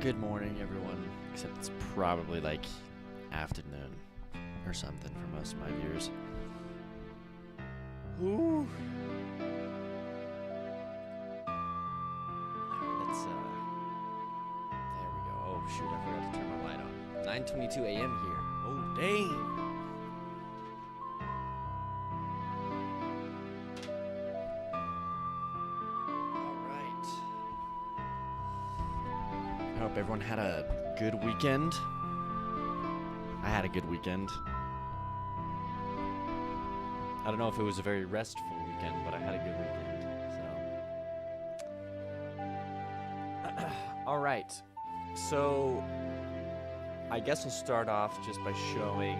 Good morning, everyone. Except it's probably like afternoon or something for most of my viewers. Ooh. Let's there we go. Oh shoot, I forgot to turn my light on. 9:22 a.m. here. Oh dang. I hope everyone had a good weekend. I had a good weekend. I don't know if it was a very restful weekend, but I had a good weekend. So, all right. So, I guess I'll start off just by showing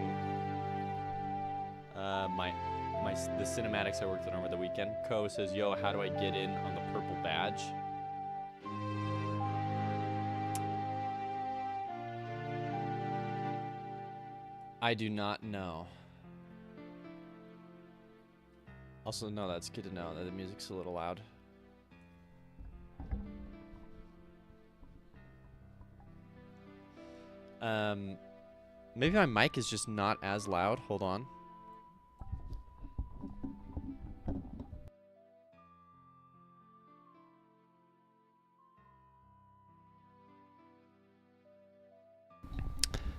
the cinematics I worked on over the weekend. Ko says, "Yo, how do I get in on the purple badge?" I do not know. Also, no, that's good to know that the music's a little loud. Maybe my mic is just not as loud. Hold on.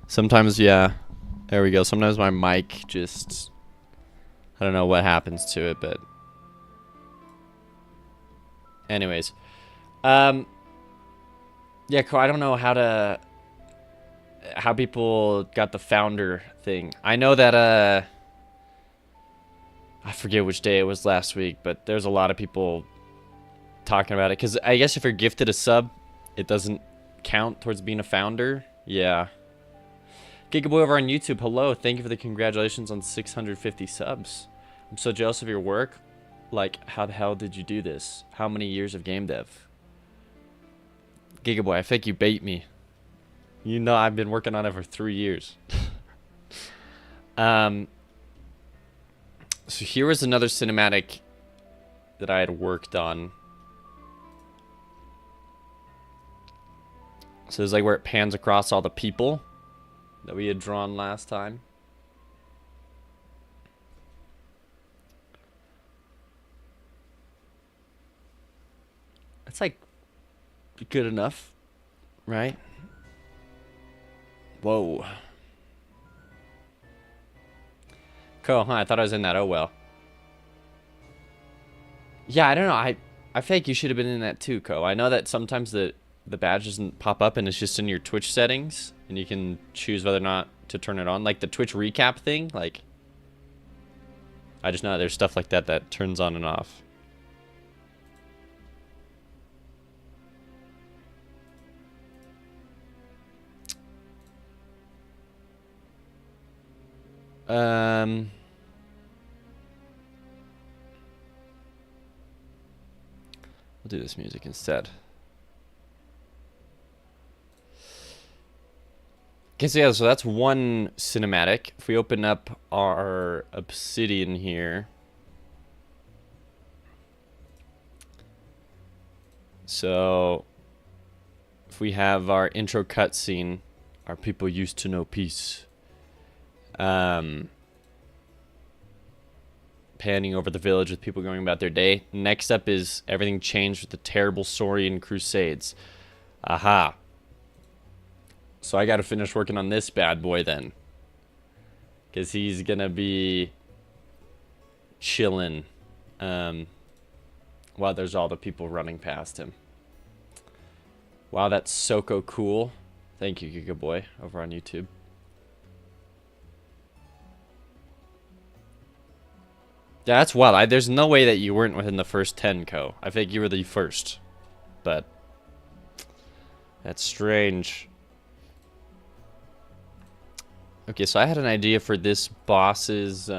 Sometimes, yeah. There we go. Sometimes my mic just... I don't know what happens to it, but... Anyways. Yeah, cool. I don't know how people got the founder thing. I know that, I forget which day it was last week, but there's a lot of people talking about it. Because I guess if you're gifted a sub, it doesn't count towards being a founder. Yeah. Gigaboy over on YouTube, hello. Thank you for the congratulations on 650 subs. I'm so jealous of your work. Like, how the hell did you do this? How many years of game dev? Gigaboy, I think you bait me. You know I've been working on it for 3 years. So here was another cinematic that I had worked on. So it's like where it pans across all the people that we had drawn last time. It's like good enough, right? Whoa. Cool, huh? I thought I was in that. Oh well. Yeah, I don't know. I feel like you should have been in that too, Ko. I know that sometimes the badge doesn't pop up and it's just in your Twitch settings, and you can choose whether or not to turn it on. Like the Twitch recap thing, like I just know that there's stuff like that that turns on and off. We'll do this music instead. Okay, so yeah, so that's one cinematic. If we open up our Obsidian here. So, if we have our intro cutscene, our people used to know peace. Panning over the village with people going about their day. Next up is everything changed with the terrible Saurian Crusades. Aha. So I gotta finish working on this bad boy then. Because he's gonna be chilling while there's all the people running past him. Wow, that's so cool. Thank you, Gigaboy, over on YouTube. Yeah, that's wild. There's no way that you weren't within the first 10, Ko. I think you were the first. But that's strange. Okay, so I had an idea for this boss's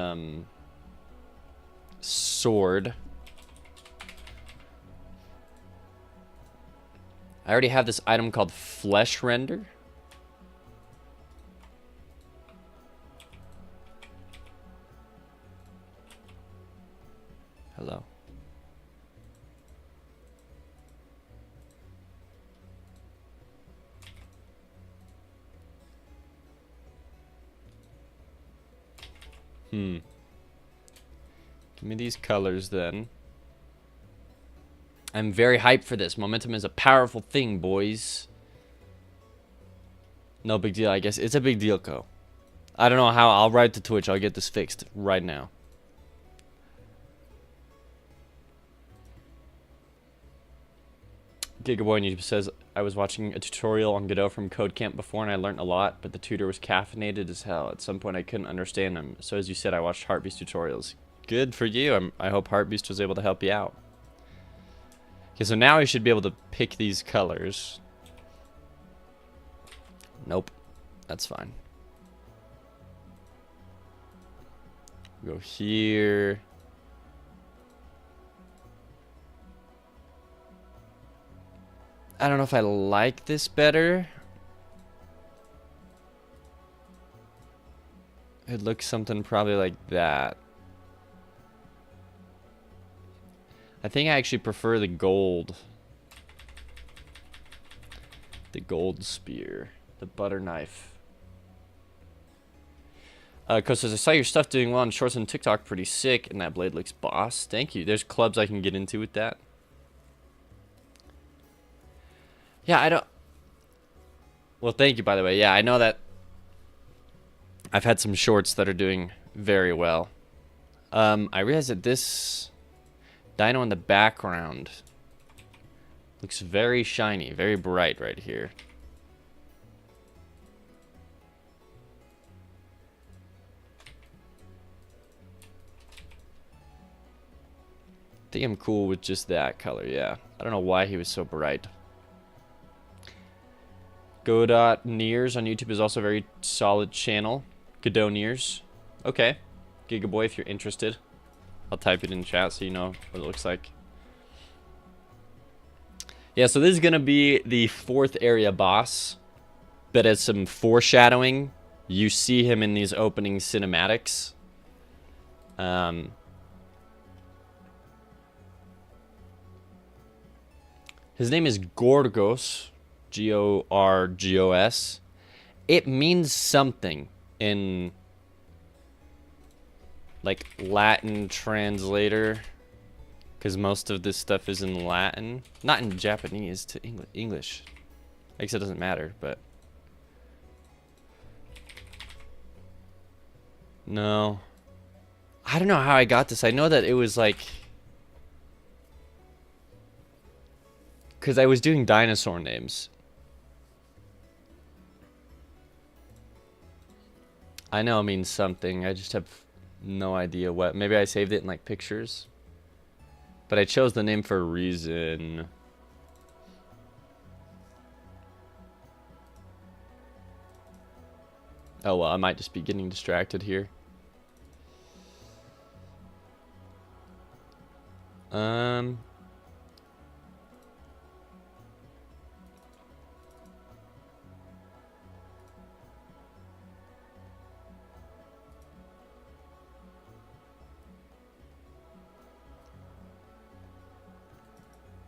sword. I already have this item called Flesh Render. Hello. Give me these colors then. I'm very hyped for this. Momentum is a powerful thing, boys. No big deal, I guess. It's a big deal, Ko. I don't know how. I'll write to Twitch. I'll get this fixed right now. Gigaboy on YouTube says, I was watching a tutorial on Godot from Code Camp before and I learned a lot, but the tutor was caffeinated as hell. At some point I couldn't understand him. So as you said, I watched Heartbeast tutorials. Good for you. I hope Heartbeast was able to help you out. Okay, so now we should be able to pick these colors. Nope. That's fine. Go here. I don't know if I like this better. It looks something probably like that. I think I actually prefer the gold. The gold spear. The butter knife. Coach says, I saw your stuff doing well on shorts and TikTok. Pretty sick. And that blade looks boss. Thank you. There's clubs I can get into with that. Yeah, I don't... Well, thank you, by the way. Yeah, I know that I've had some shorts that are doing very well. I realized that this dino in the background looks very shiny, very bright right here. I think I'm cool with just that color, yeah. I don't know why he was so bright. Godot Nears on YouTube is also a very solid channel. Godot Nears. Okay. Gigaboy, if you're interested. I'll type it in chat so you know what it looks like. Yeah, so this is going to be the 4th area boss. But as some foreshadowing, you see him in these opening cinematics. His name is Gorgos. Gorgos. It means something in like Latin translator, because most of this stuff is in Latin, not in Japanese to English. I guess it doesn't matter, but no, I don't know how I got this. I know that it was like, because I was doing dinosaur names. I know it means something. I just have no idea what. Maybe I saved it in like pictures. But I chose the name for a reason. Oh well, I might just be getting distracted here.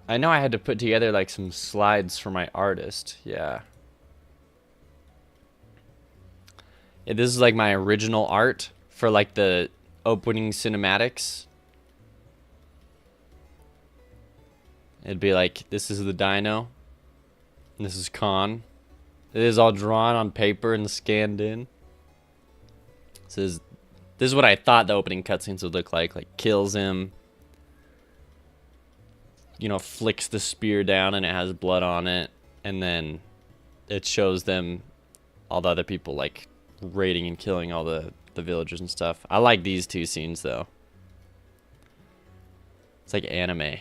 I know I had to put together like some slides for my artist. Yeah. This is like my original art for like the opening cinematics. It'd be like, this is the dino. And this is Khan. It is all drawn on paper and scanned in. This is what I thought the opening cutscenes would look like. Like, kills him. You know, flicks the spear down and it has blood on it. And then it shows them, all the other people, like, raiding and killing all the villagers and stuff. I like these 2 scenes, though. It's like anime.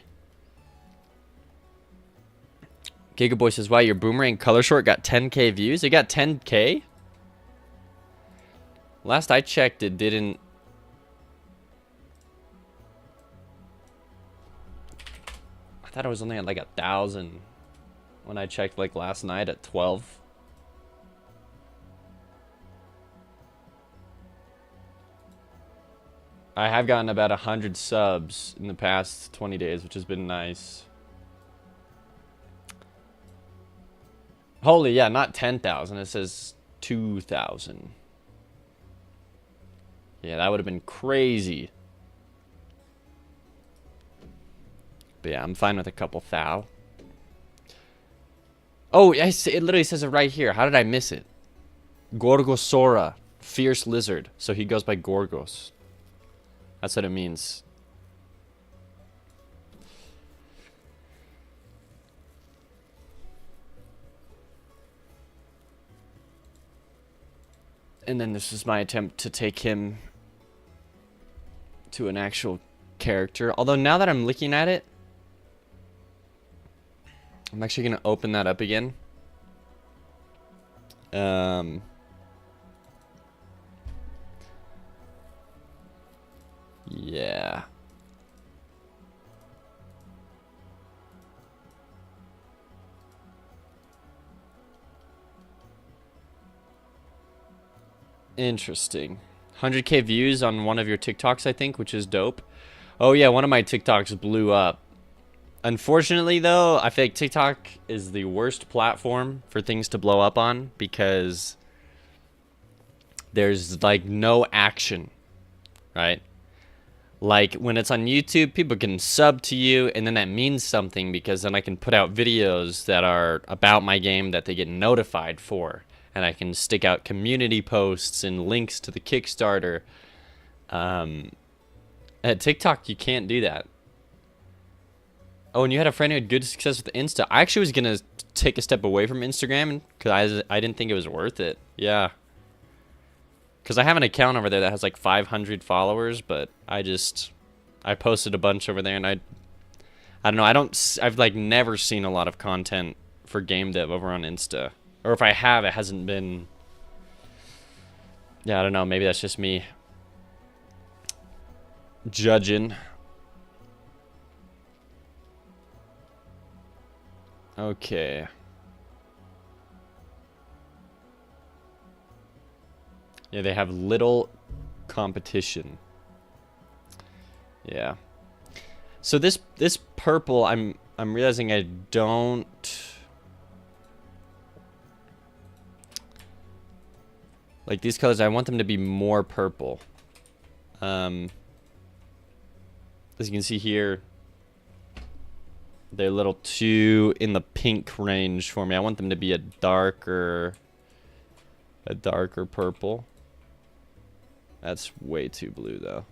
Gigaboy says, wow, your Boomerang color short got 10k views? It got 10k? Last I checked, it didn't... I thought it was only at like 1,000 when I checked like last night at 12. I have gotten about 100 subs in the past 20 days, which has been nice. Holy, yeah, not 10,000. It says 2,000. Yeah, that would have been crazy. But yeah, I'm fine with a couple thou. Oh, it literally says it right here. How did I miss it? Gorgosaura, fierce lizard. So he goes by Gorgos. That's what it means. And then this is my attempt to take him to an actual character. Although now that I'm looking at it, I'm actually going to open that up again. Yeah. Interesting. 100k views on one of your TikToks, I think, which is dope. Oh yeah, one of my TikToks blew up. Unfortunately, though, I feel like TikTok is the worst platform for things to blow up on because there's like no action, right? Like when it's on YouTube, people can sub to you, and then that means something because then I can put out videos that are about my game that they get notified for, and I can stick out community posts and links to the Kickstarter. At TikTok, you can't do that. Oh, and you had a friend who had good success with Insta. I actually was gonna take a step away from Instagram because I didn't think it was worth it. Yeah. Because I have an account over there that has like 500 followers, but I posted a bunch over there, and I don't know, I've like never seen a lot of content for game dev over on Insta. Or if I have, it hasn't been, yeah, I don't know, maybe that's just me judging. Okay. Yeah, they have little competition. Yeah. So this purple, I'm realizing I don't like these colors. I want them to be more purple. As you can see here, they're a little too in the pink range for me. I want them to be a darker purple. That's way too blue though.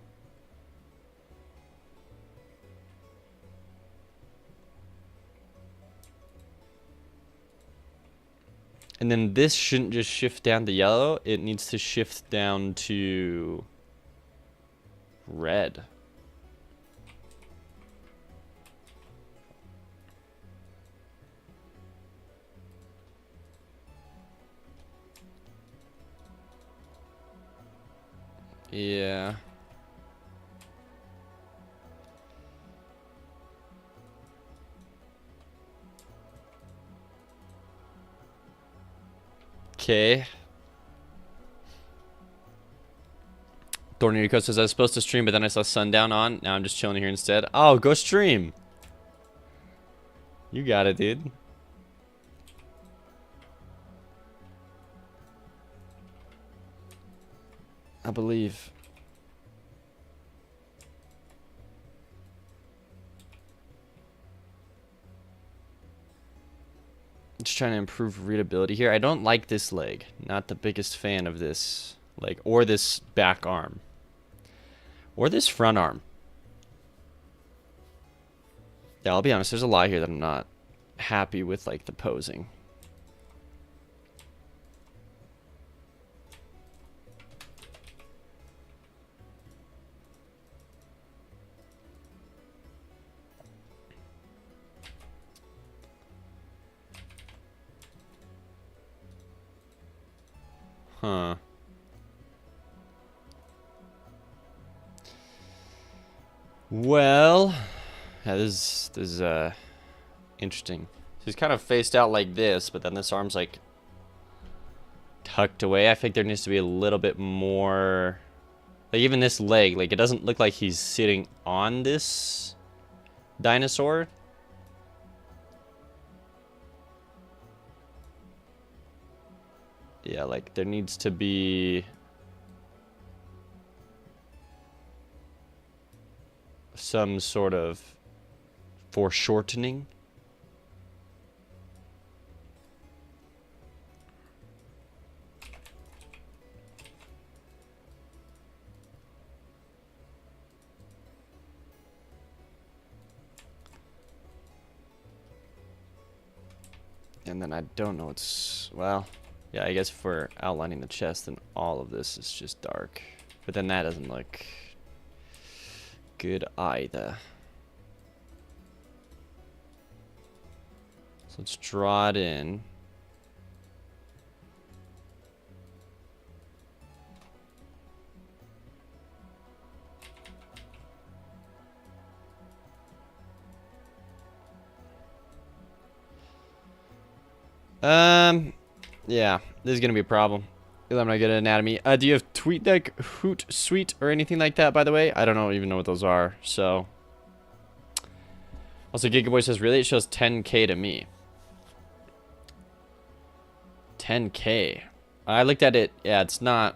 And then this shouldn't just shift down to yellow. It needs to shift down to red. Yeah. Okay. Thorny says I was supposed to stream, but then I saw sundown on. Now I'm just chilling here instead. Oh, go stream. You got it, dude. I believe. Just trying to improve readability here. I don't like this leg. Not the biggest fan of this leg. Or this back arm. Or this front arm. Yeah, I'll be honest. There's a lot here that I'm not happy with, like, the posing. Huh. Well, yeah, this is interesting. So he's kind of faced out like this, but then this arm's like tucked away. I think there needs to be a little bit more, like even this leg, like it doesn't look like he's sitting on this dinosaur. Yeah, like there needs to be some sort of foreshortening. And then I don't know what's, well, yeah, I guess for outlining the chest, then all of this is just dark. But then that doesn't look good either. So let's draw it in. Yeah, this is gonna be a problem. I'm not good at anatomy. Do you have TweetDeck, Hootsuite, or anything like that, by the way? I don't even know what those are, so. Also, Gigaboy says, really? It shows 10K to me. 10K. I looked at it. Yeah, it's not.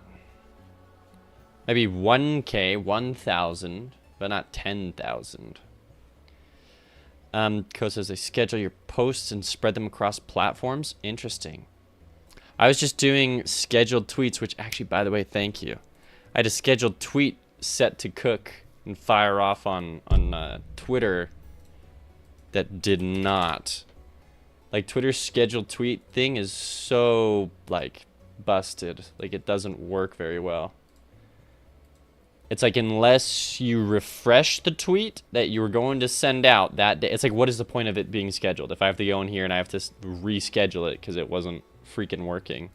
Maybe 1K, 1,000, but not 10,000. Co says they schedule your posts and spread them across platforms. Interesting. I was just doing scheduled tweets, which actually, by the way, thank you. I had a scheduled tweet set to cook and fire off on Twitter that did not. Like, Twitter's scheduled tweet thing is so, like, busted. Like, it doesn't work very well. It's like, unless you refresh the tweet that you were going to send out that day. It's like, what is the point of it being scheduled? If I have to go in here and I have to reschedule it because it wasn't freaking working.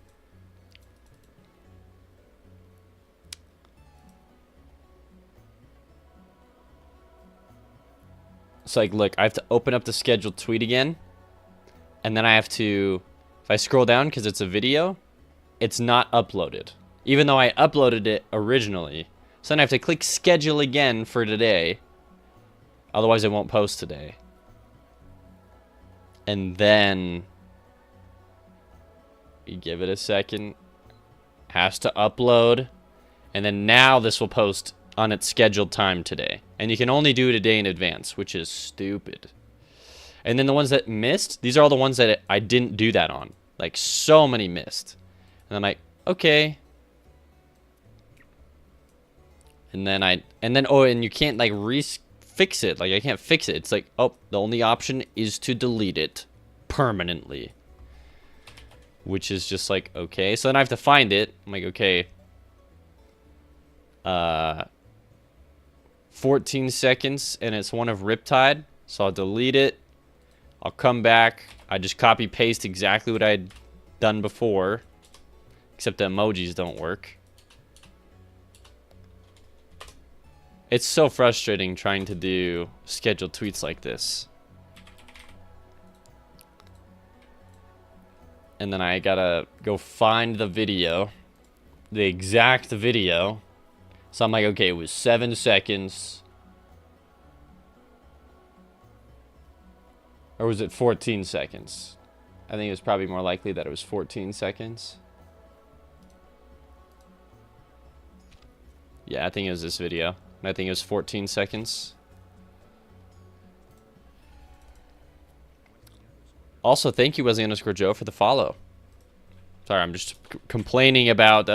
It's like, look, I have to open up the scheduled tweet again. And then I have to, if I scroll down because it's a video, it's not uploaded. Even though I uploaded it originally. So then I have to click schedule again for today. Otherwise it won't post today. And then you give it a second. Has to upload. And then now this will post on its scheduled time today. And you can only do it a day in advance, which is stupid. And then the ones that missed, these are all the ones that I didn't do that on. Like, so many missed. And I'm like, okay. And then oh, and you can't like fix it. Like, I can't fix it. It's like, oh, the only option is to delete it permanently. Which is just like, okay. So then I have to find it. I'm like, okay. 14 seconds, and it's one of Riptide. So I'll delete it. I'll come back. I just copy paste exactly what I'd done before. Except the emojis don't work. It's so frustrating trying to do scheduled tweets like this. And then I gotta go find the video. The exact video. So I'm like, okay, it was 7 seconds. Or was it 14 seconds? I think it was probably more likely that it was 14 seconds. Yeah, I think it was this video. And I think it was 14 seconds. Also, thank you, Wesley_Joe, for the follow. Sorry, I'm just complaining about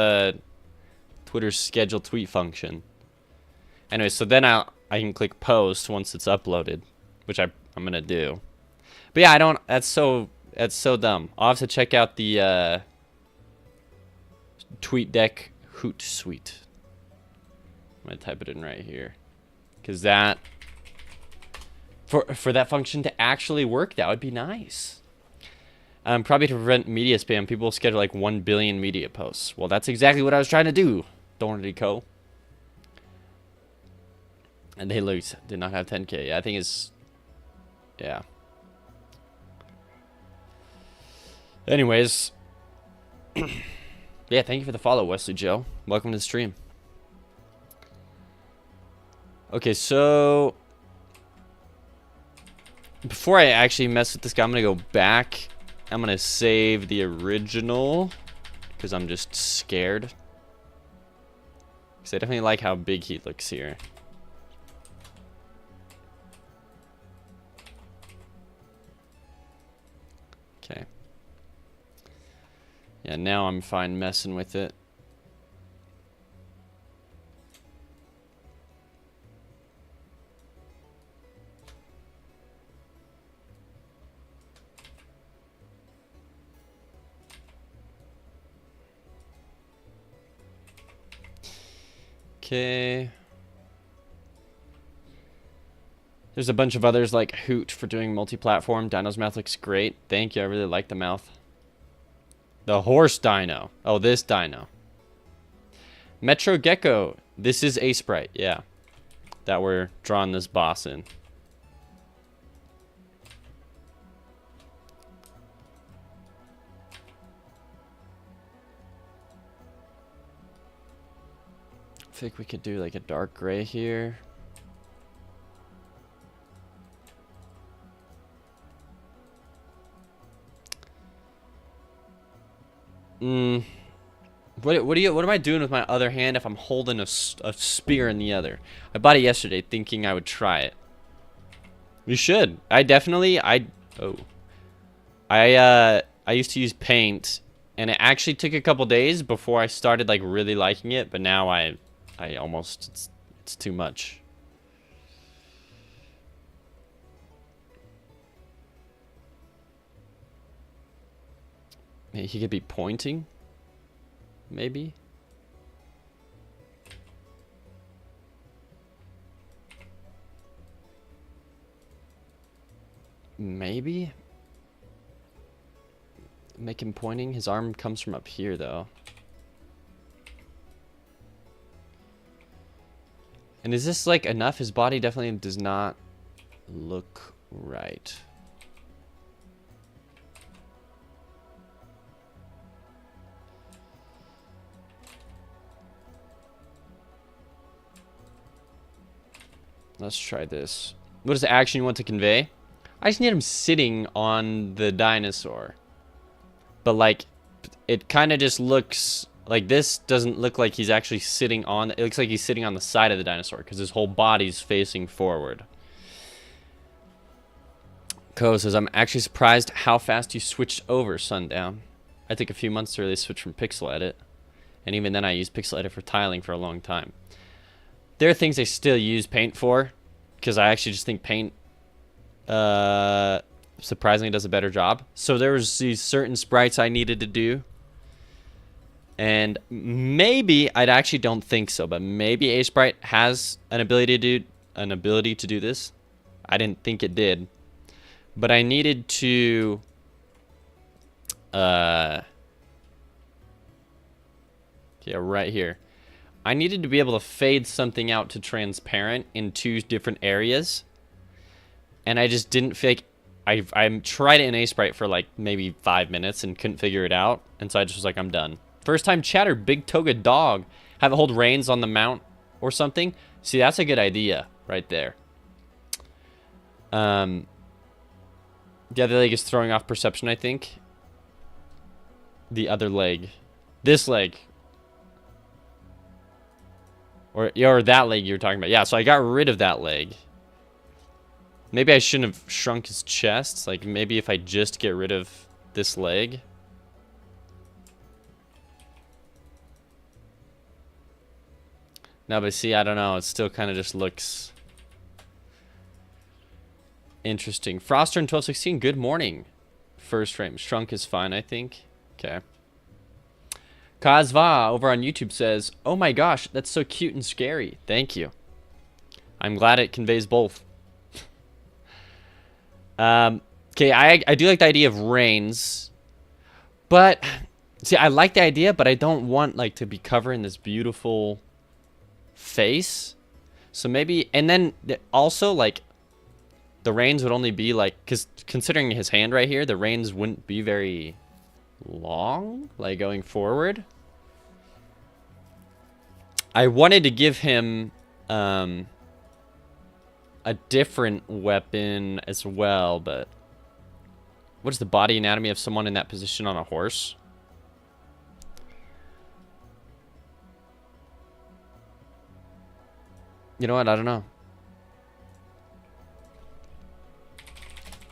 Twitter's scheduled tweet function. Anyway, so then I can click post once it's uploaded, which I'm gonna do. But yeah, I don't. That's so dumb. I'll have to check out the TweetDeck Hootsuite. I'm gonna type it in right here, because that for that function to actually work, that would be nice. Probably to prevent media spam, people schedule like 1 billion media posts. Well, that's exactly what I was trying to do, Thornity Co. And they did not have 10K. I think it's, yeah. Anyways, yeah, thank you for the follow, Wesley Joe. Welcome to the stream. Okay, so before I actually mess with this guy, I'm gonna go back. I'm gonna save the original because I'm just scared. Because I definitely like how big he looks here. Okay. Yeah, now I'm fine messing with it. Okay. There's a bunch of others like Hoot for doing multi-platform. Dino's mouth looks great. Thank you. I really like the mouth. The horse dino. Oh, this dino. Metro Gecko. This is a sprite. Yeah. That we're drawing this boss in. I think we could do like a dark gray here. What am I doing with my other hand if I'm holding a spear in the other? I bought it yesterday thinking I would try it. You should. I used to use paint, and it actually took a couple days before I started like really liking it, but now I almost it's too much. He could be pointing, maybe. Maybe. Make him pointing. His arm comes from up here, though. And is this like enough? His body definitely does not look right. Let's try this. What is the action you want to convey? I just need him sitting on the dinosaur. But like, it kind of just looks like this doesn't look like he's actually sitting on. It looks like he's sitting on the side of the dinosaur because his whole body's facing forward. Ko says, I'm actually surprised how fast you switched over, Sundown. I took a few months to really switch from Pixel Edit. And even then I used Pixel Edit for tiling for a long time. There are things I still use Paint for, because I actually just think Paint surprisingly does a better job. So there was these certain sprites I needed to do, and maybe I actually don't think so, but maybe A Sprite has an ability to do this. I didn't think it did, but I needed to yeah, right here. I needed to be able to fade something out to transparent in 2 different areas. And I just didn't feel like... I tried it in A-Sprite for like maybe 5 minutes and couldn't figure it out. And so I just was like, I'm done. First time chatter, Big Toga Dog. Have it hold reins on the mount or something. See, that's a good idea right there. The other leg is throwing off perception, I think. The other leg. This leg. Or that leg you were talking about. Yeah, so I got rid of that leg. Maybe I shouldn't have shrunk his chest. Like, maybe if I just get rid of this leg. No, but see, I don't know. It still kind of just looks interesting. Froster in 1216, good morning. First frame. Shrunk is fine, I think. Okay. Kazva over on YouTube says, oh my gosh, that's so cute and scary. Thank you. I'm glad it conveys both. Okay, I do like the idea of reins. But, see, I like the idea, but I don't want, like, to be covering this beautiful face. So maybe, and then also, like, the reins would only be, like, because considering his hand right here, the reins wouldn't be very long, like, going forward. I wanted to give him a different weapon as well, but what is the body anatomy of someone in that position on a horse? You know what? I don't know.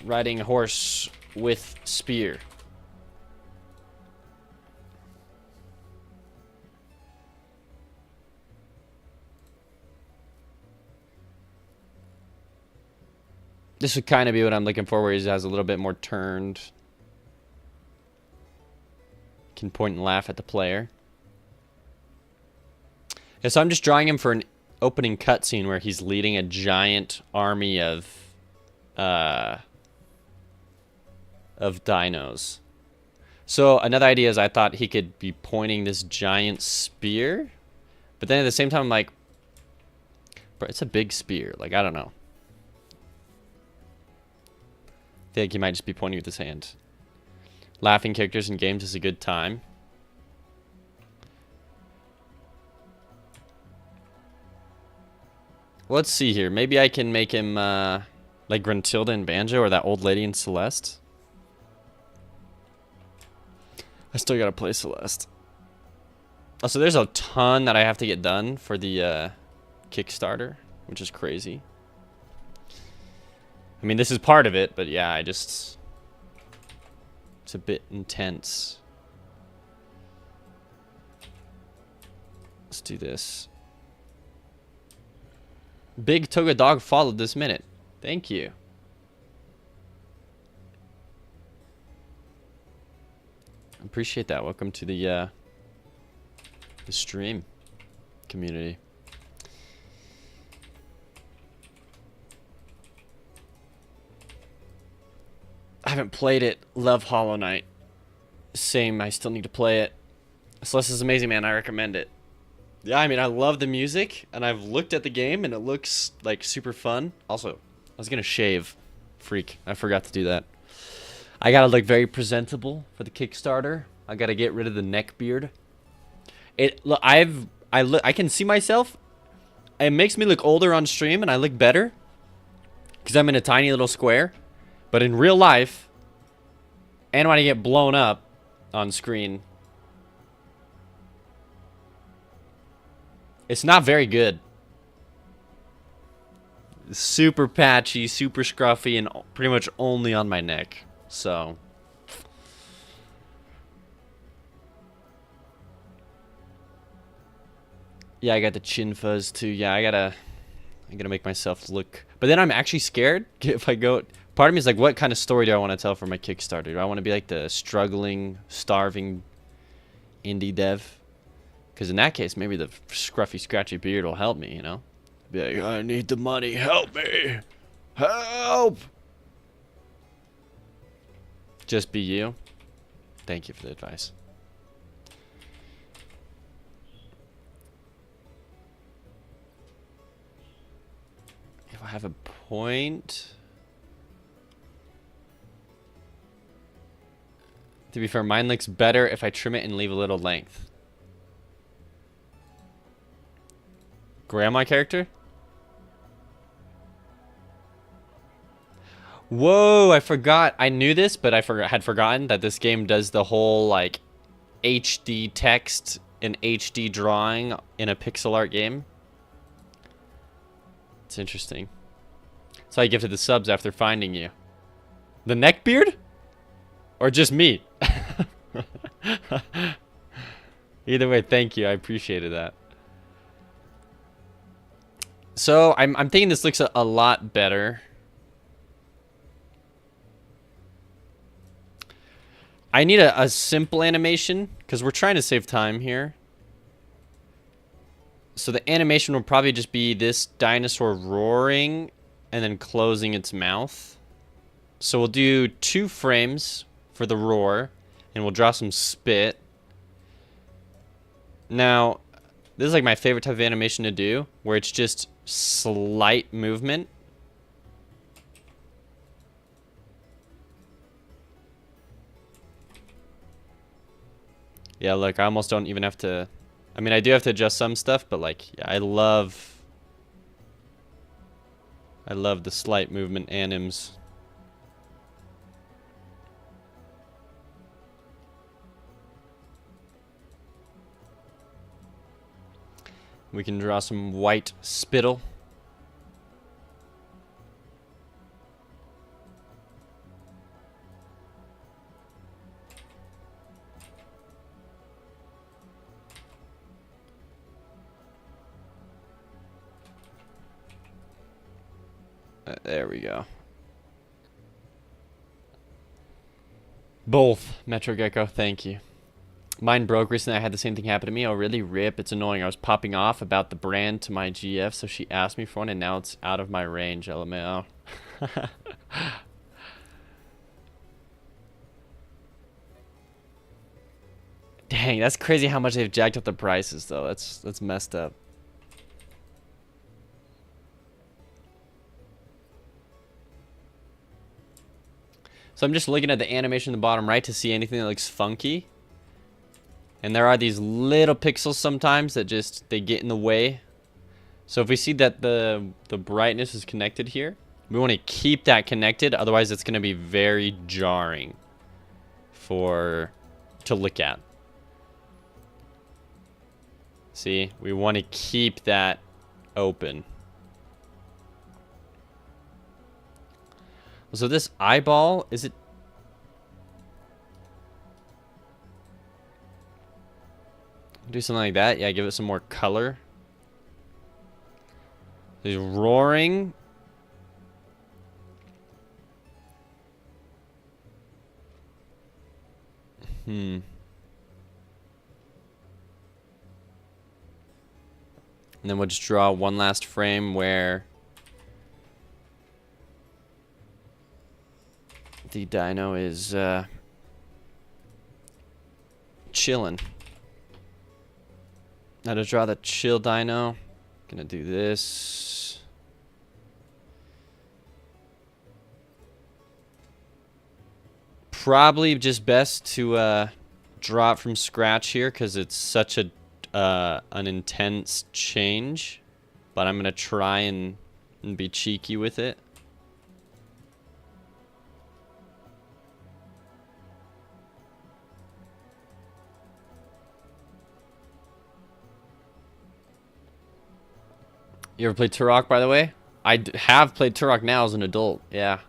Riding a horse with spear. This would kind of be what I'm looking for, where he has a little bit more turned. Can point and laugh at the player. Yeah, so I'm just drawing him for an opening cutscene where he's leading a giant army of dinos. So another idea is I thought he could be pointing this giant spear, but then at the same time I'm like, bro, it's a big spear. Like, I don't know. I feel like he might just be pointing with his hand. Laughing characters in games is a good time. Let's see here. Maybe I can make him like Gruntilda in Banjo or that old lady in Celeste. I still gotta play Celeste. Also, there's a ton that I have to get done for the Kickstarter, which is crazy. I mean, this is part of it, but yeah, it's a bit intense. Let's do this. Big Toga Dog followed this minute. Thank you. Appreciate that. Welcome to the stream community. I haven't played it. Love Hollow Knight. Same. I still need to play it. Celeste is amazing, man. I recommend it. Yeah, I mean, I love the music, and I've looked at the game, and it looks like super fun. Also, I was gonna shave. Freak. I forgot to do that. I gotta look very presentable for the Kickstarter. I gotta get rid of the neck beard. Look, I can see myself. It makes me look older on stream, and I look better because I'm in a tiny little square. But in real life, and when I get blown up on screen, it's not very good. Super patchy, super scruffy, and pretty much only on my neck. So yeah, I got the chin fuzz too. Yeah, I gotta make myself look. But then I'm actually scared if I go. Part of me is like, what kind of story do I want to tell for my Kickstarter? Do I want to be like the struggling, starving indie dev? Because in that case, maybe the scruffy, scratchy beard will help me, you know? Be like, I need the money. Help me. Help. Just be you. Thank you for the advice. If I have a point... To be fair, mine looks better if I trim it and leave a little length. Grandma character? Whoa, I forgot. I knew this, but I had forgotten that this game does the whole, like, HD text and HD drawing in a pixel art game. It's interesting. So I gifted the subs after finding you. The neckbeard? Or just me? Either way, thank you. I appreciated that. So I'm thinking this looks a lot better. I need a simple animation because we're trying to save time here. So the animation will probably just be this dinosaur roaring and then closing its mouth. So we'll do 2 frames for the roar, and we'll draw some spit. Now, this is like my favorite type of animation to do, where it's just slight movement. Yeah, look, I almost don't even have to... I mean, I do have to adjust some stuff, but like, yeah, I love the slight movement anims. We can draw some white spittle. There we go. Both, Metro Gecko, thank you. Mine broke recently. I had the same thing happen to me. Oh, really? Rip. It's annoying. I was popping off about the brand to my GF, so she asked me for one, and now it's out of my range. LMAO. Dang, that's crazy how much they've jacked up the prices, though. That's messed up. So I'm just looking at the animation in the bottom right to see anything that looks funky. And there are these little pixels sometimes that just, they get in the way. So if we see that the brightness is connected here, we want to keep that connected. Otherwise, it's going to be very jarring for to look at. See, we want to keep that open. So this eyeball, is it? Do something like that. Yeah, give it some more color. He's roaring. And then we'll just draw one last frame where the dino is chilling. Now to draw the chill dino, gonna do this. Probably just best to draw it from scratch here because it's such a an intense change. But I'm gonna try and be cheeky with it. You ever played Turok, by the way? I have played Turok now as an adult. Yeah.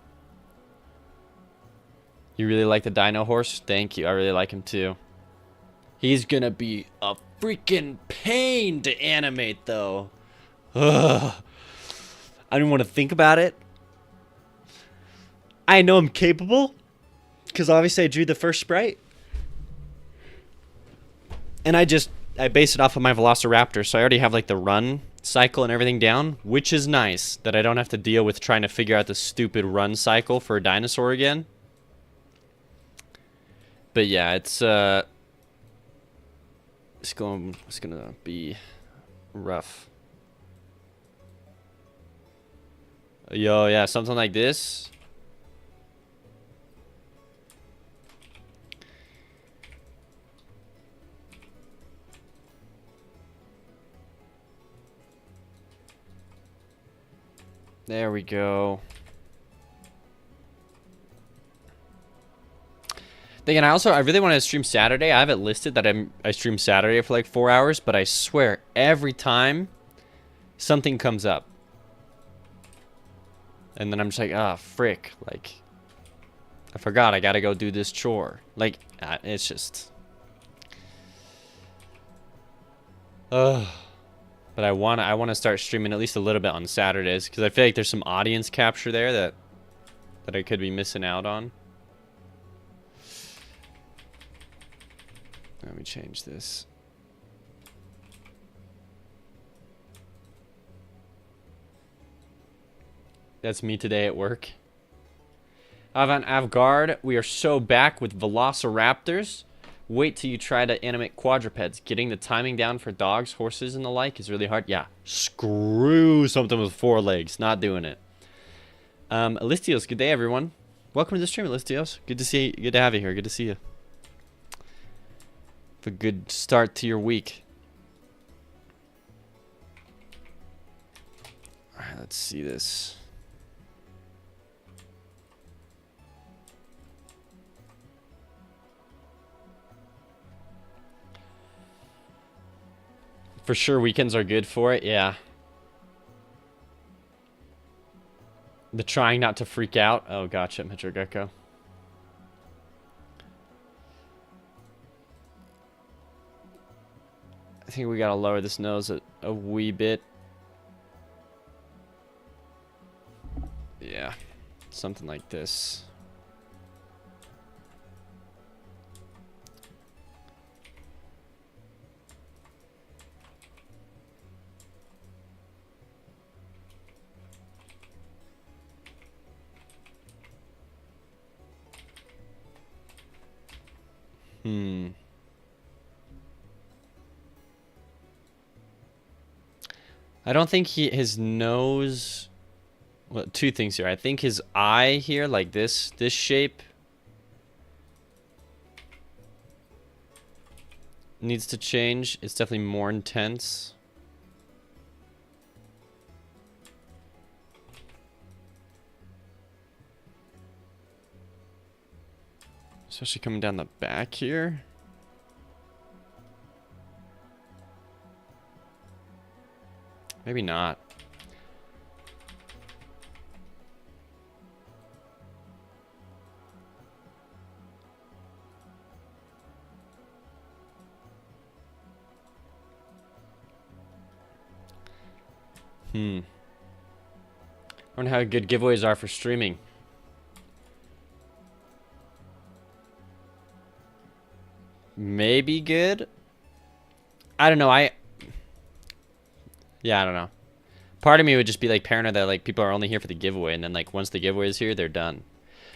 You really like the Dino Horse? Thank you. I really like him too. He's gonna be a freaking pain to animate, though. Ugh. I don't want to think about it. I know I'm capable, because obviously I drew the first sprite. And I base it off of my Velociraptor, so I already have like the run cycle and everything down, which is nice that I don't have to deal with trying to figure out the stupid run cycle for a dinosaur again. But yeah, it's gonna be rough. Yo, yeah, something like this. There we go. Again, I really want to stream Saturday. I have it listed that I stream Saturday for like 4 hours, but I swear every time something comes up. And then I'm just like, ah, frick. Like, I forgot I gotta go do this chore. Like, it's just... Ugh. But I wanna start streaming at least a little bit on Saturdays, because I feel like there's some audience capture there that I could be missing out on. Let me change this. That's me today at work. Avant-garde, we are so back with Velociraptors. Wait till you try to animate quadrupeds. Getting the timing down for dogs, horses, and the like is really hard. Yeah, screw something with 4 legs. Not doing it. Alistios, good day, everyone. Welcome to the stream, Alistios. Good to see you. Good to have you here. Good to see you. Have a good start to your week. All right, let's see this. For sure, weekends are good for it, yeah. The trying not to freak out. Oh, gotcha, Metro Gecko. I think we gotta lower this nose a wee bit. Yeah, something like this. I don't think his nose... Well, 2 things here. I think his eye here, like this shape, needs to change. It's definitely more intense. Especially coming down the back here. Maybe not. I wonder how good giveaways are for streaming. Maybe good. I don't know. Yeah, I don't know. Part of me would just be like paranoid that like people are only here for the giveaway, and then like once the giveaway is here, they're done.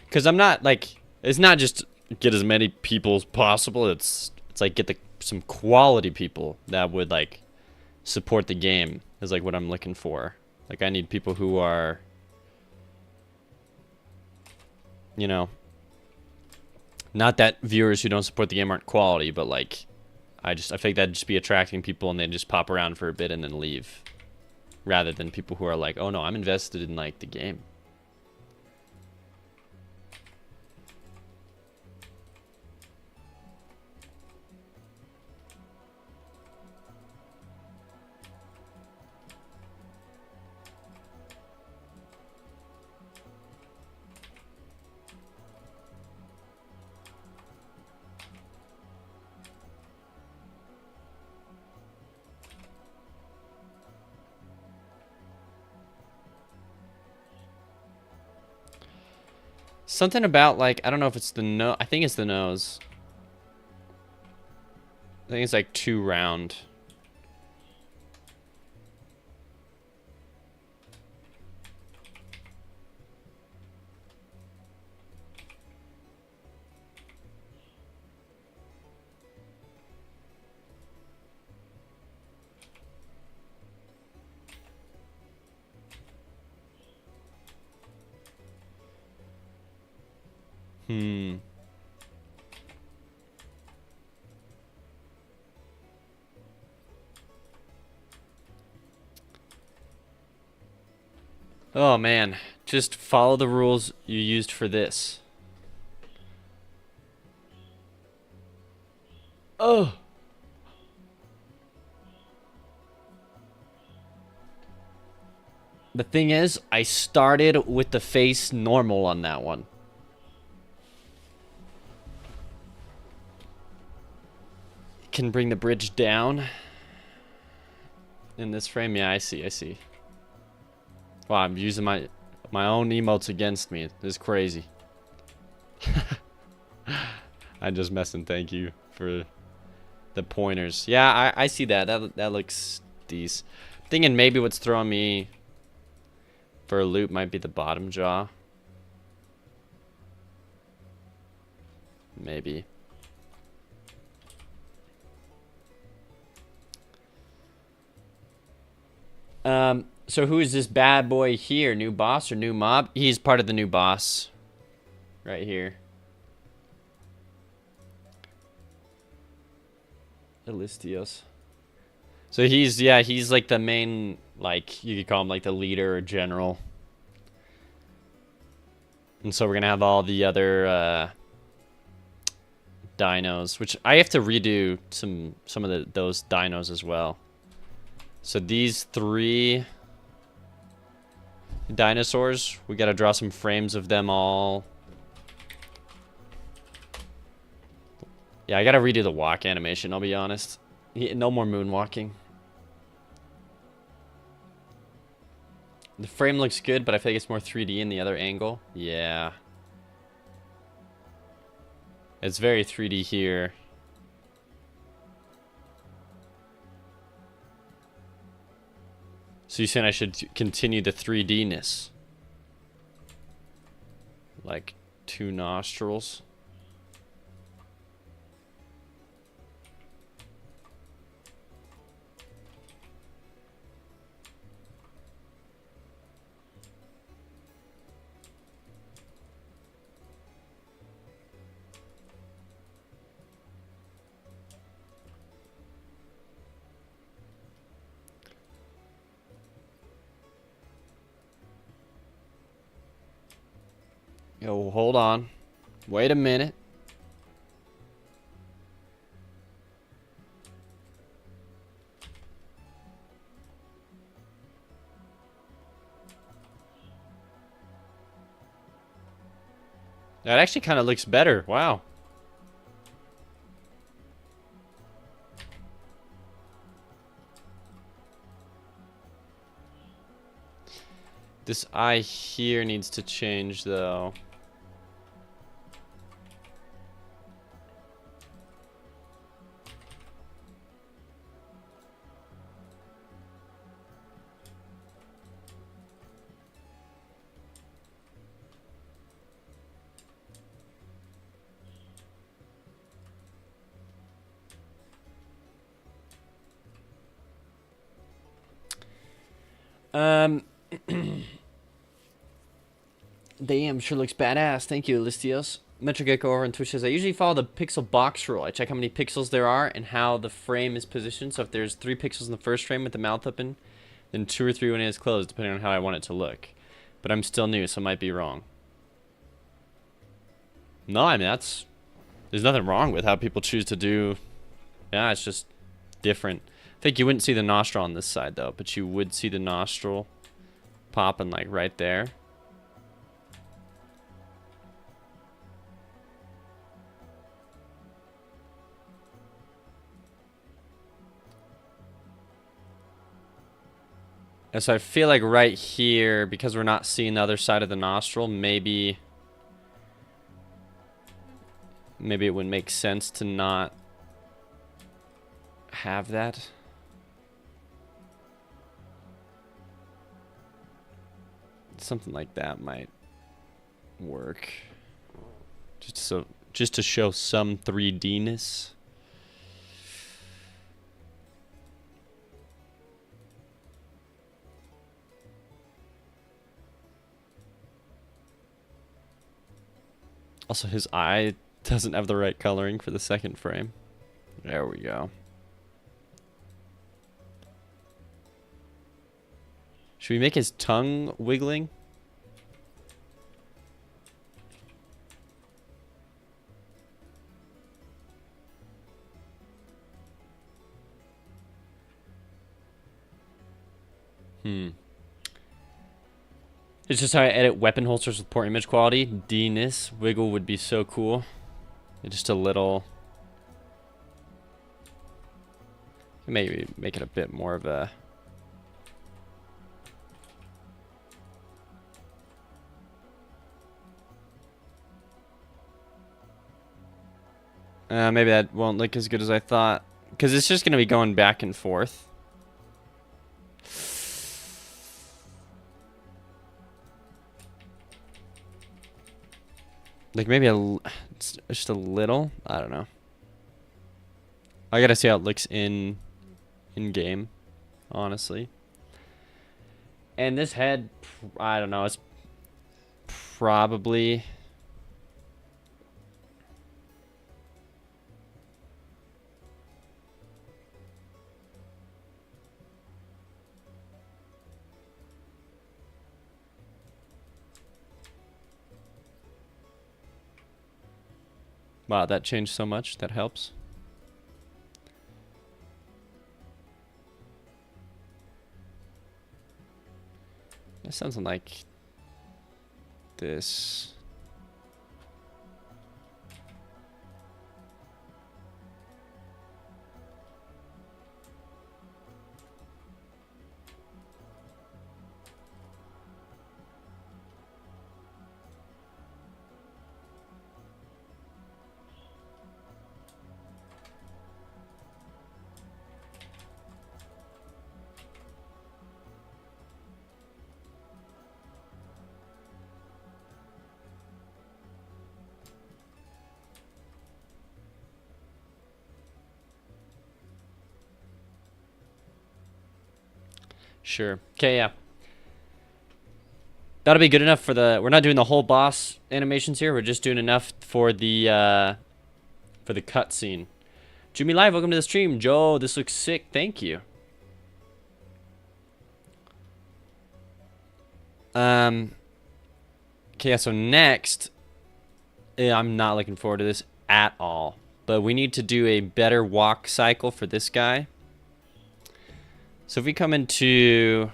Because I'm not like, it's not just get as many people as possible. It's like get some quality people that would like support the game is like what I'm looking for. Like I need people who are, you know, not that viewers who don't support the game aren't quality, but like I feel like that'd just be attracting people and they just pop around for a bit and then leave, rather than people who are like, oh no, I'm invested in like the game. Something about like, I don't know if it's the nose. I think it's the nose. I think it's like too round. Oh man, just follow the rules you used for this. Oh. The thing is, I started with the face normal on that one. Can bring the bridge down. In this frame, yeah, I see. Wow, I'm using my own emotes against me. This is crazy. I'm just messing. Thank you for the pointers. Yeah, I see that. That looks decent. Thinking maybe what's throwing me for a loop might be the bottom jaw. Maybe. So who is this bad boy here? New boss or new mob? He's part of the new boss. Right here. Elistios. So he's like the main, like, you could call him like the leader or general. And so we're gonna have all the other dinos, which I have to redo some of those dinos as well. So these 3 dinosaurs, we gotta draw some frames of them all. Yeah, I gotta redo the walk animation, I'll be honest. No more moonwalking. The frame looks good, but I feel like it's more 3D in the other angle. Yeah. It's very 3D here. So you're saying I should continue the 3D-ness? Like 2 nostrils? Yo, hold on. Wait a minute. That actually kind of looks better. Wow. This eye here needs to change though. Damn, sure looks badass. Thank you, Listios. Metrogecko over on Twitch says, I usually follow the pixel box rule. I check how many pixels there are and how the frame is positioned. So if there's 3 pixels in the first frame with the mouth open, then 2 or 3 when it is closed, depending on how I want it to look. But I'm still new, so I might be wrong. No, I mean, there's nothing wrong with how people choose to do. Yeah, it's just different. I think you wouldn't see the nostril on this side, though, but you would see the nostril popping, like, right there. And so I feel like right here, because we're not seeing the other side of the nostril, maybe it would make sense to not have that. Something like that might work. Just to show some 3D-ness. Also, his eye doesn't have the right coloring for the second frame. There we go. Should we make his tongue wiggling? It's just how I edit weapon holsters with poor image quality. D-ness wiggle would be so cool. Just a little. Maybe make it a bit more of a. Maybe that won't look as good as I thought. Because it's just going to be going back and forth. Like maybe just a little. I don't know. I gotta see how it looks in game, honestly. And this head, I don't know. It's probably. Wow, that changed so much. That helps. That sounds like this. Sure. Okay, yeah. That'll be good enough for the. We're not doing the whole boss animations here. We're just doing enough for the cutscene. Jimmy Live, welcome to the stream. Joe, this looks sick. Thank you. Okay, yeah, so next, I'm not looking forward to this at all. But we need to do a better walk cycle for this guy. So if we come into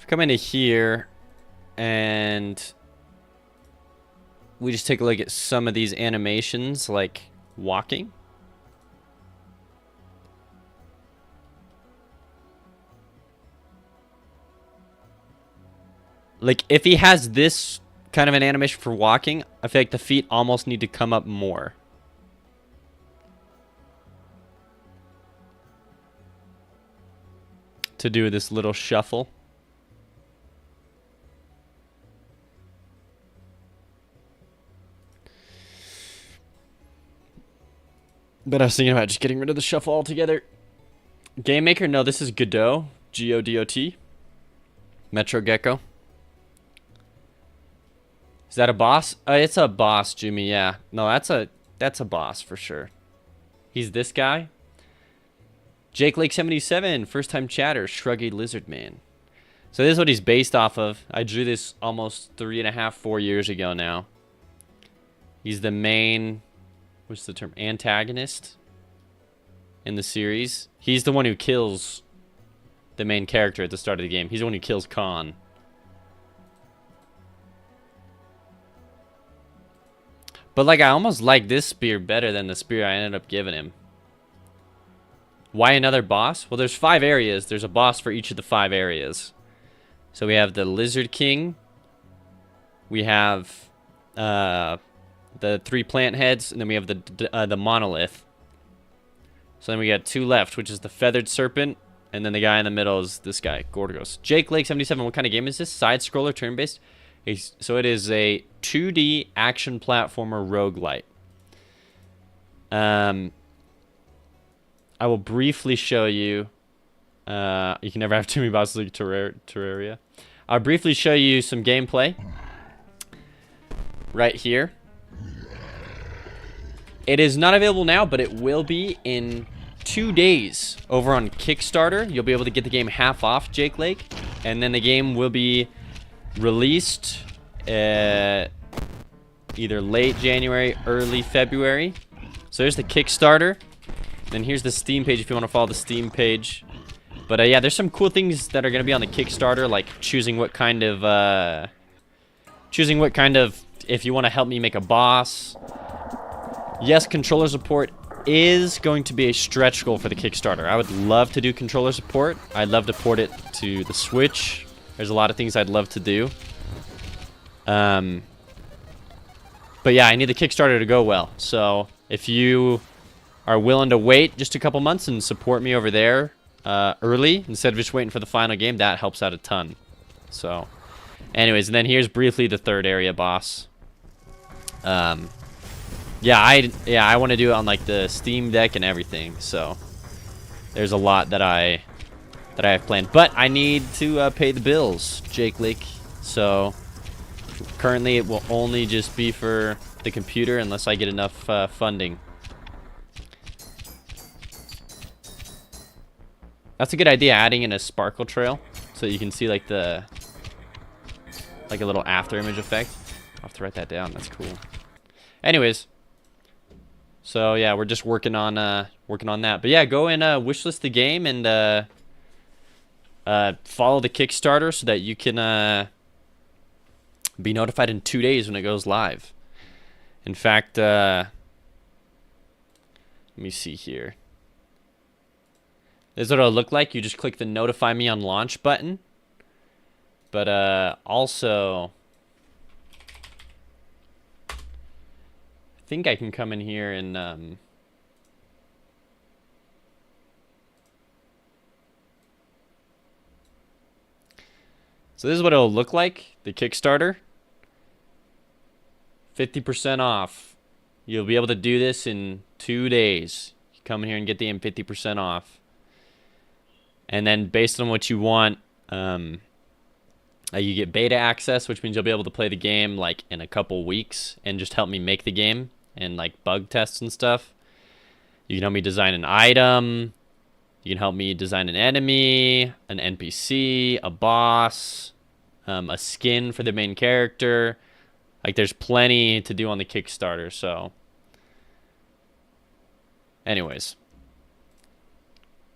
If we come into here and we just take a look at some of these animations, like walking. Like, if he has this kind of an animation for walking, I feel like the feet almost need to come up more. To do this little shuffle. But I was thinking about just getting rid of the shuffle altogether. Game Maker? No, this is Godot. G-O-D-O-T. Metro Gecko. Is that a boss? It's a boss, Jimmy, yeah. No, that's a boss for sure. He's this guy. Jake Lake 77, first time chatter, Shruggy Lizard Man. So this is what he's based off of. I drew this almost 3.5, 4 years ago now. He's the main, what's the term, antagonist in the series. He's the one who kills the main character at the start of the game. He's the one who kills Khan. But like, I almost like this spear better than the spear I ended up giving him. Why another boss? Well, there's 5 areas. There's a boss for each of the 5 areas. So we have the Lizard King. We have the 3 plant heads, and then we have the monolith. So then we got 2 left, which is the feathered serpent, and then the guy in the middle is this guy, Gorgos. Jake Lake 77. What kind of game is this? Side scroller, turn based. So it is a 2D action platformer roguelite. I will briefly show you. You can never have too many bosses like Terraria. I'll briefly show you some gameplay. Right here. It is not available now, but it will be in 2 days over on Kickstarter. You'll be able to get the game half off, Jake Lake. And then the game will be released either late January, early February. So there's the Kickstarter. Then here's the Steam page if you want to follow the Steam page. But yeah, there's some cool things that are going to be on the Kickstarter, like choosing what kind of, if you want to help me make a boss. Yes, controller support is going to be a stretch goal for the Kickstarter. I would love to do controller support. I'd love to port it to the Switch. There's a lot of things I'd love to do. But yeah, I need the Kickstarter to go well. So if you are willing to wait just a couple months and support me over there early instead of just waiting for the final game, that helps out a ton. So anyways, and then here's briefly the 3rd area boss. Yeah, I want to do it on like the Steam Deck and everything. So there's a lot that I have planned, but I need to pay the bills, Jake Lake. So currently it will only just be for the computer unless I get enough funding. That's a good idea, adding in a sparkle trail so you can see like a little after image effect. I'll have to write that down. That's cool. Anyways, so yeah, we're just working on that. But yeah, go and wishlist the game and follow the Kickstarter so that you can be notified in 2 days when it goes live. In fact, let me see here. This is what it'll look like. You just click the notify me on launch button. But also, I think I can come in here and so this is what it'll look like, the Kickstarter. 50% off. You'll be able to do this in 2 days. You come in here and get the game 50% off. And then based on what you want, you get beta access, which means you'll be able to play the game like in a couple weeks and just help me make the game and like bug tests and stuff. You can help me design an item. You can help me design an enemy, an NPC, a boss, a skin for the main character. Like, there's plenty to do on the Kickstarter, so. Anyways.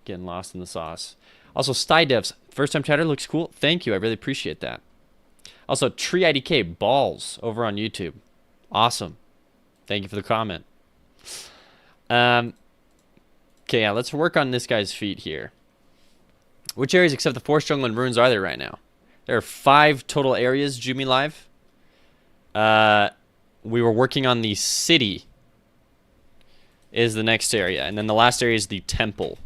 Getting lost in the sauce. Also, Stydevs, first time chatter, looks cool. Thank you. I really appreciate that. Also, Tree IDK Balls over on YouTube. Awesome. Thank you for the comment. Okay, yeah, let's work on this guy's feet here. Which areas except the Forest Jungle and Ruins are there right now? There are 5 total areas, Jumi Live. We were working on the city is the next area. And then the last area is the temple.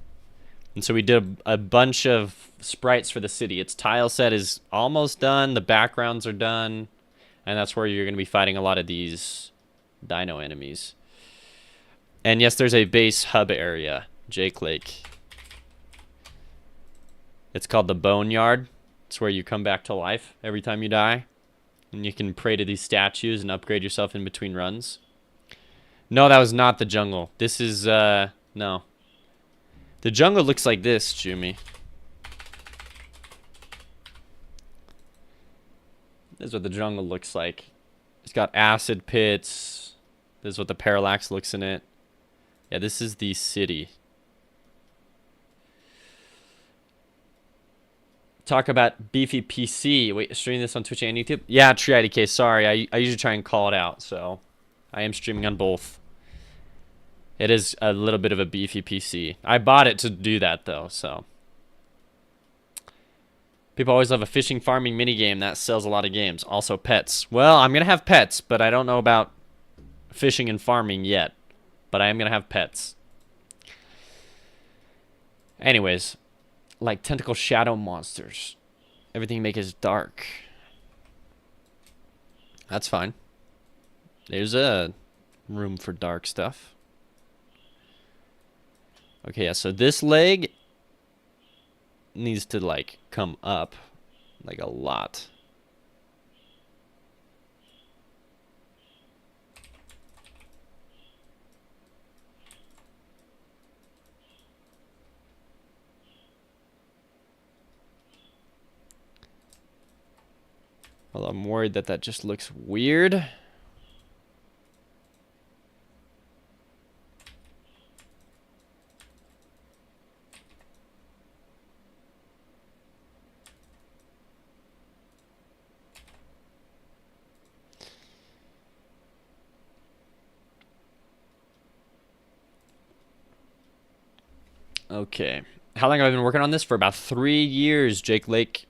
And so we did a bunch of sprites for the city. Its tile set is almost done. The backgrounds are done. And that's where you're going to be fighting a lot of these dino enemies. And yes, there's a base hub area, Jake Lake. It's called the Boneyard. It's where you come back to life every time you die. And you can pray to these statues and upgrade yourself in between runs. No, that was not the jungle. This is, no. The jungle looks like this, Jumi. This is what the jungle looks like. It's got acid pits. This is what the parallax looks in it. Yeah, this is the city. Talk about beefy PC. Wait, streaming this on Twitch and YouTube? Yeah, Tree IDK, sorry. I usually try and call it out, so I am streaming on both. It is a little bit of a beefy PC. I bought it to do that, though, so. People always love a fishing farming minigame. That sells a lot of games. Also pets. Well, I'm going to have pets, but I don't know about fishing and farming yet. But I am going to have pets. Anyways, like tentacle shadow monsters. Everything you make is dark. That's fine. There's a room for dark stuff. Okay, yeah, so this leg needs to, like, come up, like, a lot. Well, I'm worried that that just looks weird. Okay. How long have I been working on this? For about 3 years, Jake Lake.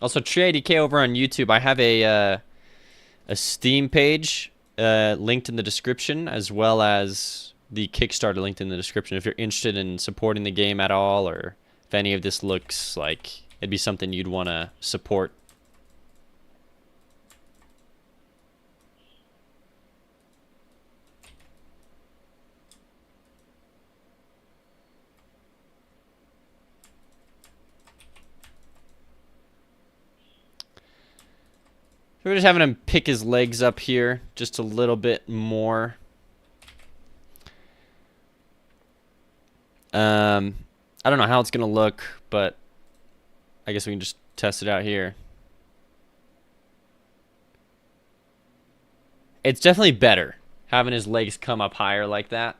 Also, TreeIDK over on YouTube. I have a Steam page linked in the description, as well as the Kickstarter linked in the description. If you're interested in supporting the game at all, or if any of this looks like it'd be something you'd want to support. So we're just having him pick his legs up here just a little bit more. I don't know how it's going to look, but I guess we can just test it out here. It's definitely better having his legs come up higher like that.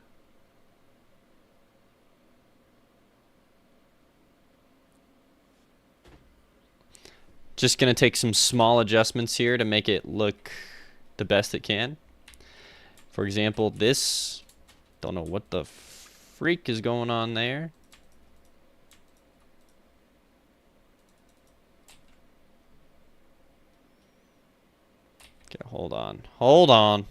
Just going to take some small adjustments here to make it look the best it can. For example, this. Don't know what the freak is going on there. Okay, hold on. Hold on.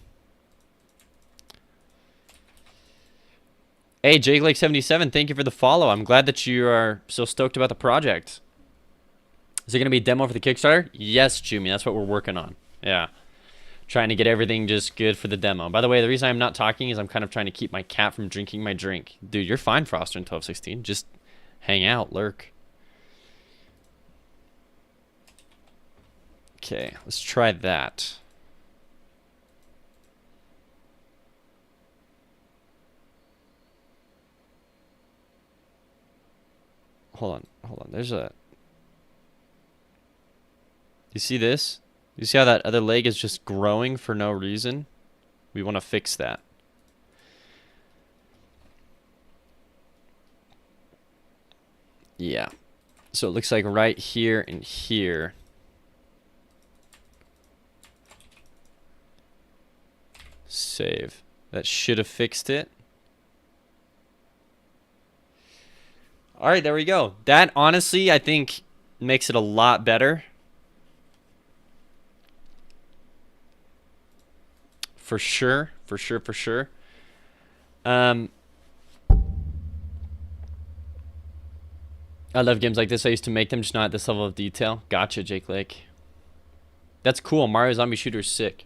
Hey, Jake Lake 77, thank you for the follow. I'm glad that you are so stoked about the project. Is it going to be a demo for the Kickstarter? Yes, Jumi. That's what we're working on. Yeah. Trying to get everything just good for the demo. By the way, the reason I'm not talking is I'm kind of trying to keep my cat from drinking my drink. Dude, you're fine, Froster in 1216. Just hang out, lurk. Okay, let's try that. Hold on. There's a... You see this? You see how that other leg is just growing for no reason? We want to fix that. Yeah. So it looks like right here and here. Save. That should have fixed it. All right, there we go. That honestly, I think, makes it a lot better. For sure. For sure, for sure. I love games like this. I used to make them, just not at this level of detail. Gotcha, Jake Lake. That's cool. Mario Zombie Shooter is sick.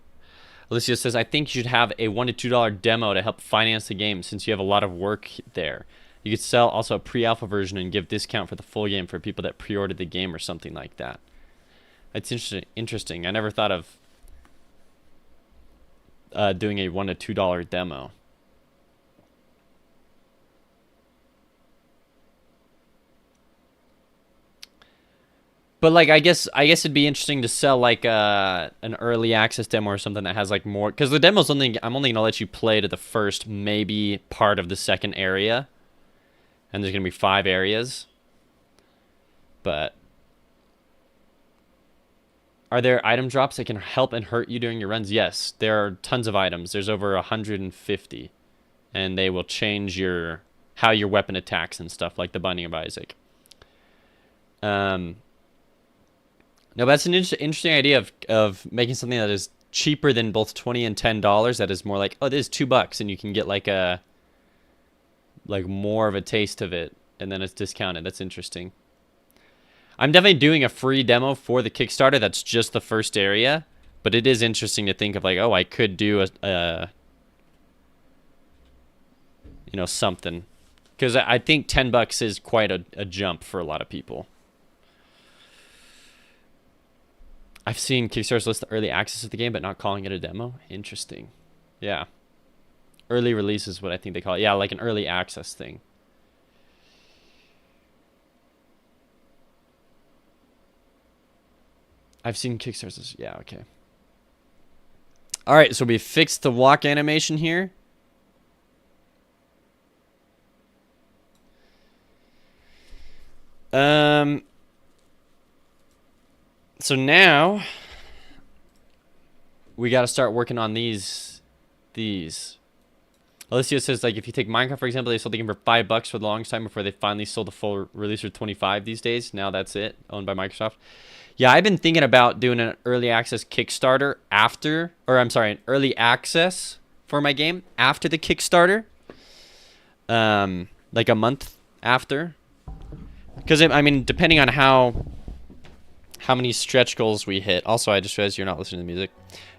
Alicia says, I think you should have a $1 to $2 demo to help finance the game since you have a lot of work there. You could sell also a pre-alpha version and give discount for the full game for people that pre-ordered the game or something like that. That's interesting. I never thought of doing a $1 to $2 demo. But like, I guess it'd be interesting to sell like an early access demo or something that has like more, because the demo's only, I'm only gonna let you play to the first maybe part of the second area, and there's gonna be 5 areas. But are there item drops that can help and hurt you during your runs? Yes, there are tons of items. There's over 150, and they will change how your weapon attacks and stuff, like the Binding of Isaac. No, that's an interesting idea of making something that is cheaper than both $20 and $10. That is more like, oh, this is $2, and you can get like more of a taste of it, and then it's discounted. That's interesting. I'm definitely doing a free demo for the Kickstarter. That's just the first area, but it is interesting to think of like, oh, I could do something, because I think $10 is quite a jump for a lot of people. I've seen Kickstarters list the early access of the game, but not calling it a demo. Interesting. Yeah. Early release is what I think they call it. Yeah, like an early access thing. I've seen Kickstarters. Yeah, okay. All right, so we fixed the walk animation here. So now we got to start working on these. Alicia says, like, if you take Minecraft, for example, they sold the game for $5 for the longest time before they finally sold the full release for $25 these days. Now that's it, owned by Microsoft. Yeah, I've been thinking about doing an early access Kickstarter an early access for my game after the Kickstarter. Like a month after. Because, I mean, depending on how many stretch goals we hit. Also, I just realized you're not listening to music.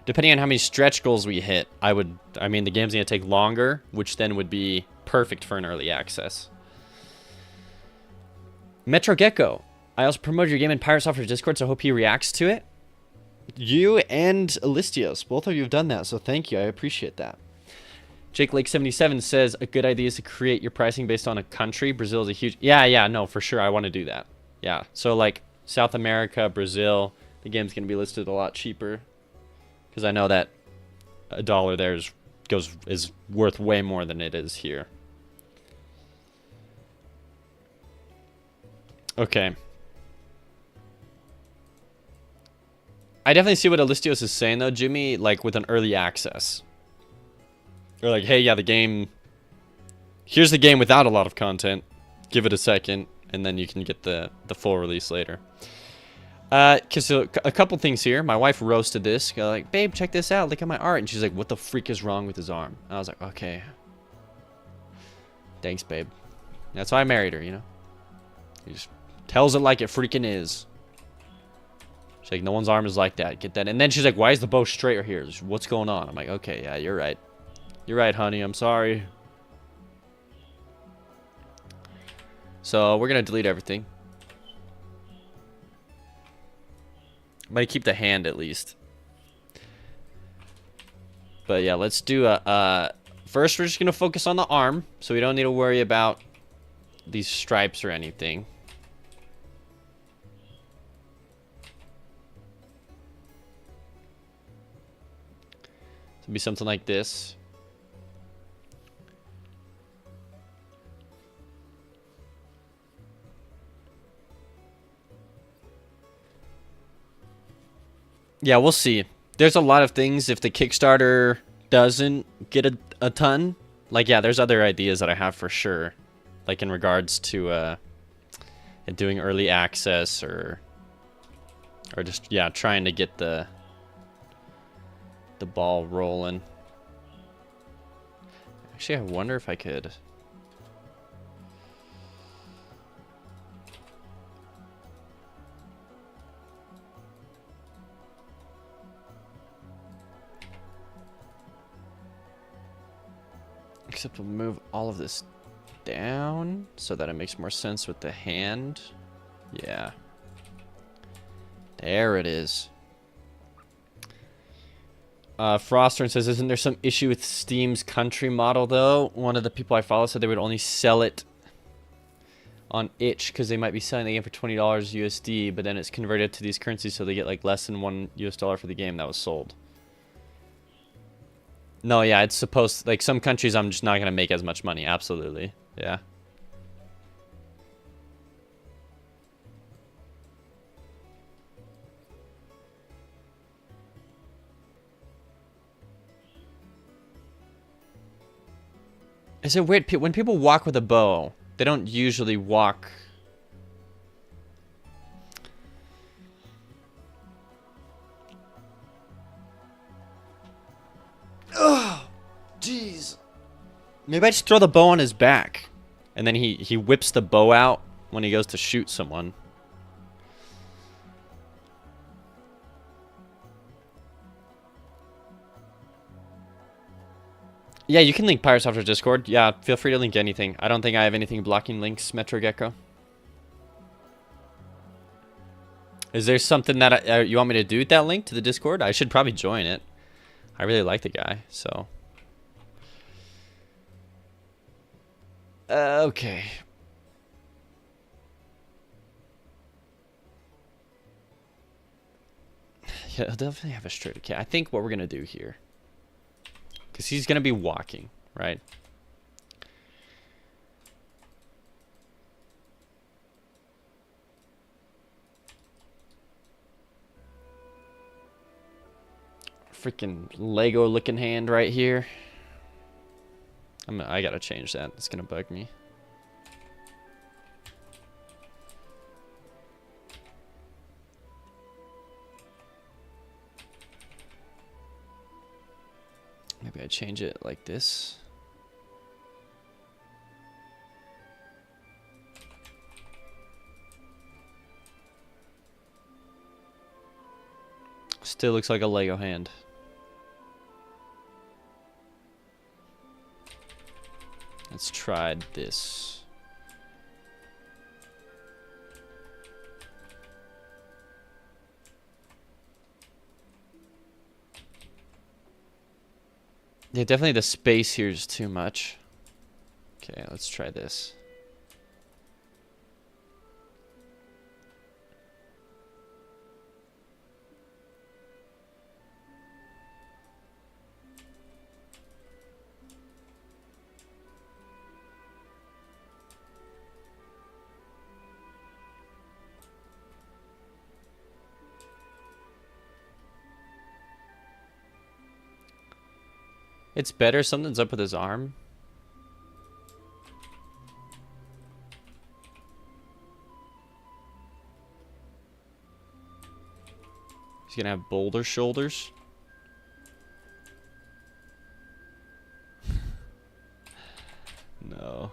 Depending on how many stretch goals we hit, the game's going to take longer, which then would be perfect for an early access. Metro Gecko. I also promoted your game in Pirate Software's Discord, so I hope he reacts to it. You and Alistios, both of you have done that, so thank you. I appreciate that. Jake Lake 77 says, a good idea is to create your pricing based on a country. Brazil is a huge... Yeah, no, for sure. I want to do that. Yeah, so like South America, Brazil, the game's going to be listed a lot cheaper. Because I know that $1 there is worth way more than it is here. Okay. I definitely see what Alistios is saying, though, Jimmy, like with an early access. Or like, hey, yeah, the game... Here's the game without a lot of content. Give it a second, and then you can get the full release later. Cause a couple things here. My wife roasted this. Go like, babe, check this out. Look at my art. And she's like, what the freak is wrong with his arm? And I was like, okay. Thanks, babe. That's why I married her, you know? He just tells it like it freaking is. She's like, no one's arm is like that. Get that. And then she's like, why is the bow straight right here? What's going on? I'm like, okay, yeah, you're right. You're right, honey. I'm sorry. So we're going to delete everything. I'm going to keep the hand at least. But yeah, let's do first we're just going to focus on the arm. So we don't need to worry about these stripes or anything. It'll be something like this. Yeah, we'll see. There's a lot of things. If the Kickstarter doesn't get a ton, like, yeah, there's other ideas that I have for sure. Like in regards to doing early access or just, yeah, trying to get the ball rolling. Actually, I wonder if I could... Except we'll move all of this down so that it makes more sense with the hand. Yeah. There it is. Frostern says, isn't there some issue with Steam's country model, though? One of the people I follow said they would only sell it on itch because they might be selling the game for $20 USD, but then it's converted to these currencies, so they get like less than $1 for the game that was sold. No, yeah, it's supposed... Like, some countries I'm just not going to make as much money. Absolutely. Yeah. Is it weird? When people walk with a bow, they don't usually walk... Ugh! Jeez. Maybe I just throw the bow on his back. And then he whips the bow out when he goes to shoot someone. Yeah, you can link Pyrosoftware's Discord. Yeah, feel free to link anything. I don't think I have anything blocking links, Metro Gecko. Is there something that you want me to do with that link to the Discord? I should probably join it. I really like the guy, so... okay. Yeah, he'll definitely have a straight... Okay, I think what we're going to do here... Because he's going to be walking, right? Freaking Lego looking hand right here. I got to change that. It's going to bug me. Maybe I change it like this. Still looks like a Lego hand. Let's try this. Yeah, definitely the space here is too much. Okay, let's try this. It's better. Something's up with his arm. He's gonna have boulder shoulders. No.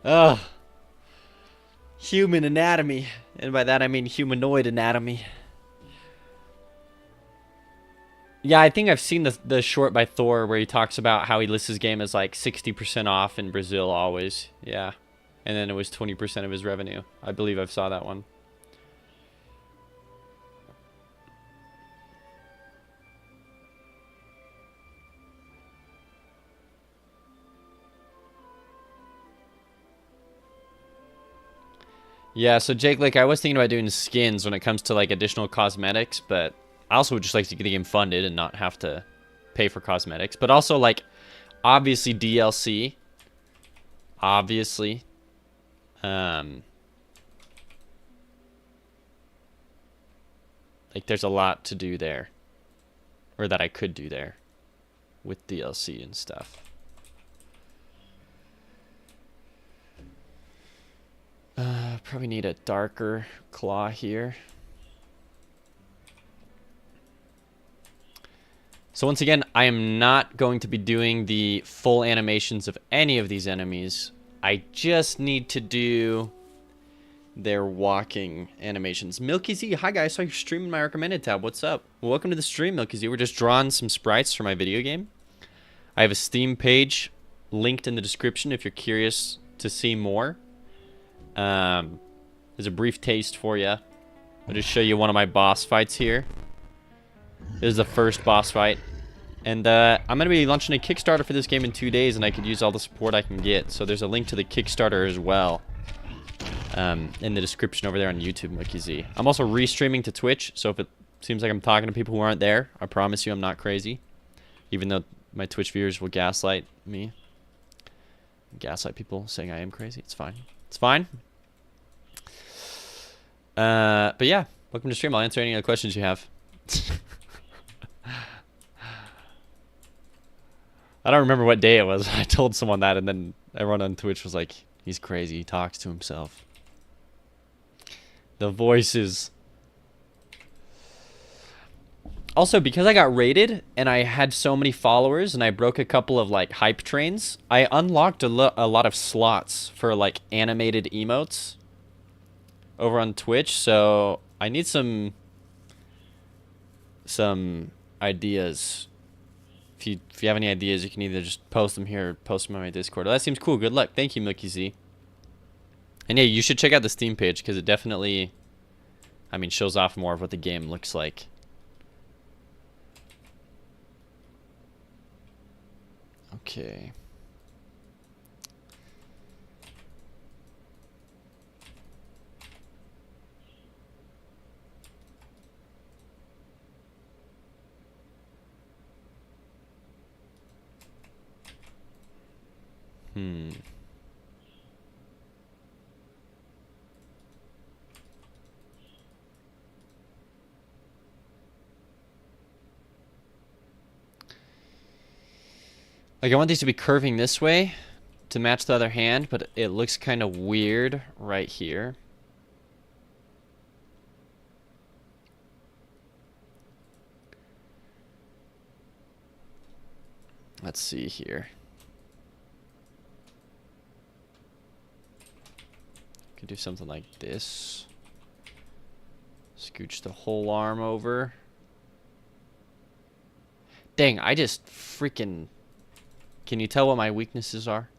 Ugh. Human anatomy. And by that I mean humanoid anatomy. Yeah, I think I've seen the short by Thor where he talks about how he lists his game as like 60% off in Brazil always. Yeah. And then it was 20% of his revenue. I believe I saw that one. Yeah, so Jake, like I was thinking about doing skins when it comes to like additional cosmetics, but I also would just like to get the game funded and not have to pay for cosmetics. But also, like, obviously DLC. Obviously. Like, there's a lot to do there. Or that I could do there. With DLC and stuff. Probably need a darker claw here. So once again, I am not going to be doing the full animations of any of these enemies. I just need to do their walking animations. Milky Z, hi guys, saw your stream in my recommended tab. What's up? Well, welcome to the stream, Milky Z. We're just drawing some sprites for my video game. I have a Steam page linked in the description if you're curious to see more. There's a brief taste for you. I'll just show you one of my boss fights here. This is the first boss fight. And I'm going to be launching a Kickstarter for this game in 2 days, and I could use all the support I can get. So there's a link to the Kickstarter as well in the description over there on YouTube, Mickey Z. I'm also restreaming to Twitch, so if it seems like I'm talking to people who aren't there, I promise you I'm not crazy. Even though my Twitch viewers will gaslight me. Gaslight people saying I am crazy. It's fine. It's fine. But yeah, welcome to stream. I'll answer any other questions you have. I don't remember what day it was. I told someone that, and then everyone on Twitch was like, he's crazy. He talks to himself. The voices. Also, because I got raided, and I had so many followers, and I broke a couple of, like, hype trains, I unlocked a lot of slots for, like, animated emotes over on Twitch, so I need some ideas. If you have any ideas, you can either just post them here or post them on my Discord. Oh, that seems cool. Good luck. Thank you, Milky Z. And yeah, you should check out the Steam page because it definitely, I mean, shows off more of what the game looks like. Okay. Like, I want these to be curving this way to match the other hand, but it looks kind of weird right here. Let's see here. Could do something like this. Scooch the whole arm over. Dang, I just freaking... Can you tell what my weaknesses are?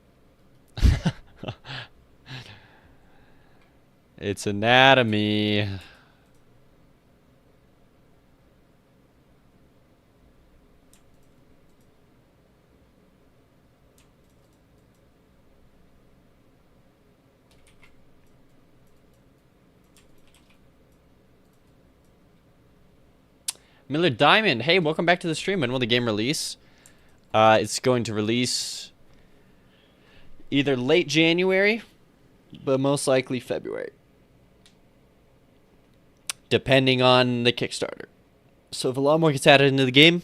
It's anatomy. Miller Diamond, hey, welcome back to the stream. When will the game release? It's going to release either late January, but most likely February, depending on the Kickstarter. So if a lot more gets added into the game,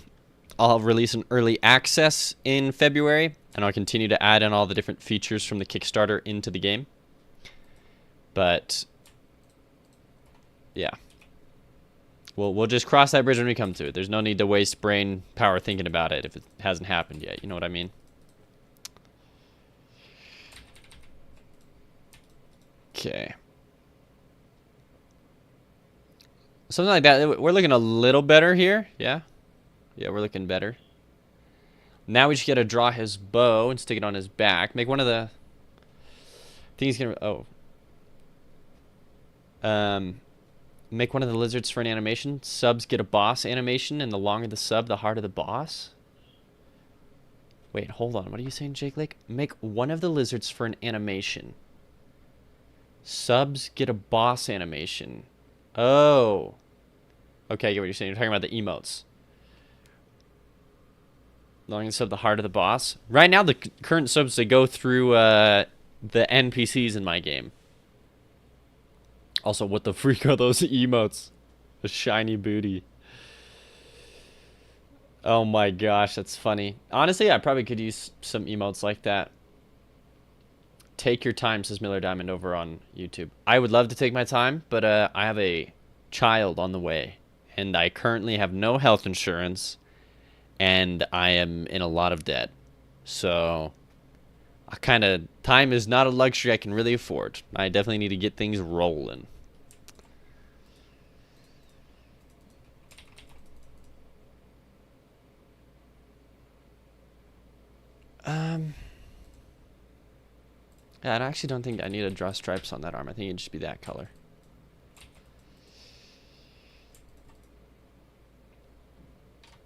I'll release an early access in February, and I'll continue to add in all the different features from the Kickstarter into the game. But yeah. We'll just cross that bridge when we come to it. There's no need to waste brain power thinking about it if it hasn't happened yet. You know what I mean? Okay. Something like that. We're looking a little better here. Yeah? Yeah, we're looking better. Now we just gotta draw his bow and stick it on his back. Make one of the... I think he's gonna... Oh. Make one of the lizards for an animation. Subs get a boss animation, and the longer the sub, the harder the boss. Wait, hold on. What are you saying, Jake Lake? Make one of the lizards for an animation. Subs get a boss animation. Oh. Okay, I get what you're saying. You're talking about the emotes. The longer the sub, the harder the boss. Right now, the current subs, they go through the NPCs in my game. Also, what the freak are those emotes? A shiny booty. Oh my gosh, that's funny. Honestly, I probably could use some emotes like that. Take your time, says Miller Diamond over on YouTube. I would love to take my time, but I have a child on the way, and I currently have no health insurance, and I am in a lot of debt. So, time is not a luxury I can really afford. I definitely need to get things rolling. Yeah, I actually don't think I need to draw stripes on that arm. I think it'd just be that color.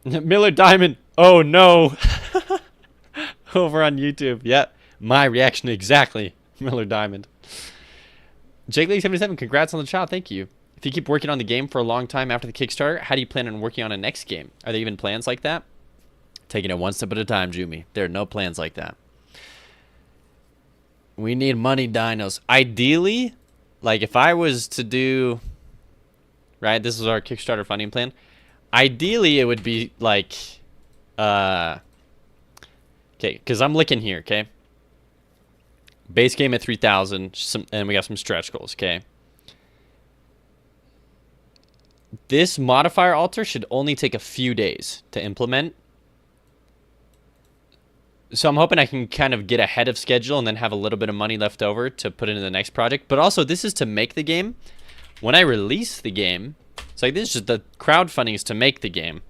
Miller Diamond. Oh no. Over on YouTube. Yep. My reaction exactly. Miller Diamond. Jake Lee 77. Congrats on the child. Thank you. If you keep working on the game for a long time after the Kickstarter, how do you plan on working on a next game? Are there even plans like that? Taking it one step at a time, Jumi. There are no plans like that. We need money dinos. Ideally, like if I was to do, right, this is our Kickstarter funding plan. Ideally, it would be like, okay, because I'm looking here, okay? Base game at 3,000, and we got some stretch goals, okay? This modifier altar should only take a few days to implement. So I'm hoping I can kind of get ahead of schedule and then have a little bit of money left over to put into the next project. But also, this is to make the game. When I release the game, it's like this is just the crowdfunding is to make the game.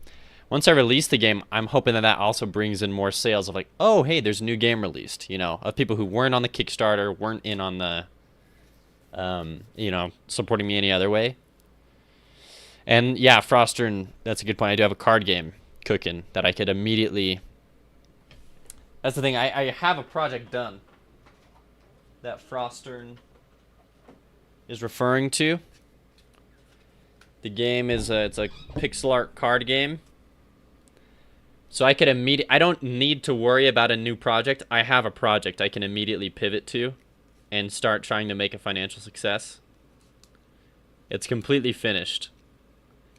Once I release the game, I'm hoping that that also brings in more sales of like, oh, hey, there's a new game released, you know, of people who weren't on the Kickstarter, weren't in on the, you know, supporting me any other way. And yeah, Frostern, that's a good point. I do have a card game cooking that I could immediately... That's the thing. I have a project done that Frostern is referring to. The game is it's a pixel art card game. So I could I don't need to worry about a new project. I have a project I can immediately pivot to and start trying to make a financial success. It's completely finished.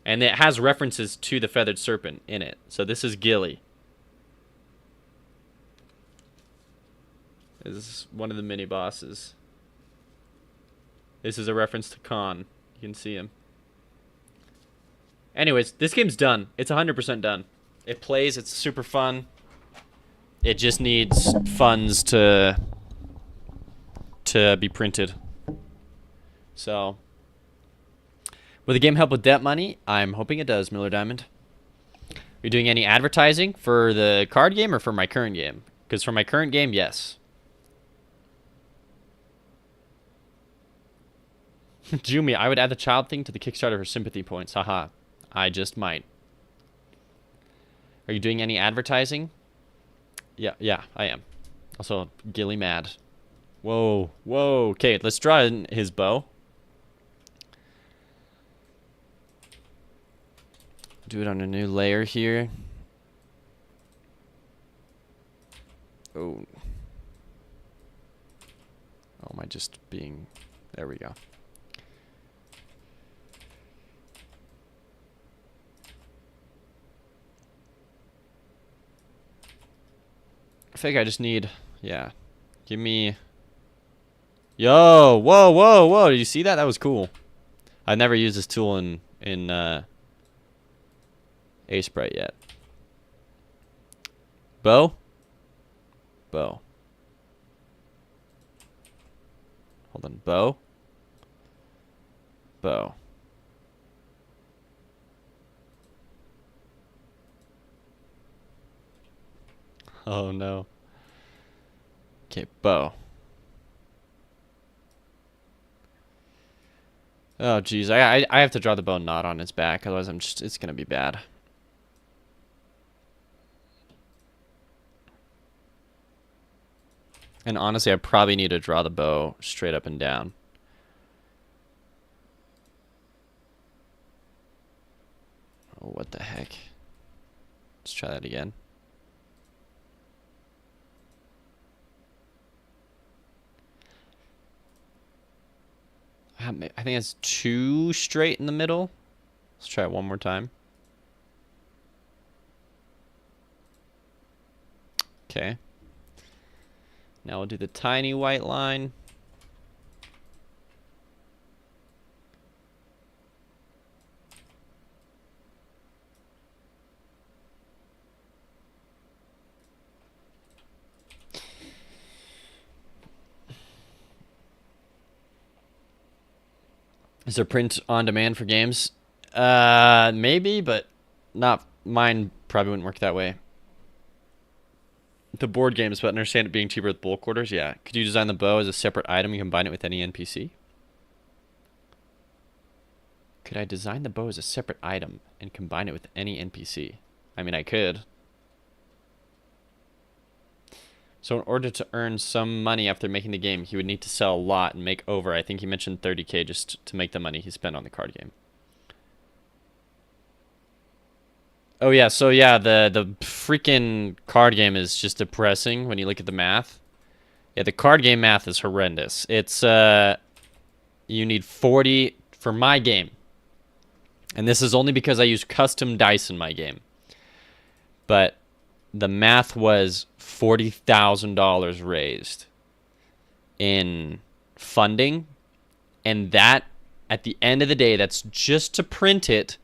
And it has references to the Feathered Serpent in it. So this is Gilly. This is one of the mini bosses. This is a reference to Khan. You can see him. Anyways, this game's done. It's 100% done. It plays. It's super fun. It just needs funds to be printed. So, will the game help with debt money? I'm hoping it does, Miller Diamond. Are you doing any advertising for the card game or for my current game? Because for my current game, yes. Jumi, I would add the child thing to the Kickstarter for sympathy points. Haha. I just might. Are you doing any advertising? Yeah, I am. Also, Gilly mad. Whoa. Okay, let's draw in his bow. Do it on a new layer here. Oh. Oh, am I just being... There we go. I think I just need... Yeah. Give me... Yo! Whoa! Did you see that? That was cool. I've never used this tool in A-Sprite yet. Bow? Bow. Hold on. Bow? Bow. Oh no. Okay, bow. Oh geez, I have to draw the bow not on its back, otherwise it's gonna be bad. And honestly, I probably need to draw the bow straight up and down. Oh, what the heck? Let's try that again. I think it's too straight in the middle. Let's try it one more time. Okay. Now we'll do the tiny white line. Is there print on demand for games? Maybe, but not mine. Probably wouldn't work that way. The board games, but understand it being cheaper with bulk orders. Yeah. Could you design the bow as a separate item and combine it with any NPC? Could I design the bow as a separate item and combine it with any NPC? I mean, I could. So in order to earn some money after making the game, he would need to sell a lot and make over, I think he mentioned 30K just to make the money he spent on the card game. Oh yeah, so yeah, the freaking card game is just depressing when you look at the math. Yeah, the card game math is horrendous. It's you need 40 for my game. And this is only because I use custom dice in my game. But the math was $40,000 raised in funding, and that at the end of the day, that's just to print it.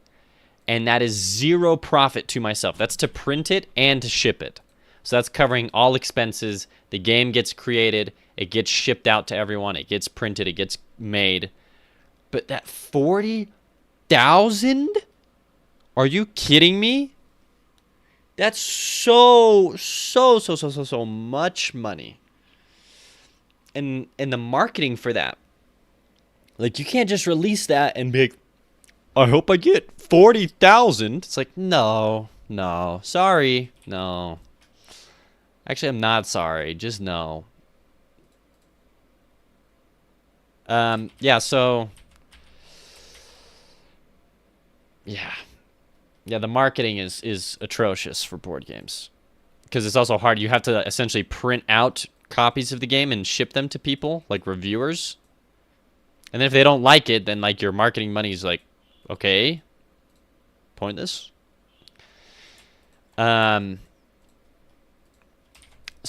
And that is zero profit to myself. That's to print it and to ship it. So that's covering all expenses. The game gets created. It gets shipped out to everyone. It gets printed. It gets made. But that 40,000? Are you kidding me? That's so much money. And the marketing for that. Like, you can't just release that and be like, I hope I get 40,000. It's like, no, sorry, no. Actually, I'm not sorry, just no. Yeah, so. Yeah, the marketing is atrocious for board games. Because it's also hard. You have to essentially print out copies of the game and ship them to people, like reviewers. And then if they don't like it, then like your marketing money is like, okay, pointless. So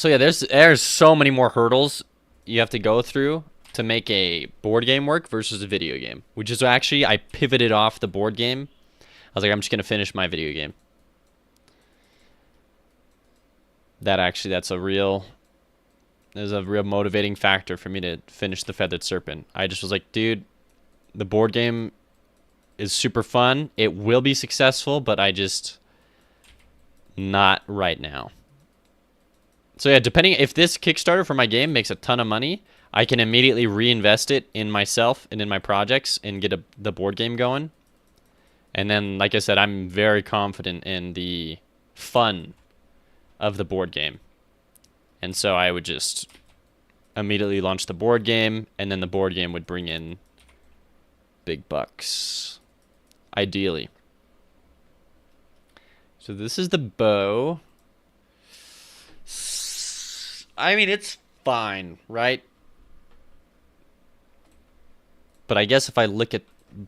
yeah, there's so many more hurdles you have to go through to make a board game work versus a video game. Which is actually, I pivoted off the board game. I was like, I'm just gonna finish my video game. That's a real motivating factor for me to finish the Feathered Serpent. I just was like, dude, the board game is super fun. It will be successful, but I just not right now. So yeah, depending if this Kickstarter for my game makes a ton of money, I can immediately reinvest it in myself and in my projects and get the board game going. And then, like I said, I'm very confident in the fun of the board game. And so I would just immediately launch the board game, and then the board game would bring in big bucks. Ideally. So this is the bow. I mean, it's fine, right? But I guess if I look at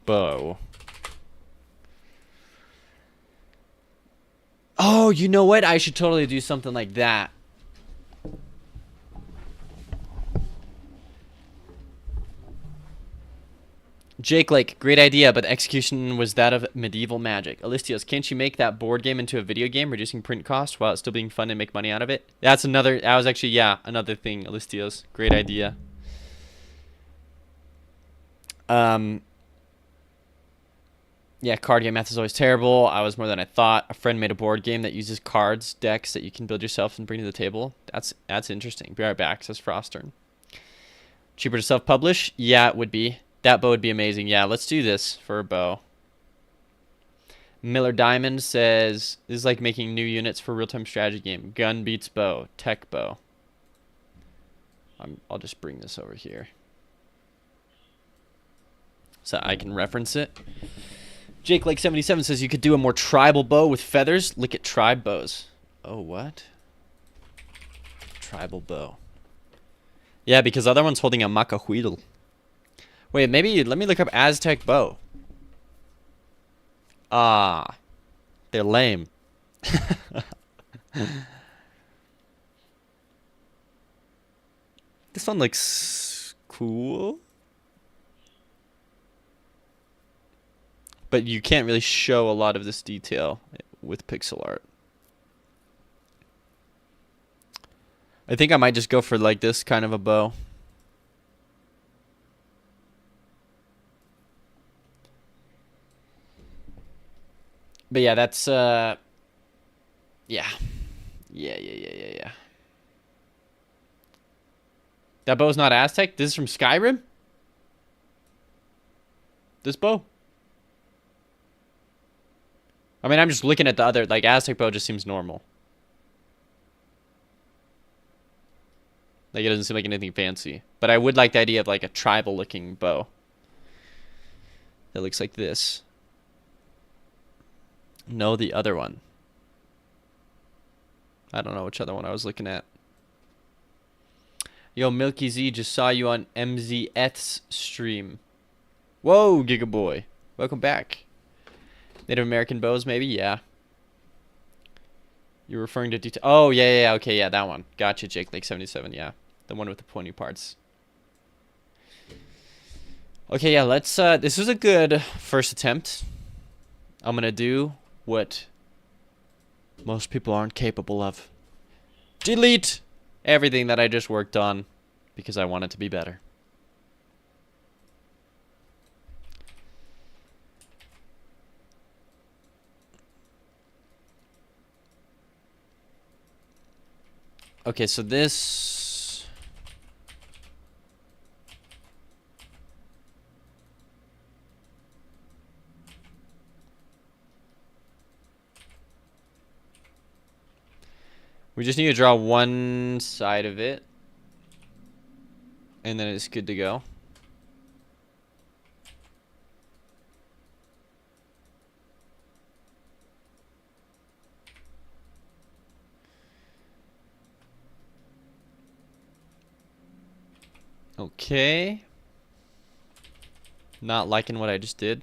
bow. Oh, you know what? I should totally do something like that. Jake, like, great idea, but the execution was that of medieval magic. Alistios, can't you make that board game into a video game, reducing print costs while it's still being fun and make money out of it? That was actually, yeah, another thing, Alistios. Great idea. Yeah, card game math is always terrible. I was more than I thought. A friend made a board game that uses cards, decks that you can build yourself and bring to the table. That's interesting. Be right back, says Frostern. Cheaper to self-publish? Yeah, it would be. That bow would be amazing. Yeah, let's do this for a bow. Miller Diamond says, this is like making new units for a real-time strategy game. Gun beats bow. Tech bow. I'll just bring this over here so I can reference it. Jake Lake 77 says you could do a more tribal bow with feathers. Look at tribe bows. Oh, what? Tribal bow. Yeah, because the other one's holding a macahuitl. Wait, maybe let me look up Aztec bow. Ah, they're lame. This one looks cool. But you can't really show a lot of this detail with pixel art. I think I might just go for like this kind of a bow. But yeah, that's yeah. Yeah. That bow's not Aztec? This is from Skyrim? This bow? I mean, I'm just looking at the other, like, Aztec bow just seems normal. Like, it doesn't seem like anything fancy. But I would like the idea of, like, a tribal-looking bow. That looks like this. No, the other one. I don't know which other one I was looking at. Yo, Milky Z, just saw you on MZeth's stream. Whoa, Gigaboy. Welcome back. Native American bows, maybe? Yeah. You're referring to detail. Oh, yeah. Okay, yeah, that one. Gotcha, Jake Lake 77, yeah. The one with the pointy parts. Okay, yeah, let's, this was a good first attempt. I'm gonna do what most people aren't capable of. Delete everything that I just worked on because I want it to be better. Okay, so this... We just need to draw one side of it. And then it's good to go. Okay. Not liking what I just did.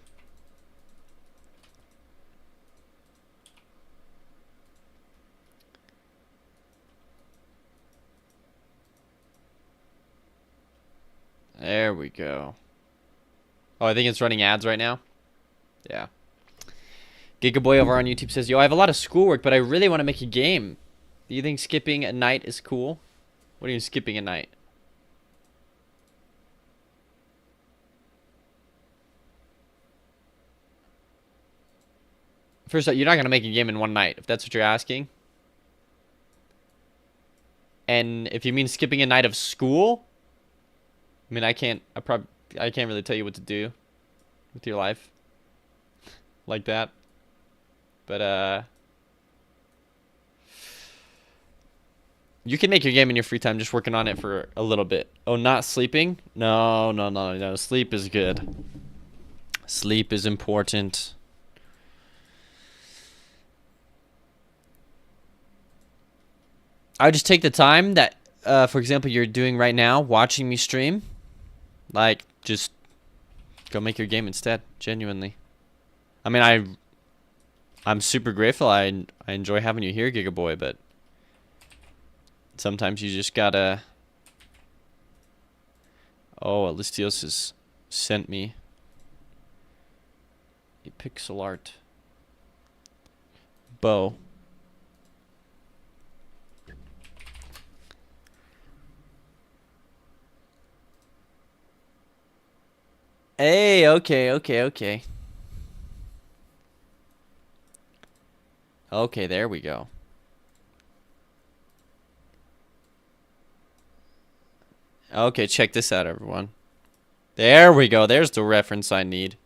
There we go. Oh, I think it's running ads right now. Yeah. Gigaboy over on YouTube says, yo, I have a lot of schoolwork, but I really want to make a game. Do you think skipping a night is cool? What are you skipping a night? First, you're not going to make a game in one night, if that's what you're asking. And if you mean skipping a night of school, I mean, I can't really tell you what to do with your life like that. But, you can make your game in your free time just working on it for a little bit. Oh, not sleeping? No. Sleep is good. Sleep is important. I would just take the time that, for example, you're doing right now, watching me stream. Like, just go make your game instead, genuinely. I mean, I'm super grateful. I enjoy having you here, Gigaboy, but sometimes you just gotta... Oh, Alistios has sent me a pixel art bow. Hey, okay. Okay, there we go. Okay, check this out, everyone. There we go. There's the reference I need.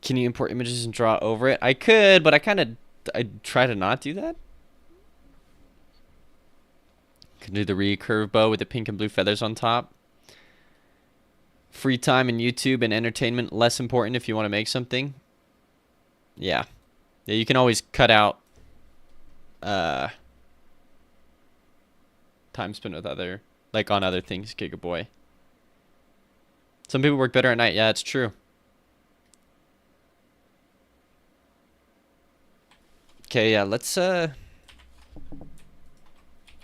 Can you import images and draw over it? I could, but I try to not do that. Can do the recurve bow with the pink and blue feathers on top. Free time and YouTube and entertainment less important if you want to make something. Yeah, you can always cut out time spent with on other things, Gigaboy. Some people work better at night. Yeah, it's true. Okay, yeah, let's I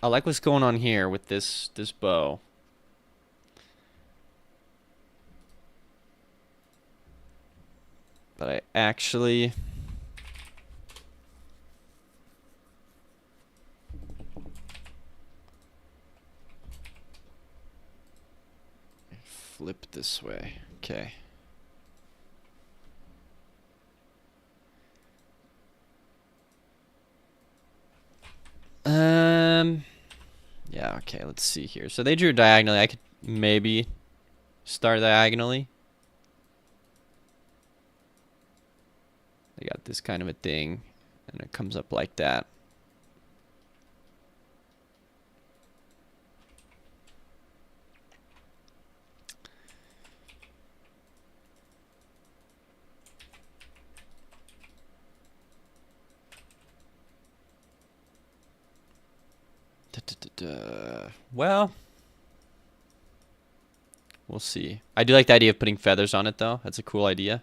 like what's going on here with this bow. But I actually flip this way. Okay. Yeah, okay, let's see here. So they drew diagonally. I could maybe start diagonally. They got this kind of a thing, and it comes up like that. Well, we'll see. I do like the idea of putting feathers on it, though. That's a cool idea.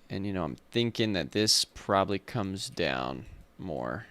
And, you know, I'm thinking that this probably comes down more.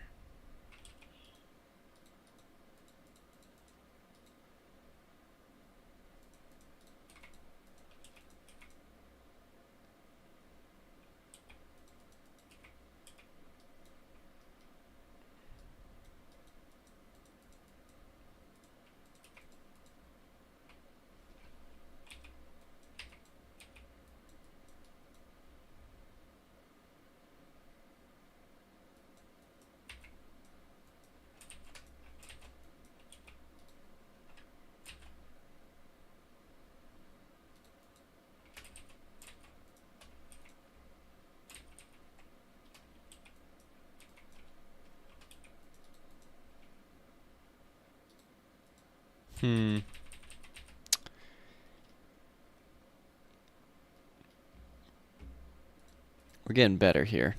We're getting better here.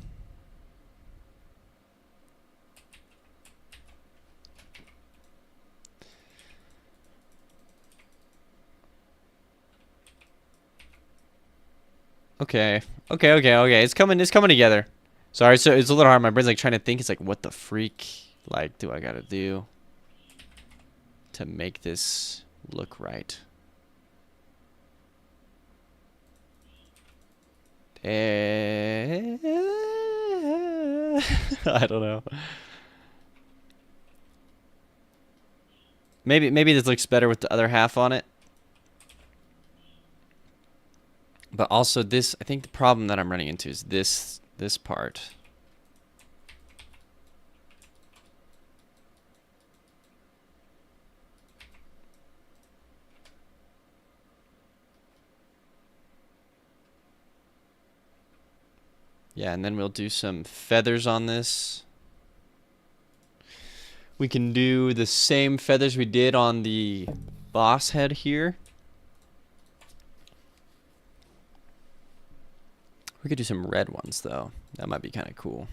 Okay. Okay. It's coming together. Sorry, so it's a little hard. My brain's like trying to think. It's like, what the freak, like, do I gotta do to make this look right? I don't know. Maybe this looks better with the other half on it. But also this, I think the problem that I'm running into is this part. Yeah, and then we'll do some feathers on this. We can do the same feathers we did on the boss head here. We could do some red ones, though. That might be kind of cool.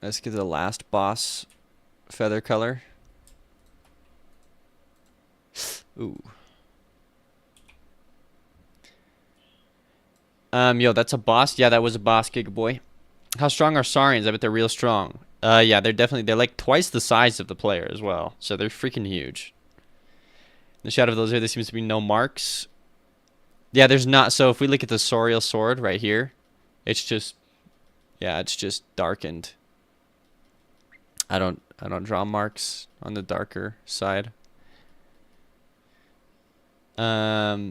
Let's get the last boss feather color. Ooh. Yo, that's a boss. Yeah, that was a boss, Gigaboy. How strong are Saurians? I bet they're real strong. Yeah, they're like twice the size of the player as well. So they're freaking huge. In the shadow of those here, there seems to be no marks. Yeah, there's not. So if we look at the Saurial sword right here, it's just, yeah, it's just darkened. I don't draw marks on the darker side. Are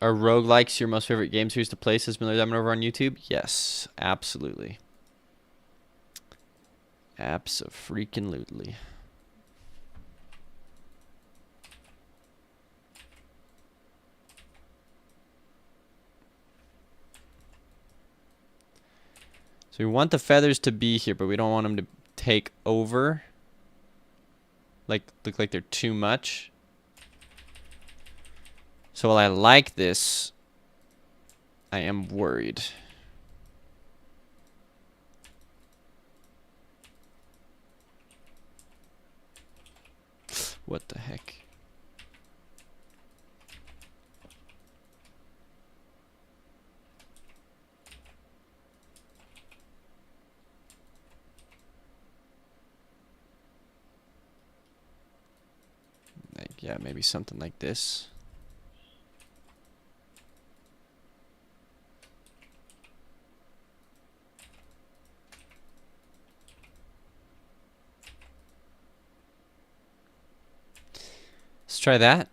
roguelikes your most favorite game series to play, says Miller Diamond over on YouTube? Yes, absolutely. Abso-freaking-lutely. So we want the feathers to be here, but we don't want them to take over. like look like they're too much. So while I like this, I am worried. What the heck? Like, yeah, maybe something like this. Let's try that.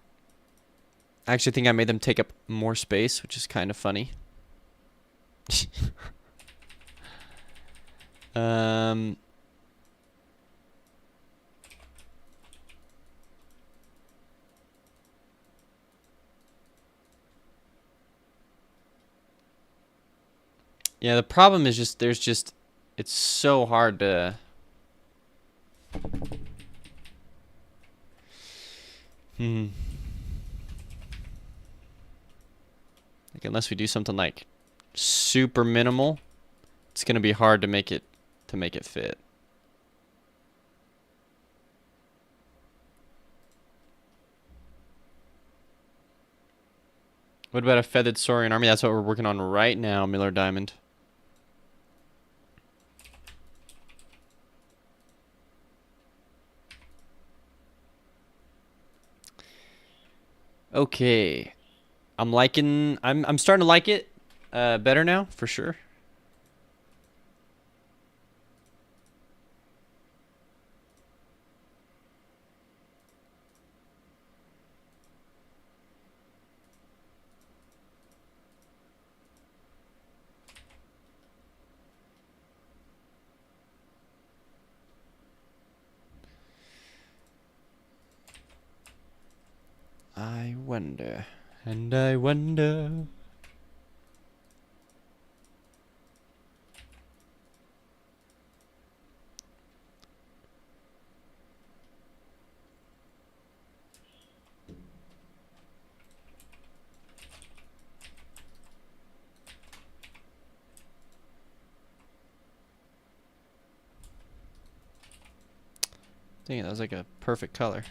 I actually think I made them take up more space, which is kind of funny. Yeah, the problem is just it's so hard to like unless we do something like super minimal, it's gonna be hard to make it fit. What about a feathered saurian army? That's what we're working on right now, Miller Diamond. Okay. I'm starting to like it better now, for sure. I wonder, and I wonder. Dang it, that was like a perfect color.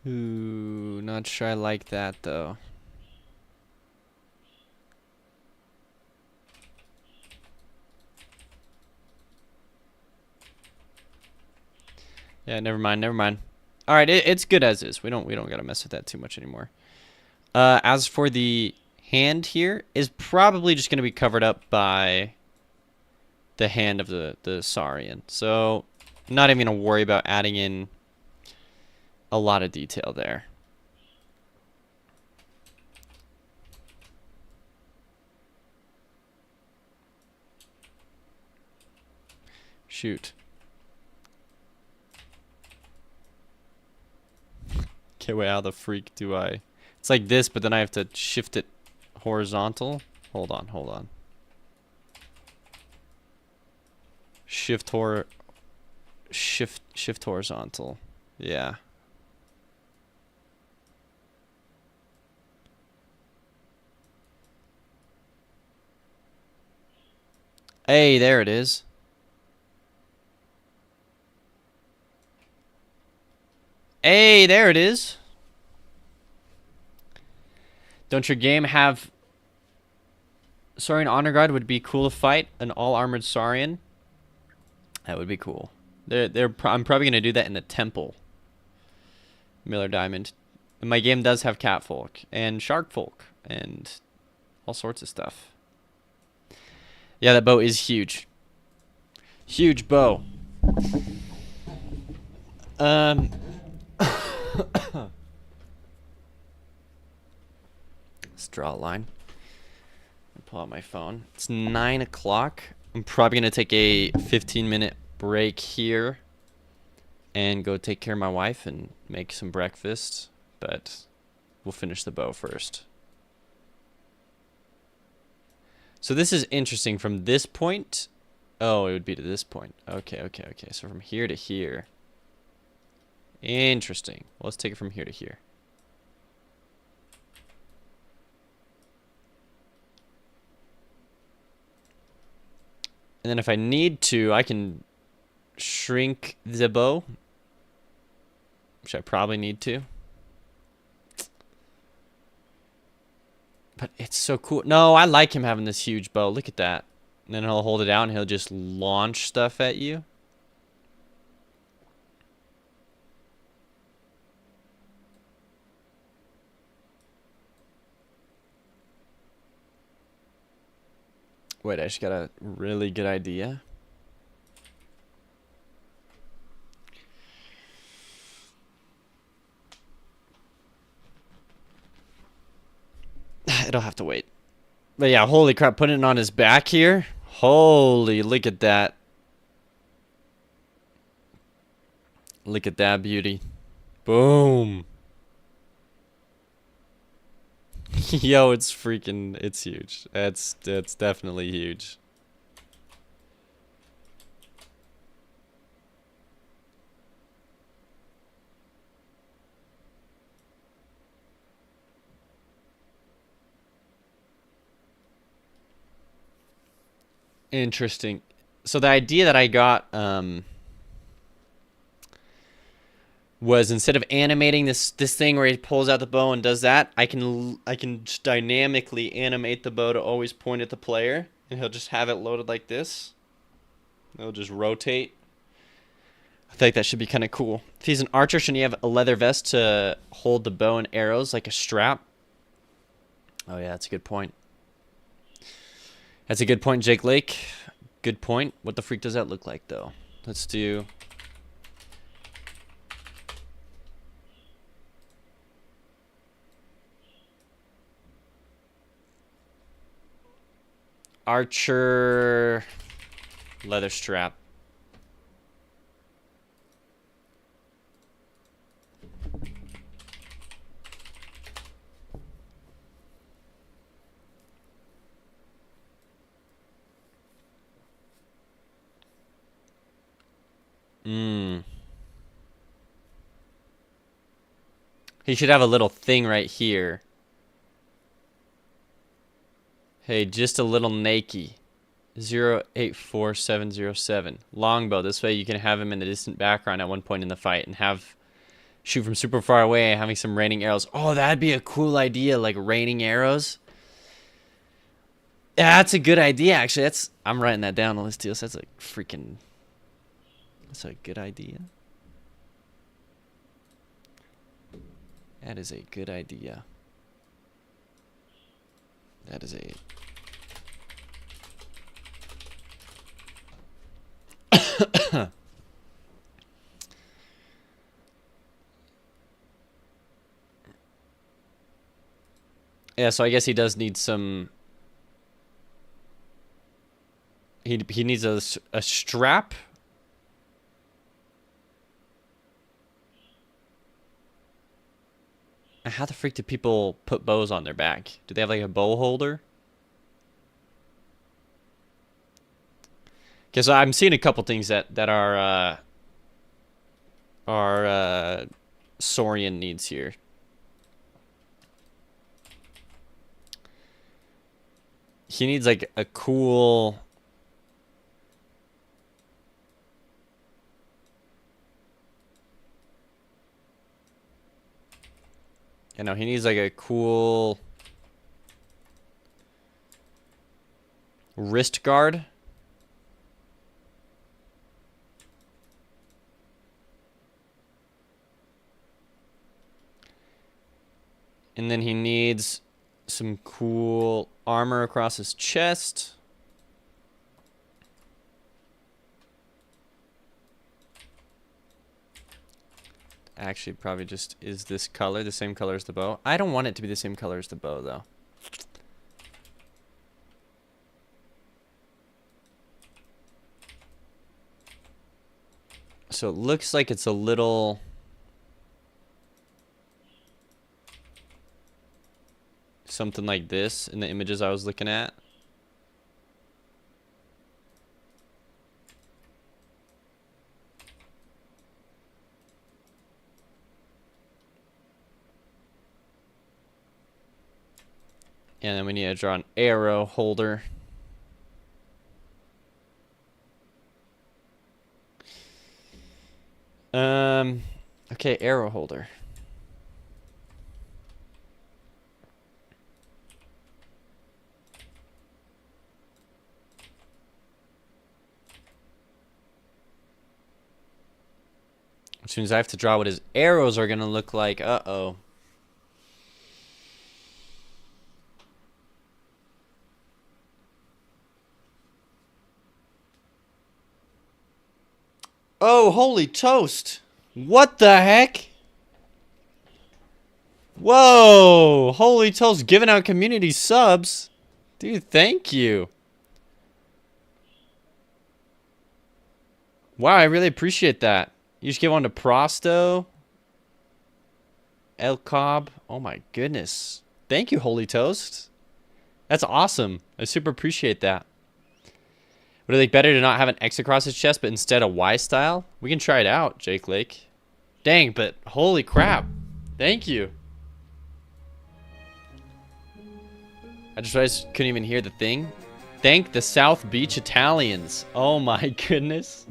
Ooh, not sure I like that though. Yeah, never mind, never mind. All right, it's good as is. We don't gotta mess with that too much anymore. As for the hand here, is probably just gonna be covered up by the hand of the Saurian. So, not even gonna worry about adding in a lot of detail there. Shoot. Okay, wait, how the freak do I... It's like this, but then I have to shift it horizontal. Hold on. Shift horizontal. Yeah. Hey, there it is. Hey, there it is. Don't your game have Saurian Honor Guard? Would be cool to fight an all-armored Saurian. That would be cool. I'm probably gonna do that in the temple. Miller Diamond. And my game does have Catfolk and Sharkfolk and all sorts of stuff. Yeah, that bow is huge. Huge bow. Let's draw a line. pull out my phone. It's 9 o'clock. I'm probably going to take a 15-minute break here and go take care of my wife and make some breakfast. But we'll finish the bow first. So this is interesting. From this point... Oh, it would be to this point. Okay. So from here to here. Interesting. Well, let's take it from here to here. And then if I need to, I can shrink the bow. Which I probably need to. But it's so cool. No, I like him having this huge bow. Look at that. And then he'll hold it out and he'll just launch stuff at you. Wait, I just got a really good idea. It'll have to wait. But yeah, holy crap, putting it on his back here. Holy, look at that. Look at that beauty. Boom. Yo, it's freaking, it's huge. That's definitely huge. Interesting. So the idea that I got was instead of animating this thing where he pulls out the bow and does that, I can just dynamically animate the bow to always point at the player, and he'll just have it loaded like this. It'll just rotate. I think that should be kind of cool. If he's an archer, shouldn't he have a leather vest to hold the bow and arrows like a strap? Oh yeah, that's a good point. That's a good point, Jake Lake. Good point. What the freak does that look like, though? Let's do... Archer... leather strap. He should have a little thing right here. Hey, just a little Nike. 084707. Longbow. This way you can have him in the distant background at one point in the fight and have shoot from super far away, having some raining arrows. Oh, that'd be a cool idea, like raining arrows. Yeah, that's a good idea, actually. I'm writing that down on this deal. So that's a good idea. That is a good idea. That is a... Yeah, so I guess he does need some... He needs a strap. How the freak do people put bows on their back? Do they have like a bow holder? Okay, so I'm seeing a couple things that are Saurian needs here. He needs like a cool... You know, he needs like a cool wrist guard. And then he needs some cool armor across his chest. Actually, probably just is this color, the same color as the bow. I don't want it to be the same color as the bow, though. So it looks like it's a little... something like this in the images I was looking at. And then we need to draw an arrow holder. Okay, arrow holder. As soon as I have to draw what his arrows are going to look like, uh-oh. Oh, holy toast. What the heck? Whoa, holy toast, giving out community subs. Dude, thank you. Wow, I really appreciate that. You just give one to Prosto. El Cobb. Oh my goodness. Thank you, Holy Toast. That's awesome. I super appreciate that. Would it like better to not have an X across his chest, but instead a Y style? We can try it out, Jake Lake. Dang, but holy crap. Thank you. I just realized couldn't even hear the thing. Thank the South Beach Italians. Oh my goodness.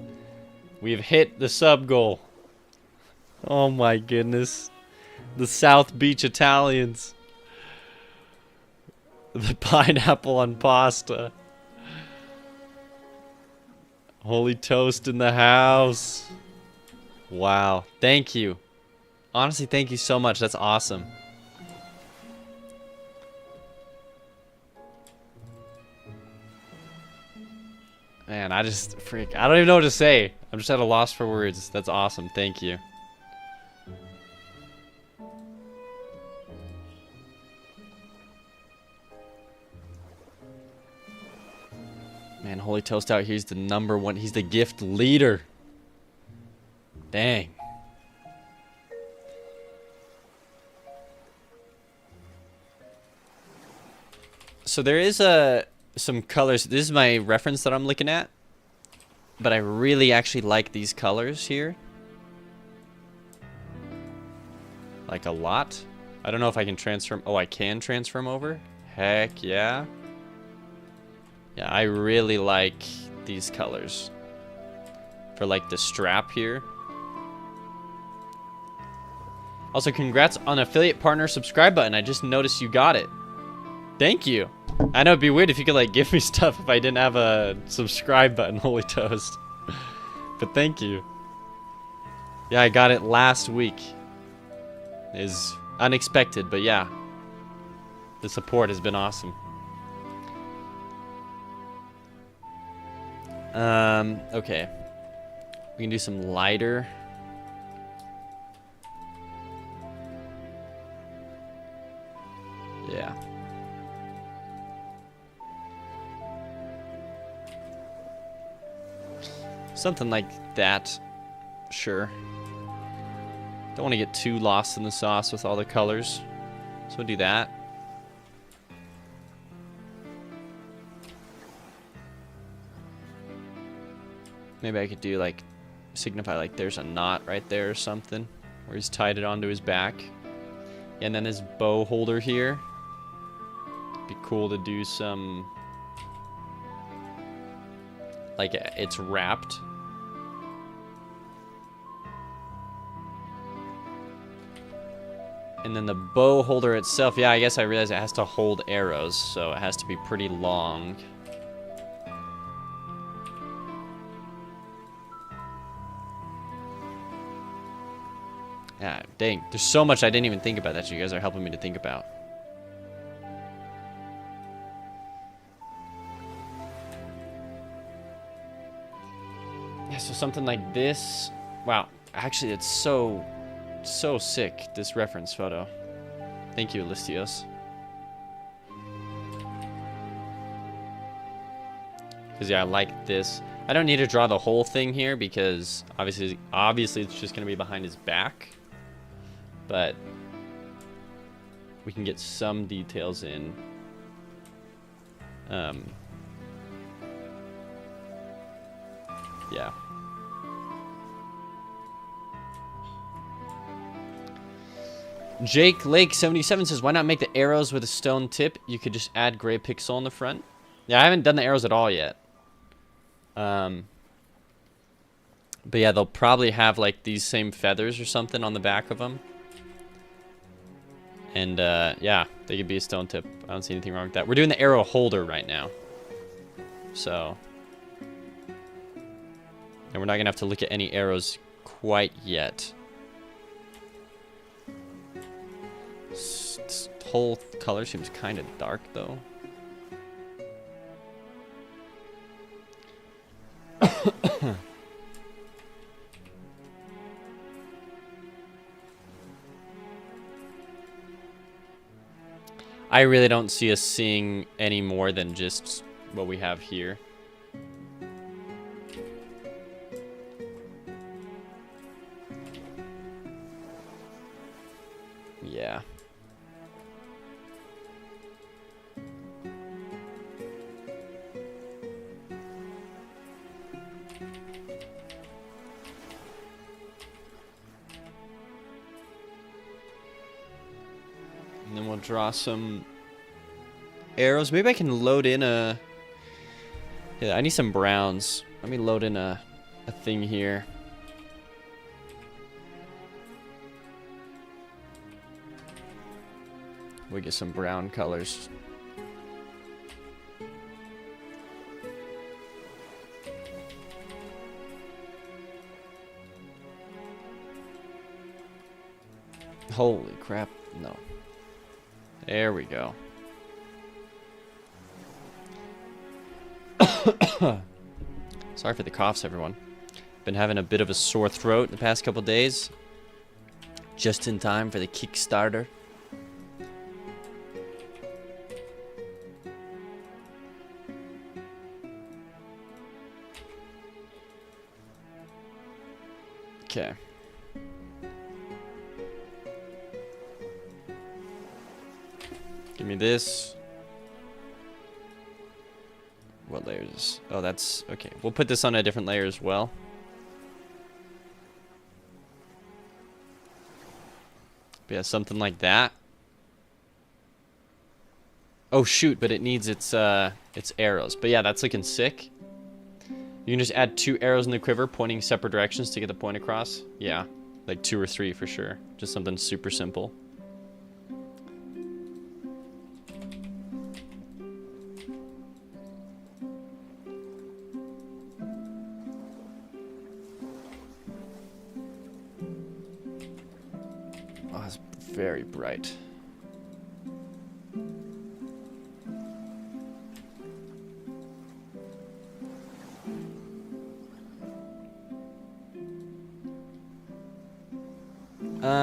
We've hit the sub goal. Oh my goodness. The South Beach Italians. The pineapple on pasta. Holy Toast in the house. Wow. Thank you. Honestly, thank you so much. That's awesome. Man, I just freak. I don't even know what to say. I'm just at a loss for words. That's awesome. Thank you. Man, Holy Toast out here. He's the #1. He's the gift leader. Dang. So there is some colors. This is my reference that I'm looking at. But I really actually like these colors here. Like a lot. I don't know if I can transform. Oh, I can transform over? Heck yeah. Yeah, I really like these colors. For like the strap here. Also, congrats on affiliate partner subscribe button. I just noticed you got it. Thank you. I know it'd be weird if you could like give me stuff if I didn't have a subscribe button, Holy Toast. But thank you. Yeah, I got it last week. Is unexpected, but yeah. The support has been awesome. Okay. We can do some lighter. Yeah. Something like that. Sure. Don't want to get too lost in the sauce with all the colors. So we'll do that. Maybe I could do like, signify like there's a knot right there or something. Where he's tied it onto his back. And then his bow holder here. Be cool to do some, like it's wrapped. And then the bow holder itself, yeah, I guess I realize it has to hold arrows, so it has to be pretty long. Yeah, dang, there's so much I didn't even think about that you guys are helping me to think about. Yeah, so something like this. Wow, actually it's so sick, this reference photo. Thank you, Listios. Because yeah, I like this. I don't need to draw the whole thing here because obviously it's just going to be behind his back. But we can get some details in. Yeah. Jake Lake 77 says, why not make the arrows with a stone tip? You could just add gray pixel on the front. Yeah, I haven't done the arrows at all yet. But yeah, they'll probably have like these same feathers or something on the back of them. And yeah, they could be a stone tip. I don't see anything wrong with that. We're doing the arrow holder right now. So. And we're not going to have to look at any arrows quite yet. This whole color seems kind of dark though. I really don't see us seeing any more than just what we have here. Yeah. And then we'll draw some arrows. Maybe I can load in a... Yeah, I need some browns. Let me load in a thing here. We get some brown colors. Holy crap, no. There we go. Sorry for the coughs, everyone. Been having a bit of a sore throat the past couple days. Just in time for the Kickstarter. Okay. Give me this. What layers? Oh, that's... Okay, we'll put this on a different layer as well. But yeah, something like that. Oh, shoot, but it needs its arrows. But yeah, that's looking sick. You can just add 2 arrows in the quiver pointing separate directions to get the point across. Yeah, like 2 or 3 for sure. Just something super simple. Oh, it's very bright.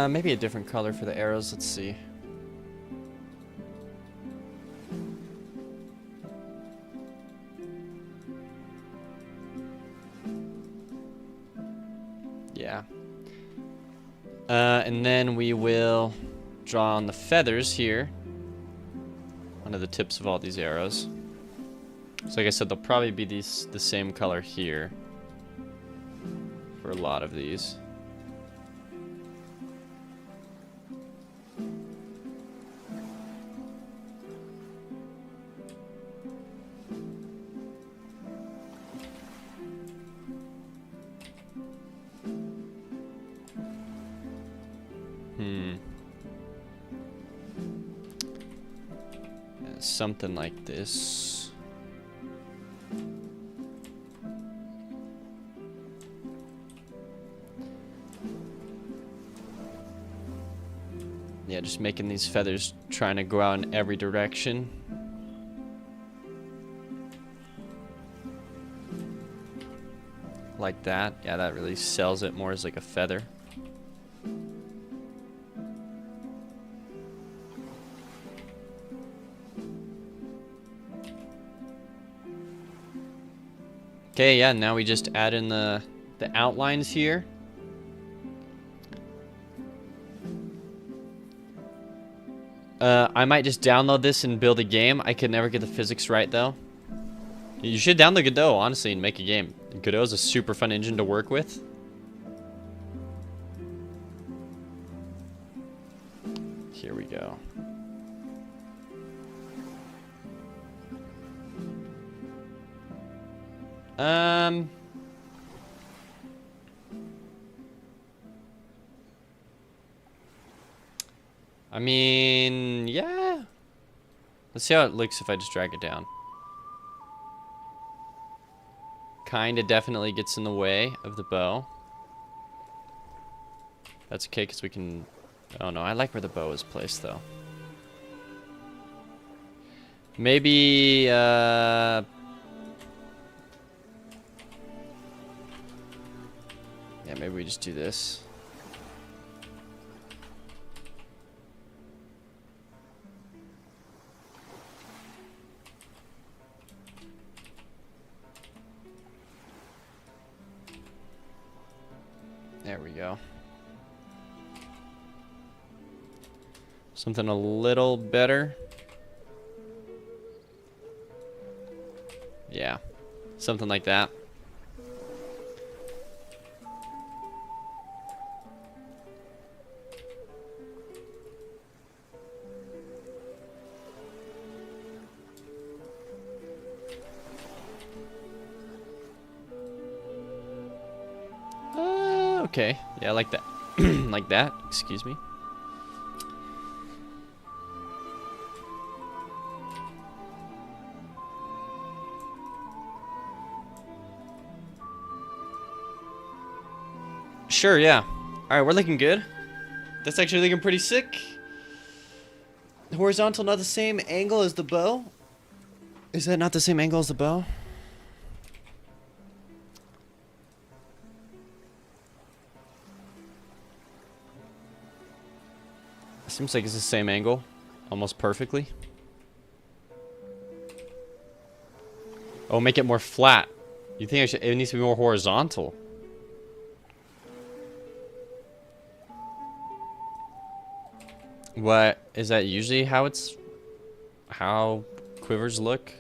Maybe a different color for the arrows. Let's see. Yeah. And then we will draw on the feathers here. One of the tips of all these arrows. So like I said, they'll probably be the same color here for a lot of these. Something like this. Yeah, just making these feathers trying to go out in every direction. Like that. Yeah, that really sells it more as like a feather. Okay, yeah, now we just add in the outlines here. I might just download this and build a game. I could never get the physics right, though. You should download Godot, honestly, and make a game. Godot is a super fun engine to work with. Here we go. I mean, yeah. Let's see how it looks if I just drag it down. Kinda definitely gets in the way of the bow. That's okay, because we can... Oh no, I like where the bow is placed, though. Maybe, yeah, maybe we just do this. There we go. Something a little better. Yeah, something like that. Okay, yeah, I like that. Like that, excuse me. Sure, yeah. Alright, we're looking good. That's actually looking pretty sick. Horizontal, not the same angle as the bow? Is that not the same angle as the bow? Seems like it's the same angle. Almost perfectly. Oh, make it more flat. You think I should... It needs to be more horizontal. What? Is that usually how it's... How quivers look?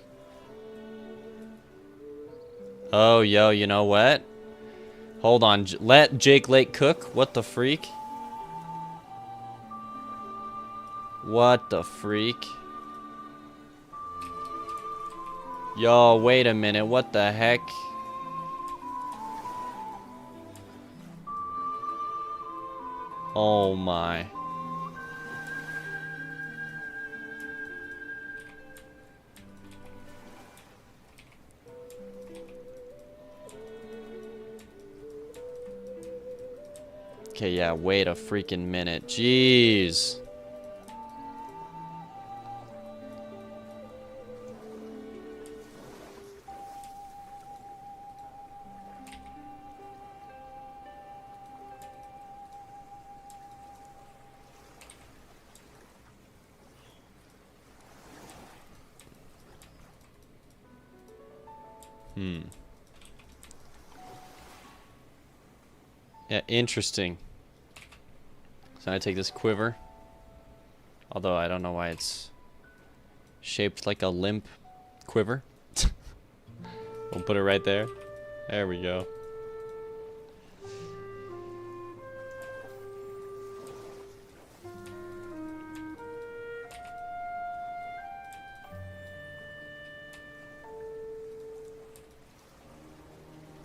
Oh, yo, you know what? Hold on. Let Jake Lake cook? What the freak? What the freak? Yo, wait a minute. What the heck? Oh my. Okay, yeah, wait a freaking minute. Jeez. Yeah, interesting. So I take this quiver. Although I don't know why it's shaped like a limp quiver. We'll put it right there. There we go.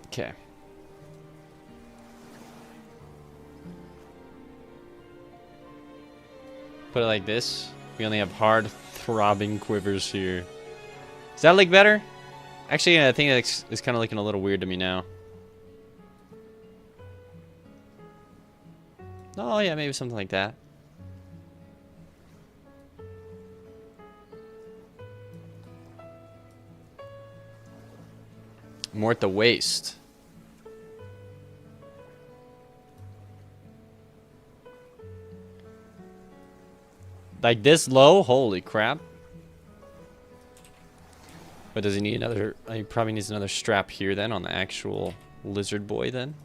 Okay. Put it like this. We only have hard throbbing quivers here. Does that look better? Actually, I think it's kind of looking a little weird to me now. Oh, yeah, maybe something like that. More at the waist. Like this low? Holy crap. But does he need another? He probably needs another strap here then on the actual lizard boy then.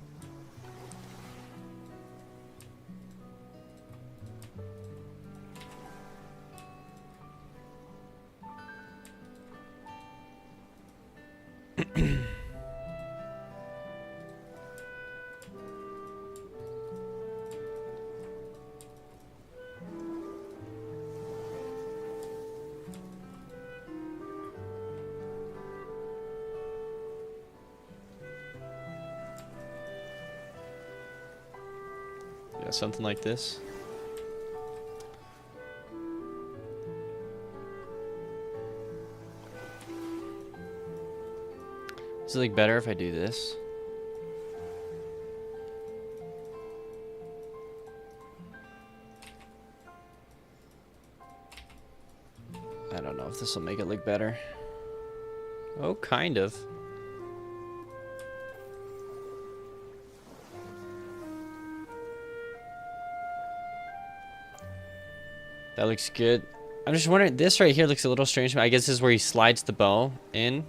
Yeah, something like this. Does it look better if I do this? I don't know if this will make it look better. Oh, kind of. That looks good. I'm just wondering, this right here looks a little strange to me. I guess this is where he slides the bow in.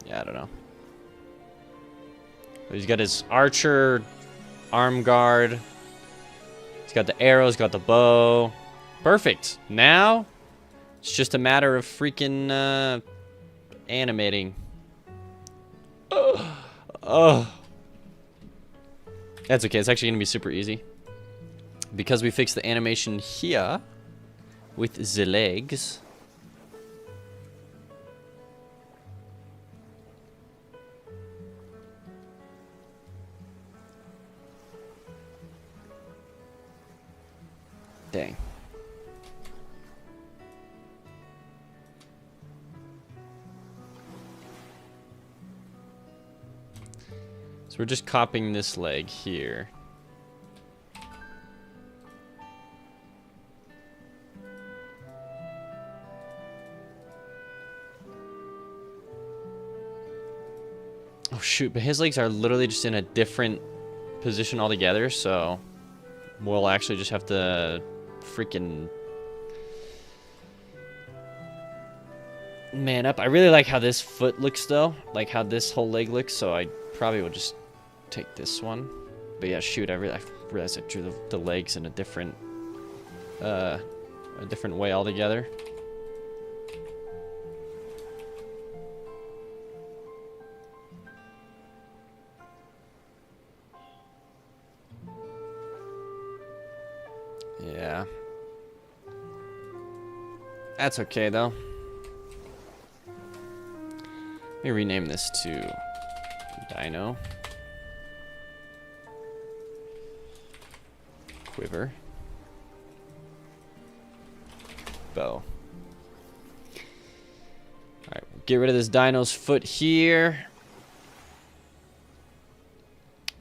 Yeah, I don't know. He's got his archer arm guard. He's got the arrows, got the bow. Perfect. Now, it's just a matter of freaking animating. Oh. That's okay. It's actually going to be super easy. Because we fixed the animation here with the legs. Dang. So we're just copying this leg here. Oh shoot, but his legs are literally just in a different position altogether, so we'll actually just have to freaking man up. I really like how this foot looks though, like how this whole leg looks, so I probably will just take this one. But yeah, shoot, I realized I drew the legs in a different way altogether. Yeah. That's okay, though. Let me rename this to Dino. Quiver. Bow. Alright, get rid of this dino's foot here.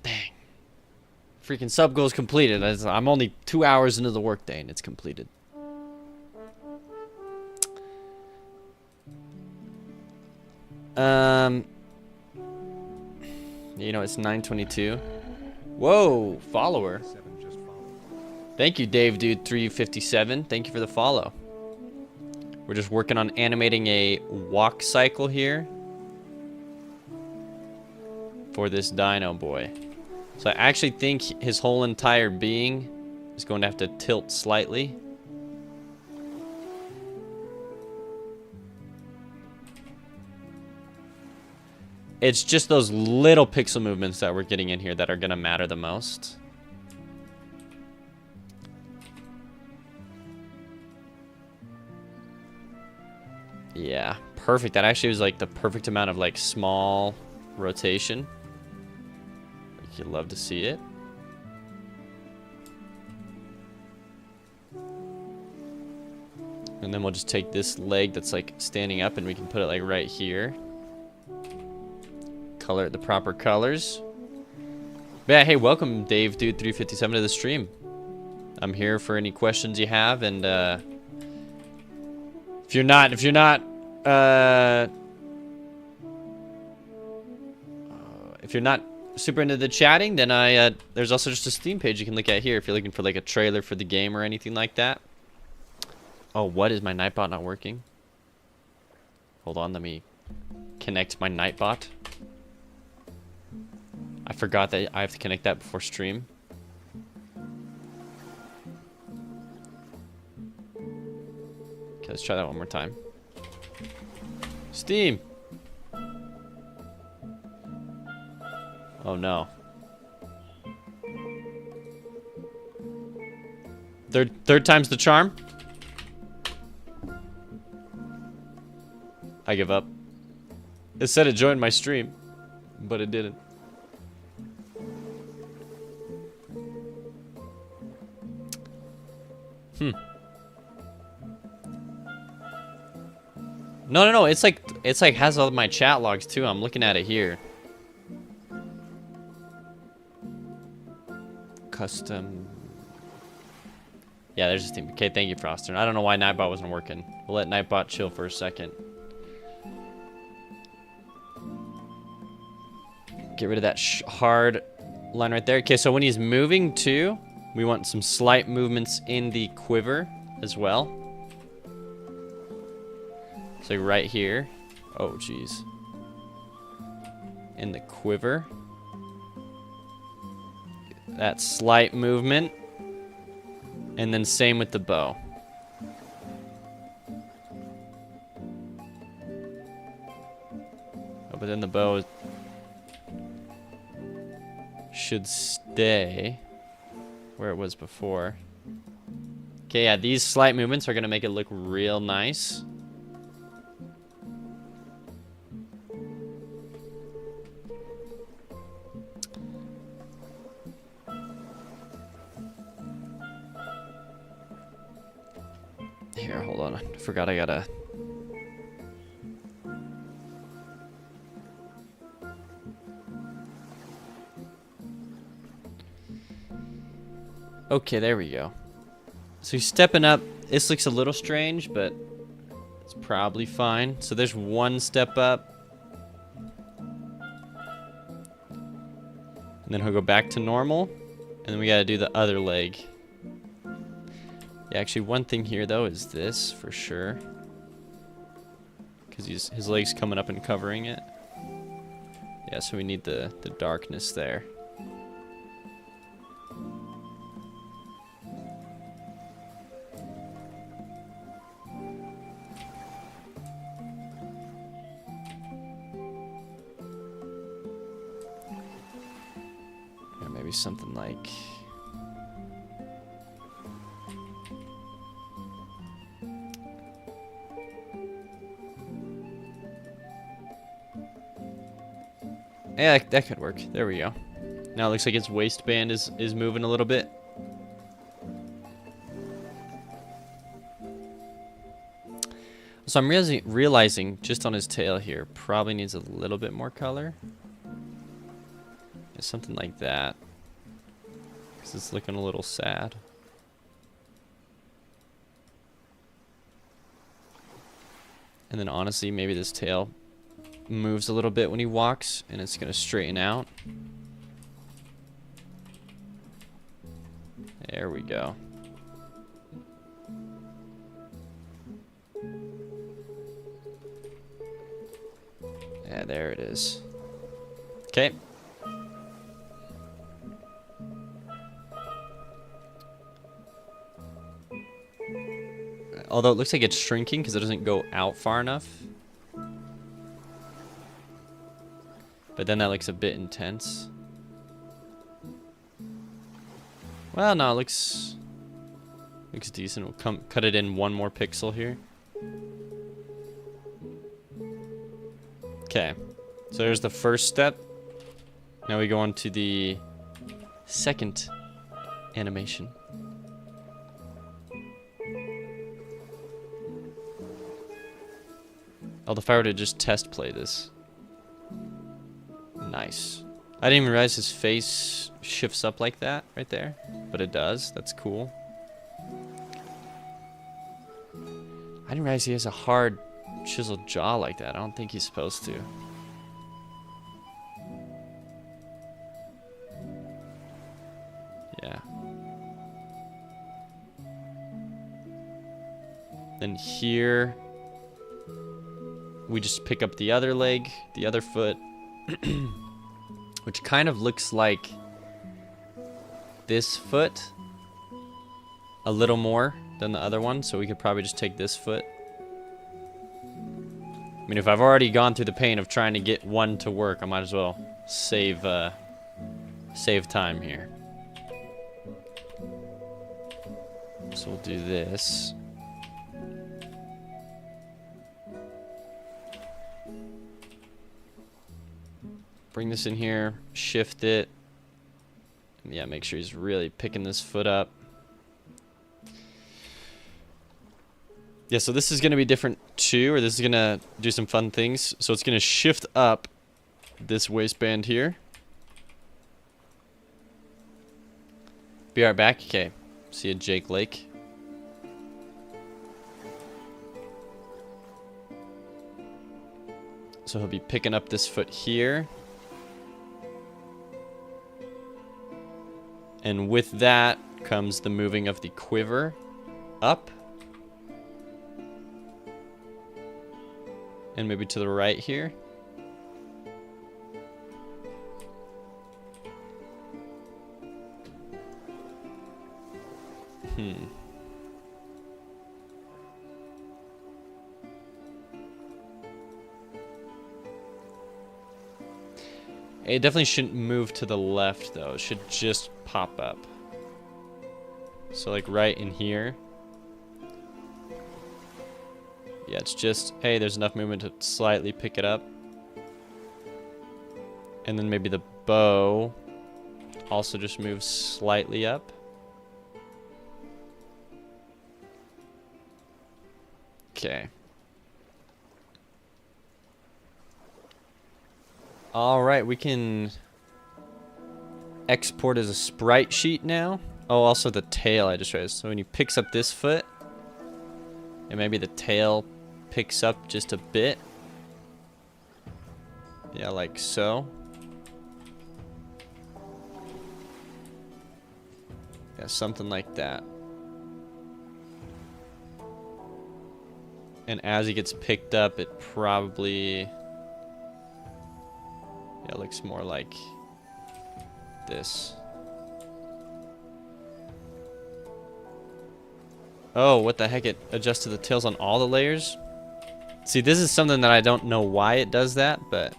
Dang. Freaking sub goal is completed. I'm only 2 hours into the workday and it's completed. You know, it's 9:22. Whoa, follower. Thank you, Dave Dude 357. Thank you for the follow. We're just working on animating a walk cycle here for this dino boy. So I actually think his whole entire being is going to have to tilt slightly. It's just those little pixel movements that we're getting in here that are going to matter the most. Yeah, perfect. That actually was like the perfect amount of like small rotation. Like, you'd love to see it. And then we'll just take this leg that's like standing up and we can put it like right here. Color it the proper colors. But yeah, hey, welcome Dave Dude 357 to the stream. I'm here for any questions you have, and if you're not super into the chatting, then there's also just a Steam page you can look at here if you're looking for like a trailer for the game or anything like that. Oh, what is my Nightbot not working? Hold on, let me connect my Nightbot. I forgot that I have to connect that before stream. Okay, let's try that one more time. Steam! Oh no. Third time's the charm? I give up. It said it joined my stream, but it didn't. No. It's like has all my chat logs too. I'm looking at it here. Custom. Yeah, there's this thing. Okay, thank you, Froster. I don't know why Nightbot wasn't working. We'll let Nightbot chill for a second. Get rid of that hard line right there. Okay, so when he's moving too, we want some slight movements in the quiver as well. So right here. Oh, jeez. In the quiver. That slight movement. And then same with the bow. Oh, but then the bow should stay where it was before. Okay, yeah, these slight movements are going to make it look real nice. Here, hold on. I forgot I gotta... Okay, there we go. So he's stepping up. This looks a little strange, but it's probably fine. So there's one step up. And then he'll go back to normal. And then we gotta do the other leg. Yeah, actually one thing here though is this for sure. Because his leg's coming up and covering it. Yeah, so we need the darkness there. Or maybe something like... Yeah, that could work. There we go. Now it looks like its waistband is moving a little bit. So I'm realizing just on his tail here, probably needs a little bit more color. Yeah, something like that. Because it's looking a little sad. And then honestly, maybe this tail moves a little bit when he walks, and it's going to straighten out. There we go. Yeah, there it is. Okay. Although it looks like it's shrinking because it doesn't go out far enough. But then that looks a bit intense. Well, no, it looks decent. We'll cut it in one more pixel here. Okay, so there's the first step. Now we go on to the second animation. Oh, if I were to just test play this. Nice. I didn't even realize his face shifts up like that right there, but it does. That's cool. I didn't realize he has a hard chiseled jaw like that. I don't think he's supposed to. Yeah. Then here we just pick up the other leg, the other foot, which kind of looks like this foot a little more than the other one, so we could probably just take this foot. I mean, if I've already gone through the pain of trying to get one to work, I might as well save time here. So we'll do this. Bring this in here, shift it. Yeah, make sure he's really picking this foot up. Yeah, so this is going to be different too, or this is going to do some fun things. So it's going to shift up this waistband here. Be right back. Okay. See you, Jake Lake. So he'll be picking up this foot here. And with that comes the moving of the quiver up. And maybe to the right here. It definitely shouldn't move to the left, though. It should just pop up. So, like, right in here. Yeah, it's just, hey, there's enough movement to slightly pick it up. And then maybe the bow also just moves slightly up. Okay. All right, we can export as a sprite sheet now. Oh, also the tail, I just realized. So when he picks up this foot, and maybe the tail picks up just a bit. Yeah, like so. Yeah, something like that. And as he gets picked up, it probably... yeah, it looks more like this. Oh, what the heck? It adjusted the tails on all the layers? See, this is something that I don't know why it does that, but...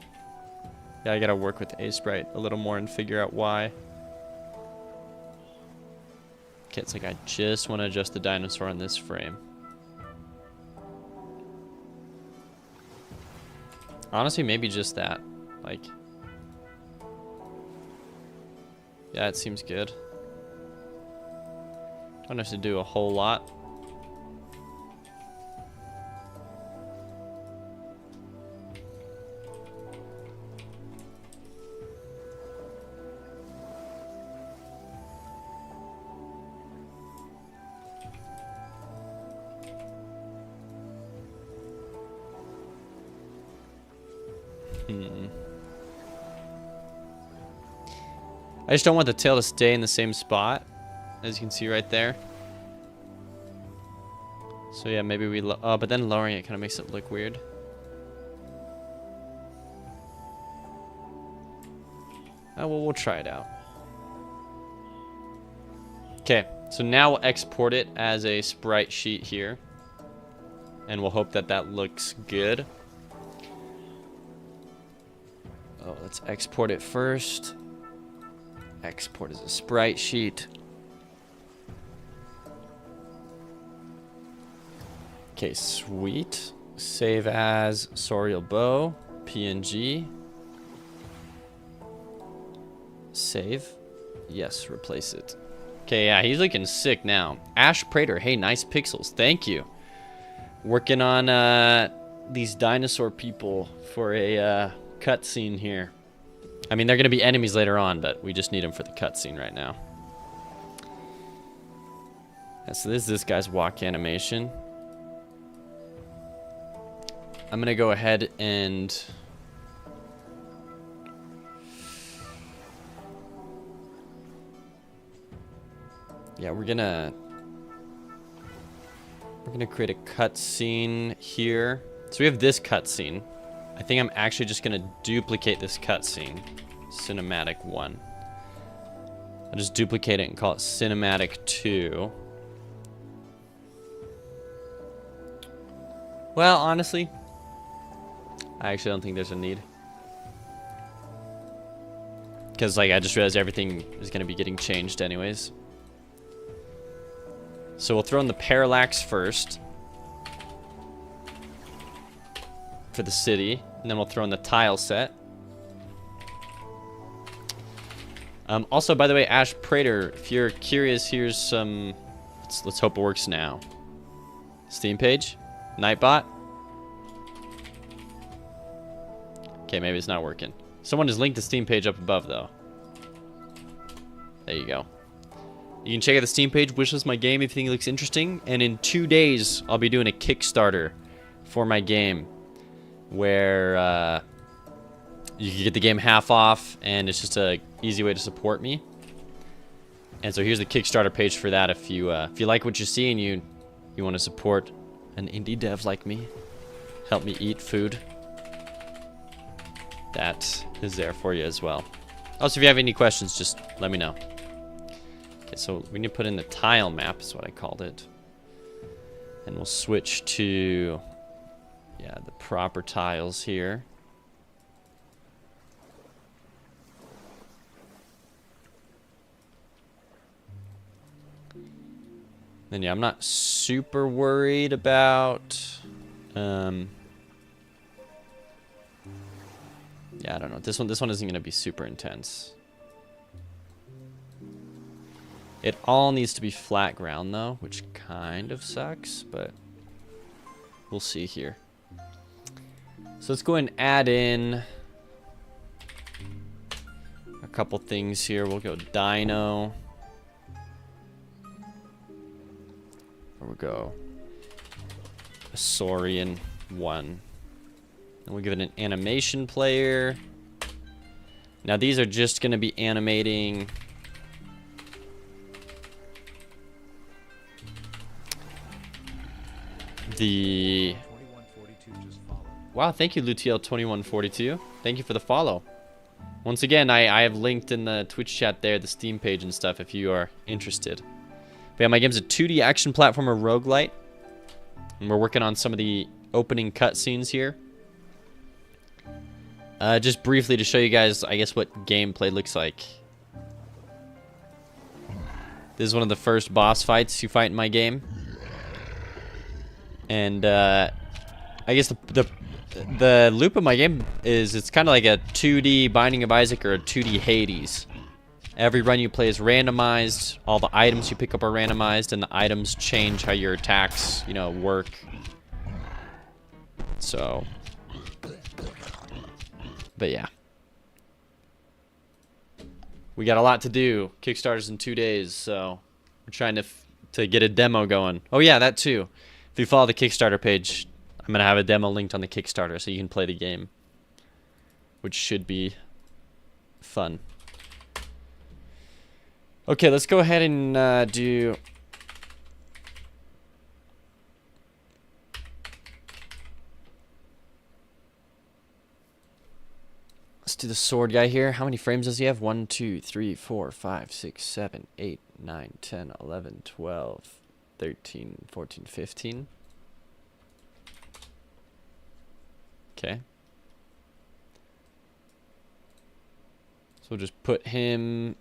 yeah, I gotta work with A-Sprite a little more and figure out why. Okay, it's like I just want to adjust the dinosaur on this frame. Honestly, maybe just that. Like... yeah, it seems good. Don't have to do a whole lot. I just don't want the tail to stay in the same spot, as you can see right there. So yeah, maybe we... oh, but then lowering it kind of makes it look weird. Oh, well, we'll try it out. Okay, so now we'll export it as a sprite sheet here. And we'll hope that that looks good. Oh, let's export it first. Export as a sprite sheet. Okay, sweet. Save as Sorial Bow, PNG. Save. Yes, replace it. Okay, yeah, he's looking sick now. Ash Prater, hey, nice pixels. Thank you. Working on these dinosaur people for a cutscene here. I mean, they're going to be enemies later on, but we just need them for the cutscene right now. Yeah, so this is this guy's walk animation. I'm going to go ahead and... yeah, we're gonna create a cutscene here. So we have this cutscene. I think I'm actually just gonna duplicate this cutscene. Cinematic 1. I'll just duplicate it and call it Cinematic 2. Well, honestly, I actually don't think there's a need. Because, like, I just realized everything is going to be getting changed anyways. So we'll throw in the parallax first. For the city. And then we'll throw in the tile set. Also, by the way, Ash Prater, if you're curious, here's some... Let's hope it works now. Steam page. Nightbot. Okay, maybe it's not working. Someone has linked the Steam page up above, though. There you go. You can check out the Steam page, wishlist my game if you think it looks interesting. And in 2 days, I'll be doing a Kickstarter for my game. Where you can get the game half off, and it's just a easy way to support me. And so here's the Kickstarter page for that if you like what you see and you want to support an indie dev like me, help me eat food, that is there for you as well. Also, if you have any questions, just let me know. Okay, so we need to put in the tile map, is what I called it. And we'll switch to, yeah, the proper tiles here. Then yeah, I'm not super worried about, yeah, I don't know. This one isn't going to be super intense. It all needs to be flat ground though, which kind of sucks, but we'll see here. So let's go ahead and add in a couple things here. We'll go dino. Or we'll go a Saurian 1. And we'll give it an animation player. Now these are just going to be animating the... Wow, thank you, Lutiel2142. Thank you for the follow. Once again, I have linked in the Twitch chat there, the Steam page and stuff, if you are interested. But yeah, my game's a 2D action platformer roguelite. And we're working on some of the opening cutscenes here. Just briefly to show you guys, I guess, what gameplay looks like. This is one of the first boss fights you fight in my game. And, I guess the loop of my game is, it's kind of like a 2D Binding of Isaac or a 2D Hades. Every run you play is randomized. All the items you pick up are randomized, and the items change how your attacks, you know, work. So, but yeah. We got a lot to do. Kickstarter's in 2 days, so we're trying to get a demo going. Oh yeah, that too. If you follow the Kickstarter page, I'm going to have a demo linked on the Kickstarter so you can play the game, which should be fun. Okay, let's go ahead and do... Let's do the sword guy here. How many frames does he have? 1, 2, 3, 4, 5, 6, 7, 8, 9, 10, 11, 12, 13, 14, 15. Okay. So we'll just put him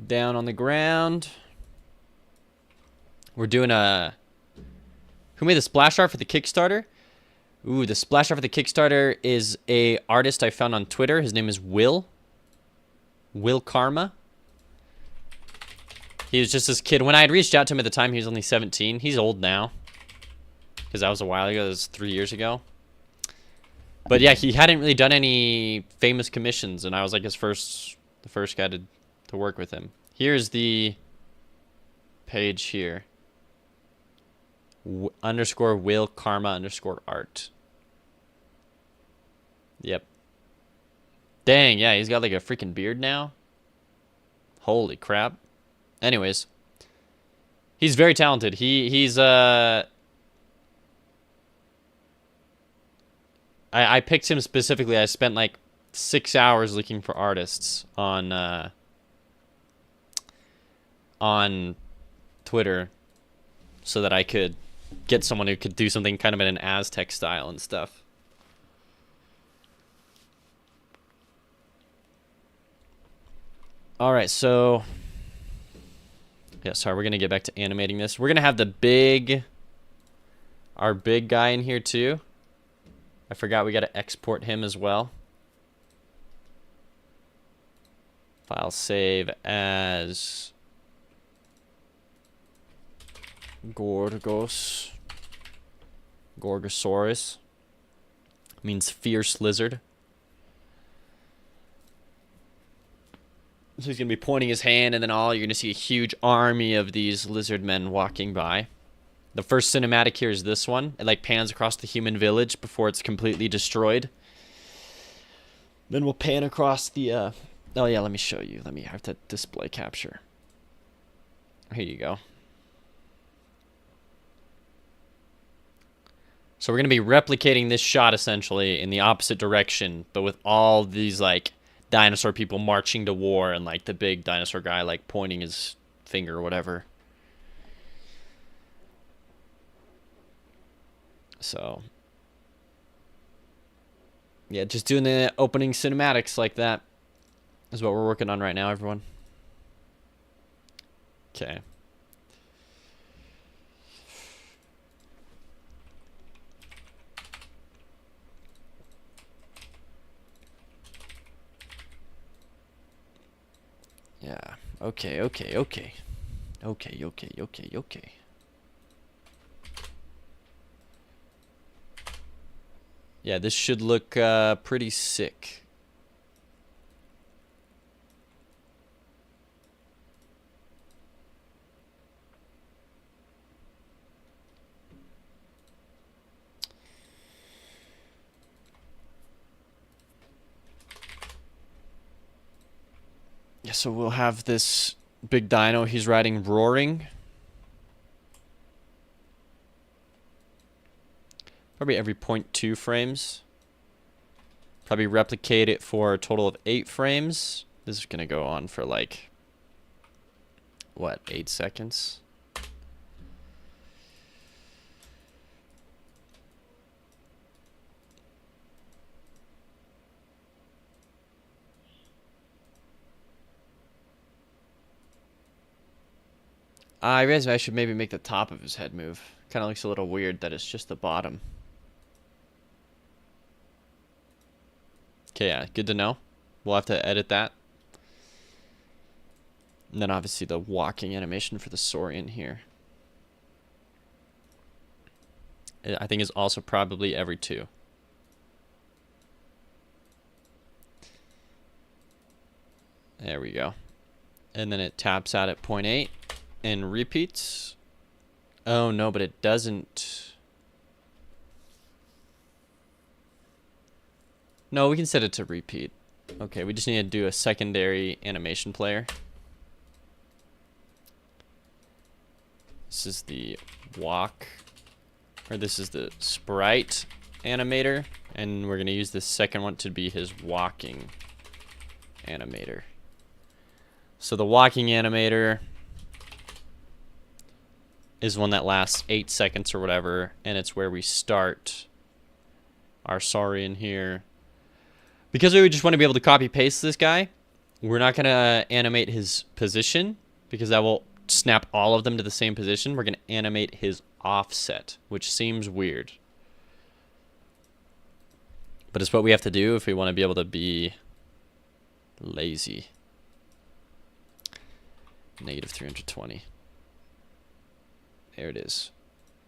down on the ground. We're doing a... Who made the splash art for the Kickstarter? Ooh, the splash art for the Kickstarter is a artist I found on Twitter. His name is Will Karma. He was just this kid. When I had reached out to him at the time, he was only 17. He's old now. Because that was a while ago. That was 3 years ago. But yeah, he hadn't really done any famous commissions, and I was like the first guy to work with him. Here's the page here. Underscore Will Karma underscore art. Yep. Dang, yeah, he's got like a freaking beard now. Holy crap. Anyways, he's very talented. He's I picked him specifically. I spent like 6 hours looking for artists on Twitter so that I could get someone who could do something kind of in an Aztec style and stuff. All right, so yeah, sorry, we're gonna get back to animating this. We're gonna have our big guy in here too. I forgot we gotta export him as well. File save as Gorgosaurus. Means fierce lizard. So he's going to be pointing his hand, and then you're going to see a huge army of these lizard men walking by. The first cinematic here is this one. It like pans across the human village before it's completely destroyed. Then we'll pan across the... Oh yeah, let me show you. Let me have to display capture. Here you go. So we're going to be replicating this shot essentially in the opposite direction, but with all these like dinosaur people marching to war and like the big dinosaur guy like pointing his finger or whatever. So yeah, just doing the opening cinematics like that is what we're working on right now, everyone. Okay. Yeah. Okay. Yeah, this should look pretty sick. Yeah, so we'll have this big dino he's riding roaring. Probably every 0.2 frames. Probably replicate it for a total of 8 frames. This is going to go on for like, what, 8 seconds? I realize I should maybe make the top of his head move. Kind of looks a little weird that it's just the bottom. Okay, yeah, good to know. We'll have to edit that. And then obviously the walking animation for the Saurian here. I think is also probably every 2. There we go. And then it taps out at 0.8 and repeats. Oh no, but it doesn't. No, we can set it to repeat. Okay, we just need to do a secondary animation player. This is the walk, or this is the sprite animator, and we're going to use the second one to be his walking animator. So the walking animator is one that lasts 8 seconds or whatever, and it's where we start our Saurian here. Because we just want to be able to copy paste this guy, we're not going to animate his position because that will snap all of them to the same position. We're going to animate his offset, which seems weird. But it's what we have to do if we want to be able to be lazy. Negative 320. There it is.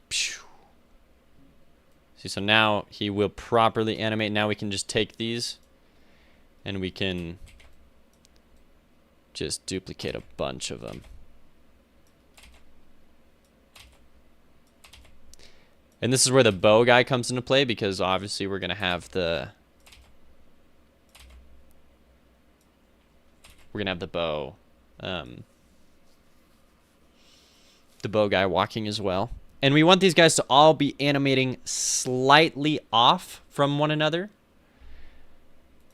Pew. See, so now he will properly animate. Now we can just take these and we can just duplicate a bunch of them. And this is where the bow guy comes into play, because obviously we're going to have the bow guy walking as well. And we want these guys to all be animating slightly off from one another.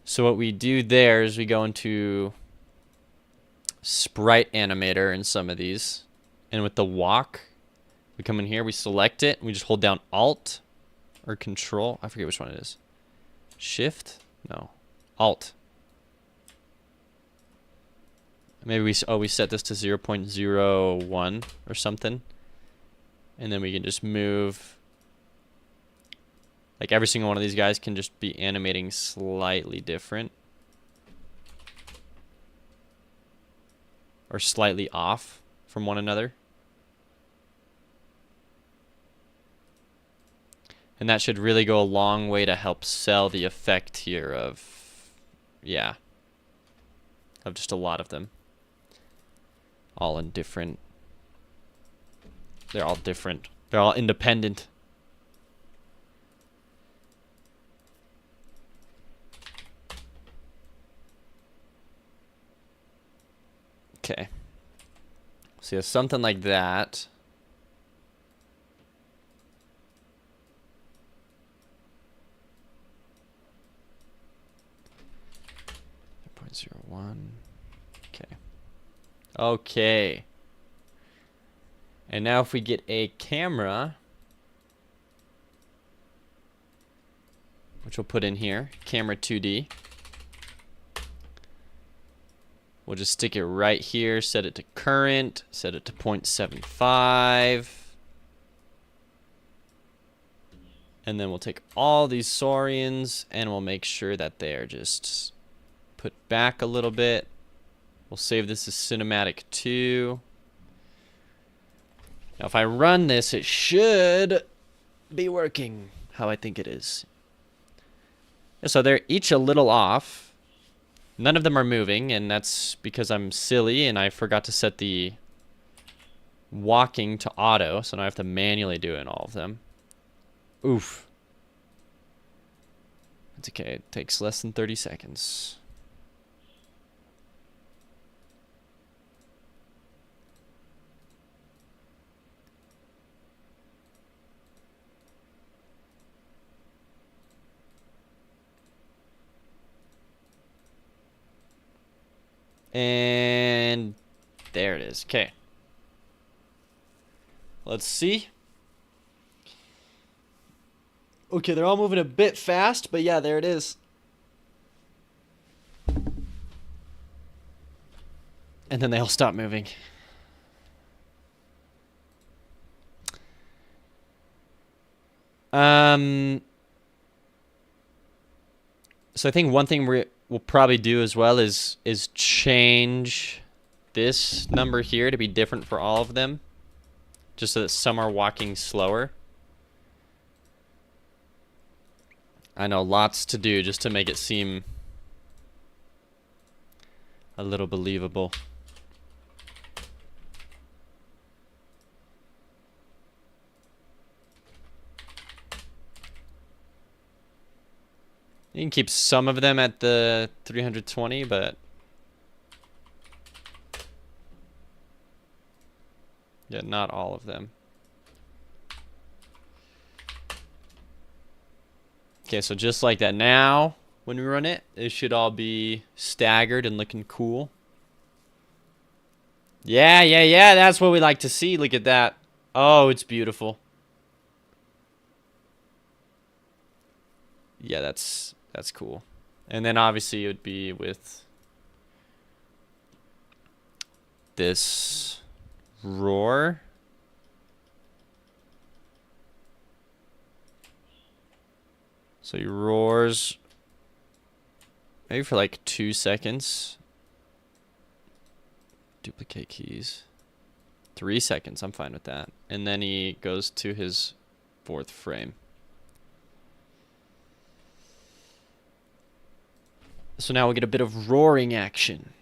So what we do there is we go into sprite animator in some of these. And with the walk, we come in here, we select it, and we just hold down Alt or Control. I forget which one it is. Shift? No. Alt. Maybe we set this to 0.01 or something. And then we can just move. Like every single one of these guys can just be animating slightly different. Or slightly off from one another. And that should really go a long way to help sell the effect here of, yeah, of just a lot of them. All in different, they're all different. They're all independent. Okay. So yeah, something like that. .01. Okay. Okay. And now if we get a camera, which we'll put in here, camera 2D. We'll just stick it right here, set it to current, set it to 0.75. And then we'll take all these saurians and we'll make sure that they're just put back a little bit. We'll save this as cinematic 2. Now if I run this, it should be working how I think it is. So they're each a little off. None of them are moving, and that's because I'm silly and I forgot to set the walking to auto, so now I have to manually do it in all of them. Oof. That's okay, it takes less than 30 seconds. And there it is. Okay. Let's see. Okay, they're all moving a bit fast, but yeah, there it is. And then they all stop moving. So I think one thing we'll probably do as well is change this number here to be different for all of them, just so that some are walking slower. I know, lots to do just to make it seem a little believable. You can keep some of them at the 320, but yeah, not all of them. Okay, so just like that. Now, when we run it, it should all be staggered and looking cool. Yeah, that's what we like to see. Look at that. Oh, it's beautiful. Yeah, that's cool. And then obviously it would be with this roar. So he roars maybe for like 2 seconds. Duplicate keys. 3 seconds, I'm fine with that. And then he goes to his 4th frame. So now we get a bit of roaring action.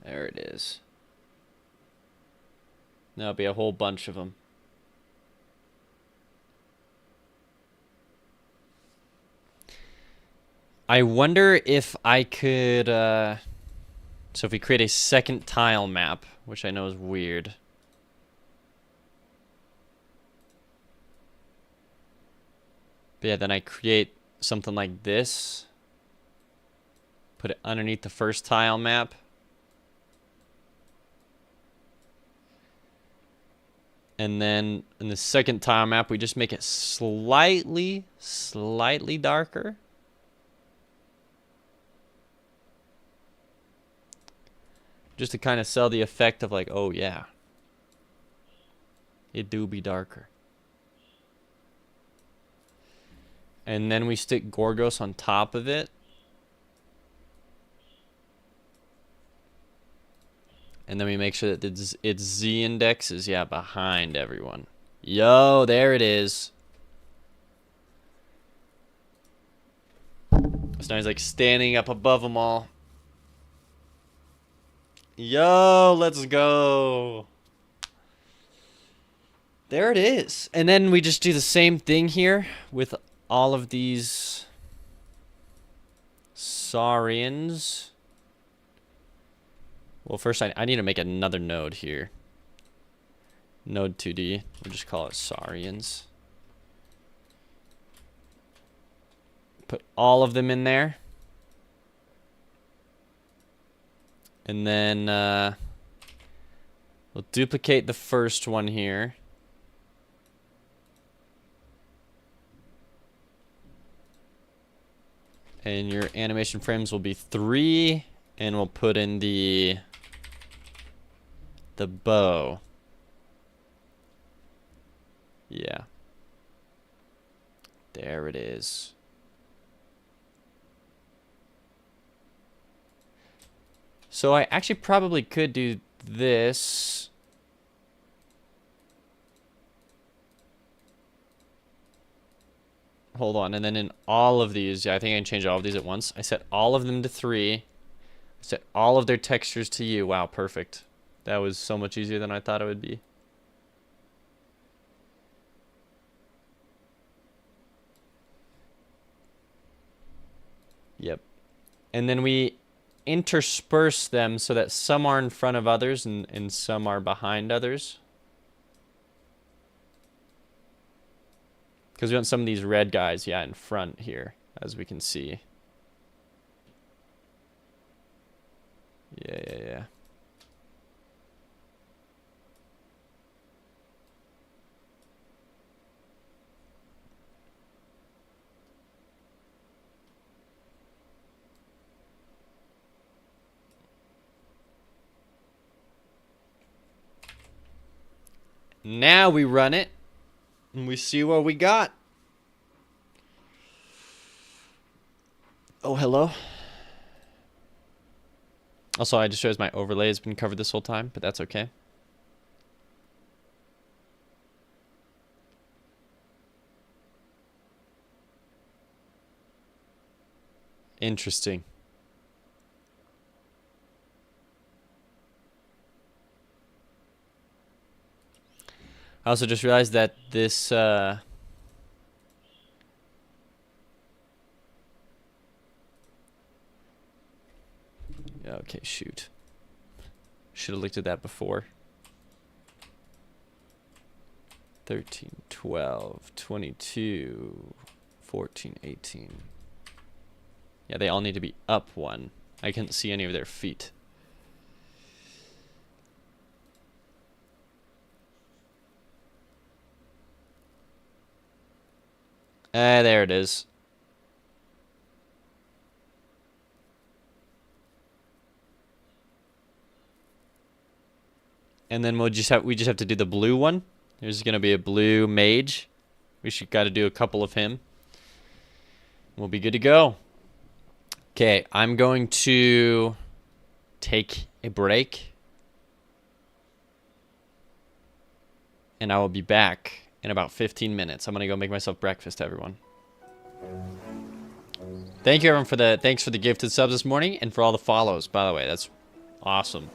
There it is. There'll be a whole bunch of them. I wonder if I could So if we create a second tile map, which I know is weird. But yeah, then I create something like this. Put it underneath the first tile map. And then in the second tile map, we just make it slightly darker. Just to kind of sell the effect of like, oh yeah, it do be darker. And then we stick Gorgos on top of it. And then we make sure that its Z index is, yeah, behind everyone. Yo, there it is. So now he's like standing up above them all. Yo, let's go. There it is. And then we just do the same thing here with all of these Saurians. Well, first I need to make another node here. Node 2D. We'll just call it Saurians. Put all of them in there. And then we'll duplicate the first one here. And your animation frames will be 3. And we'll put in the bow. Yeah. There it is. So I actually probably could do this. Hold on, and then in all of these, yeah, I think I can change all of these at once. I set all of them to 3. I set all of their textures to U. Wow, perfect. That was so much easier than I thought it would be. Yep. And then we intersperse them so that some are in front of others and some are behind others. Because we want some of these red guys, yeah, in front here, as we can see. Yeah. Now we run it, and we see what we got. Oh, hello. Also, I just realized my overlay has been covered this whole time, but that's okay. Interesting. I also just realized that this okay, shoot. Should have looked at that before. 13, 12, 22, 14, 18. Yeah, they all need to be up 1. I couldn't see any of their feet. There it is. And then we just have to do the blue one. There's gonna be a blue mage. We should gotta do a couple of him. We'll be good to go. Okay, I'm going to take a break. And I will be back in about 15 minutes. I'm gonna go make myself breakfast, everyone. Thank you, everyone, thanks for the gifted subs this morning and for all the follows, by the way. That's awesome.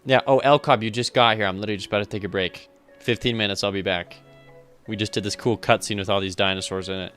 Yeah, oh, Elcob, you just got here. I'm literally just about to take a break. 15 minutes, I'll be back. We just did this cool cutscene with all these dinosaurs in it.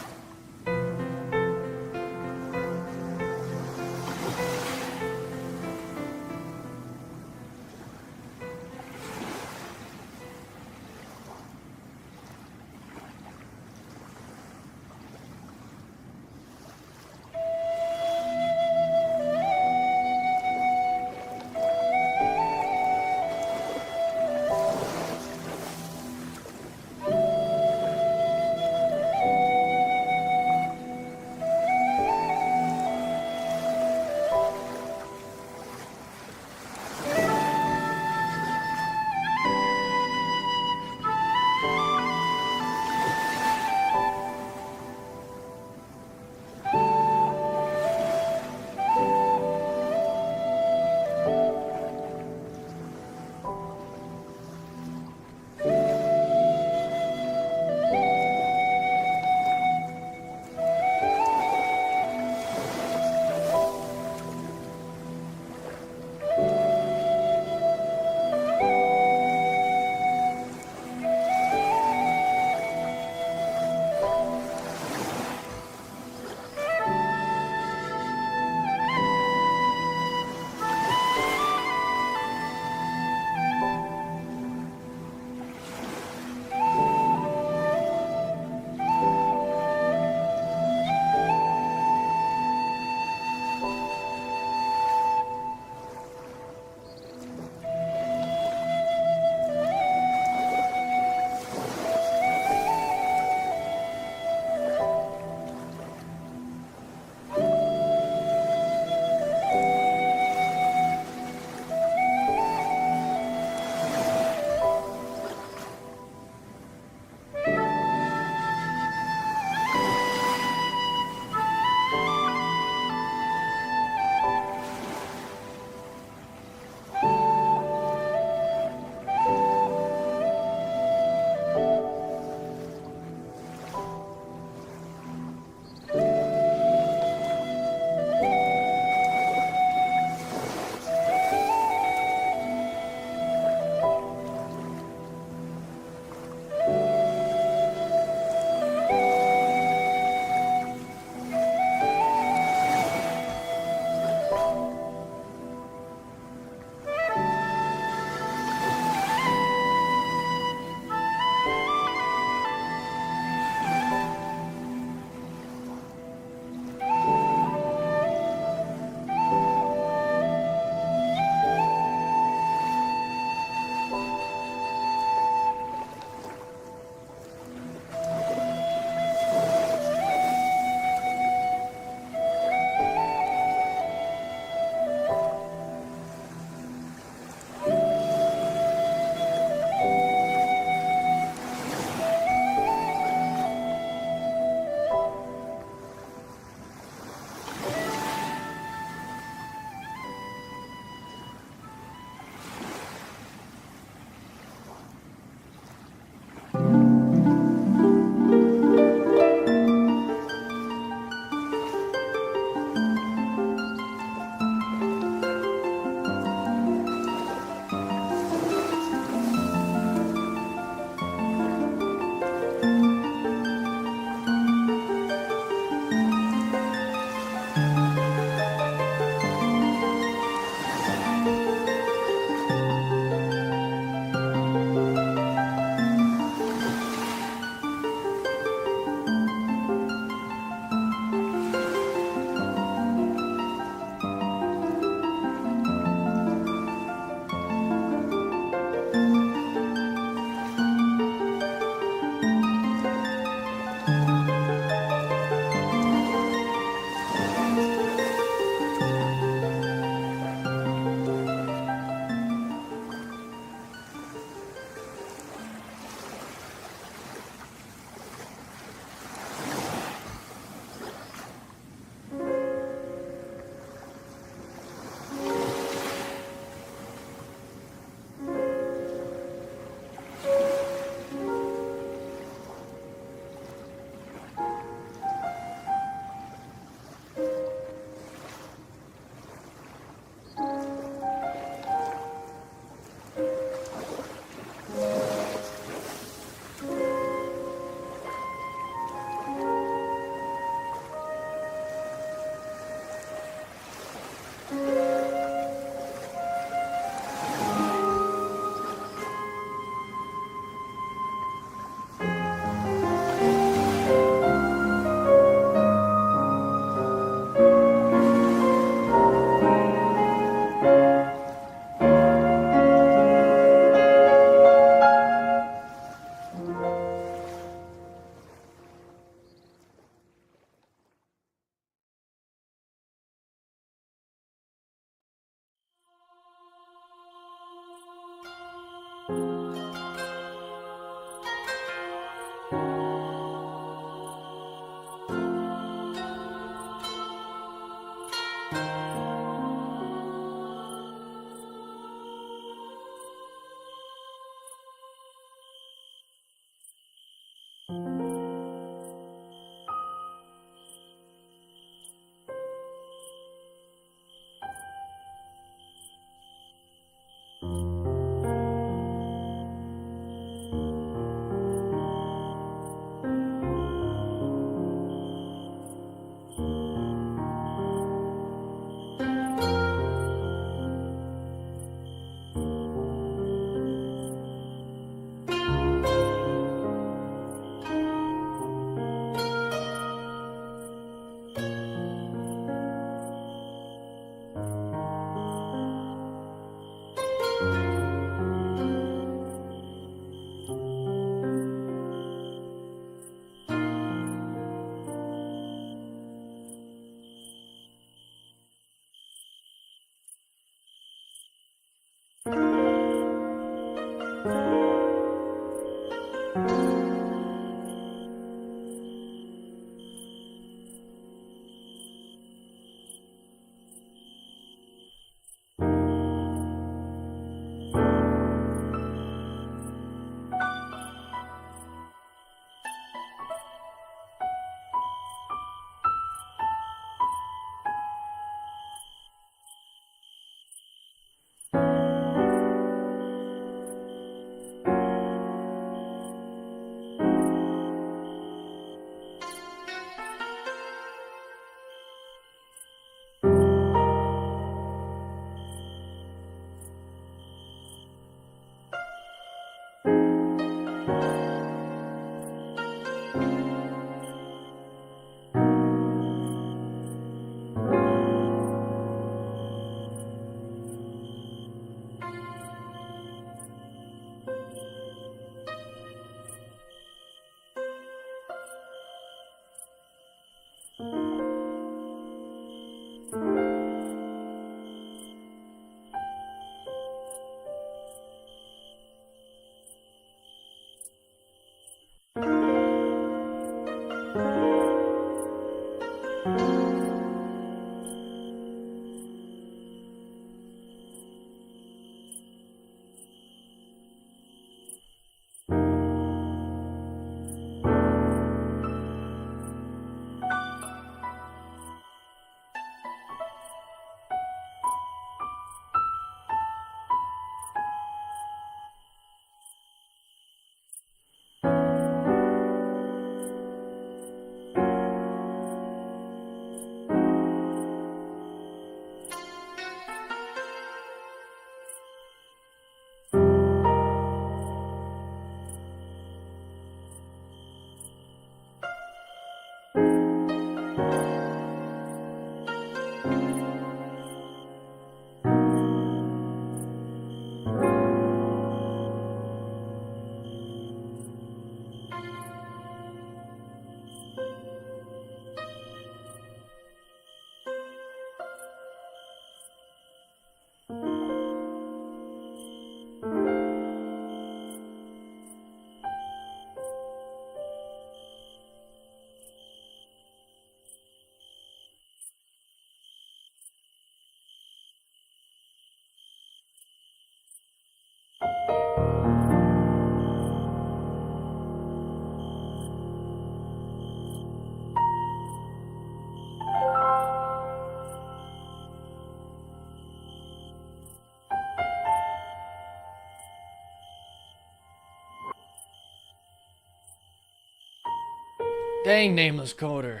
Dang, nameless coder.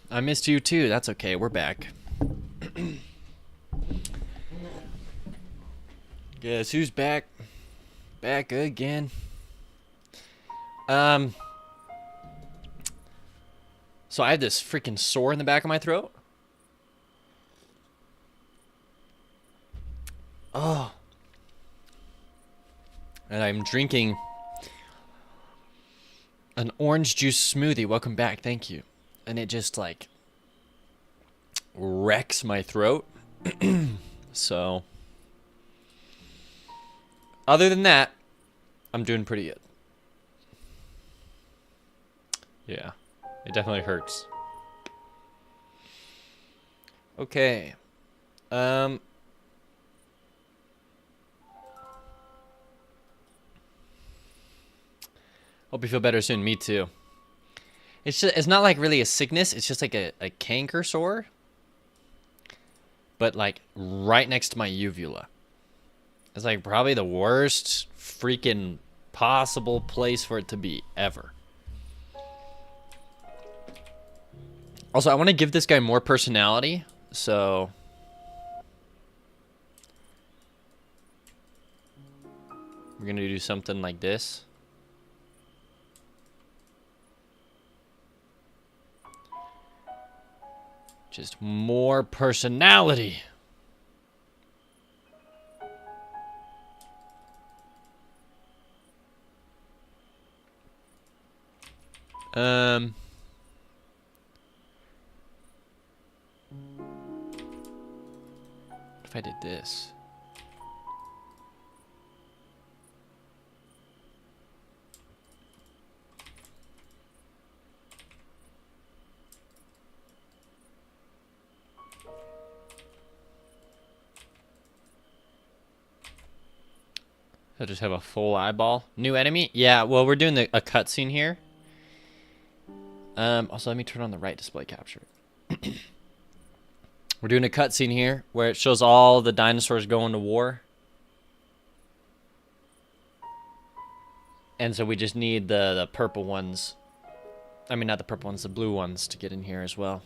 I missed you too. That's okay. We're back. Guess who's back? Back again. So I had this freaking sore in the back of my throat. Oh. And I'm drinking an orange juice smoothie. Welcome back. Thank you. And it just like wrecks my throat. So other than that, I'm doing pretty good. Yeah, it definitely hurts. Okay. Hope you feel better soon. Me too. It's not like really a sickness. It's just like a canker sore. But like right next to my uvula. It's like probably the worst freaking possible place for it to be ever. Also, I want to give this guy more personality. So we're going to do something like this. Just more personality. What if I did this? I'll just have a full eyeball. New enemy? Yeah, well, we're doing a cutscene here. Also, let me turn on the right display capture. We're doing a cutscene here where it shows all the dinosaurs going to war. And so we just need the purple ones. I mean, not the purple ones, the blue ones to get in here as well.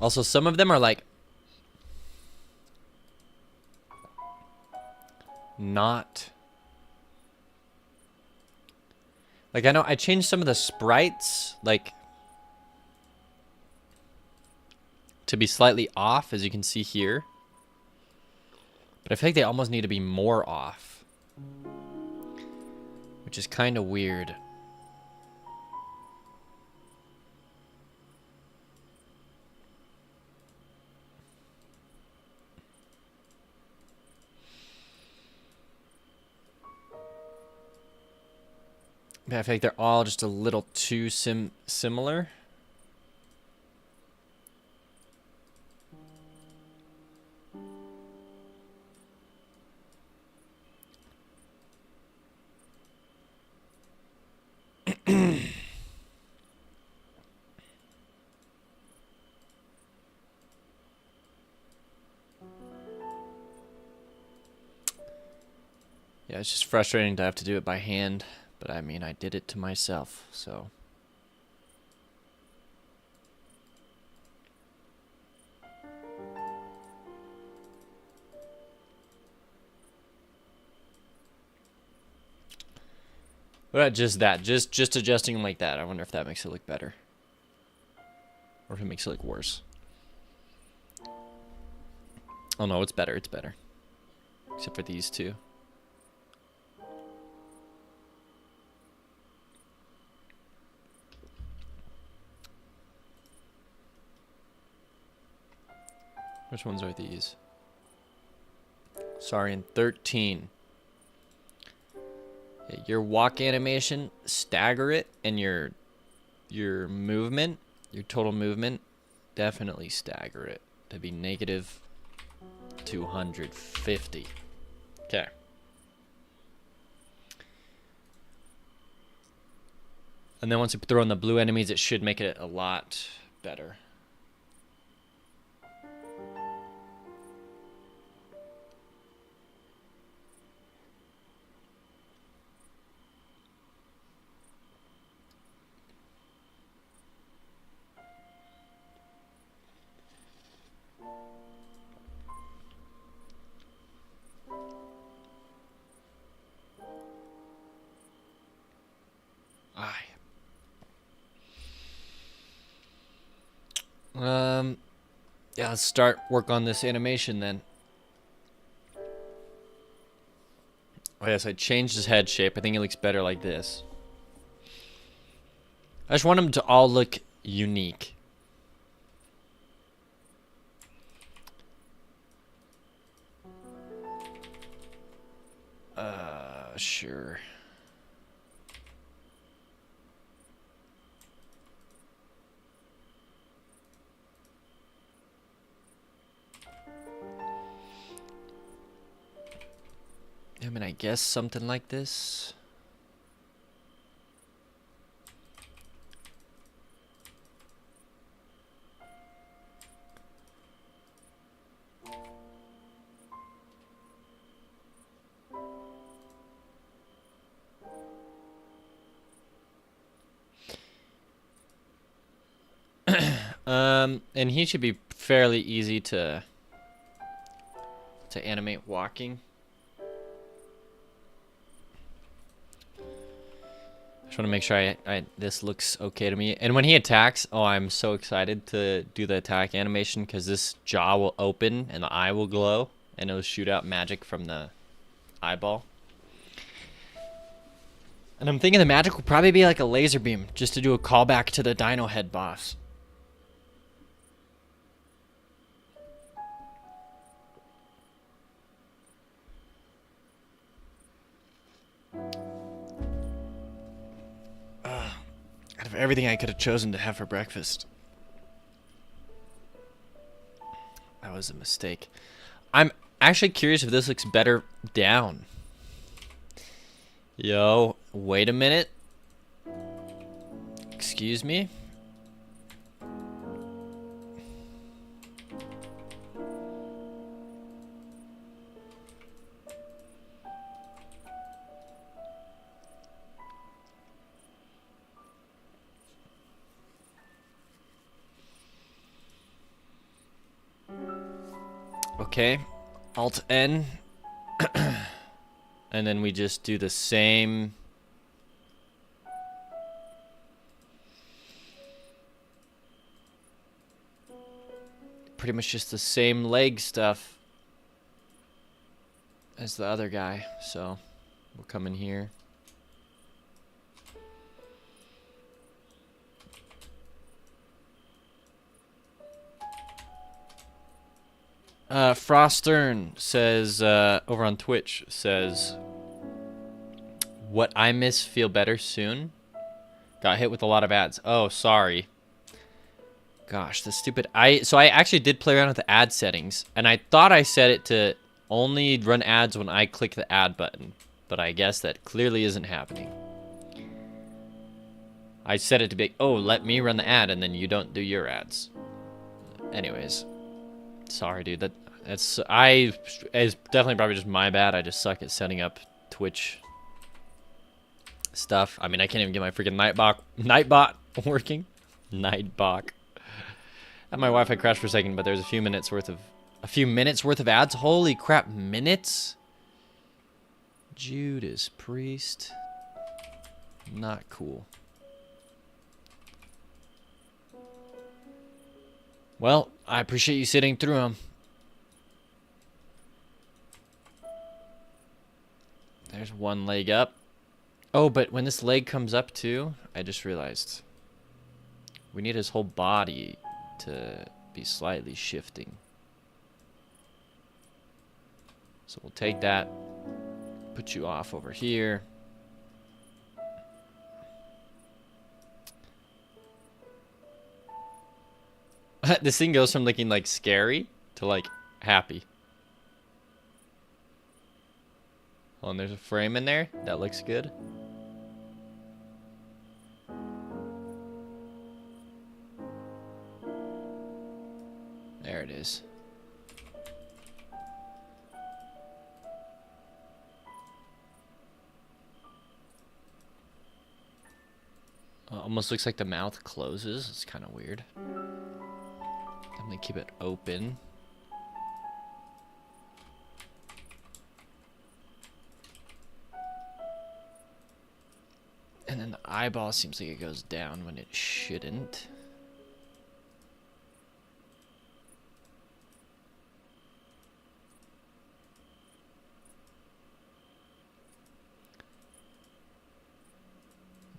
Also, some of them are like not like, I know I changed some of the sprites like to be slightly off, as you can see here, but I feel like they almost need to be more off, which is kind of weird. I feel like they're all just a little too similar. Yeah, it's just frustrating to have to do it by hand. But I mean, I did it to myself, so. But just that, just adjusting them like that. I wonder if that makes it look better. Or if it makes it look worse. Oh no, it's better, it's better. Except for these two. Which ones are these? Sorry, in 13. Yeah, your walk animation, stagger it, and your movement, your total movement, definitely stagger it to be negative 250. Okay. And then once you throw in the blue enemies, it should make it a lot better. Yeah, let's start work on this animation then. Oh yes, I changed his head shape. I think it looks better like this. I just want them to all look unique. Sure. I mean, I guess something like this. And he should be fairly easy to animate walking. Just want to make sure this looks okay to me. And when he attacks, oh, I'm so excited to do the attack animation because this jaw will open and the eye will glow and it'll shoot out magic from the eyeball. And I'm thinking the magic will probably be like a laser beam, just to do a callback to the Dino Head boss. Out of everything I could have chosen to have for breakfast, that was a mistake. I'm actually curious if this looks better down. Yo, wait a minute. Excuse me? Okay, Alt N, and then we just do the same. Pretty much just the same leg stuff as the other guy. So we'll come in here. Frostern says, over on Twitch, says, what I miss feel better soon? Got hit with a lot of ads. Oh, sorry. Gosh, the stupid... So I actually did play around with the ad settings, and I thought I set it to only run ads when I click the ad button, but I guess that clearly isn't happening. I set it to be, oh, let me run the ad, and then you don't do your ads. Anyways. Sorry, dude. It's definitely probably just my bad. I just suck at setting up Twitch stuff. I mean, I can't even get my freaking Nightbot working. Nightbot. And my Wi-Fi crashed for a second, but there's a few minutes worth of ads. Holy crap, minutes? Judas Priest. Not cool. Well, I appreciate you sitting through them. There's one leg up. Oh, but when this leg comes up too, I just realized we need his whole body to be slightly shifting. So we'll take that, put you off over here. This thing goes from looking like scary to like happy. Oh, and there's a frame in there. That looks good. There it is. Almost looks like the mouth closes. It's kind of weird. I'm gonna keep it open. And then the eyeball seems like it goes down when it shouldn't.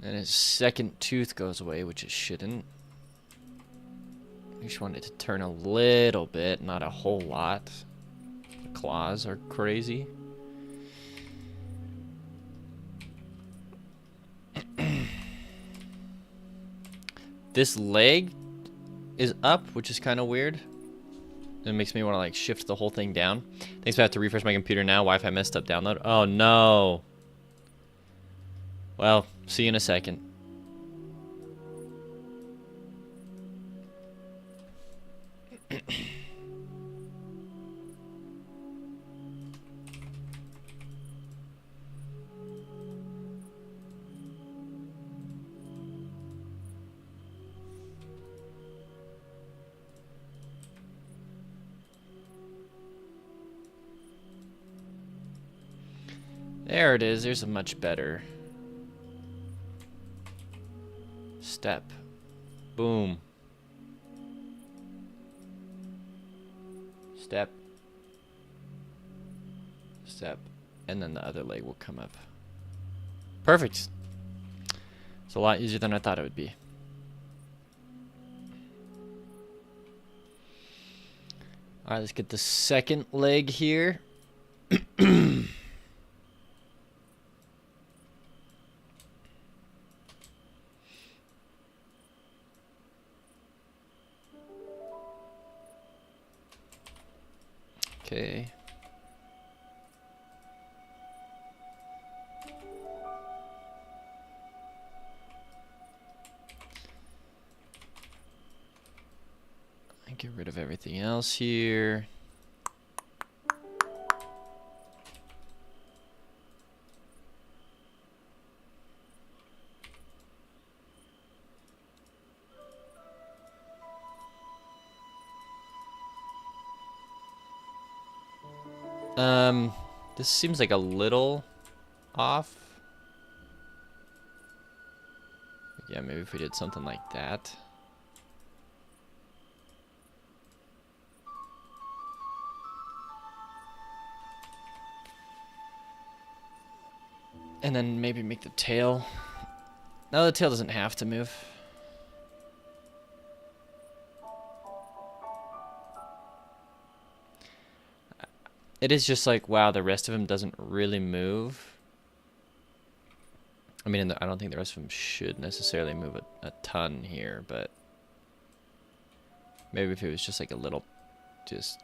And his second tooth goes away, which it shouldn't. I just want it to turn a little bit, not a whole lot. The claws are crazy. This leg is up, which is kind of weird. It makes me want to like shift the whole thing down. Thanks, I have to refresh my computer now. Wi-Fi messed up download. Oh no. Well, see you in a second. There it is. There's a much better step. Boom. Step. Step. And then the other leg will come up. Perfect. It's a lot easier than I thought it would be. Alright, let's get the second leg here. Okay. Get rid of everything else here. This seems like a little off. Yeah, maybe if we did something like that. And then maybe make the tail. No, the tail doesn't have to move. It is just like, wow, the rest of him doesn't really move. I mean, I don't think the rest of them should necessarily move a ton here, but maybe if it was just like a little, just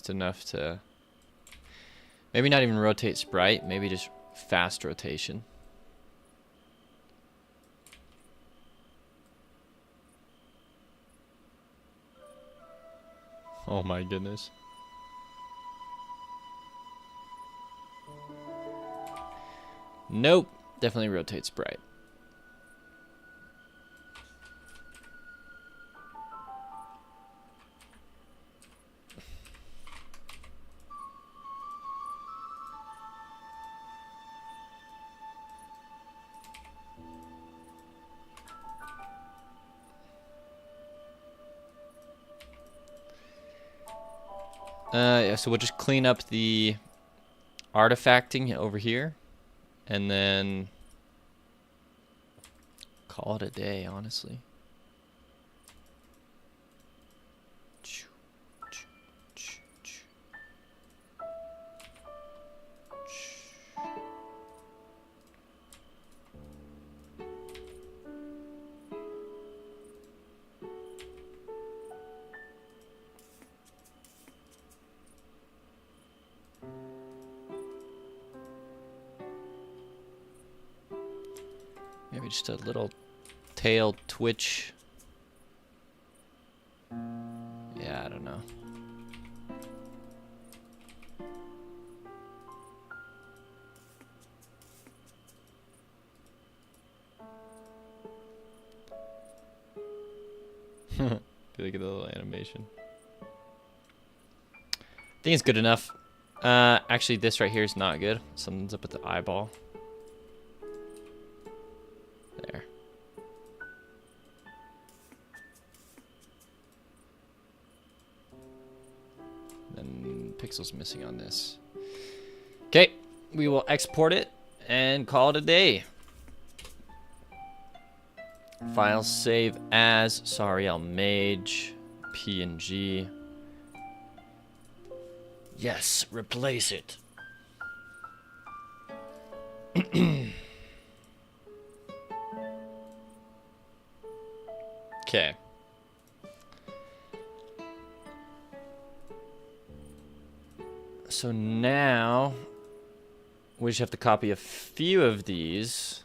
enough to maybe not even rotate sprite, maybe just fast rotation. Oh my goodness. Nope, definitely rotate sprite. Yeah, so we'll just clean up the artifacting over here, and then call it a day, honestly. Maybe just a little tail twitch. Yeah, I don't know. Look at the little animation. I think it's good enough. Actually, this right here is not good. Something's up with the eyeball. There. Then pixels missing on this. Okay, we will export it and call it a day. File save as Sariel Mage PNG. Yes, replace it. Okay. So now we just have to copy a few of these.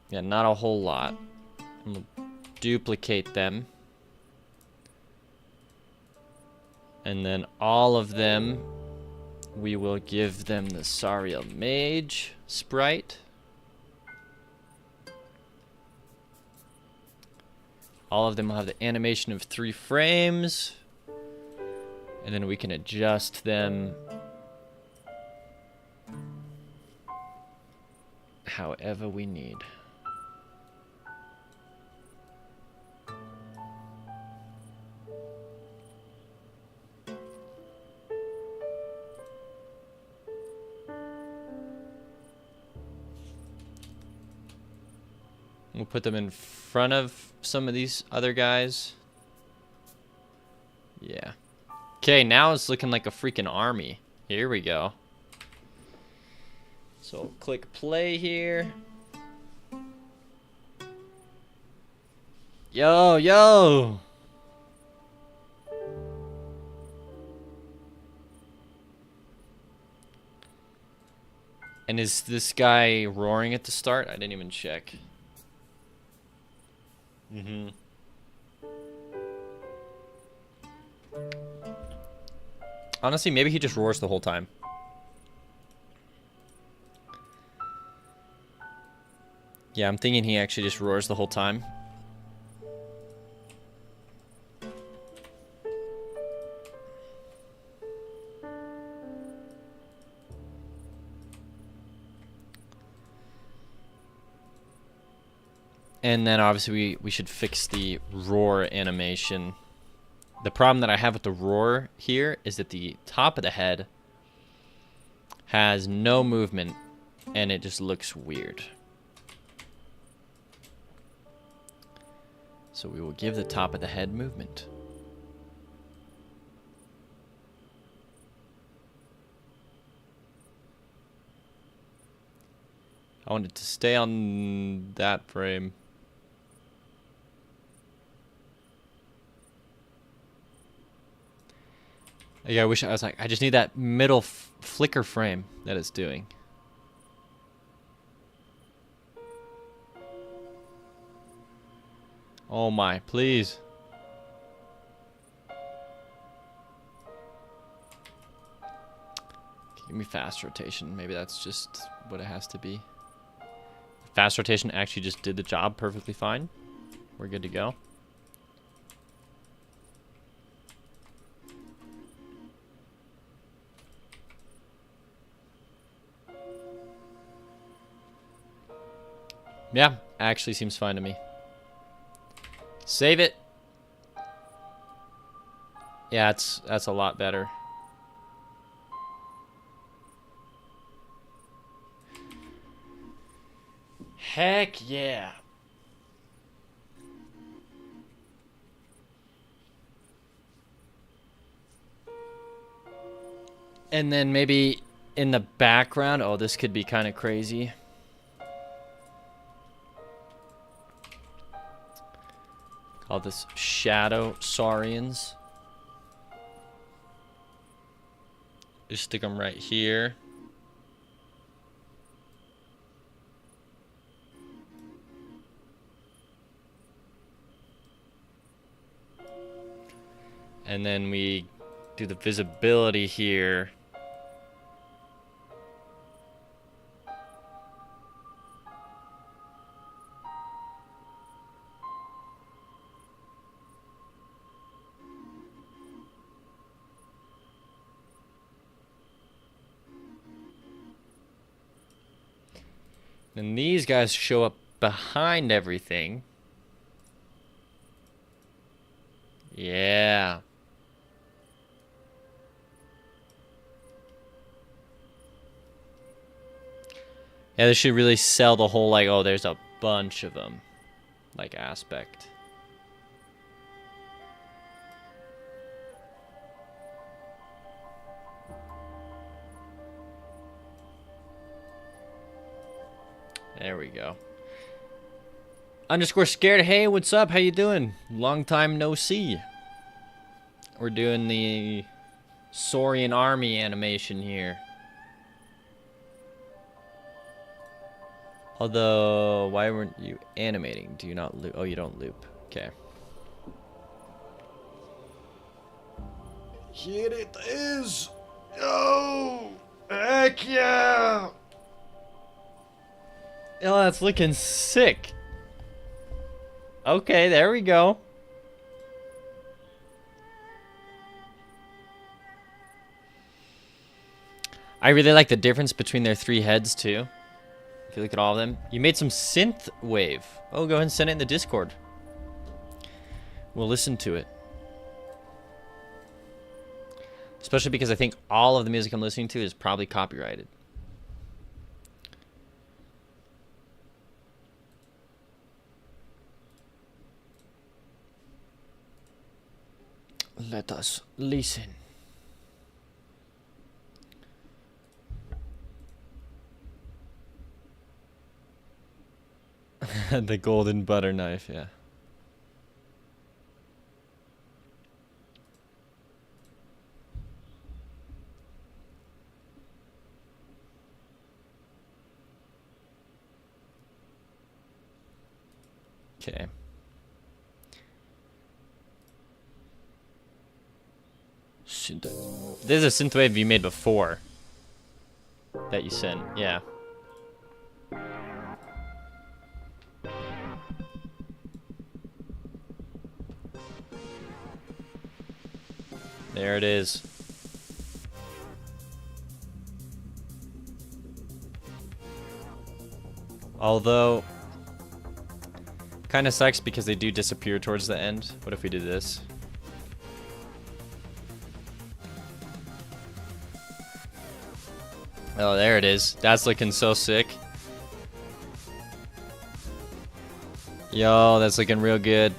Yeah, not a whole lot. And we'll duplicate them. And then all of them, we will give them the Sariel Mage sprite. All of them will have the animation of 3 frames. And then we can adjust them however we need. We'll put them in front of some of these other guys. Yeah. Okay, now it's looking like a freaking army. Here we go. So click play here. Yo, yo! And is this guy roaring at the start? I didn't even check. Mm-hmm. Honestly, maybe he just roars the whole time. Yeah, I'm thinking he actually just roars the whole time. And then obviously we should fix the roar animation. The problem that I have with the roar here is that the top of the head has no movement and it just looks weird. So we will give the top of the head movement. I want it to stay on that frame. Yeah, I wish I was like, I just need that middle flicker frame that it's doing. Oh my, please. Give me fast rotation. Maybe that's just what it has to be. Fast rotation actually just did the job perfectly fine. We're good to go. Yeah, actually seems fine to me. Save it. Yeah, that's a lot better. Heck yeah. And then maybe in the background, oh, this could be kind of crazy. Call this Shadow Saurians. Just stick them right here. And then we do the visibility here. And these guys show up behind everything. Yeah. Yeah, they should really sell the whole, like, oh, there's a bunch of them, like, aspect. There we go. Underscore scared. Hey, what's up? How you doing? Long time no see. We're doing the Saurian army animation here. Although, why weren't you animating? Do you not loop? Oh, you don't loop. Okay. Here it is. Oh, heck yeah. Oh, that's looking sick. Okay, there we go. I really like the difference between their 3 heads, too. If you look at all of them. You made some synth wave. Oh, go ahead and send it in the Discord. We'll listen to it. Especially because I think all of the music I'm listening to is probably copyrighted. Let us listen. The golden butter knife, yeah. Okay. This is a synthwave you made before that you sent, yeah. There it is. Although, kind of sucks because they do disappear towards the end. What if we did this? Oh, there it is. That's looking so sick. Yo, that's looking real good.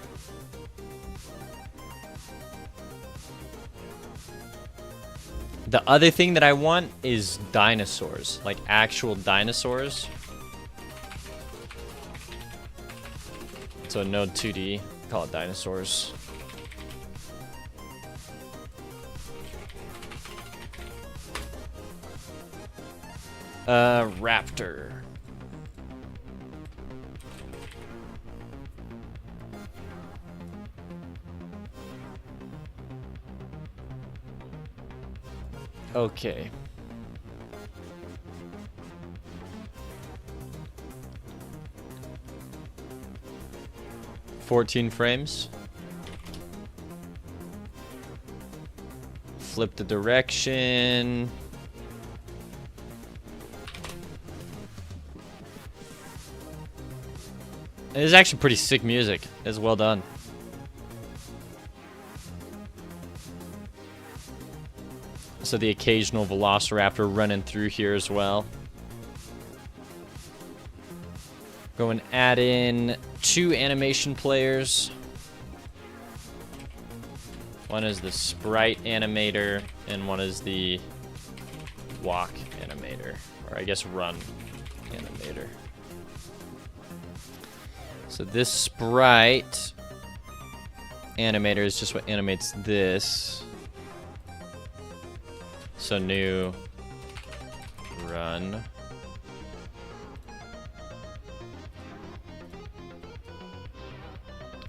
The other thing that I want is dinosaurs, like actual dinosaurs. So no 2D, call it dinosaurs. Raptor. Okay. $14 frames. Flip the direction. It is actually pretty sick music. It's well done. So the occasional velociraptor running through here as well. Go and add in 2 animation players. One is the sprite animator, and one is the walk animator. Or I guess run animator. So this sprite animator is just what animates this. So new run.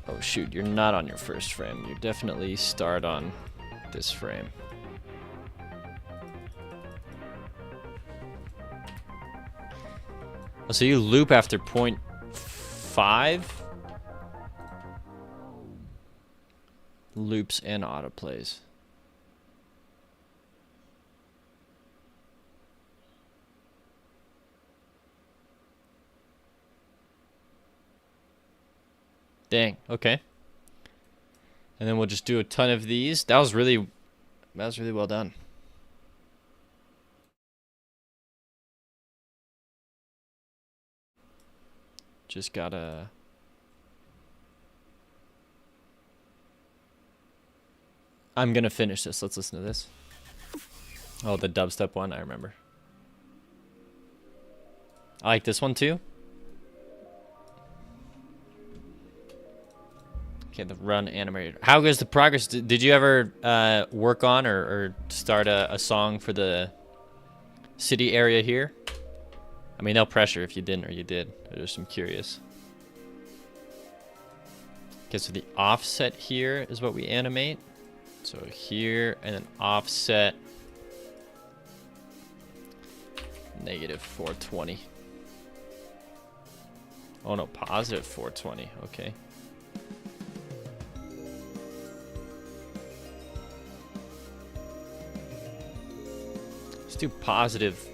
Oh shoot, you're not on your first frame. You definitely start on this frame. Oh, so you loop after 0.5? Loops and autoplays. Dang, okay. And then we'll just do a ton of these. That was really well done. Just gotta... I'm gonna finish this. Let's listen to this. Oh, the dubstep one, I remember. I like this one too. Okay, the run animator. How goes the progress? Did you ever work on or start a song for the city area here? I mean, no pressure if you didn't or you did. I just am curious. Okay, so the offset here is what we animate. So here, and then offset -420. Oh no, +420, okay. Let's do +520.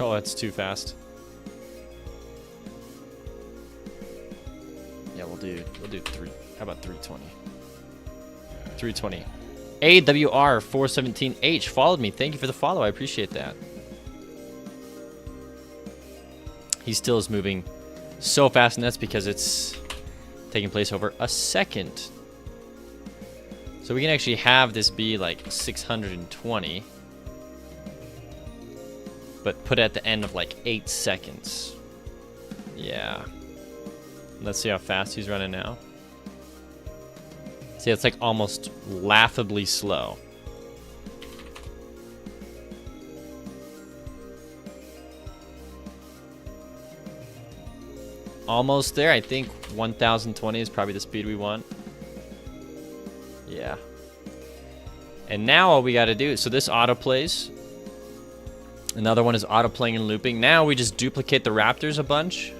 Oh, that's too fast. Yeah, we'll do 3. How about 320? 320. AWR417H followed me. Thank you for the follow. I appreciate that. He still is moving so fast, and that's because it's taking place over a second. So we can actually have this be like 620, but put it at the end of like 8 seconds. Yeah. Let's see how fast he's running now. See, it's like almost laughably slow. Almost there. I think 1020 is probably the speed we want. Yeah. And now all we got to do, so this autoplays. Another one is autoplaying and looping. Now we just duplicate the raptors a bunch.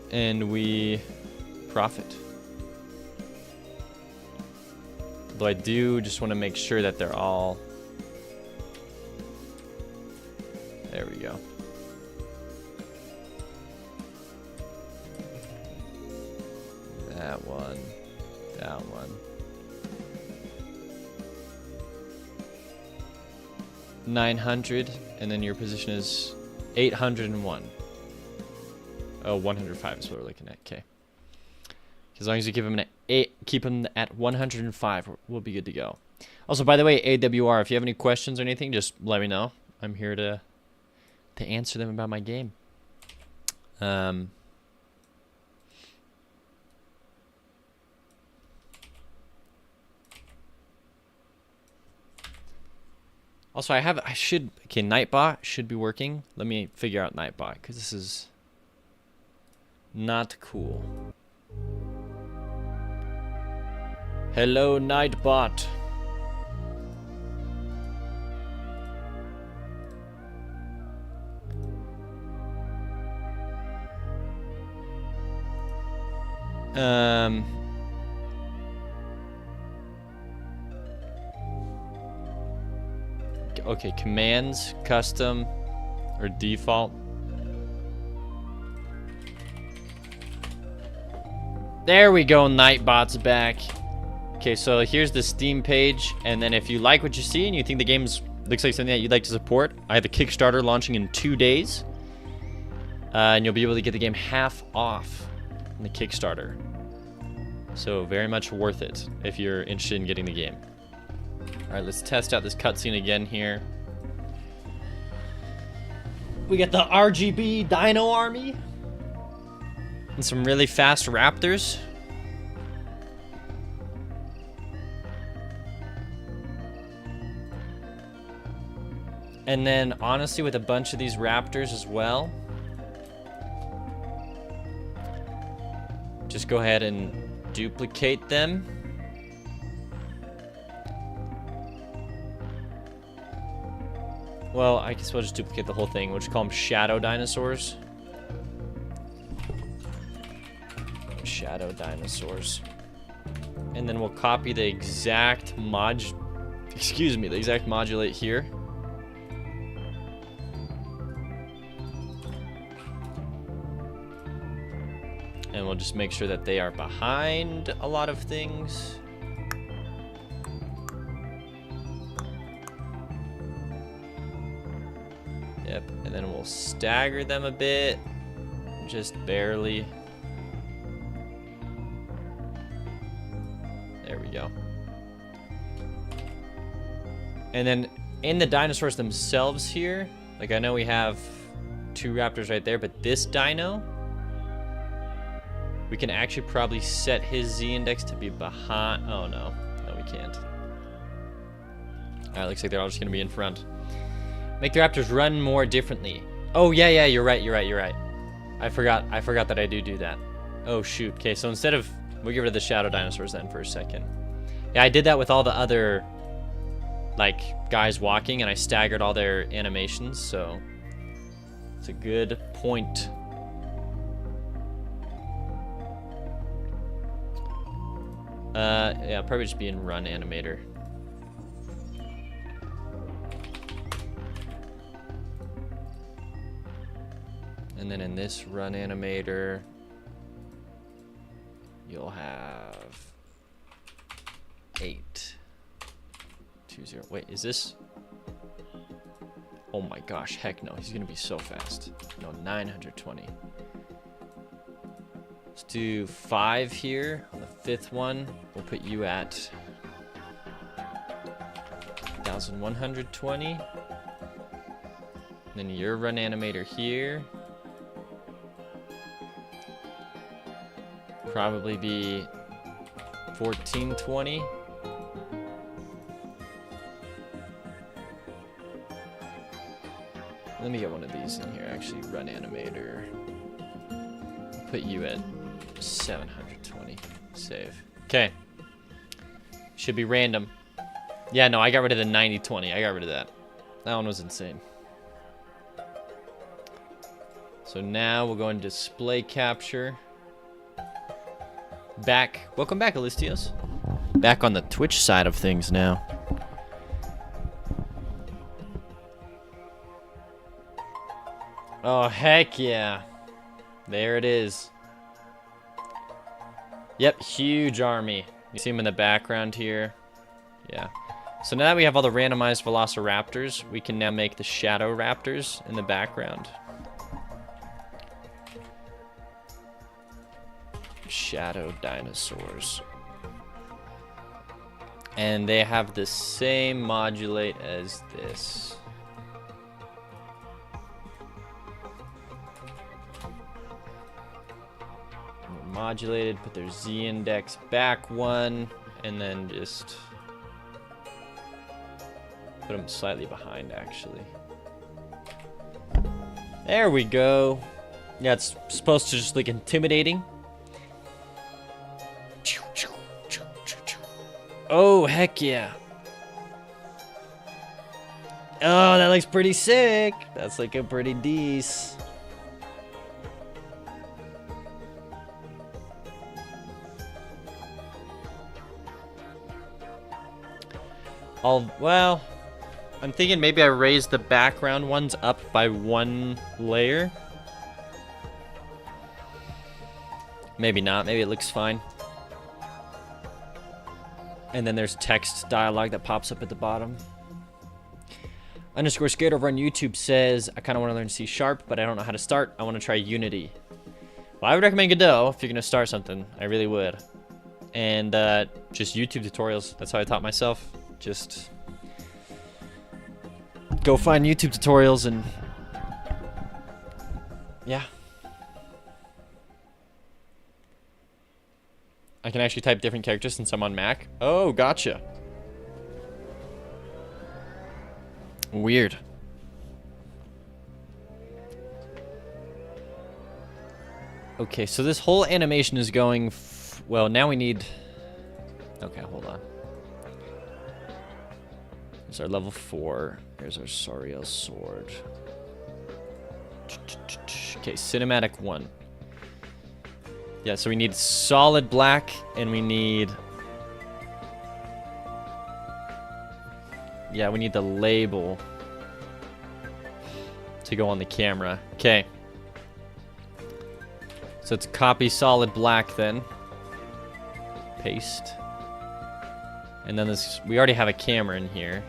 And we profit. Though I do just want to make sure that they're all... There we go. That one. That one. 900, and then your position is 801. Oh, 105 is what we're looking at. Okay. As long as you give him keep him at 105, we'll be good to go. Also, by the way, AWR, if you have any questions or anything, just let me know. I'm here to answer them about my game. Also, okay, Nightbot should be working. Let me figure out Nightbot, because this is not cool. Hello, Nightbot. Okay, commands, custom, or default. There we go, Nightbot's back. Okay, so here's the Steam page, and then if you like what you see and you think the game looks like something that you'd like to support, I have a Kickstarter launching in 2 days, and you'll be able to get the game half off in the Kickstarter. So very much worth it if you're interested in getting the game. All right, let's test out this cutscene again here. We got the RGB Dino Army and some really fast raptors. And then, honestly, with a bunch of these raptors as well, just go ahead and duplicate them. Well, I guess we'll just duplicate the whole thing. We'll just call them shadow dinosaurs. Shadow dinosaurs. And then we'll copy the exact the exact modulate here. And we'll just make sure that they are behind a lot of things. Yep, and then we'll stagger them a bit, just barely. There we go. And then in the dinosaurs themselves here, like I know we have 2 raptors right there, but this dino, we can actually probably set his Z-index to be behind. Oh no, no we can't. All right, looks like they're all just gonna be in front. Make the raptors run more differently. Oh yeah, you're right. I forgot that I do that. Oh shoot. Okay, so instead of, we'll get rid of the shadow dinosaurs then for a second. Yeah, I did that with all the other like guys walking, and I staggered all their animations, so it's a good point. Yeah, probably just be in run animator. And then in this run animator, you'll have 8, 2, 0. Wait, is this? Oh my gosh, heck no. He's gonna be so fast. No, 920. Let's do 5 here. On the 5th one, we'll put you at 1120. Then your run animator here. Probably be 1420. Let me get one of these in here, actually. Run animator. Put you at 720. Save. Okay. Should be random. Yeah, no, I got rid of the 90-20. I got rid of that. That one was insane. So now we'll go into display capture. Back. Welcome back, Alistios. Back on the Twitch side of things now. Oh, heck yeah. There it is. Yep, huge army. You see him in the background here. Yeah. So now that we have all the randomized velociraptors, we can now make the shadow raptors in the background. Shadow dinosaurs. And they have the same modulate as this. Modulated, put their Z-index back 1, and then just put them slightly behind, actually. There we go. Yeah, it's supposed to just look intimidating. Oh, heck yeah. Oh, that looks pretty sick. That's like a pretty decent. Well, I'm thinking maybe I raise the background ones up by 1 layer. Maybe not. Maybe it looks fine. And then there's text dialogue that pops up at the bottom. Underscore scared over on YouTube says, I kind of want to learn C#, but I don't know how to start. I want to try Unity. Well, I would recommend Godot if you're going to start something. I really would. And just YouTube tutorials. That's how I taught myself. Just go find YouTube tutorials and yeah. I can actually type different characters since I'm on Mac. Oh, gotcha. Weird. Okay, so this whole animation is going well, now we need... Okay, hold on. There's our level 4. Here's our Soriel sword. Okay, cinematic 1. Yeah, so we need solid black, and we need... Yeah, we need the label to go on the camera. Okay. So it's copy solid black then. Paste. And then this, we already have a camera in here.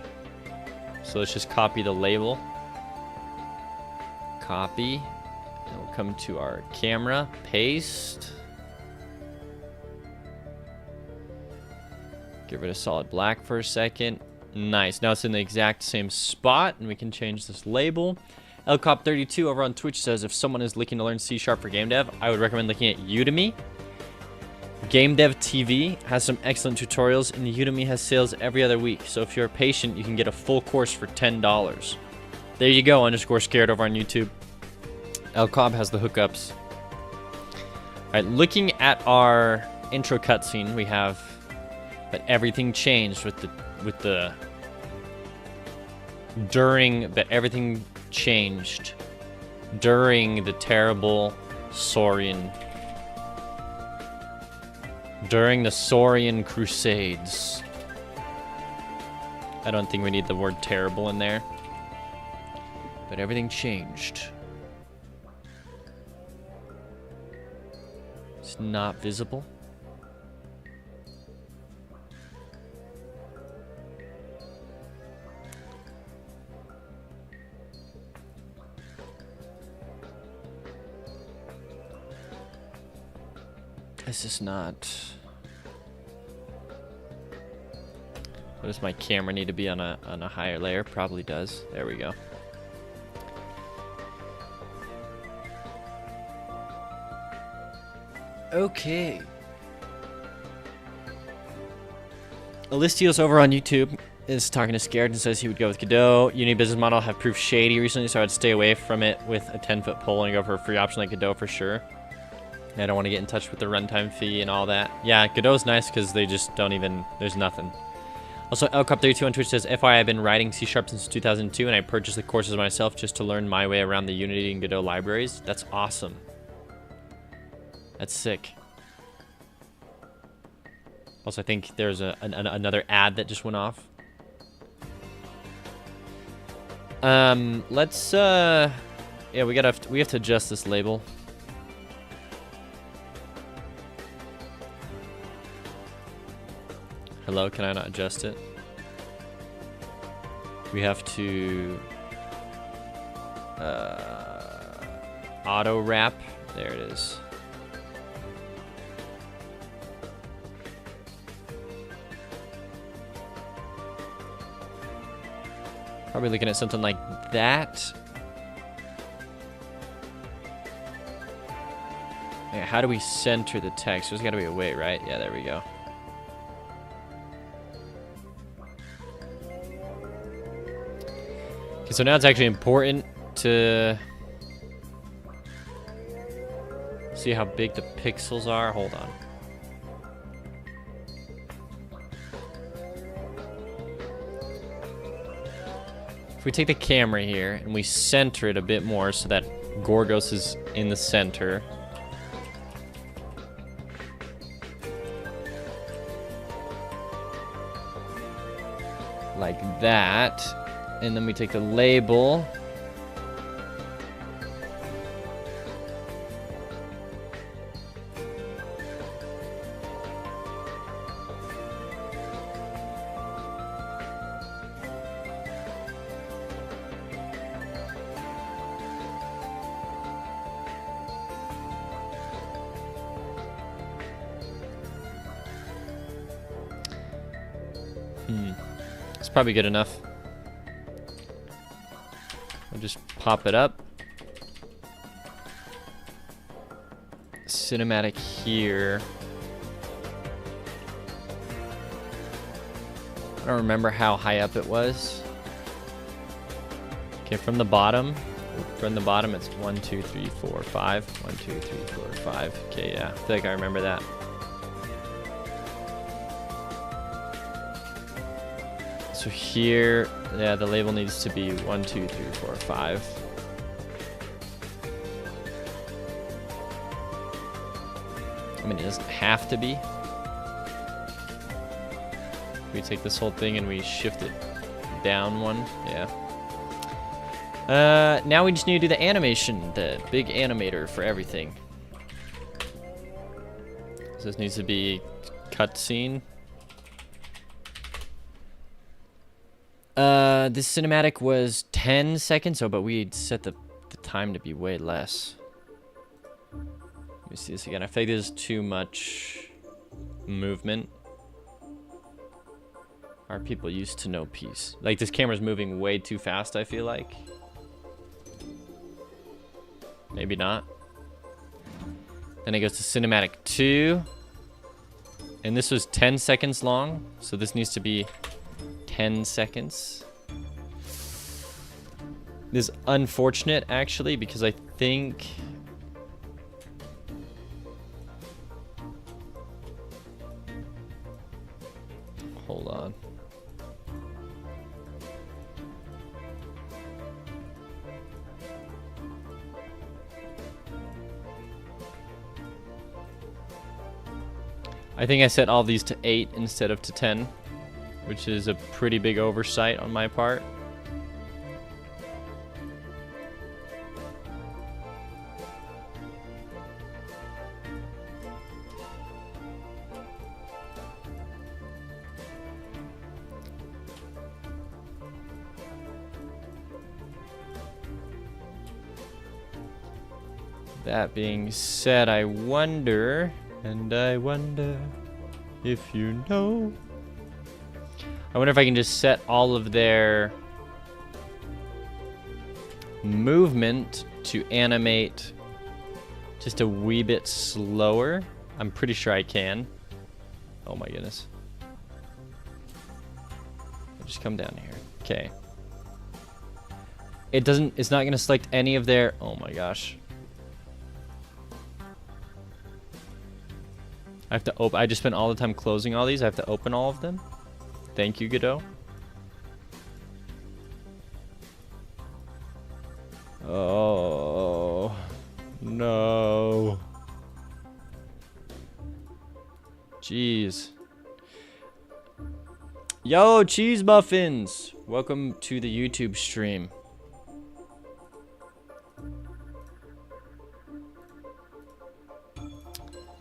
So let's just copy the label. Copy. And we'll come to our camera. Paste. Get rid of solid black for a second. Nice. Now it's in the exact same spot, and we can change this label. LCOP32 over on Twitch says, if someone is looking to learn C# for Gamedev, I would recommend looking at Udemy. Gamedev TV has some excellent tutorials, and Udemy has sales every other week. So if you're patient, you can get a full course for $10. There you go, _scared over on YouTube. LCOP has the hookups. All right, looking at our intro cutscene, we have that everything changed everything changed during the terrible Saurian, during the Saurian Crusades. I don't think we need the word terrible in there, but everything changed. It's not visible. This is not. What does my camera need to be on a higher layer? Probably does. There we go. Okay. Alistios over on YouTube is talking to Scared and says he would go with Godot. Uni business model have proved shady recently, so I'd stay away from it with a 10-foot pole and go for a free option like Godot for sure. I don't want to get in touch with the runtime fee and all that. Yeah, Godot's nice because they just don't even, there's nothing. Also, LCOP32 on Twitch says, FYI, I've been writing C# since 2002, and I purchased the courses myself just to learn my way around the Unity and Godot libraries. That's awesome. That's sick. Also, I think there's another ad that just went off. Let's, yeah, we have to adjust this label. Hello, can I not adjust it? We have to auto wrap. There it is. Probably looking at something like that. Yeah, how do we center the text? There's got to be a way, right? Yeah, there we go. Okay, so now it's actually important to see how big the pixels are. Hold on. If we take the camera here and we center it a bit more so that Gorgos is in the center. Like that. And then we take the label. It's probably good enough. We'll just pop it up. Cinematic here. I don't remember how high up it was. Okay, from the bottom. From the bottom, it's 1, 2, 3, 4, 5. 1, 2, 3, 4, 5. Okay, yeah. I feel like I remember that. So here, yeah, the label needs to be 1, 2, 3, 4, 5. I mean, it doesn't have to be. We take this whole thing and we shift it down one. Yeah. Now we just need to do the animation, the big animator for everything. So this needs to be cutscene. This cinematic was 10 seconds, but we set the time to be way less. Let me see this again. I feel like there's too much movement. Are people used to no peace? Like, this camera's moving way too fast, I feel like. Maybe not. Then it goes to cinematic 2. And this was 10 seconds long, so this needs to be 10 seconds. This is unfortunate, actually, because I think... Hold on. I think I set all these to 8 instead of to 10, which is a pretty big oversight on my part. That being said, I wonder if you know. I wonder if I can just set all of their movement to animate just a wee bit slower. I'm pretty sure I can. Oh my goodness. I'll just come down here. Okay. It's not gonna select any of their, oh my gosh. I have to open. I just spent all the time closing all these. I have to open all of them. Thank you, Godot. Oh no! Jeez. Yo, cheese muffins! Welcome to the YouTube stream.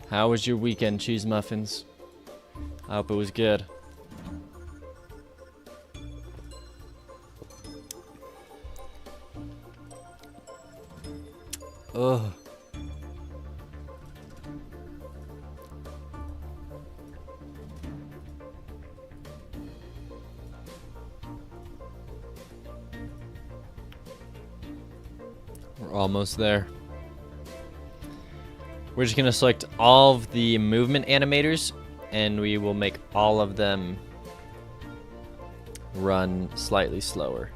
How was your weekend, cheese muffins? I hope it was good. Ugh. We're almost there. We're just gonna select all of the movement animators, and we will make all of them run slightly slower.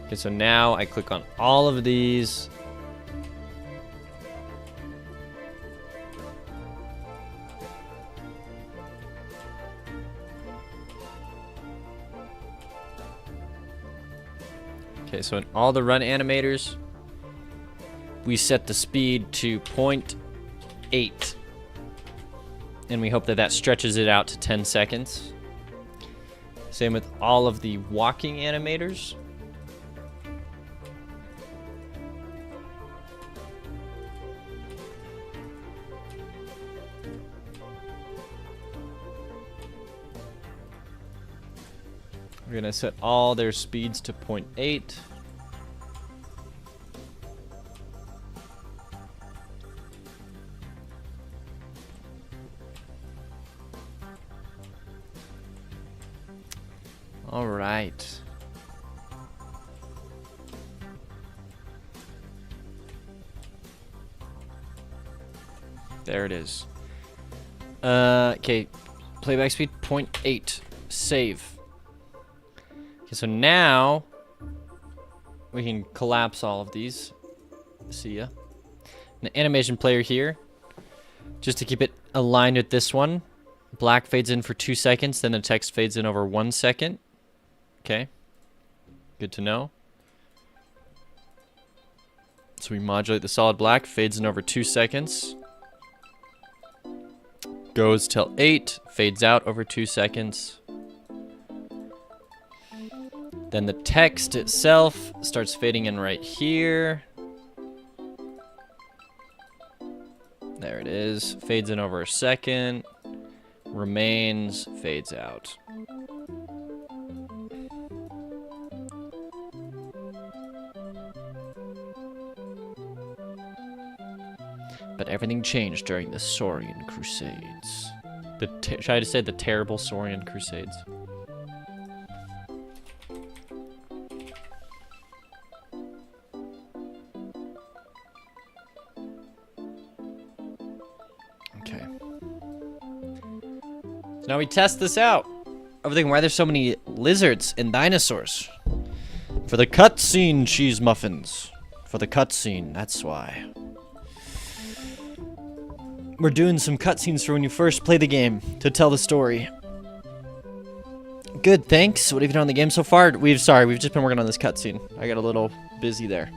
Okay, so now I click on all of these. Okay, so in all the run animators, we set the speed to 0.8. And we hope that that stretches it out to 10 seconds. Same with all of the walking animators. We're gonna set all their speeds to 0.8. All right. There it is. Okay, playback speed 0.8. Save. Okay, so now we can collapse all of these. See ya. The animation player here, just to keep it aligned with this one. Black fades in for 2 seconds, then the text fades in over 1 second. Okay, good to know. So we modulate the solid black, fades in over 2 seconds. Goes till 8, fades out over 2 seconds. Then the text itself starts fading in right here. There it is. Fades in over a second. Remains, fades out. But everything changed during the Saurian Crusades. Should I just say the terrible Saurian Crusades? Okay. So now we test this out. I'm thinking, why there's so many lizards and dinosaurs? For the cutscene, cheese muffins. For the cutscene, that's why. We're doing some cutscenes for when you first play the game to tell the story. Good, thanks. What have you done on the game so far? We've just been working on this cutscene. I got a little busy there.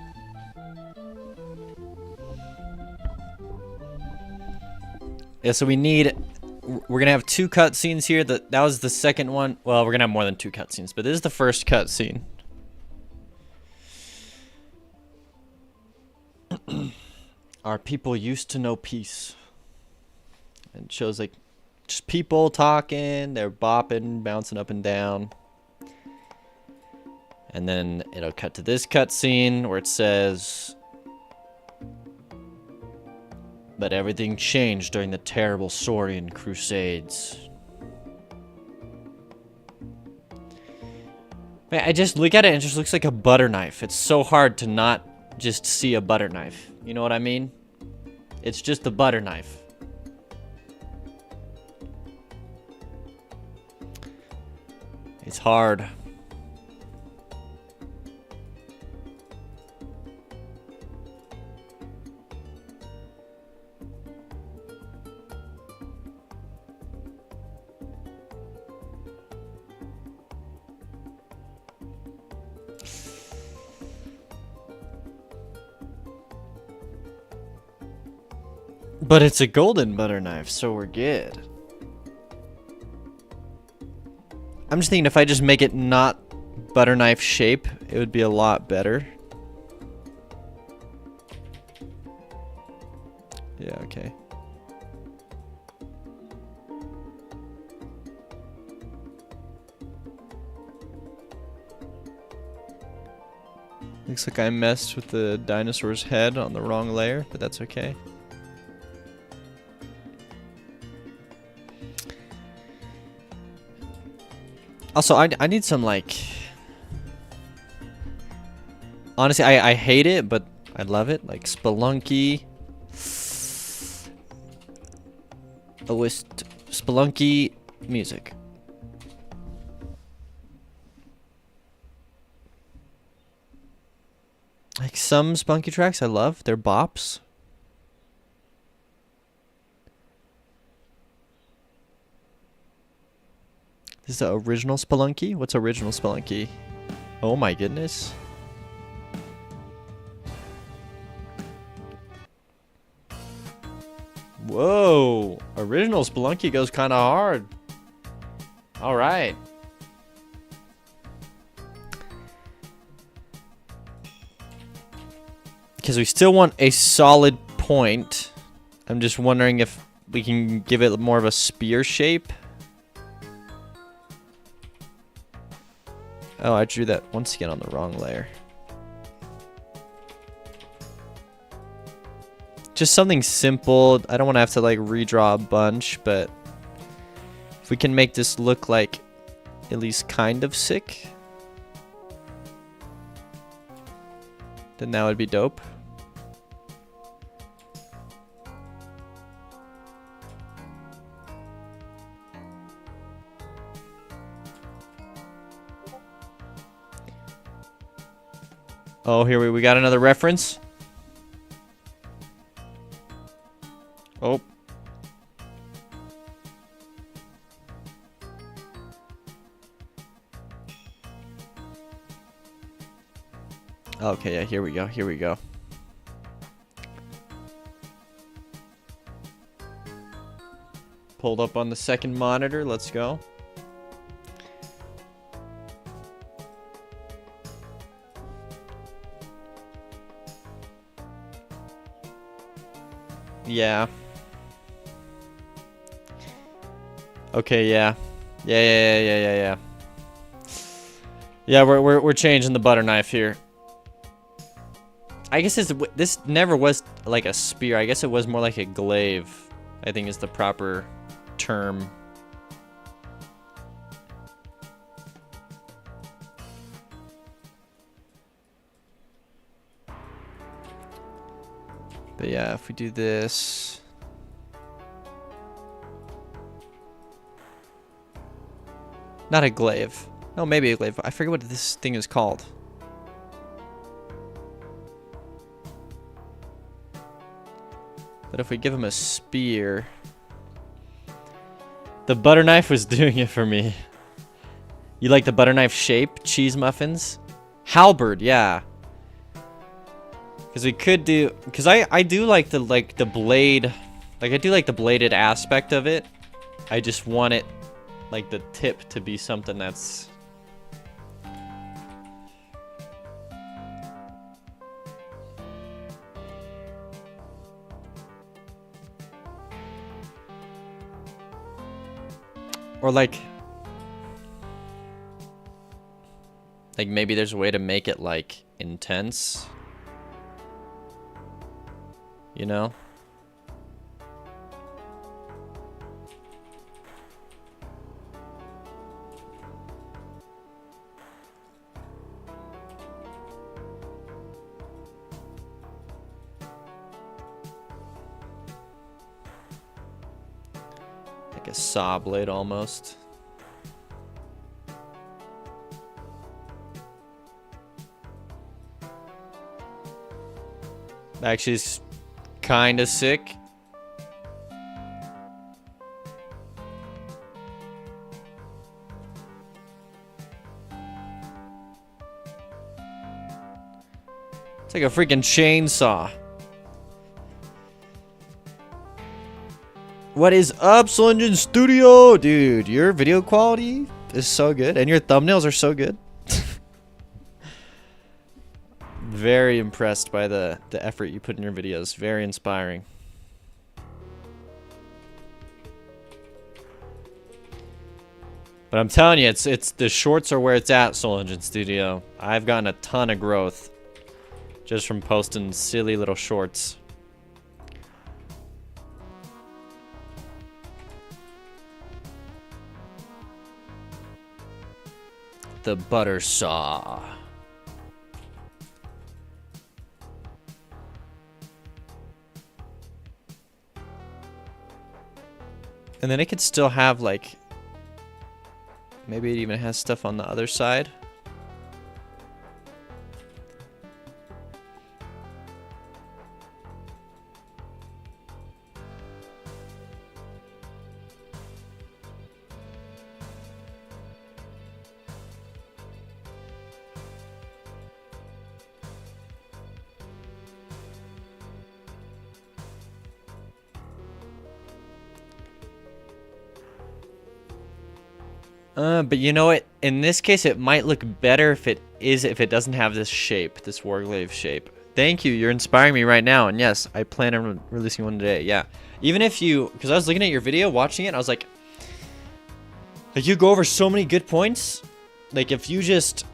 Yeah, so we're gonna have 2 cutscenes here. That was the second one. Well, we're gonna have more than 2 cutscenes, but this is the first cutscene. Our people used to know peace. And it shows like just people talking, they're bopping, bouncing up and down. And then it'll cut to this cutscene where it says, but everything changed during the terrible Saurian Crusades. Man, I just look at it and it just looks like a butter knife. It's so hard to not just see a butter knife. You know what I mean? It's just a butter knife. It's hard. But it's a golden butter knife, so we're good. I'm just thinking if I just make it not butter knife shape, it would be a lot better. Yeah, okay. Looks like I messed with the dinosaur's head on the wrong layer, but that's okay. Also, I need some, like... Honestly, I hate it, but I love it. Like, Spelunky. Spelunky music. Like, some Spelunky tracks I love. They're bops. This is the original Spelunky? What's original Spelunky? Oh my goodness. Whoa. Original Spelunky goes kind of hard. Alright. Because we still want a solid point. I'm just wondering if we can give it more of a spear shape. Oh, I drew that once again on the wrong layer. Just something simple. I don't want to have to like redraw a bunch, but if we can make this look like at least kind of sick, then that would be dope. Oh, here we got another reference. Oh. Okay, yeah, here we go. Here we go. Pulled up on the second monitor. Let's go. Yeah. Okay, yeah. Yeah. Yeah, we're changing the butter knife here. I guess this never was like a spear. I guess it was more like a glaive, I think is the proper term. But yeah, if we do this... Not a glaive. No, maybe a glaive. I forget what this thing is called. But if we give him a spear... The butter knife was doing it for me. You like the butter knife shape? Cheese muffins? Halberd, yeah. Because we could do... Because I do like the blade... Like, I do like the bladed aspect of it. I just want it, like, the tip to be something that's... Or like maybe there's a way to make it like intense, you know? Like a saw blade almost. Actually, it's kind of sick. It's like a freaking chainsaw. What is up, Soul Engine Studio? Dude, your video quality is so good, and your thumbnails are so good. Very impressed by the effort you put in your videos. Very inspiring. But I'm telling you, it's the shorts are where it's at, Soul Engine Studio. I've gotten a ton of growth just from posting silly little shorts. The butter saw. And then it could still have like, maybe it even has stuff on the other side. But you know what? In this case, it might look better if it doesn't have this shape, this warglaive shape. Thank you. You're inspiring me right now. And yes, I plan on releasing one today. Yeah. Even if you, because I was looking at your video, watching it, and I was like, you go over so many good points. Like if you just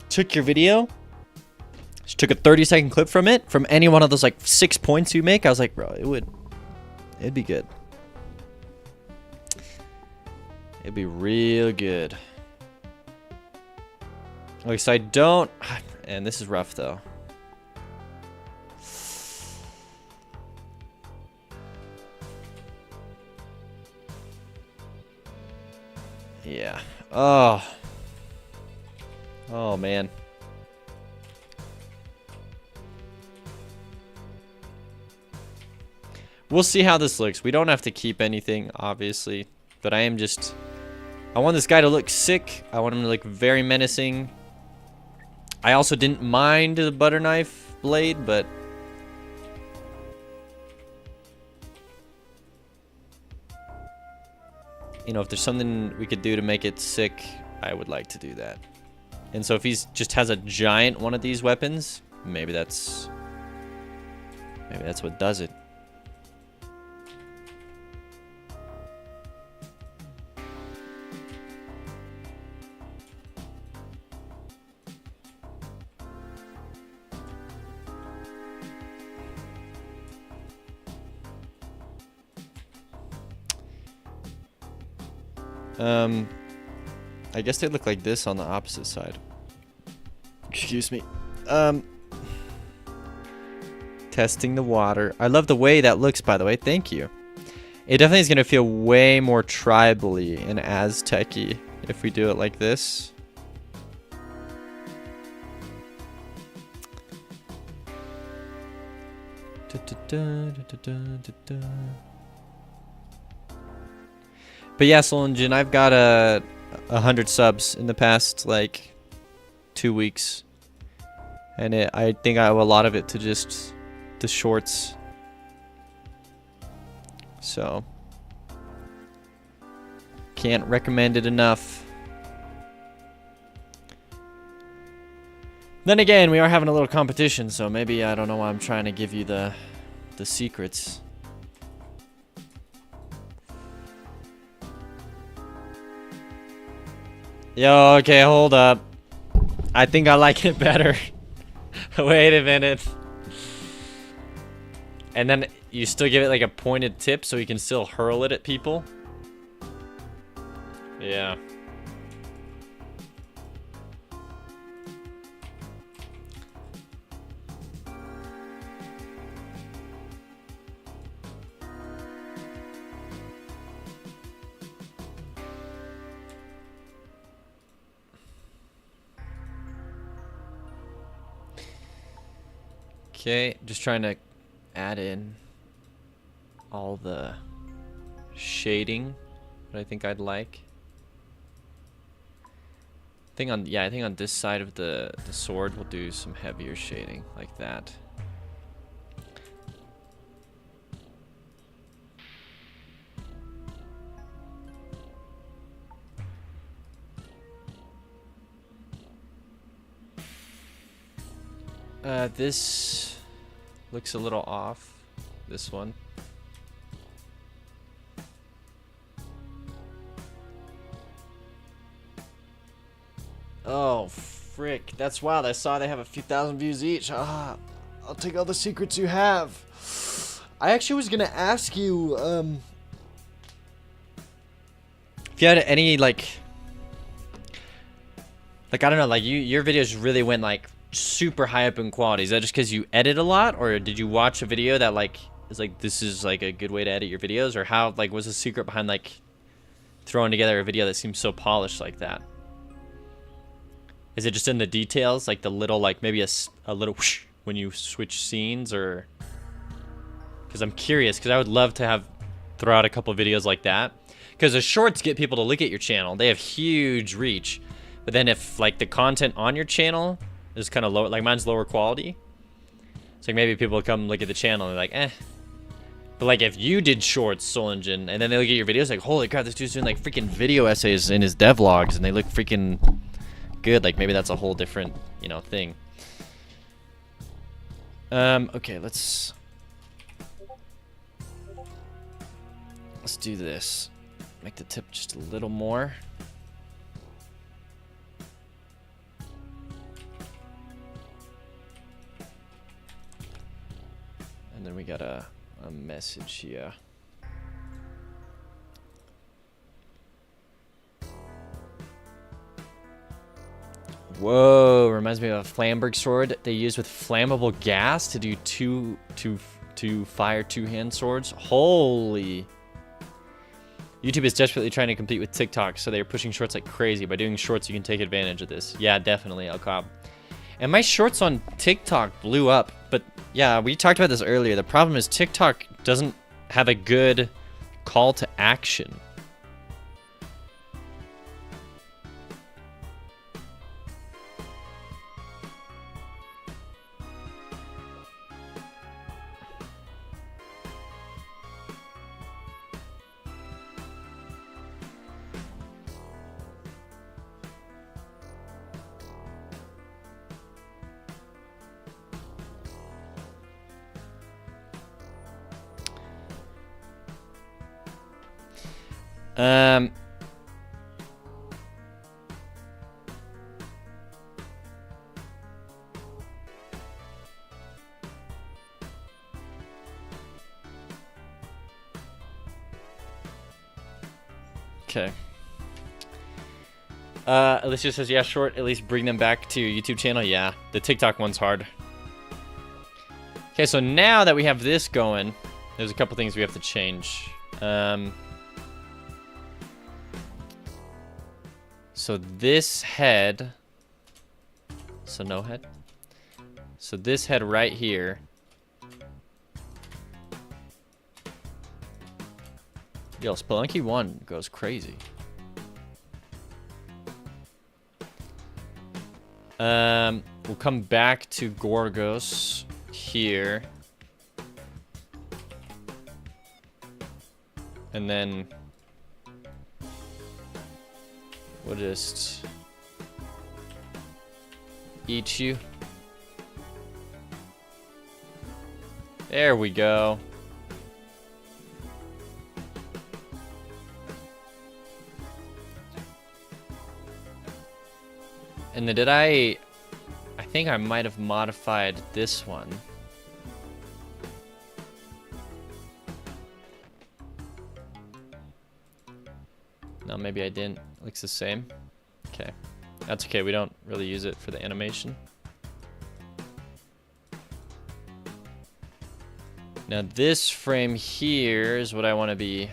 took your video, just took a 30-second clip from it, from any one of those like 6 points you make, I was like, bro, it'd be good. It'd be real good. Okay, so I don't... And this is rough, though. Yeah. Oh. Oh, man. We'll see how this looks. We don't have to keep anything, obviously. But I am just... I want this guy to look sick. I want him to look very menacing. I also didn't mind the butter knife blade, but... You know, if there's something we could do to make it sick, I would like to do that. And so if he's just has a giant one of these weapons, maybe that's what does it. I guess they look like this on the opposite side. Excuse me. Testing the water. I love the way that looks, by the way. Thank you. It definitely is going to feel way more tribally and Aztec-y if we do it like this. But yeah, Soul Engine, I've got 100 subs in the past like 2 weeks, and I think I owe a lot of it to just the shorts. So can't recommend it enough. Then again, we are having a little competition, so maybe I don't know why I'm trying to give you the secrets. Yo, okay, hold up. I think I like it better. Wait a minute. And then you still give it like a pointed tip so you can still hurl it at people? Yeah. Okay, just trying to add in all the shading that I think I'd like. I think on this side of the sword we'll do some heavier shading like that. This looks a little off. This one. Oh, frick. That's wild. I saw they have a few thousand views each. Ah, I'll take all the secrets you have. I actually was gonna ask you, if you had any, like, I don't know, like, your videos really went, like, super high up in quality. Is that just because you edit a lot, or did you watch a video that like is like this is like a good way to edit your videos, or how like was the secret behind like throwing together a video that seems so polished like that? Is it just in the details, like the little like maybe a little whoosh when you switch scenes, or because I'm curious, because I would love to throw out a couple of videos like that, because the shorts get people to look at your channel. They have huge reach, but then if like the content on your channel is kind of low, like mine's lower quality. So like maybe people come look at the channel and they're like, eh. But like if you did shorts, Soul Engine, and then they look at your videos like, holy crap, this dude's doing like freaking video essays in his devlogs and they look freaking good. Like maybe that's a whole different, you know, thing. Okay, let's do this. Make the tip just a little more. And then we got a message here. Whoa, reminds me of a Flamberg sword they use with flammable gas to do to fire two-hand swords. Holy. YouTube is desperately trying to compete with TikTok, so they're pushing shorts like crazy. By doing shorts, you can take advantage of this. Yeah, definitely, El Cobb. And my shorts on TikTok blew up, but yeah, we talked about this earlier. The problem is TikTok doesn't have a good call to action. Okay. Alicia says, yeah, short, at least bring them back to your YouTube channel. Yeah, the TikTok one's hard. Okay, so now that we have this going, there's a couple things we have to change. So this head, so no head. So this head right here. Yo, Spelunky 1 goes crazy. We'll come back to Gorgos here. And then we'll just eat you. There we go. And then I think I might have modified this one. No, maybe I didn't. Looks the same. Okay. That's okay. We don't really use it for the animation. Now this frame here is what I want to be.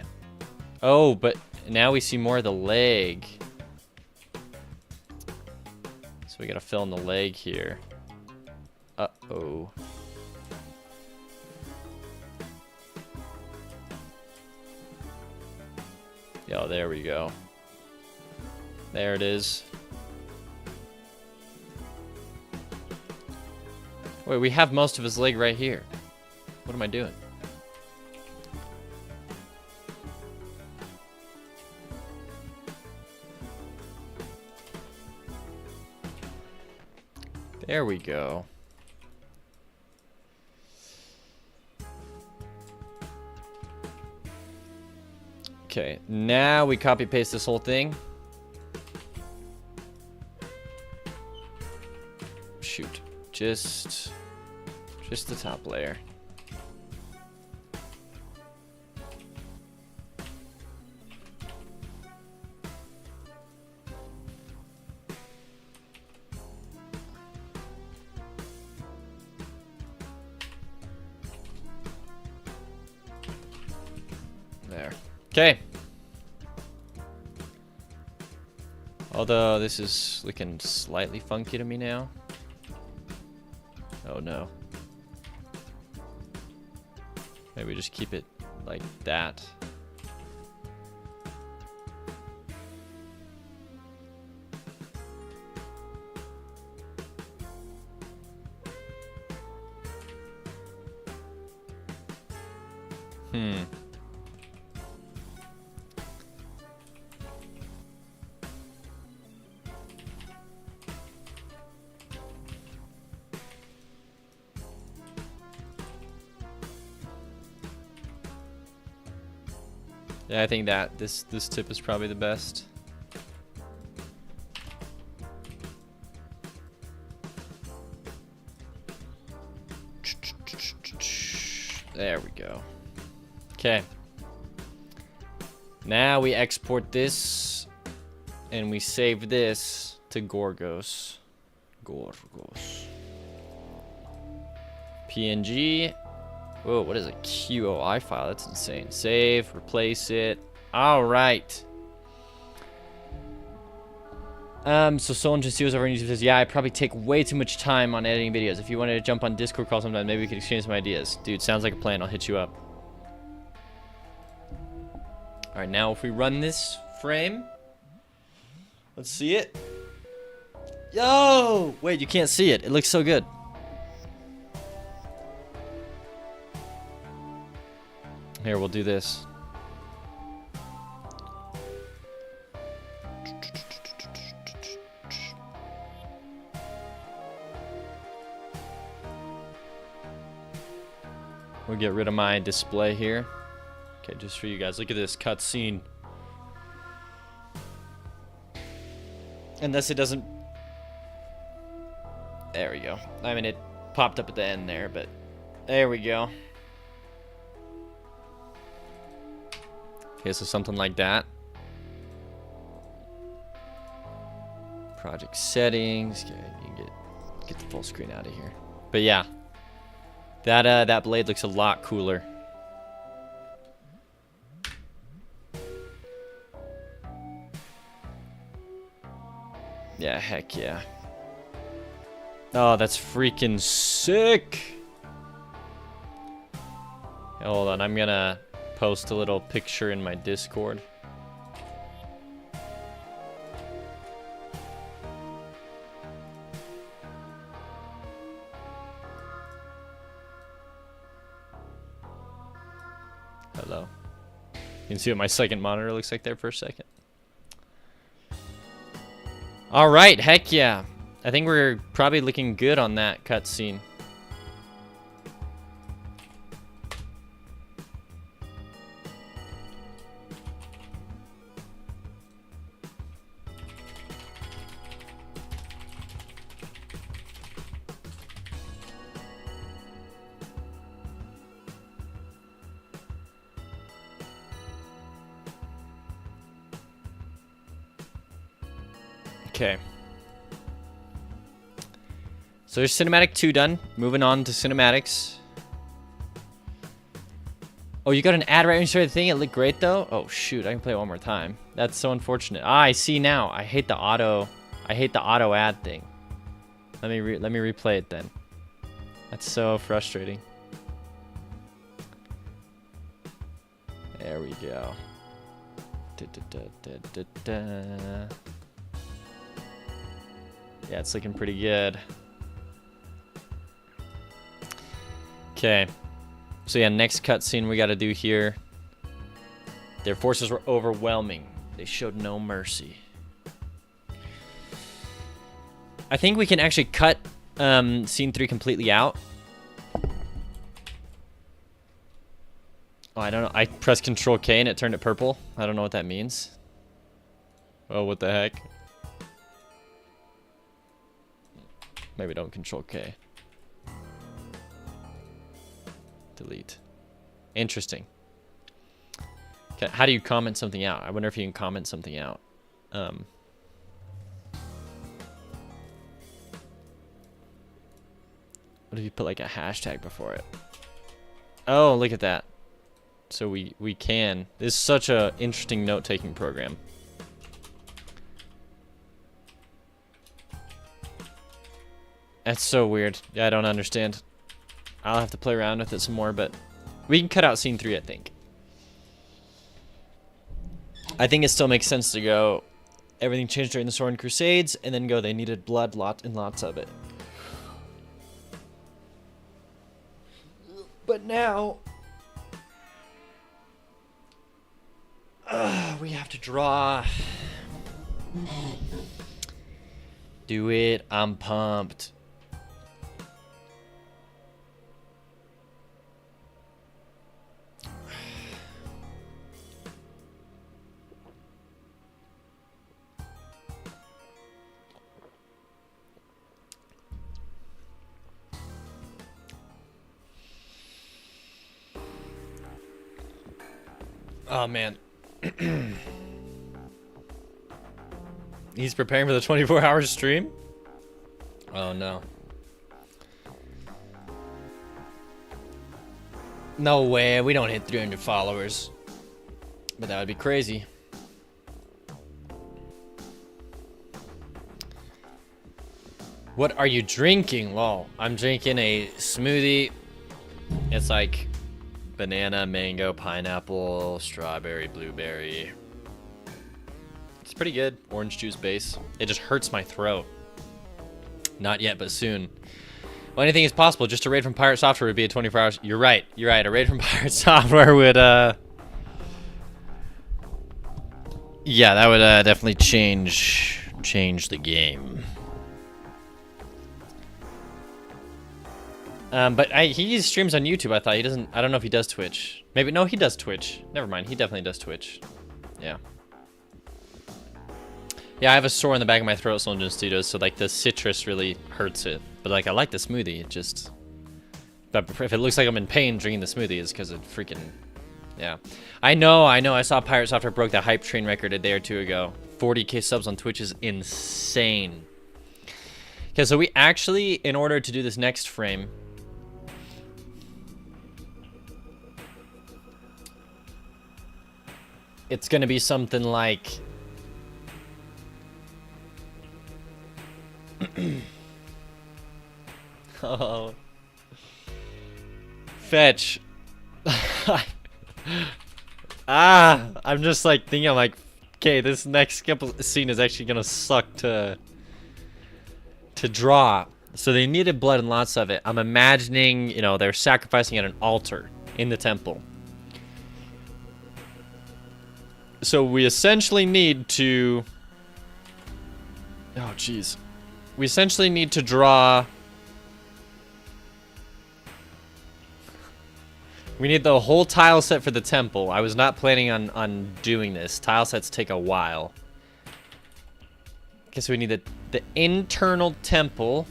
Oh, but now we see more of the leg. So we gotta fill in the leg here. Uh-oh. Yo, there we go. There it is. Wait, we have most of his leg right here. What am I doing? There we go. Okay, now we copy paste this whole thing. Shoot, just the top layer. There. Okay. Although this is looking slightly funky to me now. Oh no. Maybe just keep it like that. Yeah, I think that this tip is probably the best. There we go. Okay. Now we export this and we save this to Gorgos. Gorgos. PNG. Whoa, what is a QOI file? That's insane. Save, replace it. All right. So someone just sees over on YouTube says, yeah, I probably take way too much time on editing videos. If you wanted to jump on Discord call sometime, maybe we could exchange some ideas. Dude, sounds like a plan. I'll hit you up. All right, now if we run this frame, let's see it. Yo! Wait, you can't see it. It looks so good. Here, we'll do this. We'll get rid of my display here. Okay, just for you guys. Look at this cutscene. Unless it doesn't... There we go. I mean, it popped up at the end there, but... There we go. Okay, so something like that. Project settings. Okay, you can get the full screen out of here. But yeah, that blade looks a lot cooler. Yeah, heck yeah. Oh, that's freaking sick. Hold on, I'm gonna post a little picture in my Discord. Hello. You can see what my second monitor looks like there for a second. All right, heck yeah. I think we're probably looking good on that cutscene. Okay. So there's cinematic 2 done. Moving on to cinematics. Oh, you got an ad right when you started the thing? It looked great though? Oh shoot, I can play it one more time. That's so unfortunate. Ah, I see now. I hate the auto ad thing. Let me replay it then. That's so frustrating. There we go. Yeah, it's looking pretty good. Okay. So yeah, next cutscene we gotta do here. Their forces were overwhelming. They showed no mercy. I think we can actually cut scene 3 completely out. Oh, I don't know. I pressed Control K and it turned it purple. I don't know what that means. Oh, what the heck? Maybe don't Control K. Delete. Interesting. Okay, how do you comment something out? I wonder if you can comment something out. What if you put like a hashtag before it? Oh, look at that. So we can. This is such a interesting note-taking program. That's so weird. Yeah, I don't understand. I'll have to play around with it some more, but we can cut out scene 3, I think. I think it still makes sense to go, everything changed during the Sword and Crusades, and then go, they needed blood, lots of it. But now, we have to draw. Do it. I'm pumped. Oh, man. He's preparing for the 24-hour stream? Oh, no. No way. We don't hit 300 followers. But that would be crazy. What are you drinking? Well, I'm drinking a smoothie. It's like banana, mango, pineapple, strawberry, blueberry. It's pretty good. Orange juice base. It just hurts my throat. Not yet, but soon. Well, anything is possible. Just a raid from Pirate Software would be a 24 hours. You're right. You're right. A raid from Pirate Software would, yeah, that would definitely change the game. But he streams on YouTube. I thought he doesn't. I don't know if he does Twitch. Maybe no, he does Twitch. Never mind. He definitely does Twitch. Yeah. Yeah, I have a sore in the back of my throat, so I'm doing studios. So like the citrus really hurts it. But like I like the smoothie. It just. But if it looks like I'm in pain drinking the smoothie, it's because it freaking Yeah. I know. I saw Pirate Software broke the hype train record a day or two ago. 40K subs on Twitch is insane. Okay, so we actually, in order to do this next frame, it's gonna be something like oh, fetch. I'm just like thinking, I'm like, okay, this next scene is actually gonna suck to draw. So they needed blood and lots of it. I'm imagining, you know, they're sacrificing at an altar in the temple. So we essentially need to, oh jeez, we essentially need to draw. We need the whole tile set for the temple. I was not planning on doing this. Tile sets take a while. Okay, so we need the internal temple.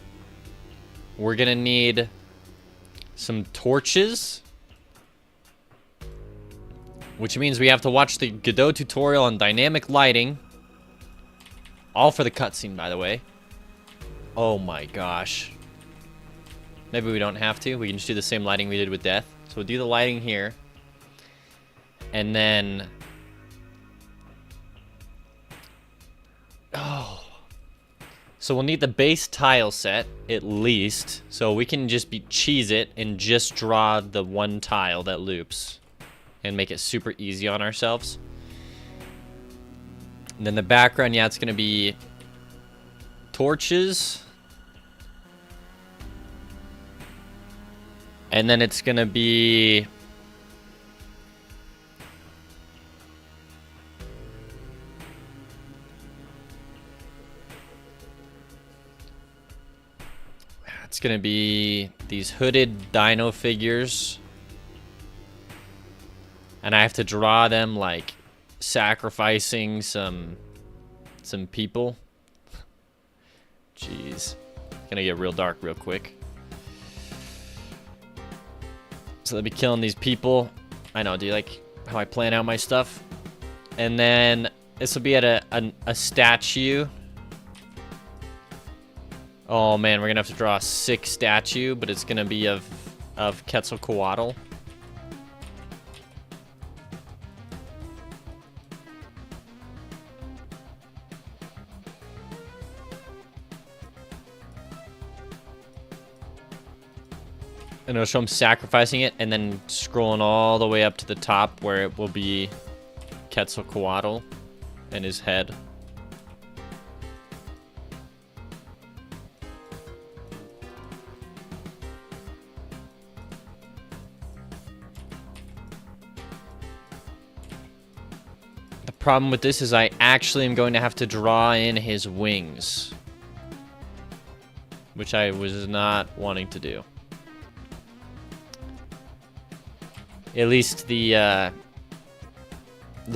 We're gonna need some torches, which means we have to watch the Godot tutorial on dynamic lighting. All for the cutscene, by the way. Oh my gosh. Maybe we don't have to. We can just do the same lighting we did with Death. So we'll do the lighting here. And then... oh. So we'll need the base tile set, at least. So we can just cheese it and just draw the one tile that loops. And make it super easy on ourselves. And then the background, yeah, it's going to be torches. And then it's going to be... it's going to be these hooded dino figures. And I have to draw them like sacrificing some people. Jeez. Gonna get real dark real quick. So they'll be killing these people. I know, do you like how I plan out my stuff? And then this will be at a statue. Oh man, we're gonna have to draw a sick statue, but it's gonna be of Quetzalcoatl. And it'll show him sacrificing it, and then scrolling all the way up to the top where it will be Quetzalcoatl and his head. The problem with this is I actually am going to have to draw in his wings, which I was not wanting to do. At least the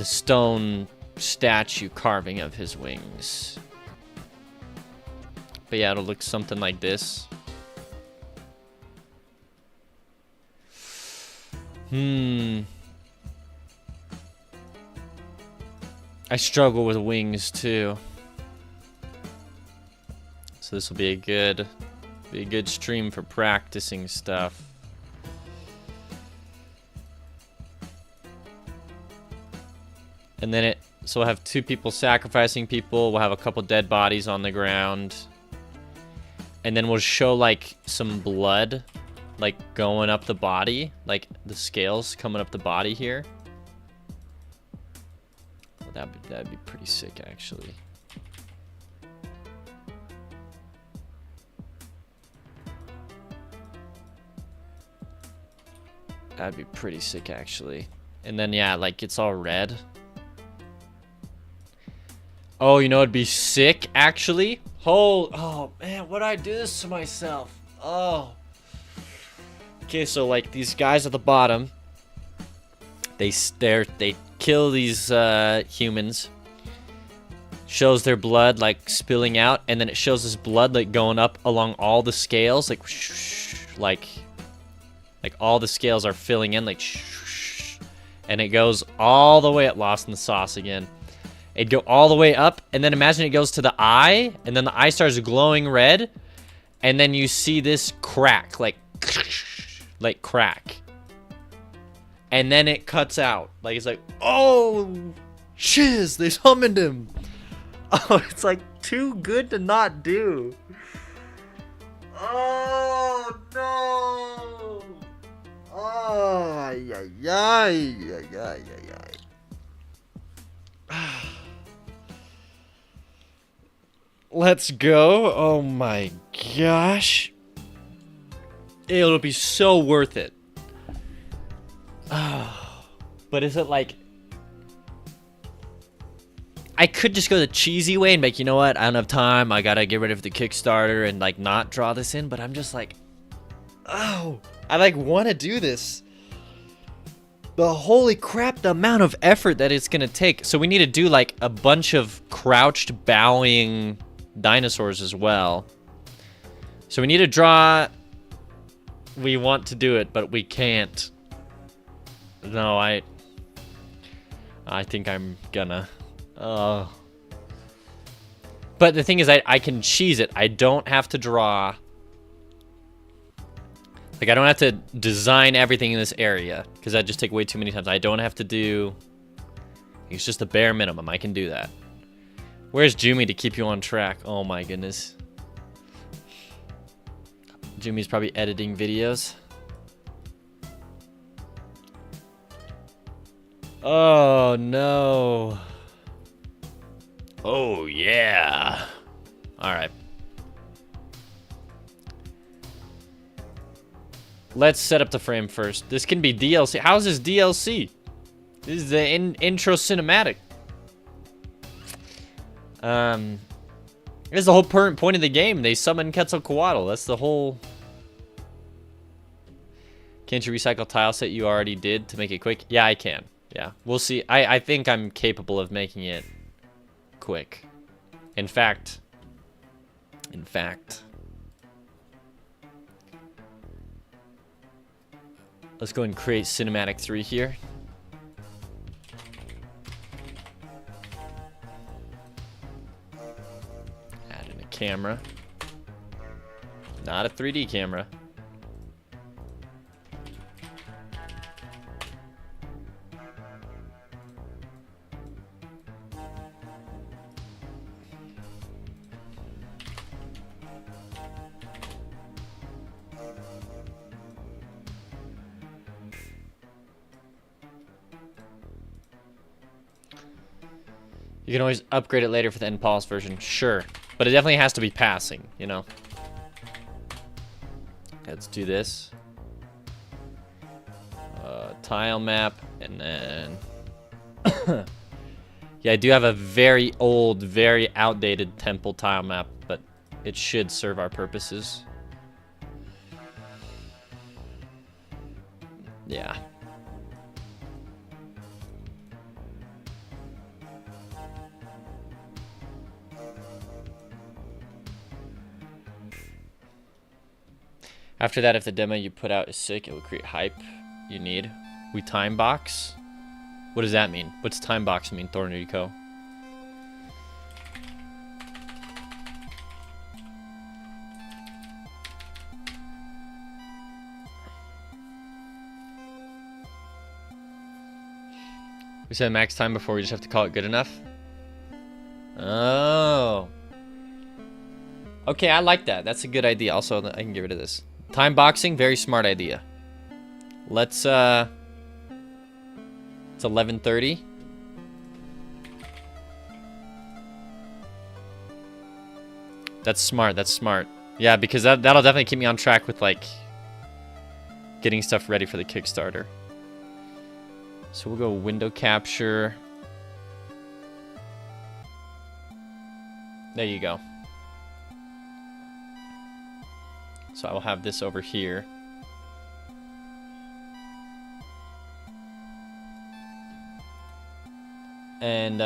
stone statue carving of his wings. But yeah, it'll look something like this. I struggle with wings too. So this will be a good stream for practicing stuff. And then so we'll have two people sacrificing people. We'll have a couple dead bodies on the ground. And then we'll show like some blood, like going up the body, like the scales coming up the body here. Well, that'd be pretty sick, actually. That'd be pretty sick, actually. And then yeah, like it's all red. Oh, you know it'd be sick, actually? Oh man, what'd I do this to myself? Oh. Okay, so like these guys at the bottom, they kill these humans. Shows their blood like spilling out, and then it shows this blood like going up along all the scales, like whoosh, like all the scales are filling in, like and it goes all the way up. Lost in the sauce again. It'd go all the way up, and then imagine it goes to the eye, and then the eye starts glowing red, and then you see this crack, like crack. And then it cuts out. Like, it's like, oh, shiz, they summoned him. Oh, it's like too good to not do. Oh, no. Oh, ay, ay, ay, ay, ay, ay. Let's go. Oh my gosh. It'll be so worth it. But is it like... I could just go the cheesy way and make, you know what? I don't have time. I gotta get rid of the Kickstarter and like not draw this in. But I'm just like, oh, I like want to do this. The holy crap, the amount of effort that it's gonna take. So we need to do like a bunch of crouched bowing dinosaurs as well. So we need to draw. We want to do it, but we can't. No, I think I'm gonna. But the thing is, I can cheese it. I don't have to draw. Like, I don't have to design everything in this area, because that'd just take way too many times. I don't have to do... It's just the bare minimum. I can do that. Where's Jumi to keep you on track? Oh my goodness. Jumi's probably editing videos. Oh no. Oh yeah. Alright. Let's set up the frame first. This can be DLC. How is this DLC? This is the intro cinematic. This is the whole point of the game. They summon Quetzalcoatl. That's the whole... Can't you recycle tile set you already did to make it quick? Yeah, I can. Yeah, we'll see. I think I'm capable of making it quick. In fact... Let's go and create Cinematic 3 here. Add in a camera. Not a 3D camera. You can always upgrade it later for the NPOS version. Sure. But it definitely has to be passing, you know? Let's do this. Tile map, and then... Yeah, I do have a very old, very outdated temple tile map, but it should serve our purposes. Yeah. After that, if the demo you put out is sick, it will create hype you need. We time box? What does that mean? What's time box mean, Thornrico? We said max time before, we just have to call it good enough? Oh. Okay, I like that. That's a good idea. Also, I can get rid of this. Time boxing, very smart idea. Let's, it's 11:30. That's smart, that's smart. Yeah, because that'll definitely keep me on track with, like, getting stuff ready for the Kickstarter. So we'll go window capture. There you go. So I will have this over here. And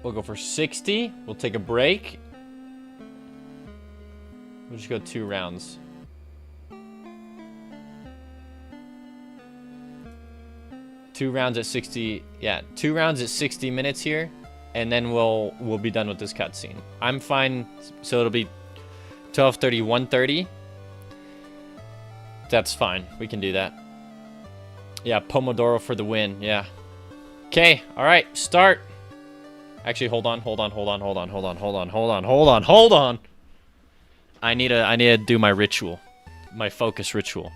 we'll go for 60. We'll take a break. We'll just go 2 rounds. Two rounds at 60. Yeah, 2 rounds at 60 minutes here, and then we'll be done with this cutscene. I'm fine. So it'll be 12:30, 1:30. That's fine. We can do that. Yeah, Pomodoro for the win. Yeah. Okay. All right. Start. Actually, hold on. I need to do my ritual, my focus ritual.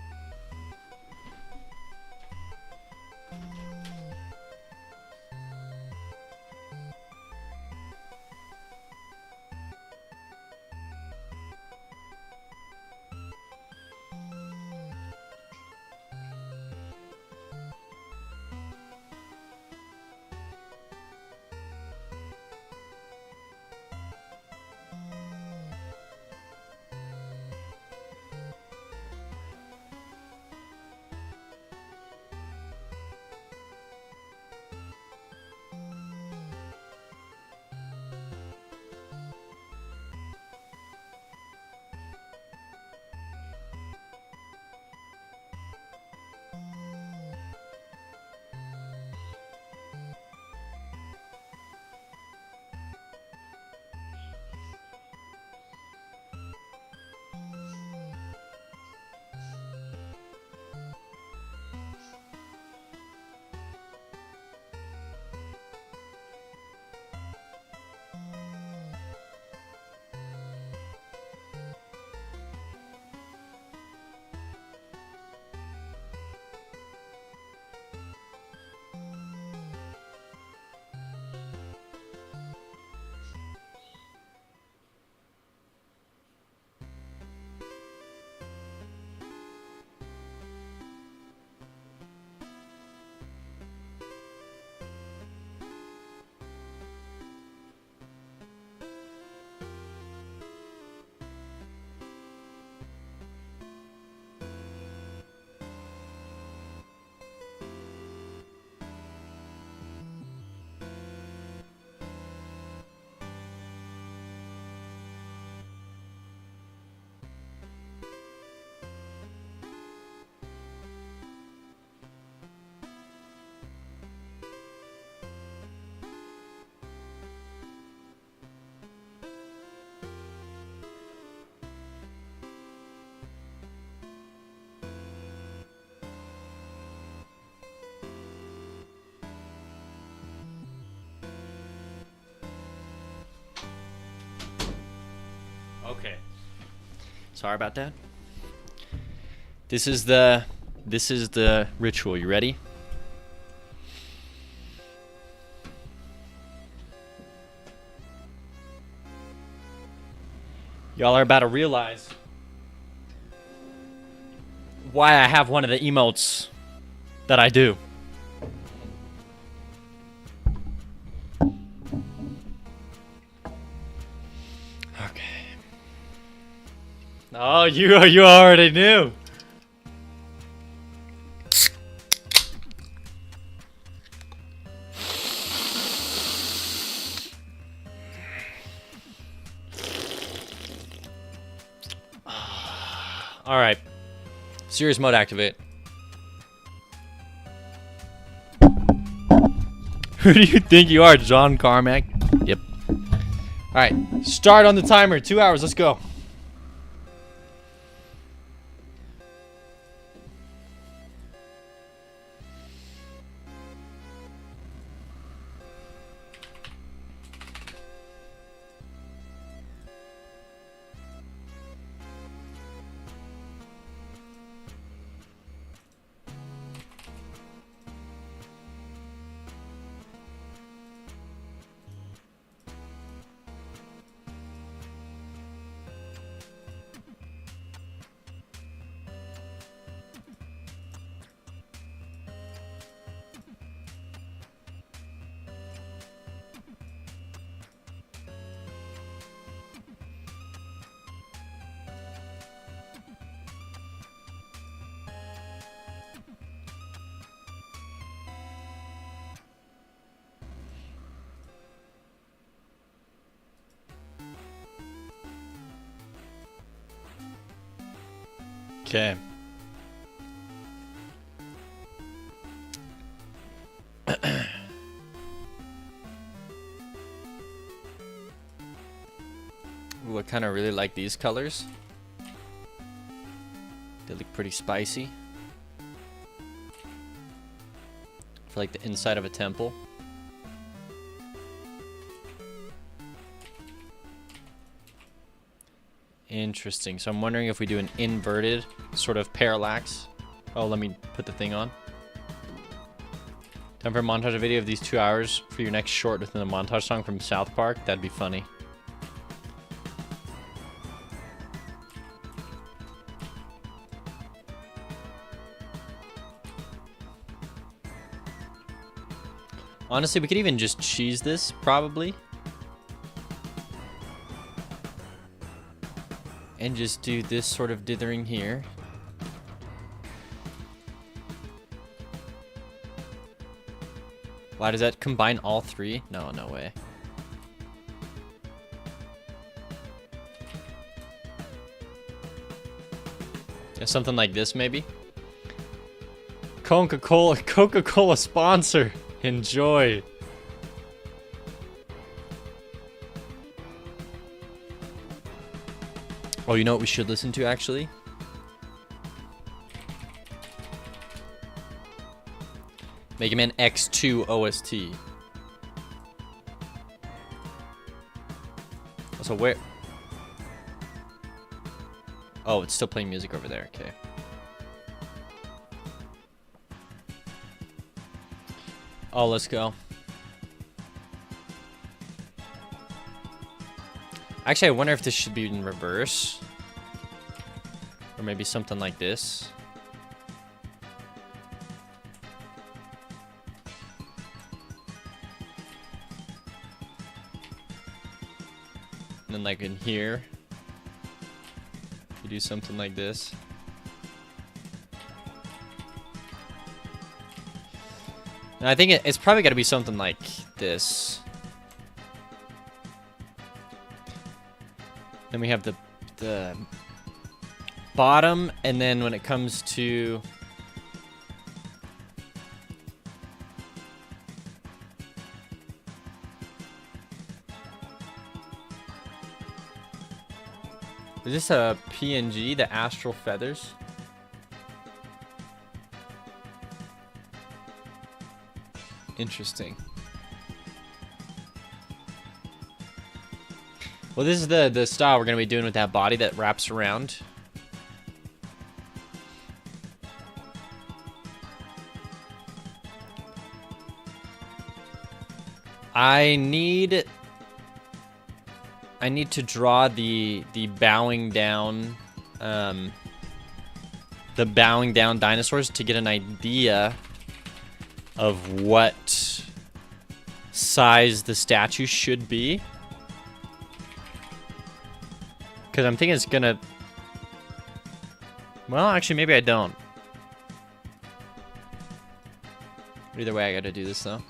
Okay. Sorry about that. This is the ritual. You ready? Y'all are about to realize why I have one of the emotes that I do. Oh, you already knew. All right. Serious mode activate. Who do you think you are, John Carmack? Yep. All right. Start on the timer. 2 hours. Let's go. Okay. Ooh, I kind of really like these colors. They look pretty spicy. For like the inside of a temple. Interesting. So I'm wondering if we do an inverted sort of parallax. Oh, let me put the thing on. Time for a montage video of these 2 hours for your next short within the montage song from South Park. That'd be funny. Honestly, we could even just cheese this, probably. And just do this sort of dithering here. Why does that combine all three? No, no way. Yeah, something like this, maybe. Coca-Cola sponsor. Enjoy. Oh, you know what we should listen to, actually? Mega Man X2 OST. So where... Oh, it's still playing music over there. Okay. Oh, let's go. Actually, I wonder if this should be in reverse. Or maybe something like this. And then like in here, you do something like this. And I think it's probably got to be something like this. Then we have the bottom, and then when it comes to is this a PNG, the Astral Feathers? Interesting. Well, this is the style we're going to be doing with that body that wraps around. I need to draw the bowing down dinosaurs to get an idea of what size the statue should be. Because I'm thinking it's gonna... Well, actually, maybe I don't. Either way, I gotta do this, though.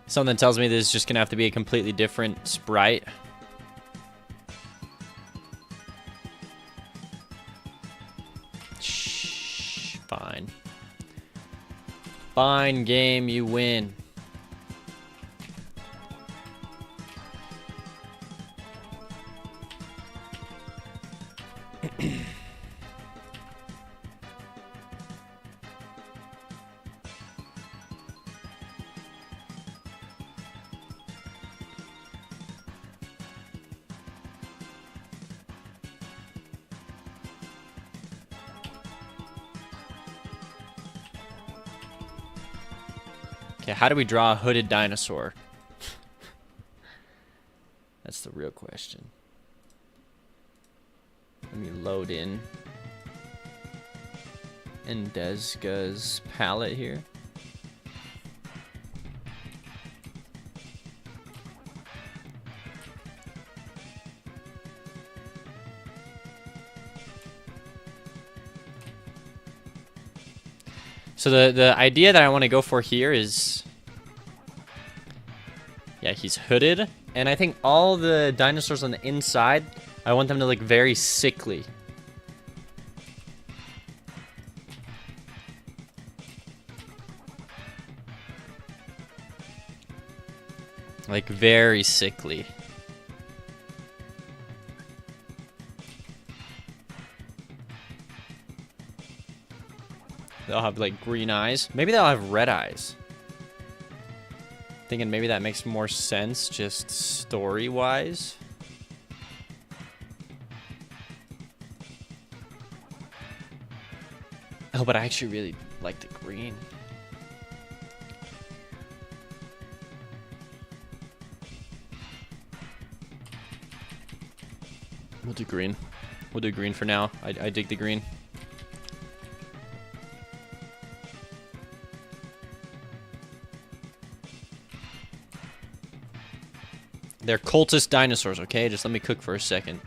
Something tells me this is just gonna have to be a completely different sprite. Shh, fine. Fine game, you win. Okay, how do we draw a hooded dinosaur? That's the real question. Let me load in Desga's palette here. So the idea that I want to go for here is, yeah, he's hooded, and I think all the dinosaurs on the inside, I want them to look very sickly. Like very sickly. They'll have like green eyes. Maybe they'll have red eyes. Thinking maybe that makes more sense just story-wise. Oh, but I actually really like the green. We'll do green. We'll do green for now. I dig the green. They're cultist dinosaurs, okay? Just let me cook for a second.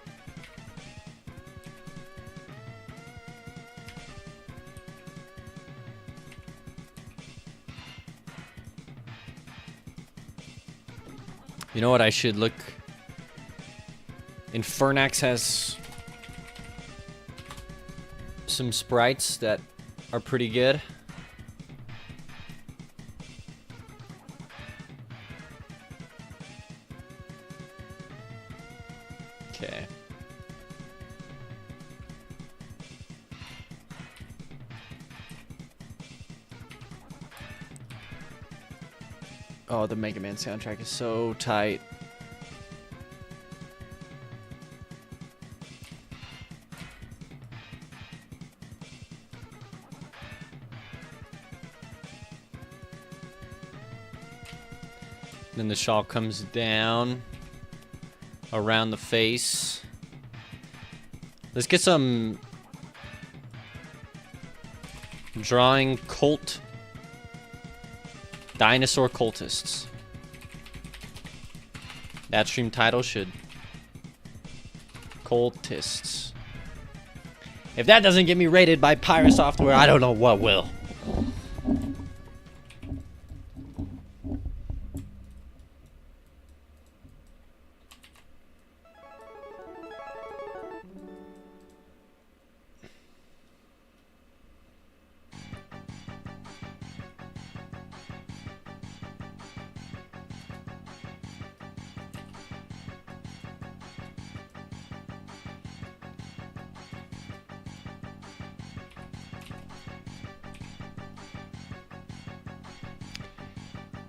You know what I should look... Infernax has some sprites that are pretty good. Okay. Oh, the Mega Man soundtrack is so tight. Then the shawl comes down around the face. Let's get some drawing cult dinosaur cultists. That stream title should cultists. If that doesn't get me rated by Pirate Software, I don't know what will.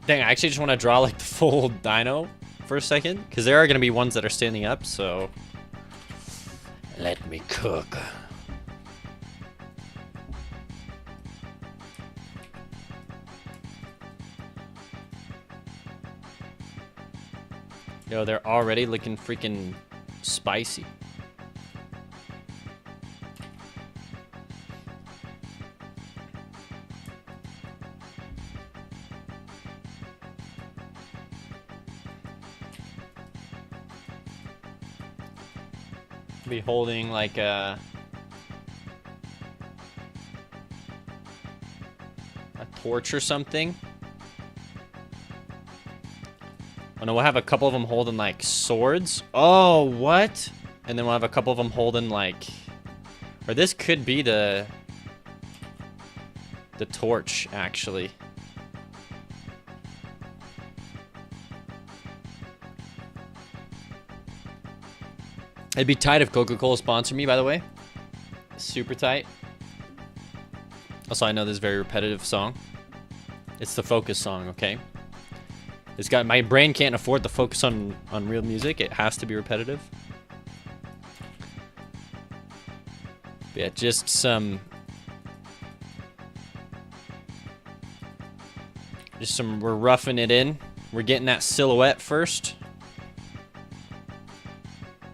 Dang, I actually just want to draw like the full dino for a second, because there are going to be ones that are standing up, so let me cook. Yo, they're already looking freaking spicy. Be holding like a torch or something. Oh no, we'll have a couple of them holding like swords. Oh, what? And then we'll have a couple of them holding like, or this could be the torch actually. It'd be tight if Coca-Cola sponsored me, by the way. Super tight. Also, I know this very repetitive song. It's the focus song, okay? It's got, my brain can't afford to focus on real music. It has to be repetitive. But yeah, just some we're roughing it in. We're getting that silhouette first.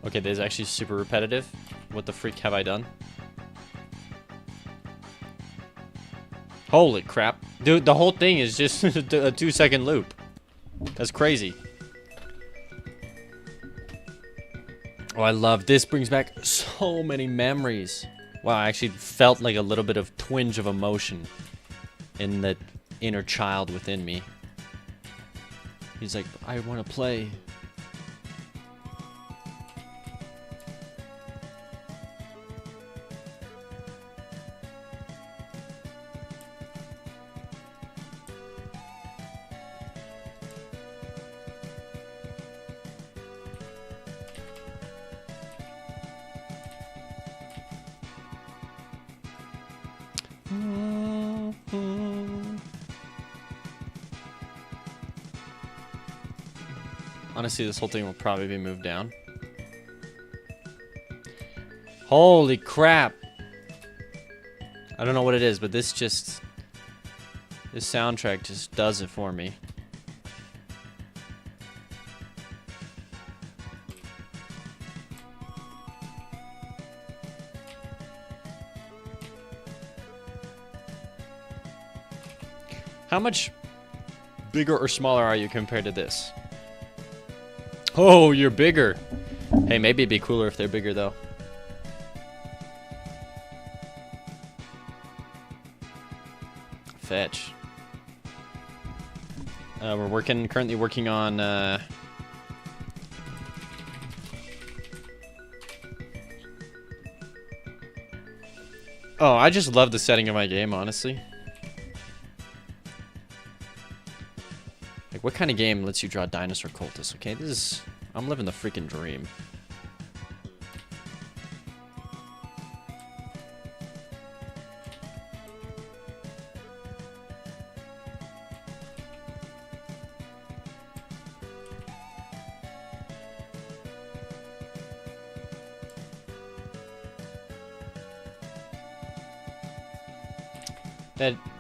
Okay, this is actually super repetitive. What the freak have I done? Holy crap. Dude, the whole thing is just a 2-second loop. That's crazy. Oh, I love this. Brings back so many memories. Wow, I actually felt like a little bit of twinge of emotion in the inner child within me. He's like, I want to play. Honestly, this whole thing will probably be moved down. Holy crap. I don't know what it is, but this soundtrack just does it for me. How much bigger or smaller are you compared to this? Oh, you're bigger. Hey, maybe it'd be cooler if they're bigger, though. Fetch. We're currently working on, Oh, I just love the setting of my game, honestly. Like, what kind of game lets you draw dinosaur cultists? Okay, I'm living the freaking dream.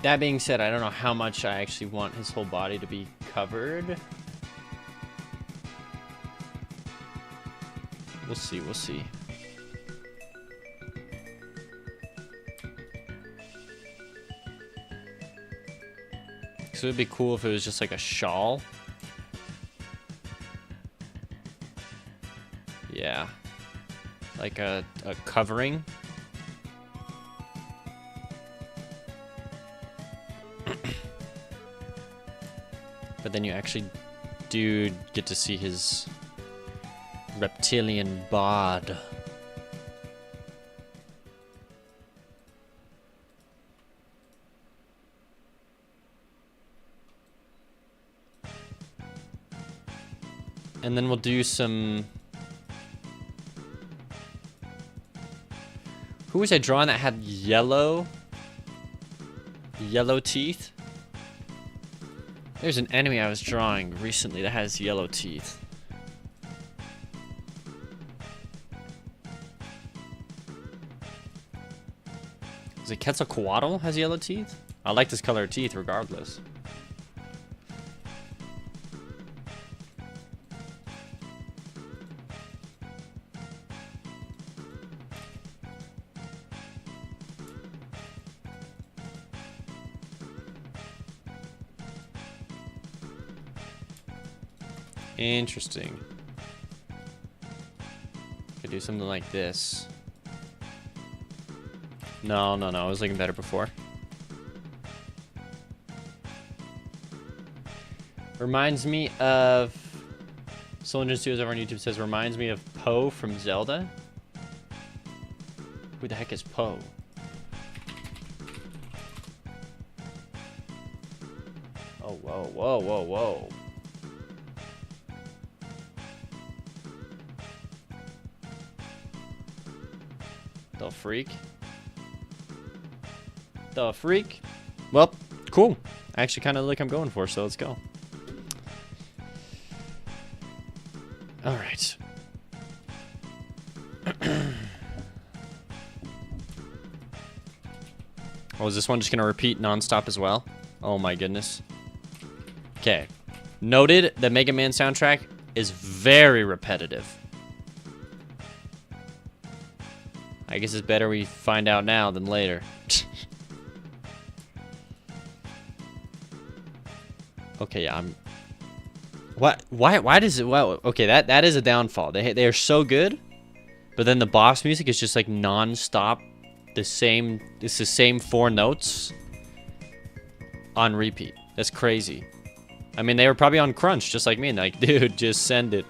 That being said, I don't know how much I actually want his whole body to be covered. We'll see, we'll see. So it'd be cool if it was just like a shawl. Yeah. Like a covering. But then you actually do get to see his reptilian bod. And then we'll do some... Who was I drawing that had yellow teeth? There's an enemy I was drawing recently that has yellow teeth. Is it Quetzalcoatl has yellow teeth? I like this color of teeth regardless. Interesting. Could do something like this. No, I was looking better before. Reminds me of... Soldier Studios over on YouTube says, reminds me of Poe from Zelda. Who the heck is Poe? Oh, whoa. The freak? The freak? Well, cool. I actually kind of like I'm going for, so let's go. Alright. Oh, is this one just going to repeat nonstop as well? Oh my goodness. Okay. Noted, the Mega Man soundtrack is very repetitive. I guess it's better we find out now than later. Okay, yeah, What? Why does it... Well, okay, that is a downfall. They are so good, but then the boss music is just like non-stop. It's the same 4 notes. on repeat. That's crazy. I mean, they were probably on crunch just like me. And like, dude, just send it.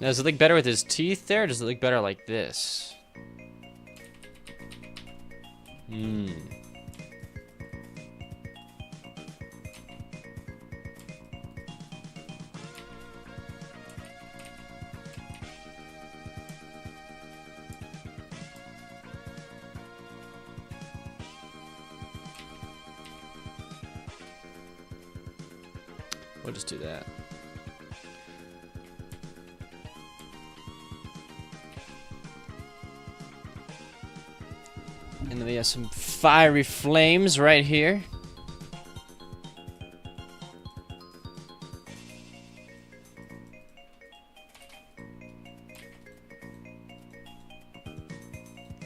Now, does it look better with his teeth there, or does it look better like this? Hmm. We'll just do that. And then we have some fiery flames right here.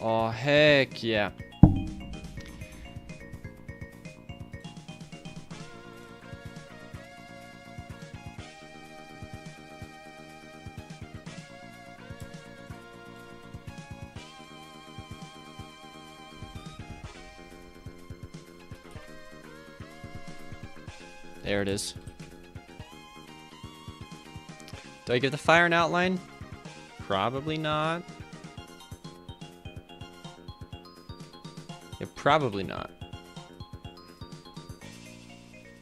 Oh, heck yeah. There it is. Do I give the fire an outline? Probably not. Yeah, probably not.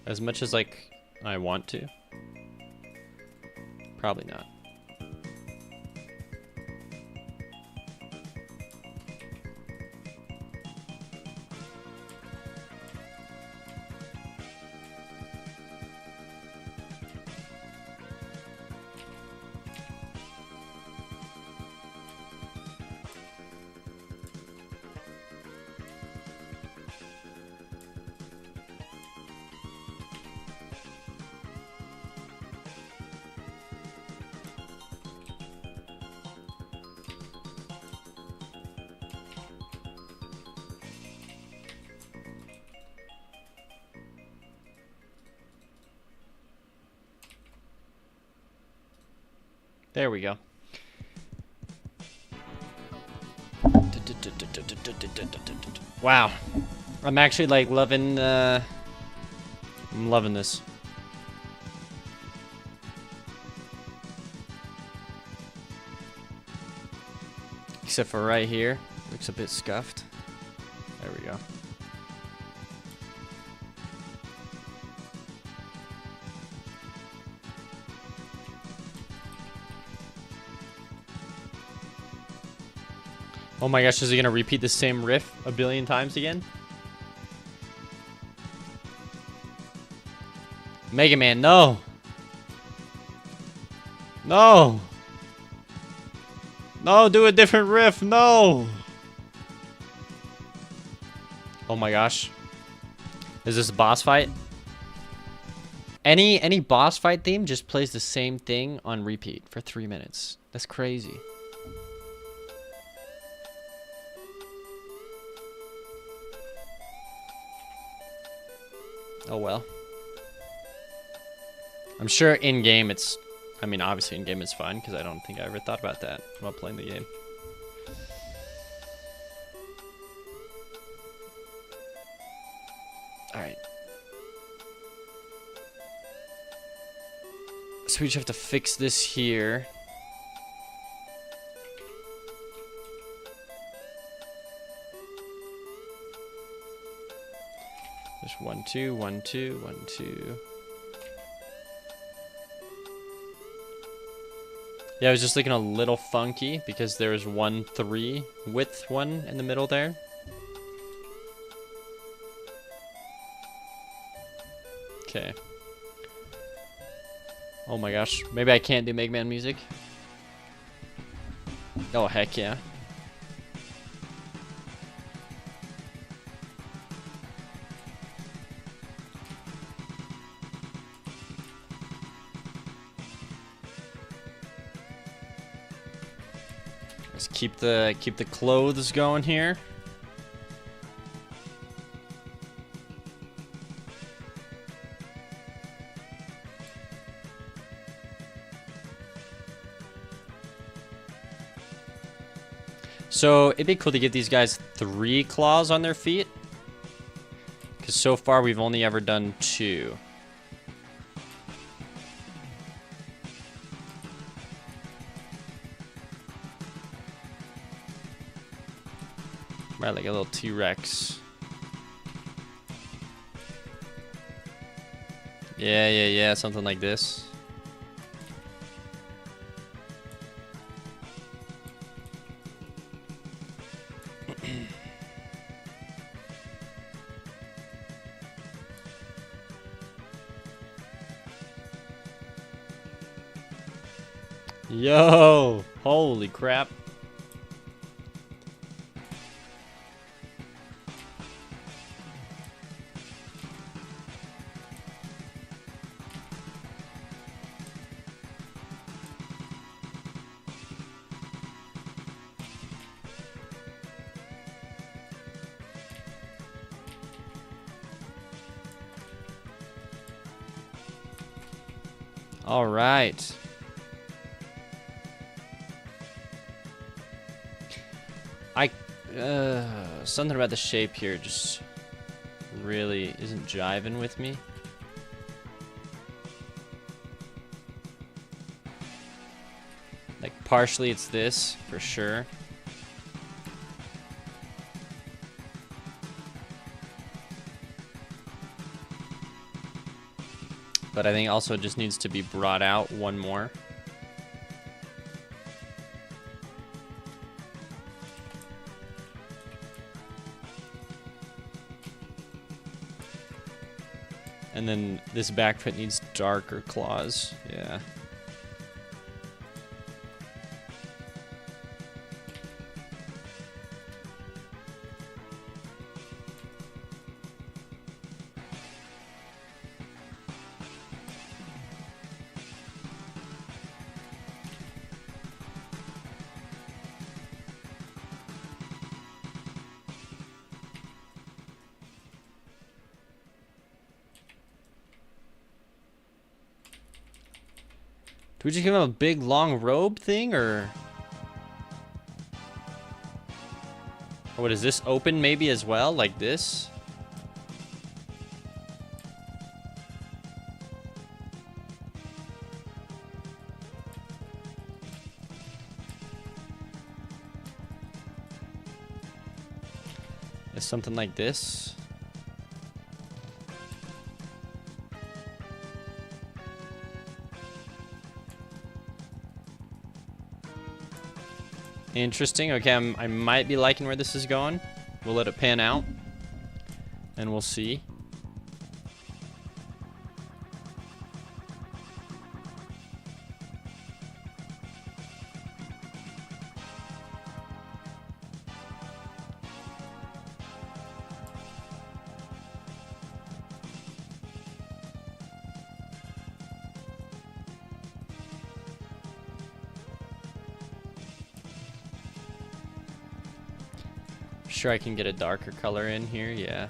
As much as, like, I want to. Probably not. There we go. Wow. I'm actually like loving I'm loving this. Except for right here. Looks a bit scuffed. There we go. Oh my gosh, is he gonna repeat the same riff a billion times again? Mega Man, no! No! No, do a different riff, no! Oh my gosh. Is this a boss fight? Any boss fight theme just plays the same thing on repeat for 3 minutes. That's crazy. Oh well. I'm sure in-game it's... I mean, obviously in-game it's fine, because I don't think I ever thought about that while playing the game. Alright. So we just have to fix this here. Just 1, 2, 1, 2, 1, 2. Yeah, it was just looking a little funky because there was 1, 3 width one in the middle there. Okay. Oh my gosh. Maybe I can't do Mega Man music. Oh, heck yeah. Just keep the clothes going here. So it'd be cool to give these guys 3 claws on their feet, because so far we've only ever done 2. Right, like a little T-Rex. Yeah, something like this. Yo, holy crap. All right. Something about the shape here just really isn't jiving with me. Like, partially it's this, for sure. But I think also it just needs to be brought out one more. And then this back foot needs darker claws. Yeah. Do we just give him a big long robe thing, or what is this, open maybe as well, like this? Is something like this? Interesting. Okay, I might be liking where this is going. We'll let it pan out, and we'll see. Sure, I can get a darker color in here, yeah.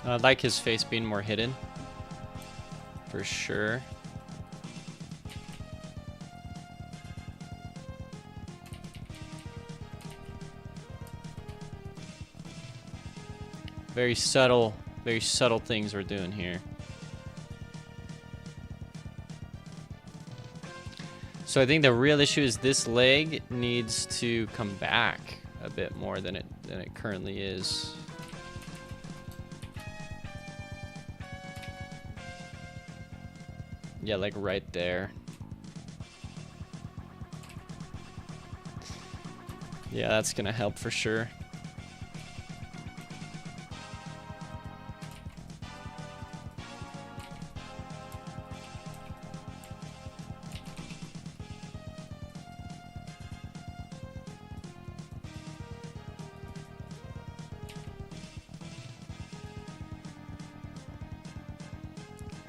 I like his face being more hidden, for sure. Very subtle things we're doing here. So I think the real issue is this leg needs to come back a bit more than it currently is. Yeah, like right there. Yeah, that's gonna help for sure.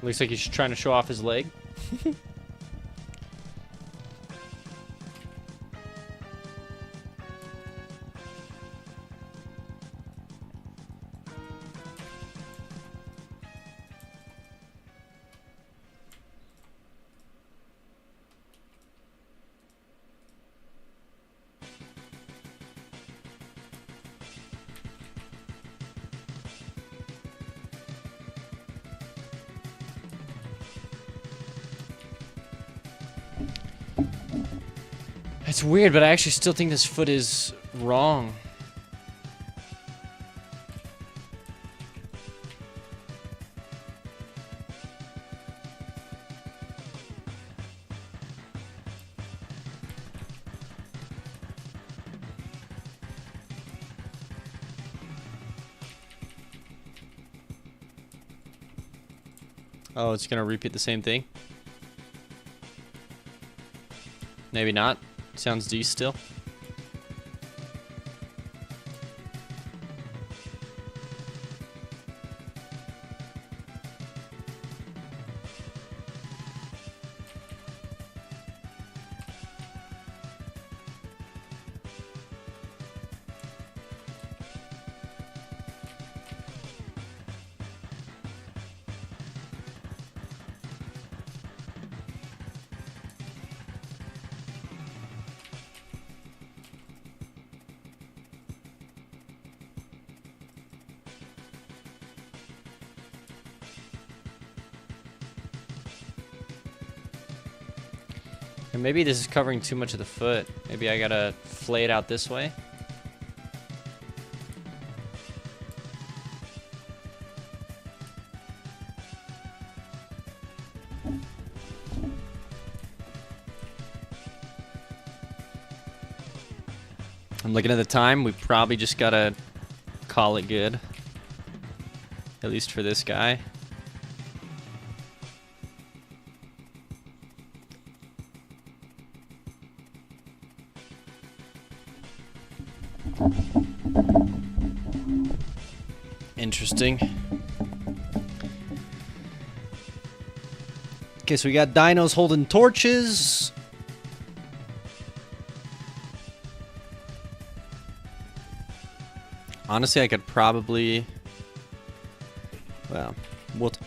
Looks like he's trying to show off his leg. It's weird, but I actually still think this foot is wrong. Oh, it's gonna repeat the same thing? Maybe not. Sounds D still. And maybe this is covering too much of the foot. Maybe I gotta flay it out this way. I'm looking at the time. We probably just gotta call it good. At least for this guy. Interesting. Okay, so we got dinos holding torches. Honestly, I could probably, well,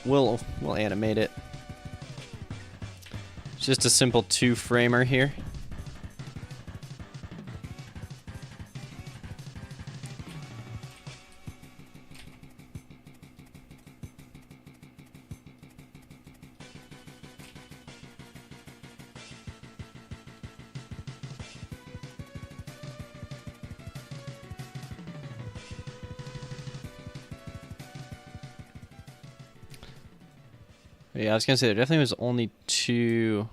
we'll animate it. It's just a simple 2-framer here. Yeah, I was gonna say there definitely was only 2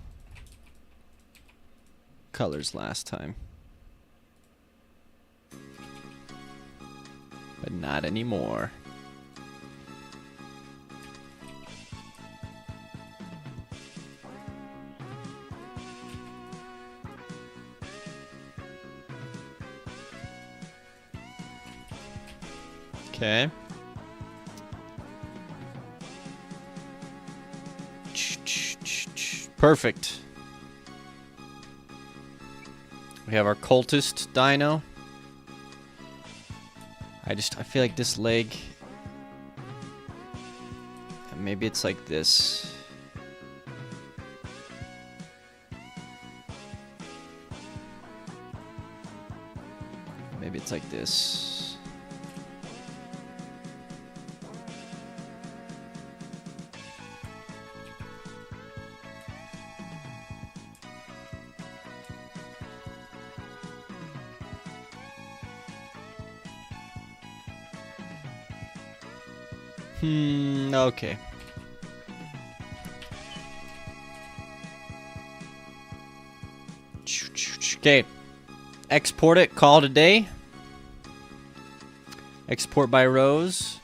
colors last time. But not anymore. Okay. Perfect. We have our cultist dino. I feel like this leg, maybe it's like this. Maybe it's like this. Okay. Okay. Export it. Call it a day. Export by rows.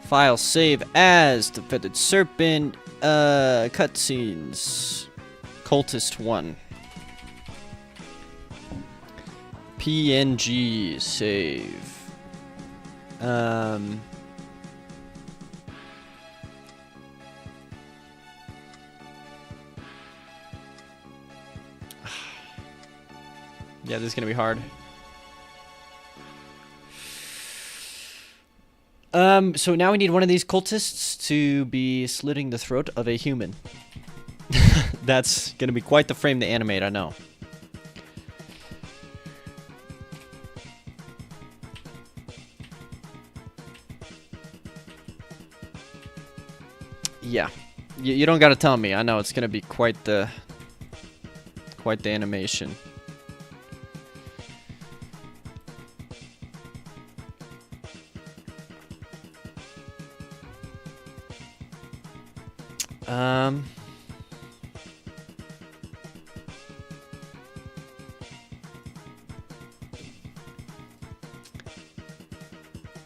File save as the feathered serpent. Cutscenes. Cultist 1. PNG save. Yeah, this is gonna be hard. So now we need one of these cultists to be slitting the throat of a human. That's gonna be quite the frame to animate, I know. Yeah, you don't gotta tell me. I know it's gonna be quite the animation.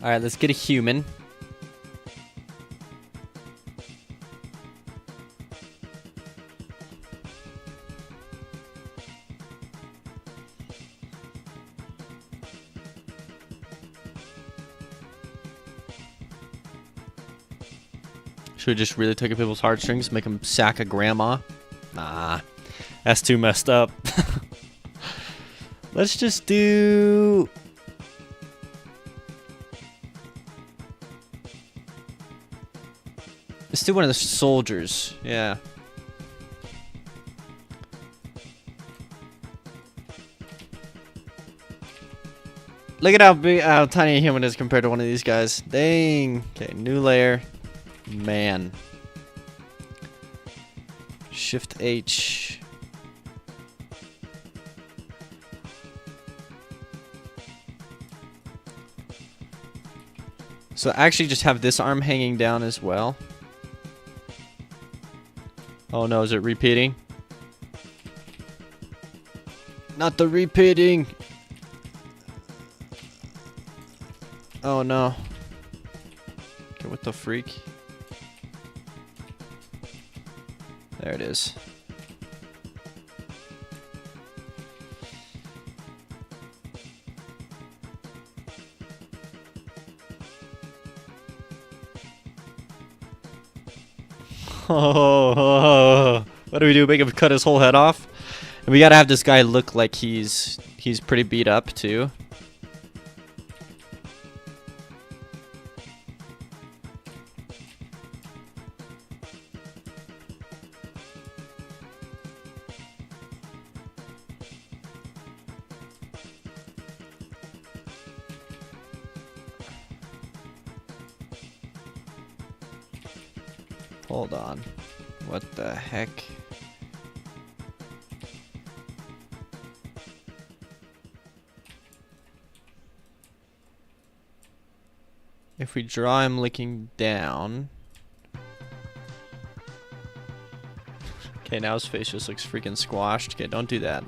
All right, let's get a human. Should we just really take at people's heartstrings, make them sack a grandma? Nah, that's too messed up. Let's just do... Let's do one of the soldiers. Yeah. Look at how big, how tiny a human is compared to one of these guys. Dang. Okay, new layer. Man. Shift H. So actually just have this arm hanging down as well. Oh no, is it repeating? Not the repeating. Oh no. Okay, what the freak? There it is. Oh, what do we do? Make him cut his whole head off? And we gotta have this guy look like he's pretty beat up too. Hold on. What the heck? If we draw him looking down. Okay, now his face just looks freaking squashed. Okay, don't do that.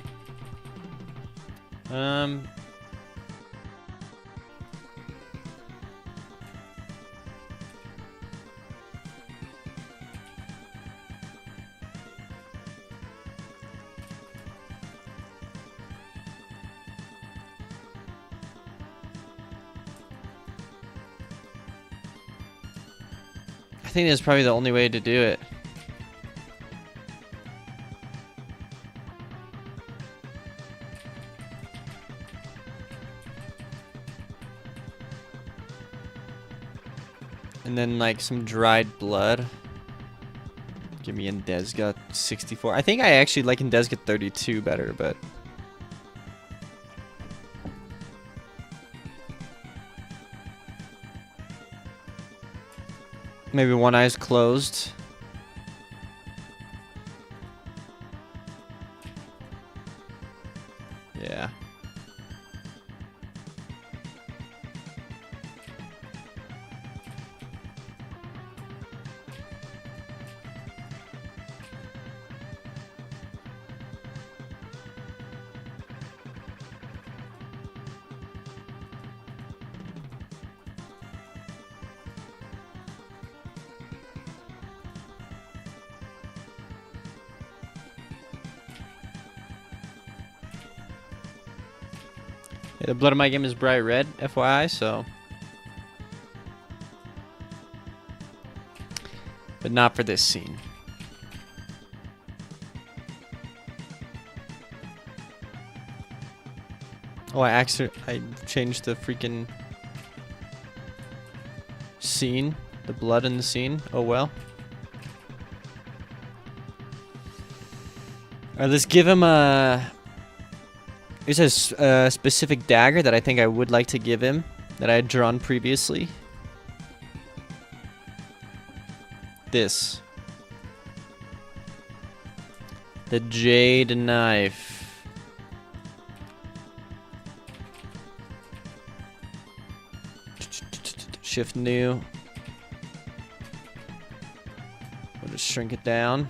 I think that's probably the only way to do it. And then like some dried blood. Give me Indesga 64. I think I actually like Indesga 32 better, but maybe one eye's closed. Yeah. Yeah, the blood of my game is bright red, FYI, so. But not for this scene. Oh, I changed the freaking scene. The blood in the scene. Oh well. Alright, let's give him a... There's a specific dagger that I think I would like to give him, that I had drawn previously. This. The jade knife. Shift new. We'll just shrink it down.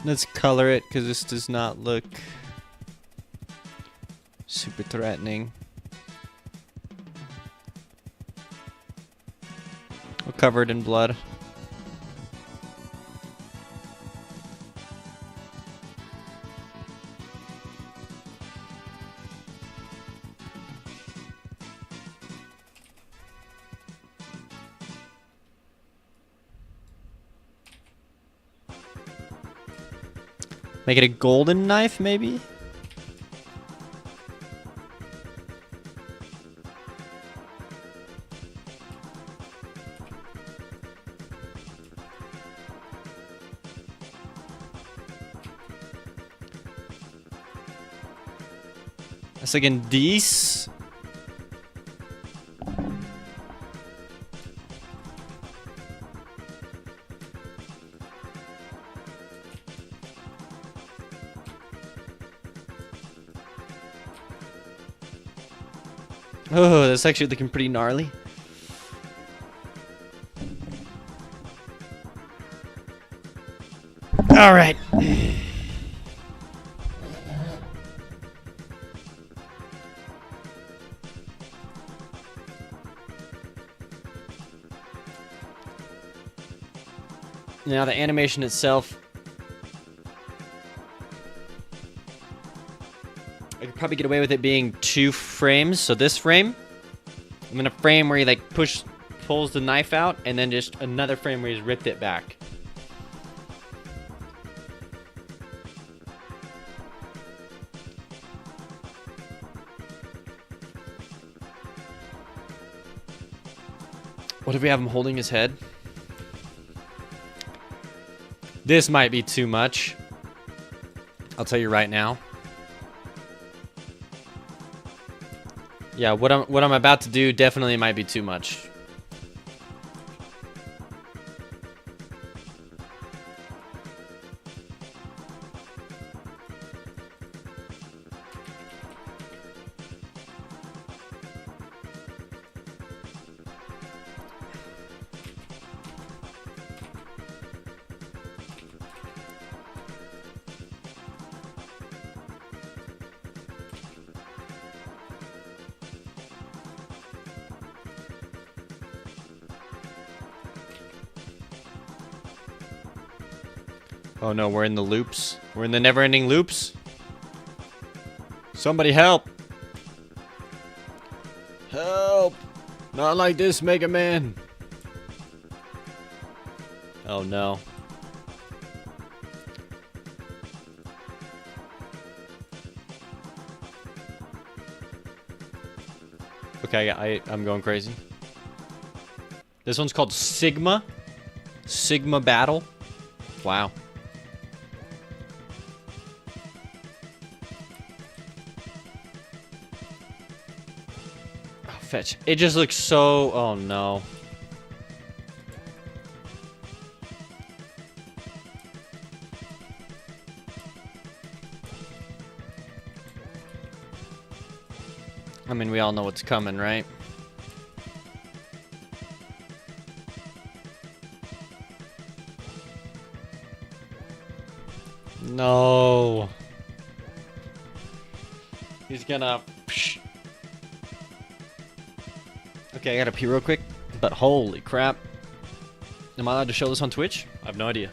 Let's color it, because this does not look super threatening. We'll cover it in blood. Make it a golden knife, maybe? That's like in these. Oh, that's actually looking pretty gnarly. All right. Now the animation itself, I could probably get away with it being 2 frames. So this frame, I'm in a frame where he like pulls the knife out, and then just another frame where he's ripped it back. What if we have him holding his head? This might be too much. I'll tell you right now. Yeah, what I'm about to do definitely might be too much. Oh no, we're in the loops. We're in the never-ending loops. Somebody help! Help! Not like this, Mega Man! Oh no. Okay, I'm going crazy. This one's called Sigma. Sigma Battle. Wow. Fetch. It just looks so... Oh no. I mean, we all know what's coming, right? No. He's gonna... Okay, I gotta pee real quick. But holy crap. Am I allowed to show this on Twitch? I have no idea.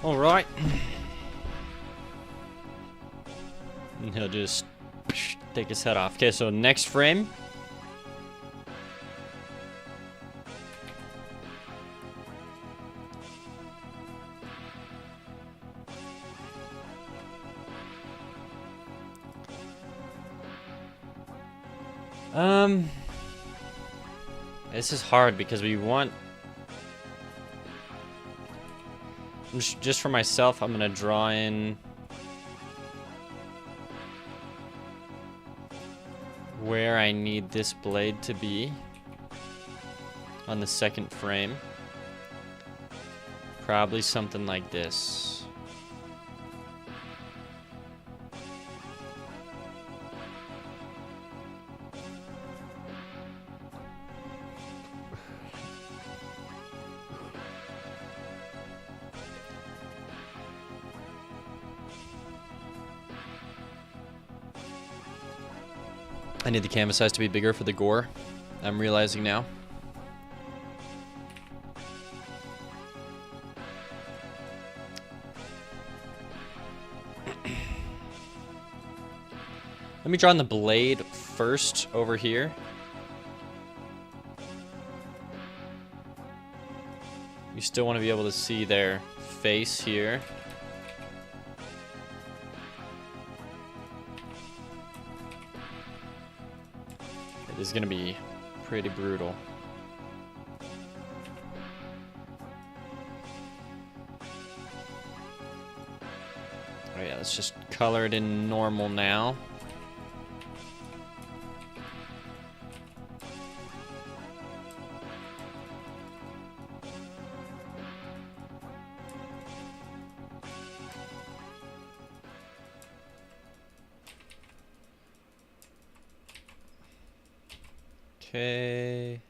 Alright. And he'll just take his head off. Okay, so next frame. This is hard because we want... Just for myself, I'm gonna draw in where I need this blade to be on the second frame. Probably something like this. I need the canvas size to be bigger for the gore. I'm realizing now. Let me draw on the blade first over here. You still want to be able to see their face here. It is going to be Pretty brutal. Oh yeah, let's just color it in normal now. Okay.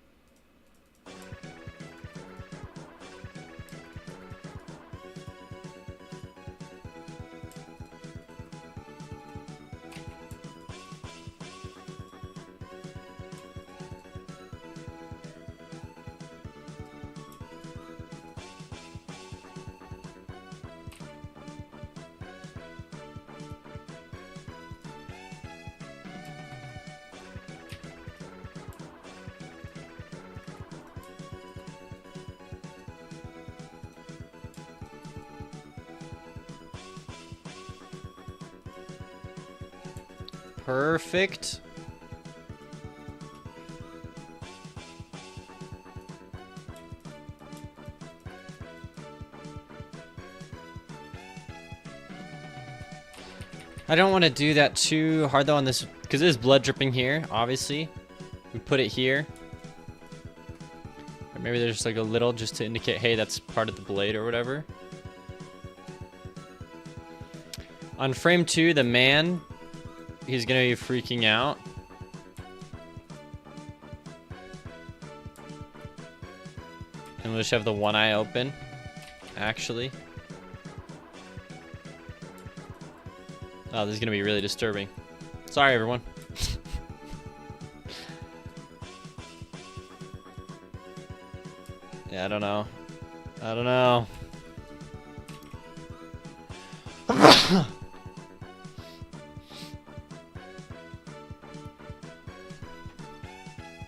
Perfect. I don't want to do that too hard though on this, because there's blood dripping here, obviously. We put it here. Or maybe there's like a little just to indicate, hey, that's part of the blade or whatever. On frame 2, the man, he's gonna be freaking out. And we'll just have the one eye open, actually. Oh, this is gonna be really disturbing. Sorry, everyone. Yeah, I don't know. I don't know.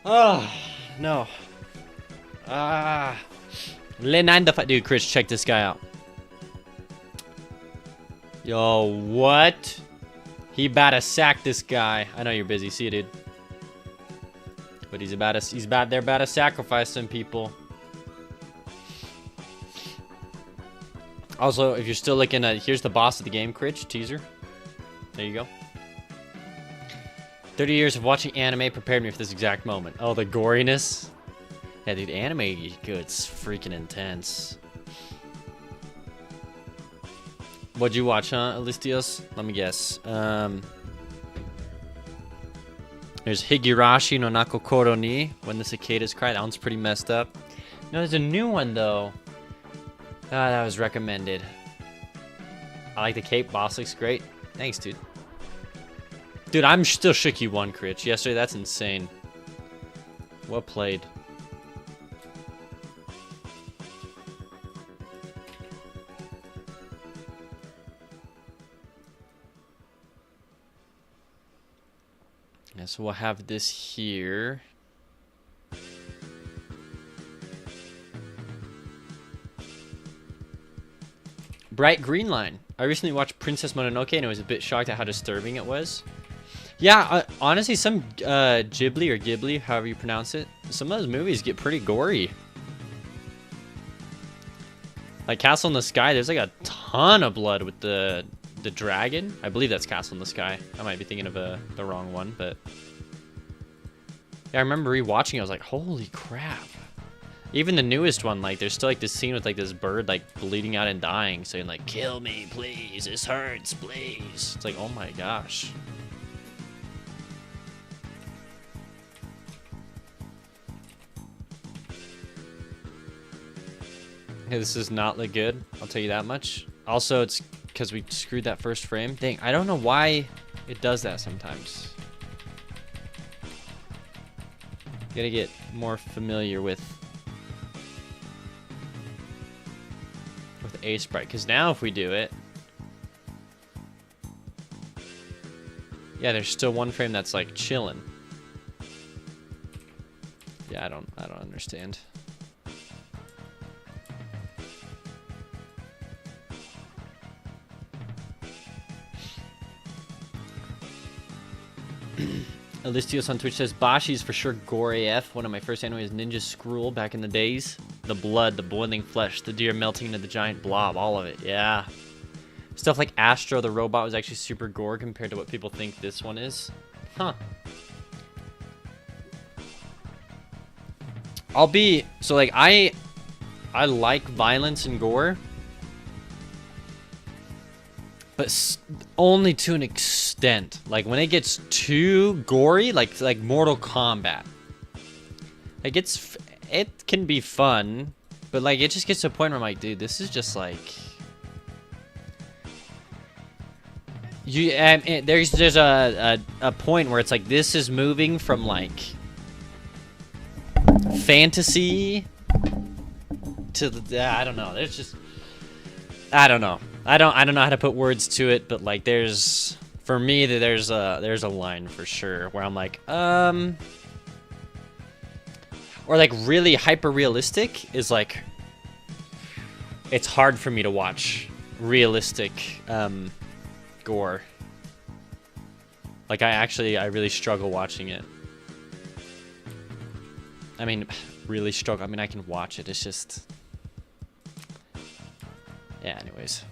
Oh, no. Ah. Dude, Chris, check this guy out. Yo, what? He about to sack this guy. I know you're busy. See you, dude. But he's about to sacrifice some people. Also, if you're still looking at, here's the boss of the game, Critch, teaser. There you go. 30 years of watching anime prepared me for this exact moment. Oh, the goriness. Yeah, dude, anime is good. It's freaking intense. What'd you watch, huh, Alistios? Let me guess. There's Higurashi no Nakokoro ni, When the Cicadas Cry. That one's pretty messed up. No, there's a new one, though. Ah, that was recommended. I like the cape. Boss looks great. Thanks, dude. Dude, I'm still shook you won, Critch. Yesterday, that's insane. Well played. Yeah, so we'll have this here. Bright green line. I recently watched Princess Mononoke and I was a bit shocked at how disturbing it was. Yeah, honestly, some Ghibli or Ghibli, however you pronounce it, some of those movies get pretty gory. Like Castle in the Sky, there's like a ton of blood with the dragon. I believe that's Castle in the Sky. I might be thinking of the wrong one, but yeah, I remember rewatching it. I was like, holy crap. Even the newest one, like, there's still like this scene with like this bird like bleeding out and dying, saying like, "Kill me, please. This hurts, please." It's like, oh my gosh. Okay, this does not look good. I'll tell you that much. Also, it's because we screwed that first frame. Dang, I don't know why it does that sometimes. Gotta get more familiar with A sprite, because now if we do it, yeah, there's still one frame that's like chilling. Yeah, I don't understand. Alistios on Twitch says, Bashi's for sure gore AF. One of my first animes, Ninja Scroll, back in the days. The blood, the boiling flesh, the deer melting into the giant blob, all of it, yeah. Stuff like Astro the robot was actually super gore compared to what people think this one is. Huh. So like, I like violence and gore. But only to an extent. Like when it gets too gory, like Mortal Kombat. Like it can be fun, but like it just gets to a point where I'm like, dude, this is just like there's a point where it's like this is moving from like fantasy to the I don't know. There's just I don't know. I don't know how to put words to it, but like for me there's a line for sure where I'm like or like really hyper realistic is like it's hard for me to watch realistic gore. Like I really struggle watching it. I mean, really struggle. I mean, I can watch it. It's just yeah, anyways.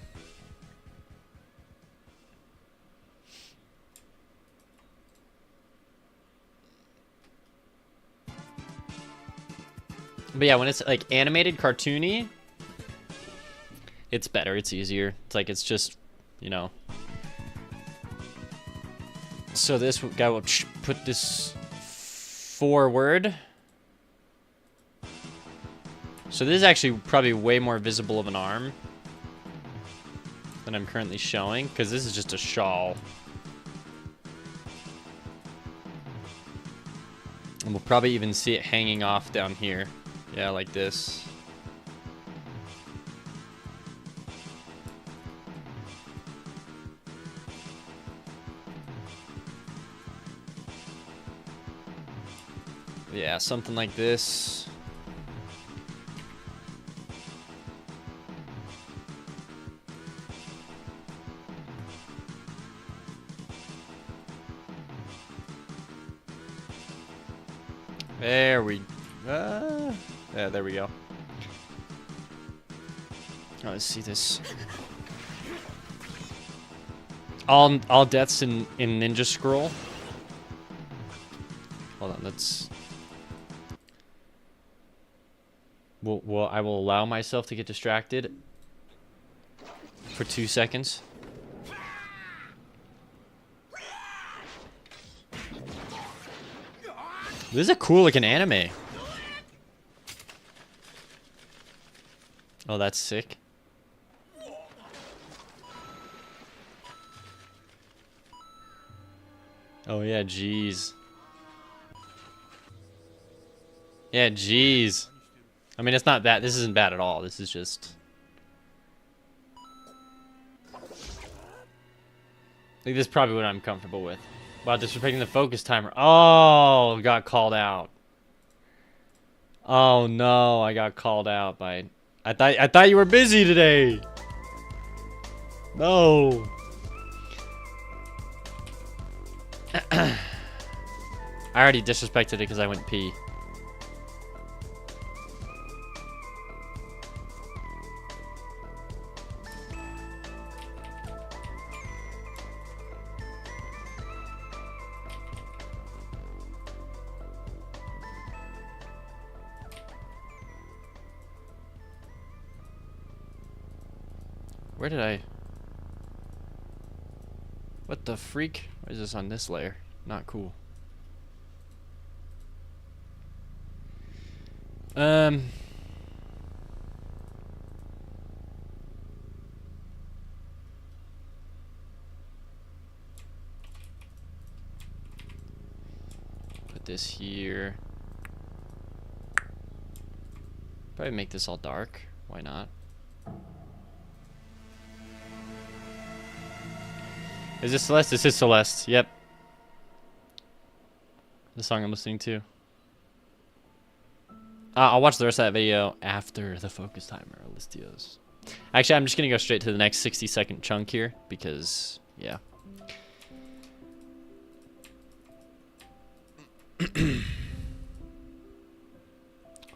But yeah, when it's like animated, cartoony, it's better, it's easier. It's like, it's just, you know. So this guy will put this forward. So this is actually probably way more visible of an arm than I'm currently showing, because this is just a shawl. And we'll probably even see it hanging off down here. Yeah, like this. Yeah, something like this. There we yeah, there we go. Oh, let's see this. All deaths in Ninja Scroll. Hold on, let's. Well, I will allow myself to get distracted for 2 seconds. This is a cool looking anime. Oh, that's sick. Oh yeah, jeez. Yeah, jeez. I mean, it's not bad. This isn't bad at all. This is just. I think this is probably what I'm comfortable with. Wow, disrespecting the focus timer. Oh, got called out. Oh no, I got called out by. I thought you were busy today. No. I already disrespected it because I went pee. Where did I... What the freak? Why is this on this layer? Not cool. Put this here. Probably make this all dark. Why not? Is this Celeste? This is Celeste. Yep. The song I'm listening to. I'll watch the rest of that video after the focus timer, Listios. Actually, I'm just going to go straight to the next 60-second chunk here because, yeah.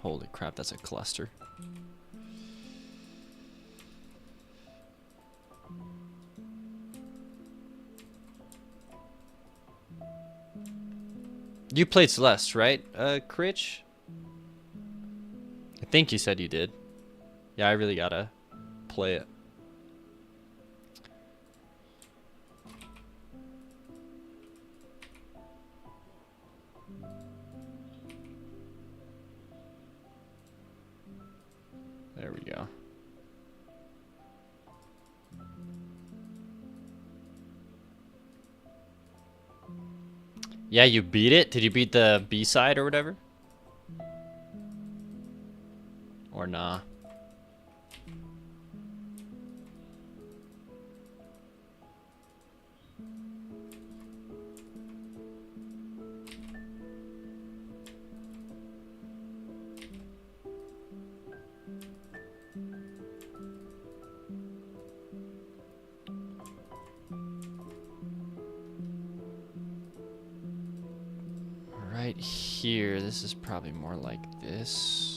Holy crap, that's a cluster. You played Celeste, right, Critch? I think you said you did. Yeah, I really gotta play it. There we go. Yeah, you beat it? Did you beat the B-side or whatever? Or nah? Right here, this is probably more like this.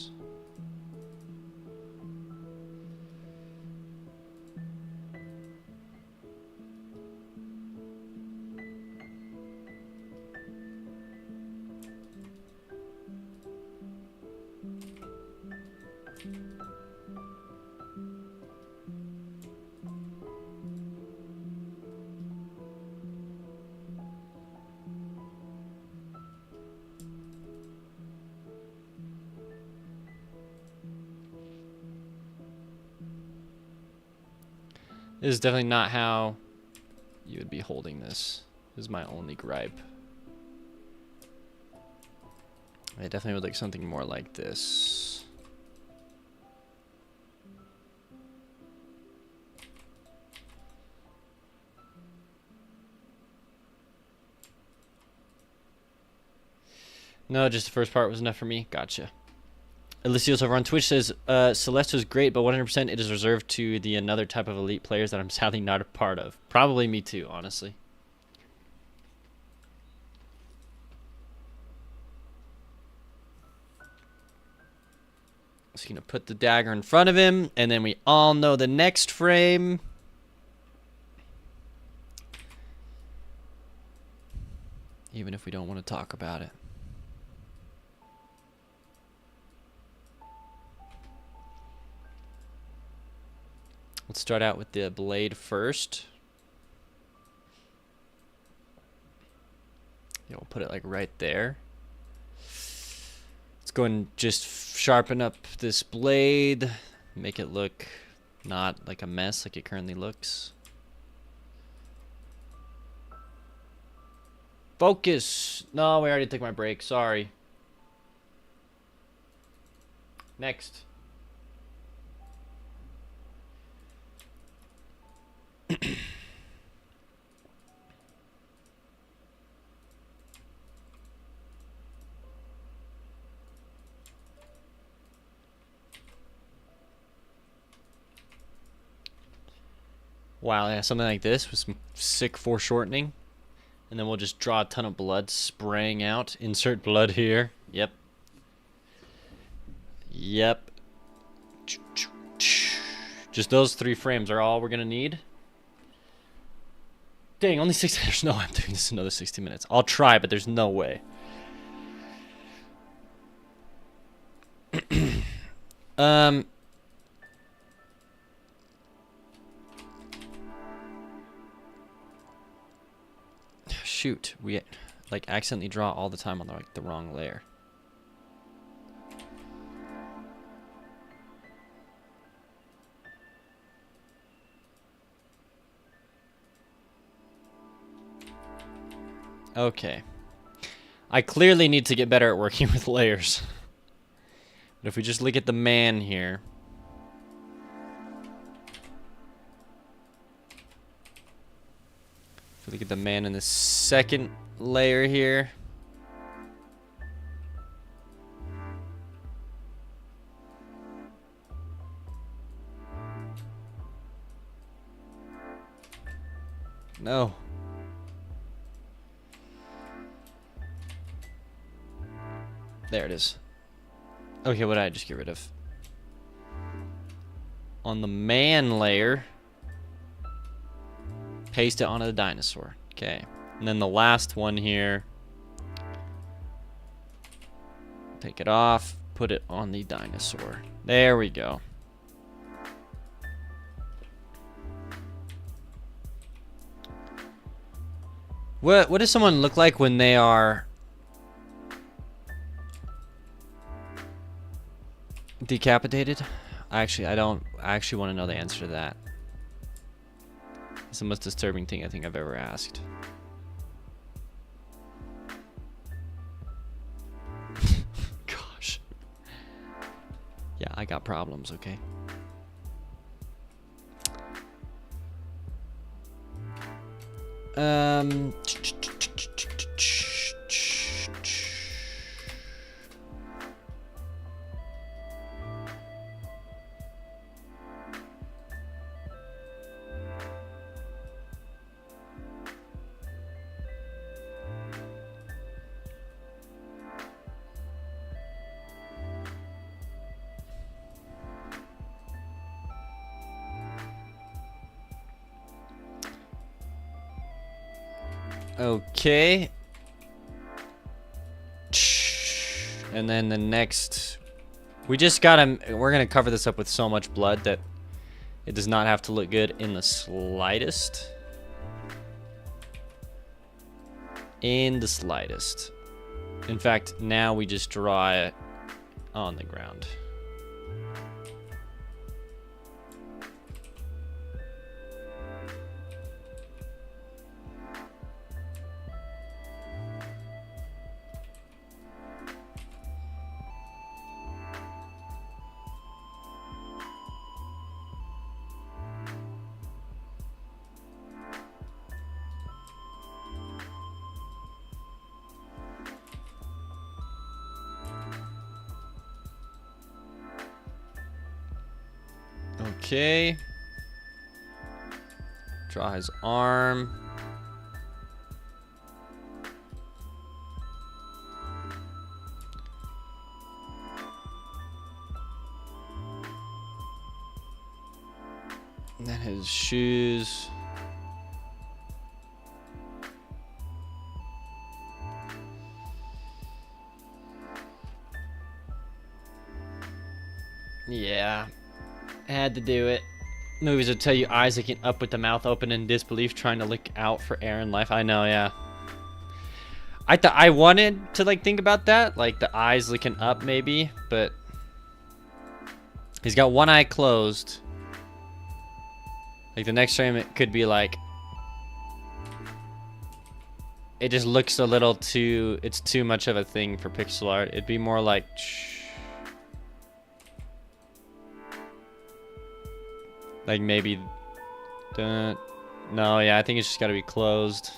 This is definitely not how you would be holding this. This is my only gripe. I definitely would like something more like this. No, just the first part was enough for me. Gotcha. Alicios over on Twitch says, Celeste was great, but 100% it is reserved to the another type of elite players that I'm sadly not a part of. Probably me too, honestly. Just gonna put the dagger in front of him, and then we all know the next frame. Even if we don't want to talk about it. Let's start out with the blade first. Yeah, we'll put it like right there. Let's go and just sharpen up this blade. Make it look not like a mess like it currently looks. Focus! No, we already took my break. Sorry. Next. Wow, yeah, something like this with some sick foreshortening. And then we'll just draw a ton of blood spraying out. Insert blood here. Yep. Yep. Just those 3 frames are all we're going to need. Dang, only 6. There's no way I'm doing this another 60 minutes. I'll try, but there's no way. Shoot, we like accidentally draw all the time on the wrong layer. Okay. I clearly need to get better at working with layers. But if we just look at the man here. If we look at the man in the second layer here. No. There it is. Okay, what did I just get rid of? On the man layer, paste it onto the dinosaur. Okay. And then the last one here, take it off, put it on the dinosaur. There we go. What does someone look like when they are decapitated? I actually want to know the answer to that. It's the most disturbing thing I think I've ever asked. Gosh. Yeah, I got problems, okay? Okay. And then the next, we're gonna cover this up with so much blood that it does not have to look good in the slightest. In the slightest. In fact, now we just draw it on the ground. Okay. Draw his arm. And then his shoes. Yeah. Had to do it. Movies would tell you eyes looking up with the mouth open in disbelief, trying to look out for air and life. I know, yeah. I wanted to like think about that, like the eyes looking up maybe, but he's got one eye closed. Like the next frame, it could be like it just looks a little too. It's too much of a thing for pixel art. It'd be more like. Like maybe, no, yeah, I think it's just gotta be closed.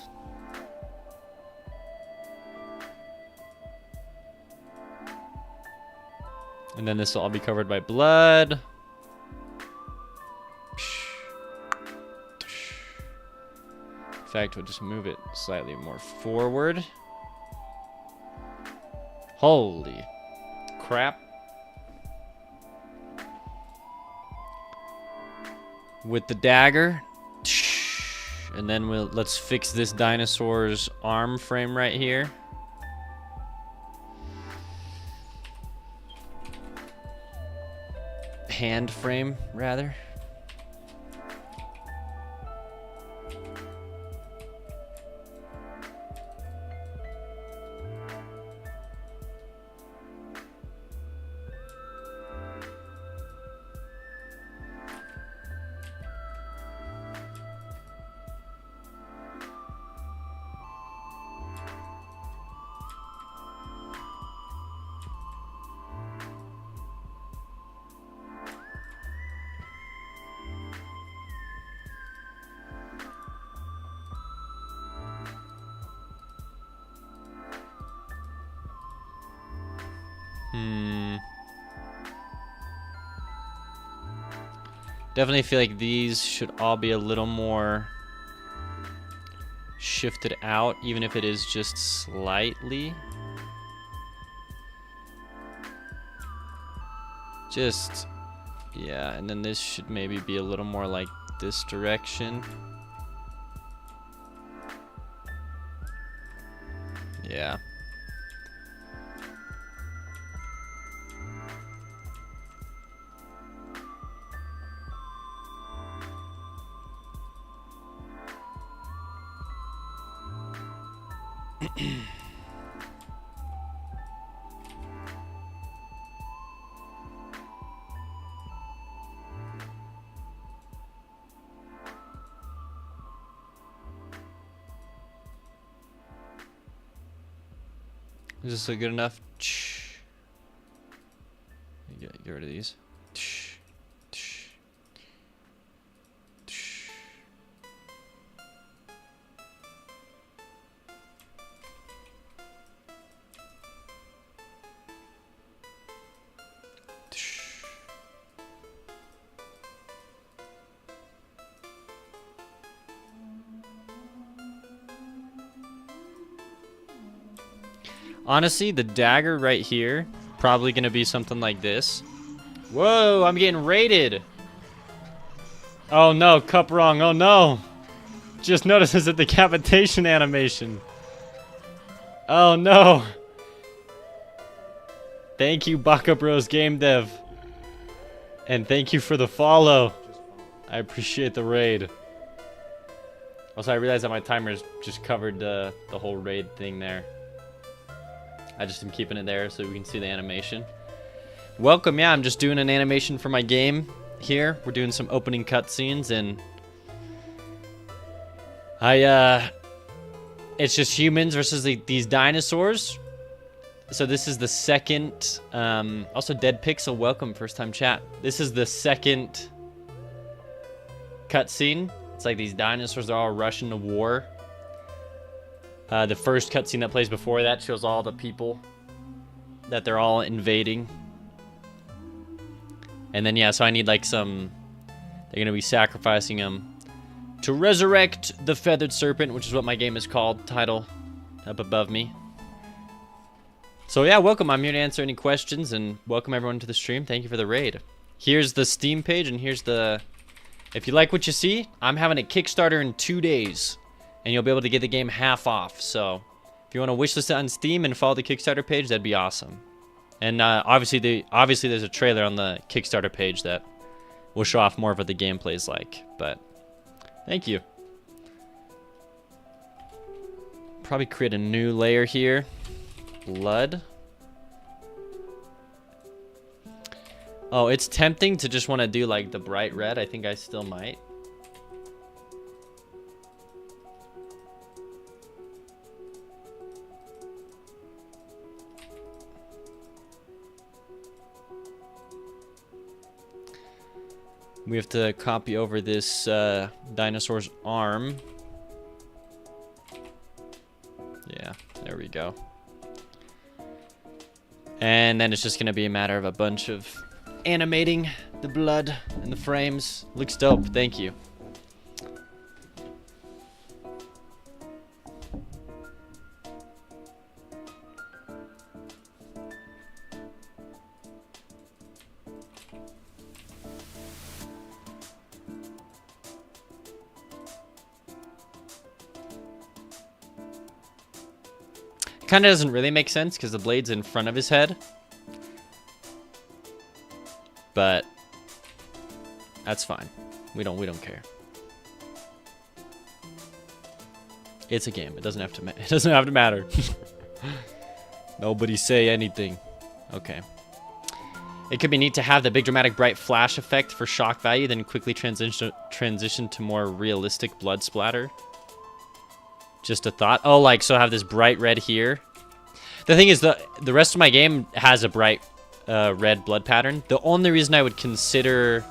And then this will all be covered by blood. In fact, we'll just move it slightly more forward. Holy crap. With the dagger, and then let's fix this dinosaur's arm frame right here. Hand frame, rather. Definitely feel like these should all be a little more shifted out, even if it is just slightly. Just, yeah, and then this should maybe be a little more like this direction. Yeah. Is this good enough? Get rid of these. Honestly, the dagger right here, probably gonna be something like this. Whoa, I'm getting raided. Oh no, cup wrong, oh no. Just noticed it's a decapitation animation. Oh no. Thank you, Baka Bros Gamedev. And thank you for the follow. I appreciate the raid. Also, I realized that my timer's just covered the whole raid thing there. I just am keeping it there so we can see the animation. Welcome, yeah, I'm just doing an animation for my game here. We're doing some opening cutscenes, and it's just humans versus these dinosaurs. So this is the second, also Dead Pixel, welcome, first time chat. This is the second cutscene. It's like these dinosaurs are all rushing to war. The first cutscene that plays before that shows all the people that they're all invading. And then, yeah, so I need like they're going to be sacrificing them to resurrect the feathered serpent, which is what my game is called, title up above me. So yeah, welcome. I'm here to answer any questions, and welcome everyone to the stream. Thank you for the raid. Here's the Steam page, and here's if you like what you see, I'm having a Kickstarter in 2 days. And you'll be able to get the game half off. So if you want to wishlist it on Steam and follow the Kickstarter page, that'd be awesome. And obviously there's a trailer on the Kickstarter page that will show off more of what the gameplay is like. But thank you. Probably create a new layer here. Blood. Oh, it's tempting to just want to do like the bright red. I think I still might. We have to copy over this dinosaur's arm. Yeah, there we go. And then it's just going to be a matter of a bunch of animating the blood and the frames. Looks dope, thank you. Kind of doesn't really make sense because the blade's in front of his head. But that's fine. We don't care. It's a game. It doesn't have to matter. Nobody say anything. Okay. It could be neat to have the big dramatic bright flash effect for shock value, then quickly transition to more realistic blood splatter. Just a thought. Oh, like, so I have this bright red here. The thing is, the rest of my game has a bright red blood pattern. The only reason I would consider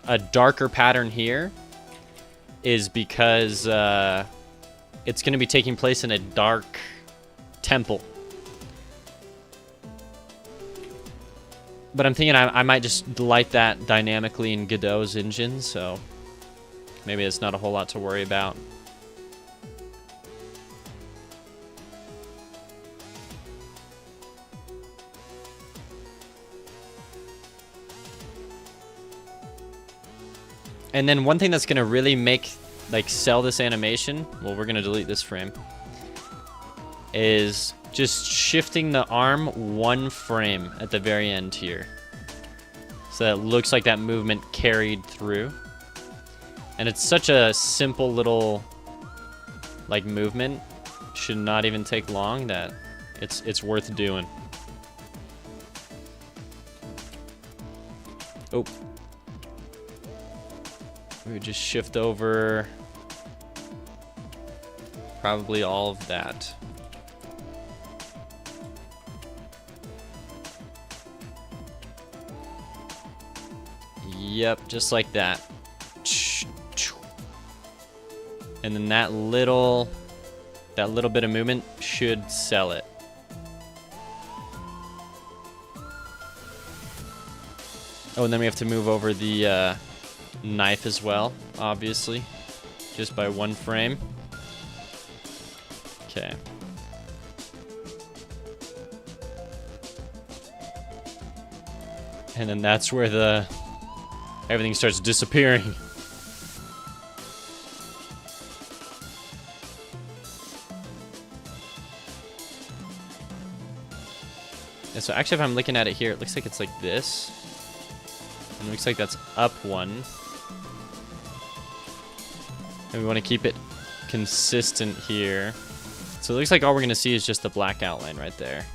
a darker pattern here is because it's going to be taking place in a dark temple. But I'm thinking I might just light that dynamically in Godot's engine, so maybe it's not a whole lot to worry about. And then one thing that's gonna really make, like, sell this animation, well, we're gonna delete this frame, is just shifting the arm 1 frame at the very end here. So that it looks like that movement carried through. And it's such a simple little, like, movement. Should not even take long that it's worth doing. Oh. We would just shift over probably all of that. Yep, just like that. And then that little bit of movement should sell it. Oh, and then we have to move over the knife as well, obviously, just by 1 frame. Okay. And then that's where everything starts disappearing. And so actually, if I'm looking at it here, it looks like it's like this. And it looks like that's up 1. And we want to keep it consistent here. So it looks like all we're going to see is just the black outline right there.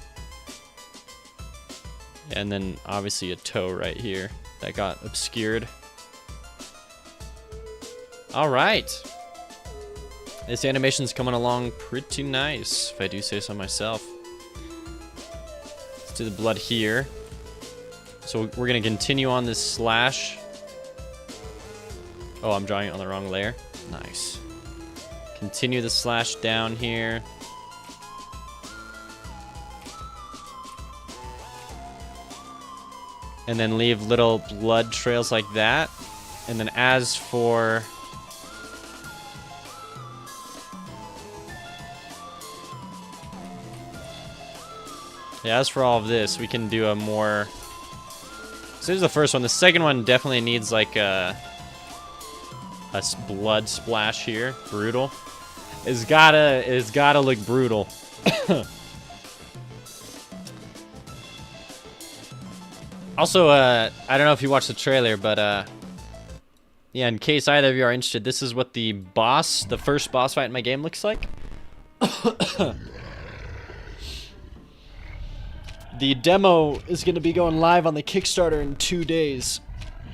And then obviously a toe right here that got obscured. All right. This animation's coming along pretty nice, if I do say so myself. Let's do the blood here. So we're going to continue on this slash. Oh, I'm drawing it on the wrong layer. Nice. Continue the slash down here. And then leave little blood trails like that. And then as for... yeah, as for all of this, we can do a more... so here's the first one. The second one definitely needs like a blood splash here. Brutal. It's gotta look brutal. Also, I don't know if you watched the trailer, but yeah, in case either of you are interested, this is what the first boss fight in my game looks like. The demo is going to be going live on the Kickstarter in 2 days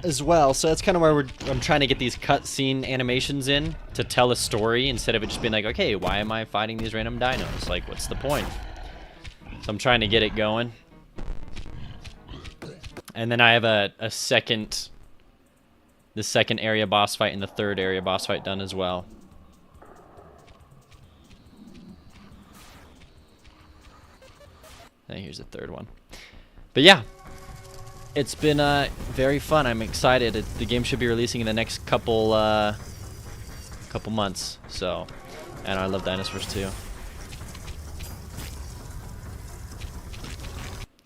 as well, so that's kind of where I'm trying to get these cutscene animations in to tell a story instead of it just being like, okay, why am I fighting these random dinos? Like, what's the point? So I'm trying to get it going. And then I have the second area boss fight and the third area boss fight done as well. And here's the third one. But yeah, it's been very fun. I'm excited. The game should be releasing in the next couple months. So, and I love dinosaurs too.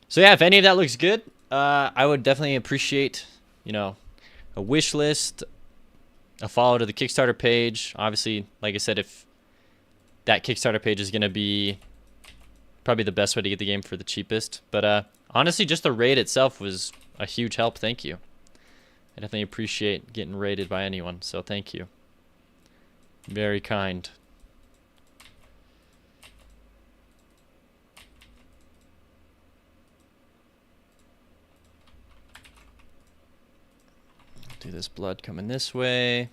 So yeah, if any of that looks good, I would definitely appreciate, you know, a wish list, a follow to the Kickstarter page. Obviously, like I said, if that Kickstarter page is going to be probably the best way to get the game for the cheapest. But honestly, just the raid itself was a huge help. Thank you. I definitely appreciate getting raided by anyone, so thank you. Very kind. Do this blood coming this way.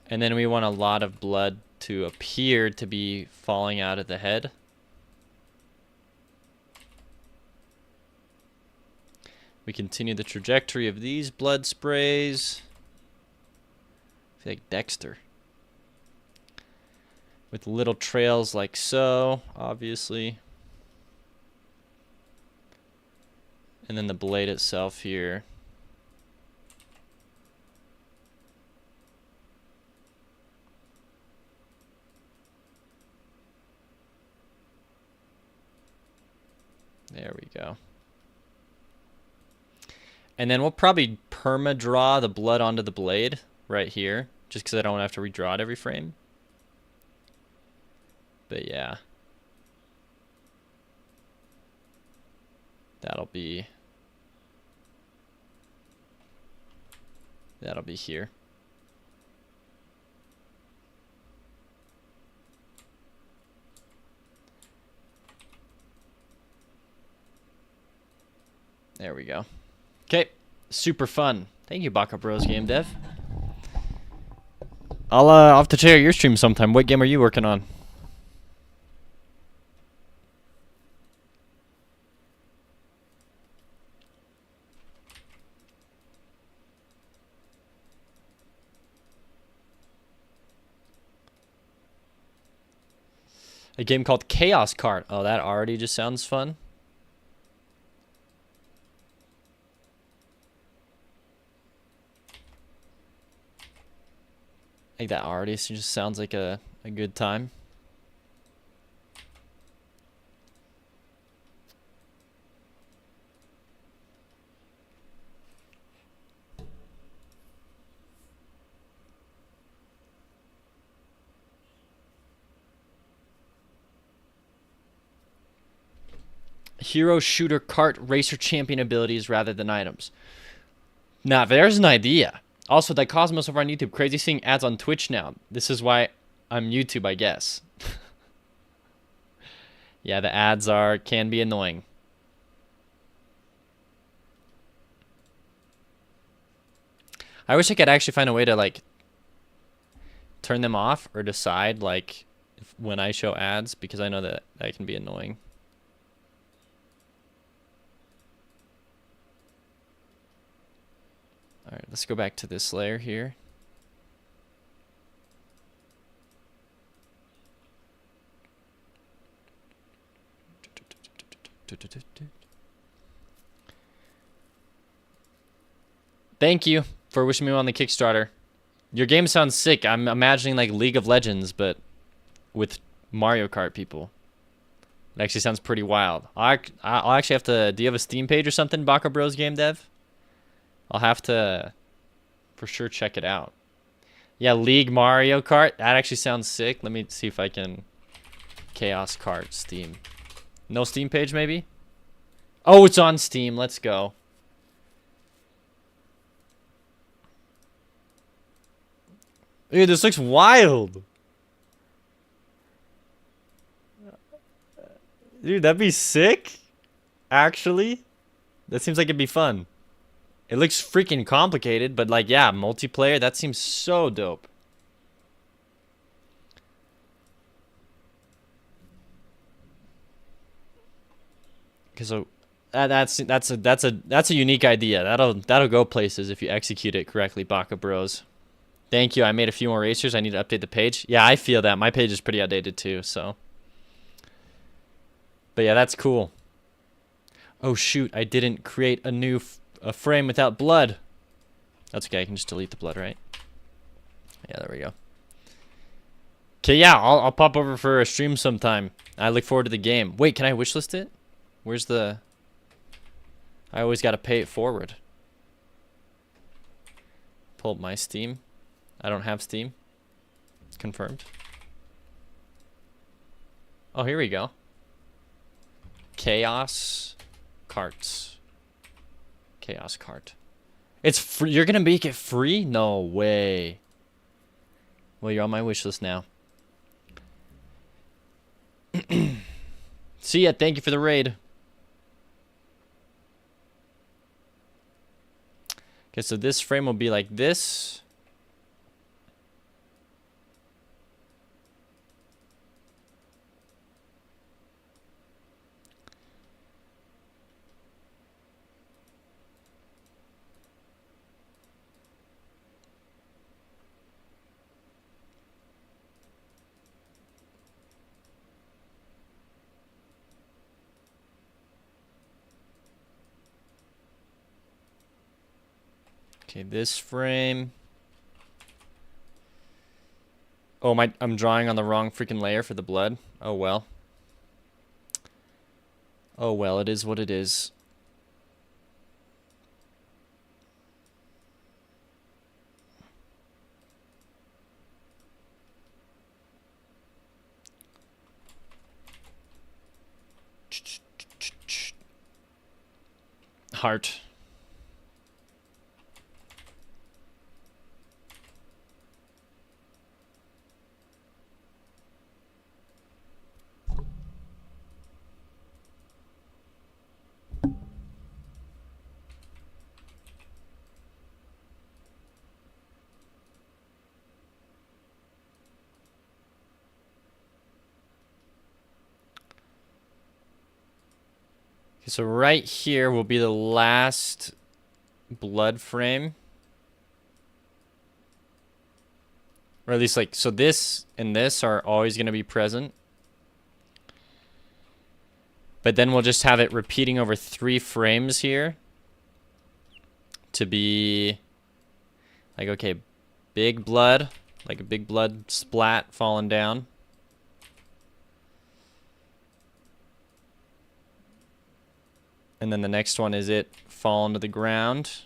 And then we want a lot of blood to appear to be falling out of the head. We continue the trajectory of these blood sprays. I feel like Dexter. With little trails like so, obviously. And then the blade itself here. There we go. And then we'll probably perma draw the blood onto the blade right here, just because I don't have to redraw it every frame. But yeah. That'll be here. There we go. Okay, super fun. Thank you, Baka Bros Game Dev. I'll have to check out your stream sometime. What game are you working on? A game called Chaos Cart. Oh, that already just sounds fun. I think that already just sounds like a good time. Hero, shooter, cart, racer, champion abilities rather than items. Now, there's an idea. Also, that Cosmos over on YouTube. Crazy seeing ads on Twitch now. This is why I'm YouTube, I guess. Yeah, the ads can be annoying. I wish I could actually find a way to, like, turn them off or decide, like, when I show ads, because I know that can be annoying. All right, let's go back to this layer here. Thank you for wishing me on the Kickstarter. Your game sounds sick. I'm imagining like League of Legends, but with Mario Kart people. It actually sounds pretty wild. I'll actually have to... Do you have a Steam page or something, Baka Bros Game Dev? I'll have to for sure check it out. Yeah, League Mario Kart. That actually sounds sick. Let me see if I can... Chaos Kart Steam. No Steam page, maybe? Oh, it's on Steam. Let's go. Dude, this looks wild. Dude, that'd be sick. Actually. That seems like it'd be fun. It looks freaking complicated, but like, yeah, multiplayer, that seems so dope. Cause that's a unique idea. That'll go places if you execute it correctly, Baka Bros. Thank you. I made a few more racers. I need to update the page. Yeah, I feel that. My page is pretty outdated too, so. But yeah, that's cool. Oh shoot, I didn't create a new a frame without blood. That's okay, I can just delete the blood, right? Yeah, there we go. Okay, yeah, I'll pop over for a stream sometime. I look forward to the game. Wait, can I wishlist it? Where's the... I always gotta pay it forward. Pull up my Steam. I don't have Steam. Confirmed. Oh, here we go. Chaos Carts. Chaos Cart. It's free. You're gonna make it free? No way. Well, you're on my wish list now. See ya. Thank you for the raid. Okay, so this frame will be like this. Okay, this frame. Oh, I'm drawing on the wrong freaking layer for the blood. Oh well. Oh well, it is what it is. Heart. Okay, so right here will be the last blood frame. Or at least like, so this and this are always going to be present. But then we'll just have it repeating over 3 frames here. To be like, okay, big blood. Like a big blood splat falling down. And then the next one is it falling to the ground.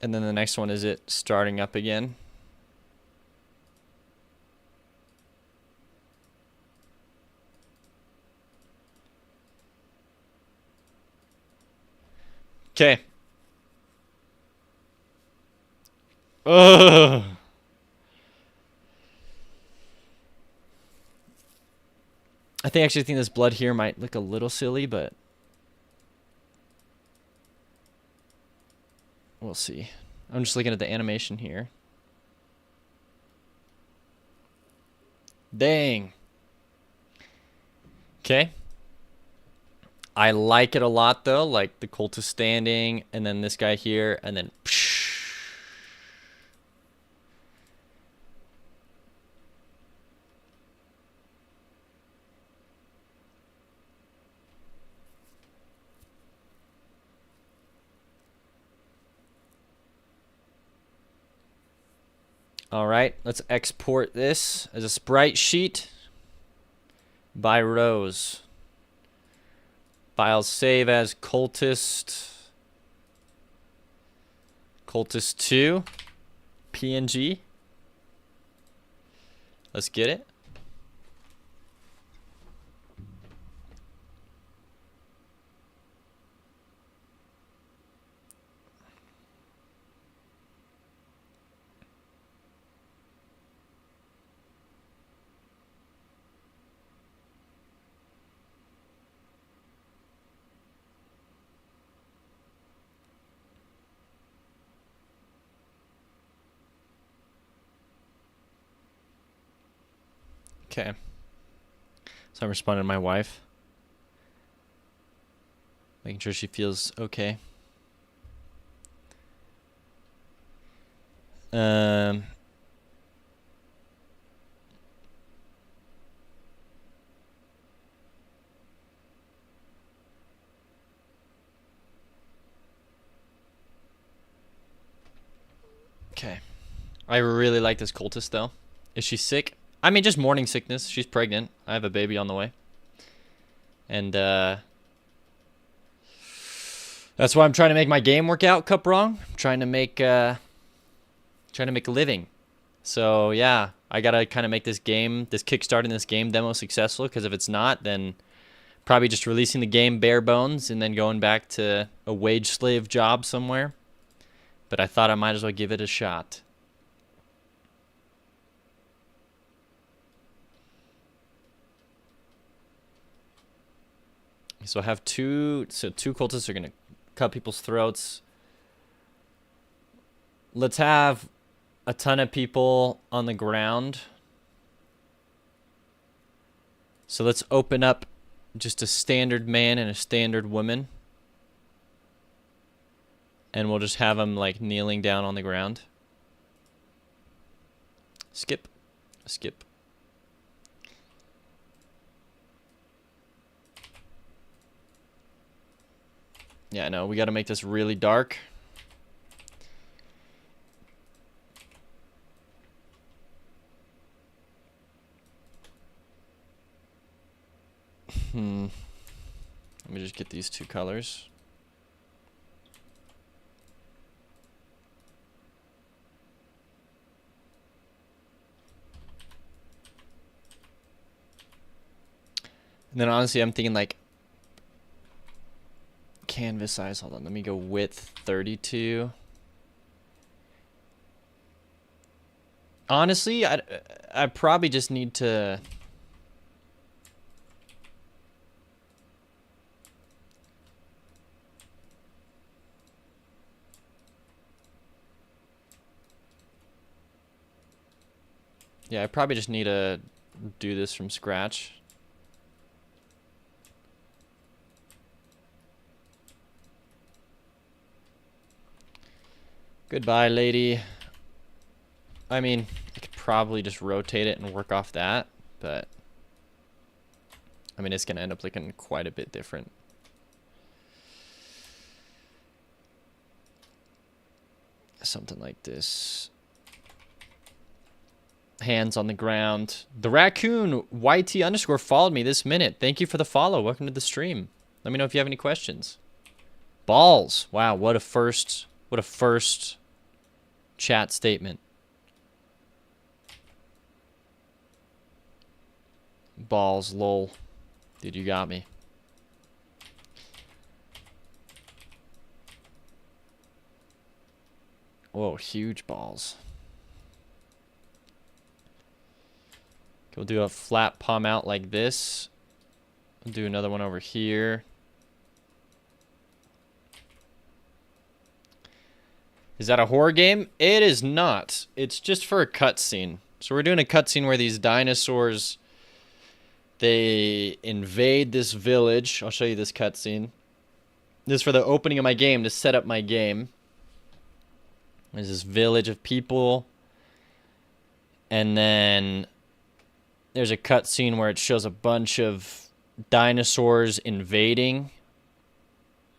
And then the next one is it starting up again. Okay. Ugh. I actually think this blood here might look a little silly, but we'll see. I'm just looking at the animation here. Dang. Okay. I like it a lot though, like the cultist standing, and then this guy here, and then psh. All right, let's export this as a sprite sheet by rows. Files save as cultist 2 PNG. Let's get it. Okay. So I'm responding to my wife. Making sure she feels okay. Okay. I really like this cultist though. Is she sick? I mean, just morning sickness. She's pregnant. I have a baby on the way. And that's why I'm trying to make my game work out, Cup Wrong. I'm trying to make a living. So yeah, I gotta kind of make this game, this Kickstarter and this game demo successful, because if it's not, then probably just releasing the game bare bones and then going back to a wage slave job somewhere. But I thought I might as well give it a shot. So I have two cultists are gonna cut people's throats. Let's have a ton of people on the ground. So let's open up just a standard man and a standard woman. And we'll just have them like kneeling down on the ground. Skip. Skip. Yeah, no, we got to make this really dark. Let me just get these 2 colors. And then honestly, I'm thinking like canvas size. Hold on, let me go width 32. Honestly, I probably just need to. Yeah, I probably just need to do this from scratch. Goodbye, lady. I mean, I could probably just rotate it and work off that, but I mean, it's going to end up looking quite a bit different. Something like this. Hands on the ground. The raccoon YT underscore followed me this minute. Thank you for the follow. Welcome to the stream. Let me know if you have any questions. Balls. Wow, what a first chat statement. Balls, lol. Dude, you got me. Whoa, huge balls. We'll do a flat palm out like this. We'll do another one over here. Is that a horror game? It is not. It's just for a cutscene. So we're doing a cutscene where these dinosaurs, they invade this village. I'll show you this cutscene. This is for the opening of my game, to set up my game. There's this village of people. And then there's a cutscene where it shows a bunch of dinosaurs invading.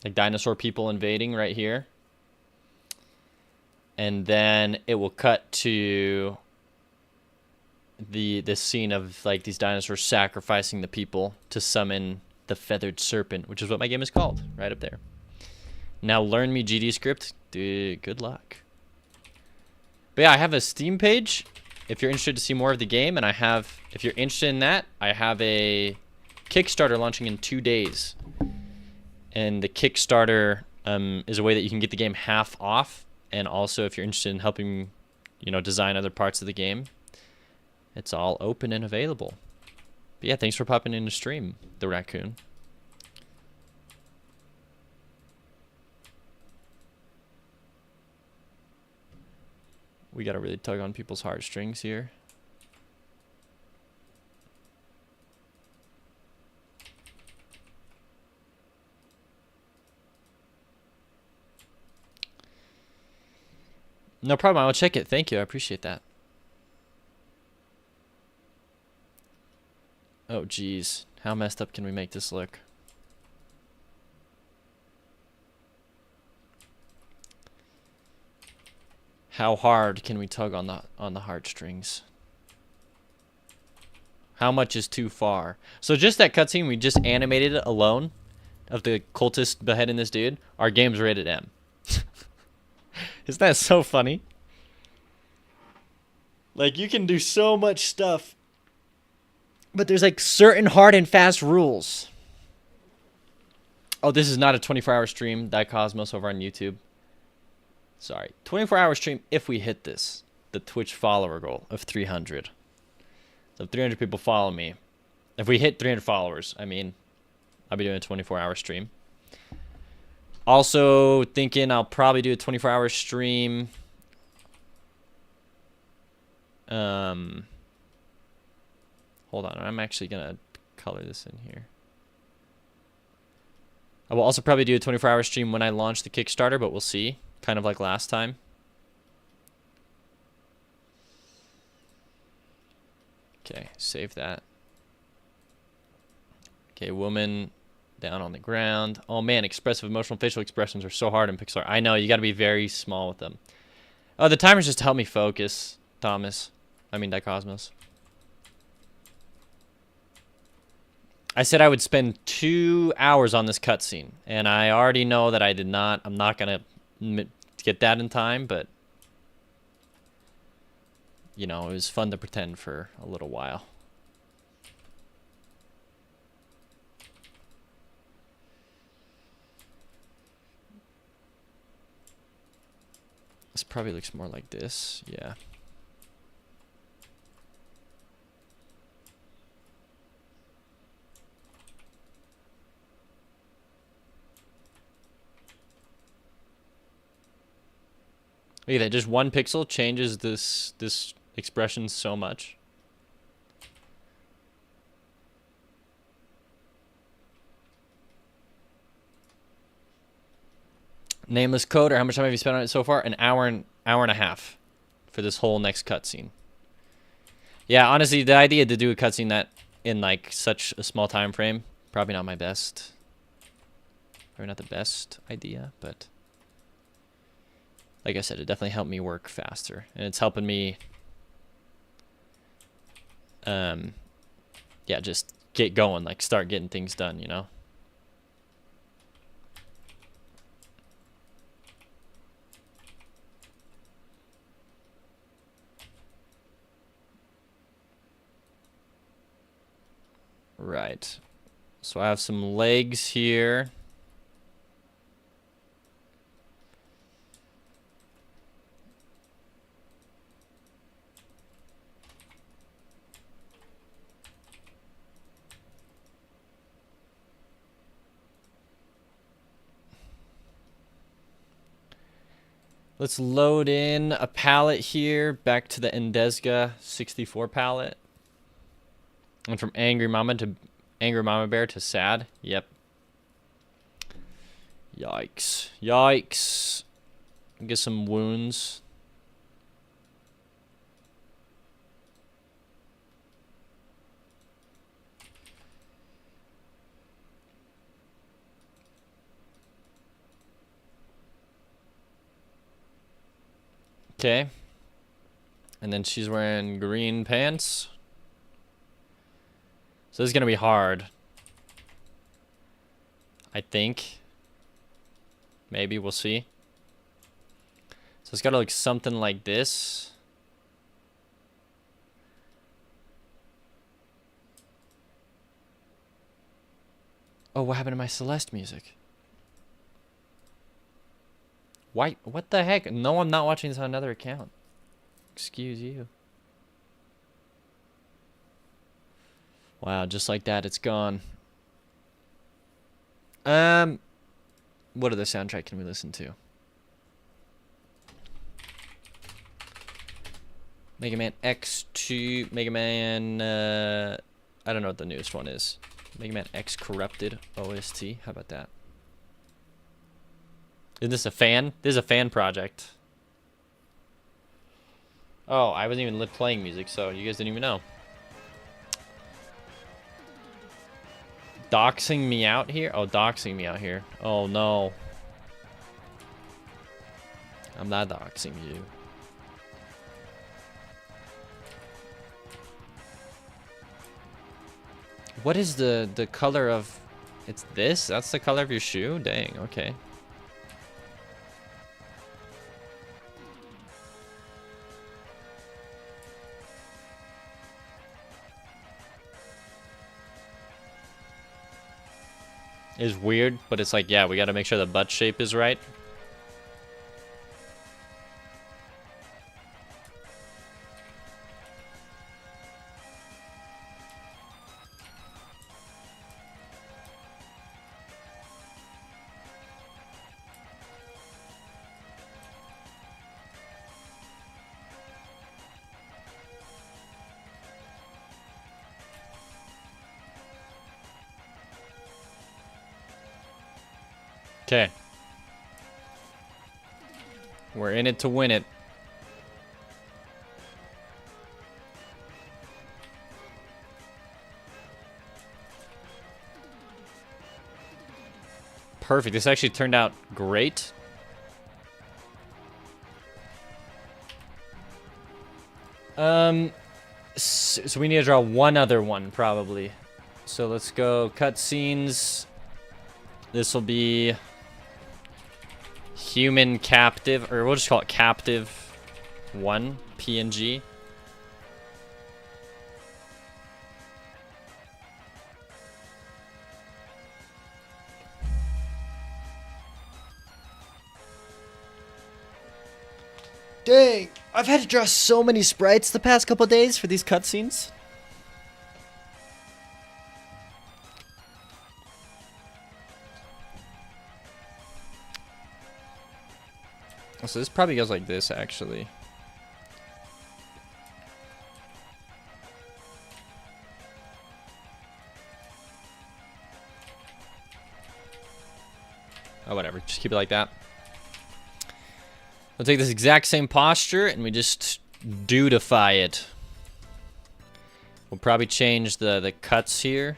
Like dinosaur people invading right here. And then it will cut to the scene of like these dinosaurs sacrificing the people to summon the feathered serpent, which is what my game is called, right up there. Now learn me GD script. Dude, good luck. But yeah, I have a Steam page if you're interested to see more of the game, and if you're interested in that, I have a Kickstarter launching in 2 days. And the Kickstarter is a way that you can get the game half off, and also if you're interested in helping, design other parts of the game, it's all open and available. But yeah, thanks for popping in to stream, the raccoon. We gotta really tug on people's heartstrings here. No problem, I will check it. Thank you, I appreciate that. Oh geez, how messed up can we make this look? How hard can we tug on the heartstrings? How much is too far? So just that cutscene we just animated alone of the cultist beheading this dude, our game's rated M. Isn't that so funny? Like, you can do so much stuff, but there's like certain hard and fast rules. Oh, this is not a 24-hour stream. Cosmos over on YouTube. Sorry, 24-hour stream if we hit this, the Twitch follower goal of 300. So if 300 people follow me, if we hit 300 followers, I mean, I'll be doing a 24-hour stream. Also thinking I'll probably do a 24-hour stream. Hold on, I'm actually gonna color this in here. I will also probably do a 24-hour stream when I launch the Kickstarter, but we'll see. Kind of like last time. Okay, save that. Okay, woman down on the ground. Oh man, expressive emotional facial expressions are so hard in Pixar. I know, you gotta be very small with them. Oh, the timer's just to help me focus, Thomas. I mean, Cosmos. I said I would spend 2 hours on this cutscene, and I already know that I'm not gonna get that in time, but it was fun to pretend for a little while. This probably looks more like this. Yeah. Look at that. Just one pixel changes this expression so much. Nameless coder. How much time have you spent on it so far? An hour and a half for this whole next cutscene. Yeah, honestly, the idea to do a cutscene that in like such a small time frame, probably not my best. Probably not the best idea, but like I said, it definitely helped me work faster, and it's helping me, yeah, just get going, like start getting things done, you know. Right. So I have some legs here. Let's load in a palette here, back to the Endesga 64 palette. And from Angry Mama Bear to Sad. Yep. Yikes. Yikes. Get some wounds. Okay. And then she's wearing green pants. So this is going to be hard. I think. Maybe, we'll see. So it's got to look something like this. Oh, what happened to my Celeste music? Why? What the heck? No, I'm not watching this on another account. Excuse you. Wow, just like that, it's gone. What other soundtrack can we listen to? Mega Man X2, Mega Man, I don't know what the newest one is. Mega Man X Corrupted OST, how about that? Is this a fan? This is a fan project. Oh, I wasn't even playing music, so you guys didn't even know. Doxing me out here? Oh, doxing me out here. Oh, no. I'm not doxing you. What is the color of... It's this? That's the color of your shoe? Dang, okay. Is weird, but it's like, yeah, we gotta make sure the butt shape is right. Okay. We're in it to win it. Perfect. This actually turned out great. So we need to draw one other one, probably. So let's go cutscenes. This will be human captive, or we'll just call it captive 1 PNG. Dang, I've had to draw so many sprites the past couple days for these cutscenes. So this probably goes like this, actually. Oh, whatever. Just keep it like that. We'll take this exact same posture and we just dudify it. We'll probably change the cuts here.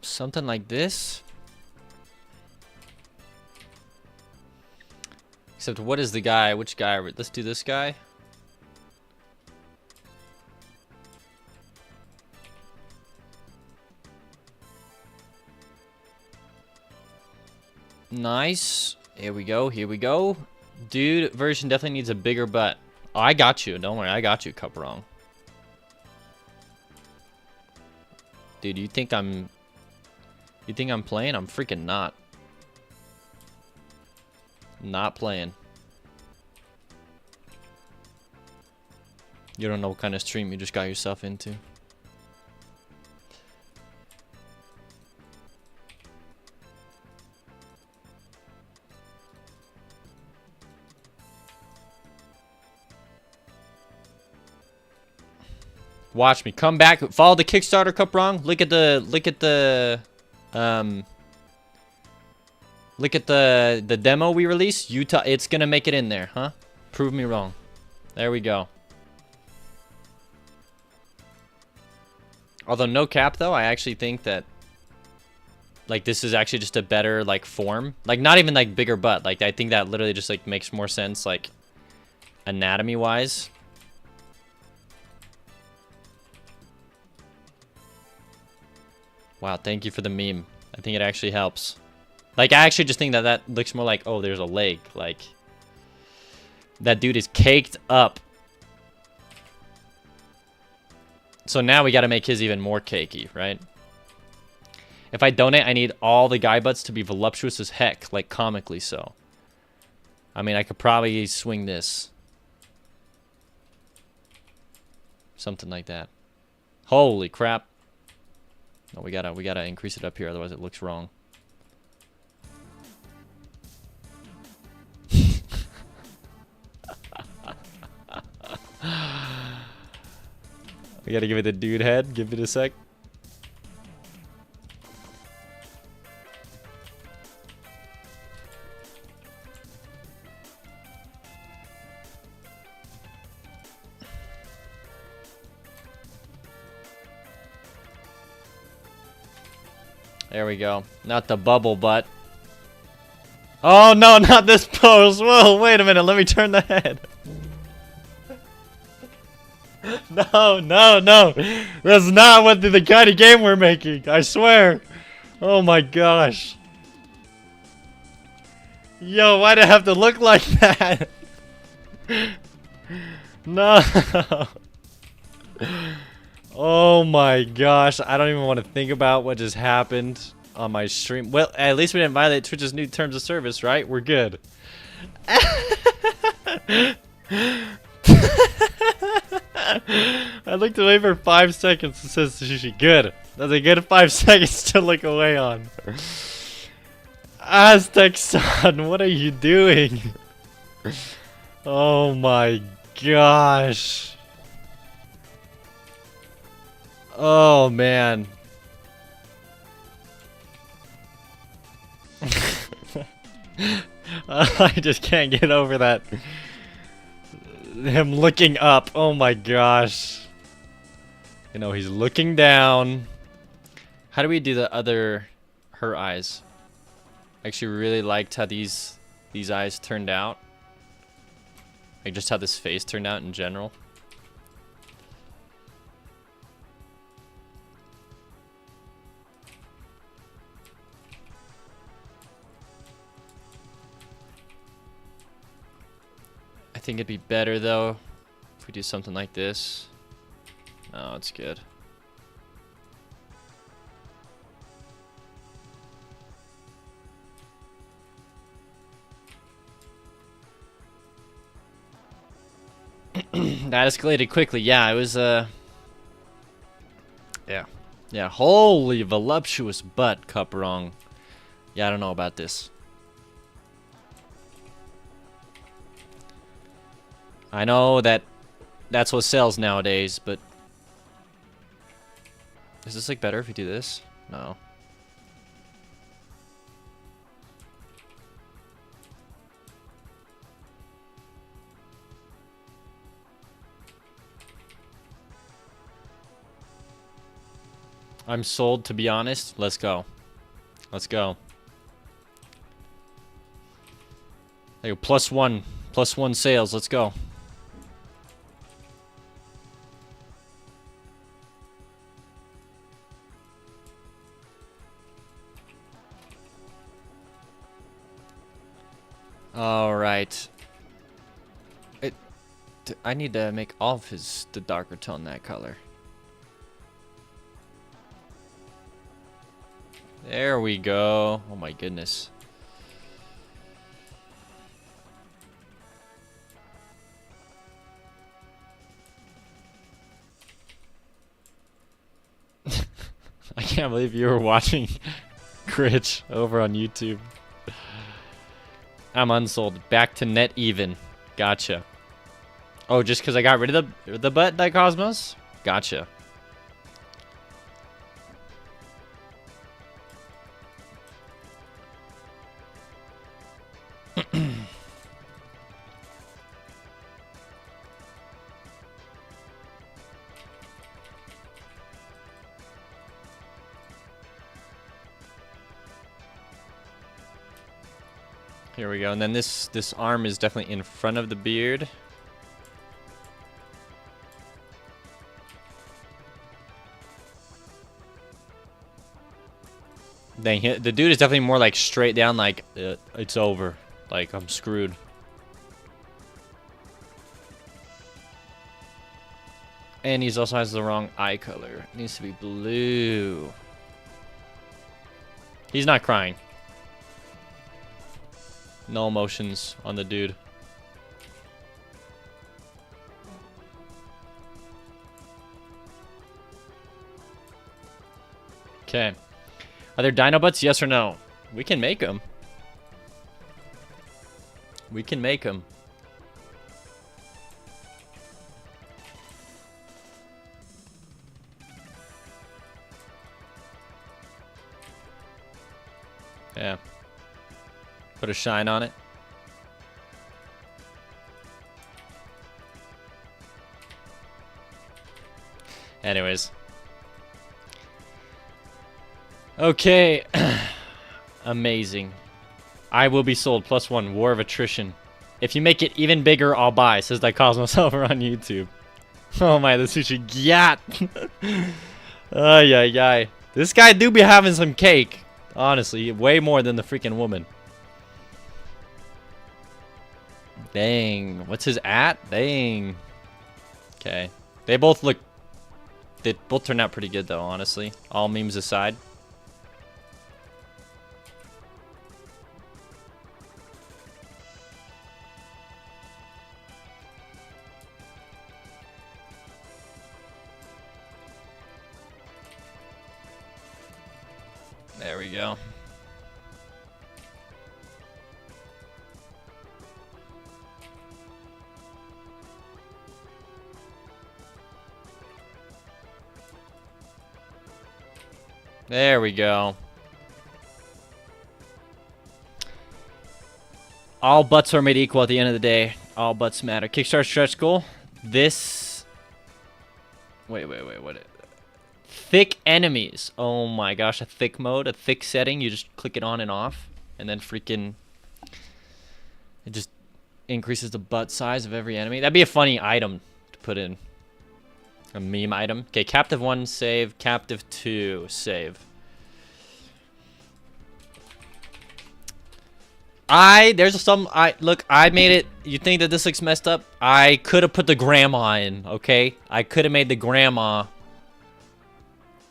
Something like this. Except what is the guy? Which guy? Let's do this guy. Nice. Here we go. Here we go. Dude version definitely needs a bigger butt. Oh, I got you. Don't worry. I got you, Cup Wrong. Dude, you think I'm playing? I'm freaking not. Not playing. You don't know what kind of stream you just got yourself into. Watch me come back. Follow the Kickstarter, Cup Wrong. Look at the demo we released. Utah, it's gonna make it in there, huh? Prove me wrong. There we go. Although no cap though, I actually think that like this is actually just a better like form. Like not even like bigger butt. Like I think that literally just like makes more sense like anatomy wise. Wow, thank you for the meme. I think it actually helps. Like, I actually just think that that looks more like, oh, there's a leg. Like, that dude is caked up. So now we got to make his even more cakey, right? If I donate, I need all the guy butts to be voluptuous as heck, like comically so. I mean, I could probably swing this. Something like that. Holy crap. No, we gotta increase it up here, otherwise it looks wrong. We gotta give it the dude head. Give it a sec. There we go. Not the bubble butt. Oh no, not this pose. Whoa, wait a minute. Let me turn the head. No, no, no. That's not what the kind of game we're making. I swear. Oh my gosh. Yo, why'd it have to look like that? No. Oh my gosh, I don't even want to think about what just happened on my stream. Well, at least we didn't violate Twitch's new terms of service, right? We're good. I looked away for 5 seconds and says Sushi. Good. That's a good 5 seconds to look away on. Aztec son, what are you doing? Oh my gosh. Oh man. I just can't get over that. Him looking up. Oh my gosh. You know, he's looking down. How do we do the other her eyes? I actually really liked how these eyes turned out. Like just how this face turned out in general. I think it'd be better though if we do something like this. No, it's good. That escalated quickly. Yeah, it was yeah, holy voluptuous butt, cup wrong. Yeah, I don't know about this. I know that's what sells nowadays, but is this like better if we do this? No. I'm sold, to be honest. Let's go. Let's go. There you go. +1 sales. Let's go. All right. I need to make all of the darker tone that color. There we go. Oh my goodness. I can't believe you were watching Critch over on YouTube. I'm unsold. Back to net even. Gotcha. Oh, just because I got rid of the butt, Dicosmos? Gotcha. Here we go. And then this arm is definitely in front of the beard. Dang, the dude is definitely more like straight down, like it's over. Like I'm screwed. And he also has the wrong eye color. It needs to be blue. He's not crying. No emotions on the dude. Okay. Are there Dinobots? Yes or no? We can make them. We can make them. Yeah. Put a shine on it. Anyways. Okay. Amazing. I will be sold. +1. War of Attrition. If you make it even bigger, I'll buy, says Dicosmos over on YouTube. Oh my, the sushi gyat. Ay, ay, ay. This guy do be having some cake. Honestly, way more than the freaking woman. Dang. What's his at? Dang. Okay. They both turn out pretty good though, honestly. All memes aside. There we go. There we go. All butts are made equal at the end of the day. All butts matter. Kickstarter stretch goal. This. Wait. What? Thick enemies. Oh my gosh, a thick mode, a thick setting. You just click it on and off, and then freaking it just increases the butt size of every enemy. That'd be a funny item to put in. A meme item. Okay, captive 1 save, captive 2 save. Look, I made it. You think that this looks messed up? I could have put the grandma in, okay? I could have made the grandma.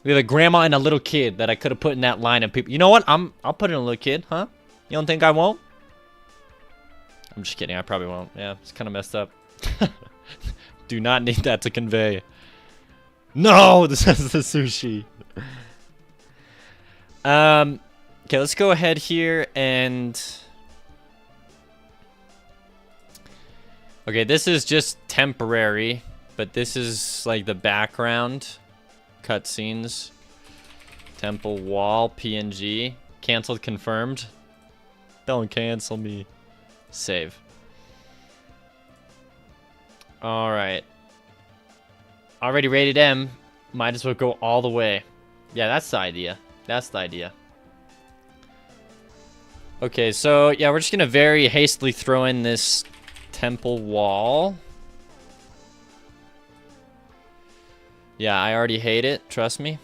We have a grandma and a little kid that I could have put in that line of people. You know what? I'll put in a little kid, huh? You don't think I won't? I'm just kidding. I probably won't. Yeah, it's kind of messed up. Do not need that to convey. No, this is the sushi. Okay, let's go ahead here and... Okay, this is just temporary, but this is like the background cutscenes. Temple wall, PNG. Canceled, confirmed. Don't cancel me. Save. Alright. Already rated M. Might as well go all the way. Yeah, that's the idea. That's the idea. Okay, so yeah, we're just gonna very hastily throw in this temple wall. Yeah, I already hate it. Trust me.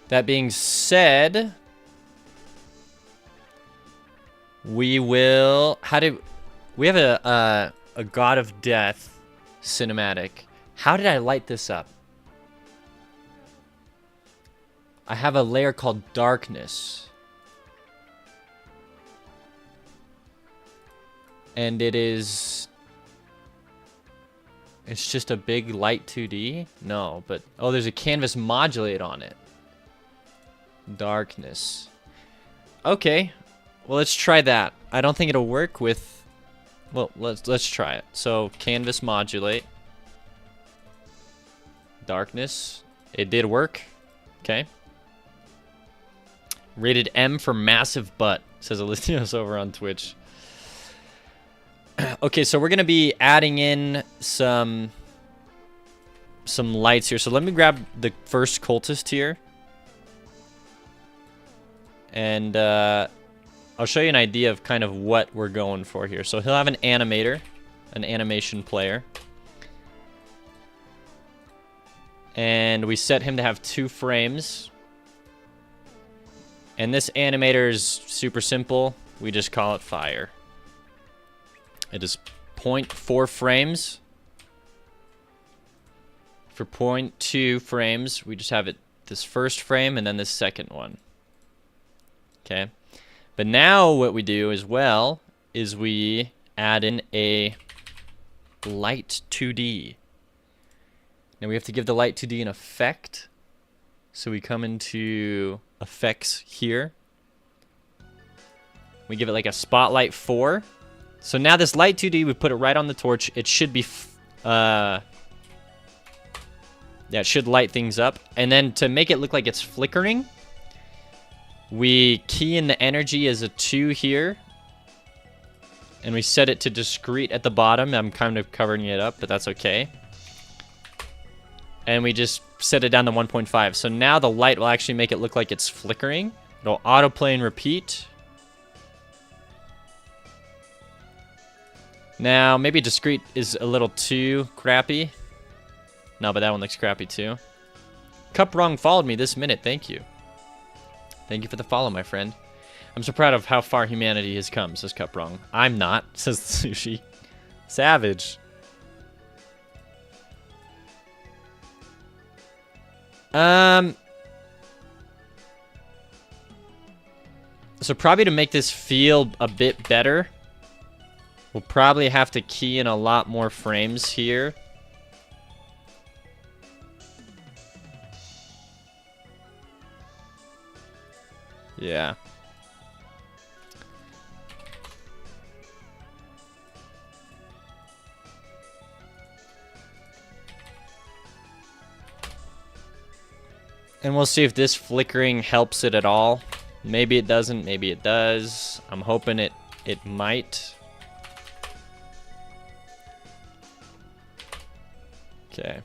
That being said, we will... We have a God of Death cinematic. How did I light this up? I have a layer called Darkness. And it's just a big light 2D? No, but... Oh, there's a canvas modulate on it. Darkness. Okay. Well, let's try that. I don't think it'll work with... Well, let's try it. So, canvas modulate. Darkness. It did work. Okay. Rated M for massive butt, says Alicios over on Twitch. Okay, so we're going to be adding in some lights here. So let me grab the first cultist here. And I'll show you an idea of kind of what we're going for here. So he'll have an animator, an animation player. And we set him to have 2 frames. And this animator is super simple. We just call it fire. It is 0.4 frames. For 0.2 frames, we just have it this first frame and then this second one. Okay. But now what we do as well is we add in a light 2D. Now we have to give the light 2D an effect. So we come into effects here. We give it like a spotlight 4. So now this light 2D, we put it right on the torch. It should be, yeah, it should light things up. And then to make it look like it's flickering, we key in the energy as a 2 here. And we set it to discrete at the bottom. I'm kind of covering it up, but that's okay. And we just set it down to 1.5. So now the light will actually make it look like it's flickering. It'll autoplay and repeat. Now, maybe discrete is a little too crappy. No, but that one looks crappy too. Cup Wrong followed me this minute. Thank you. Thank you for the follow, my friend. I'm so proud of how far humanity has come, says Cup Wrong. I'm not, says the sushi. Savage. So probably to make this feel a bit better, we'll probably have to key in a lot more frames here. Yeah. And we'll see if this flickering helps it at all. Maybe it doesn't, maybe it does. I'm hoping it might. Okay.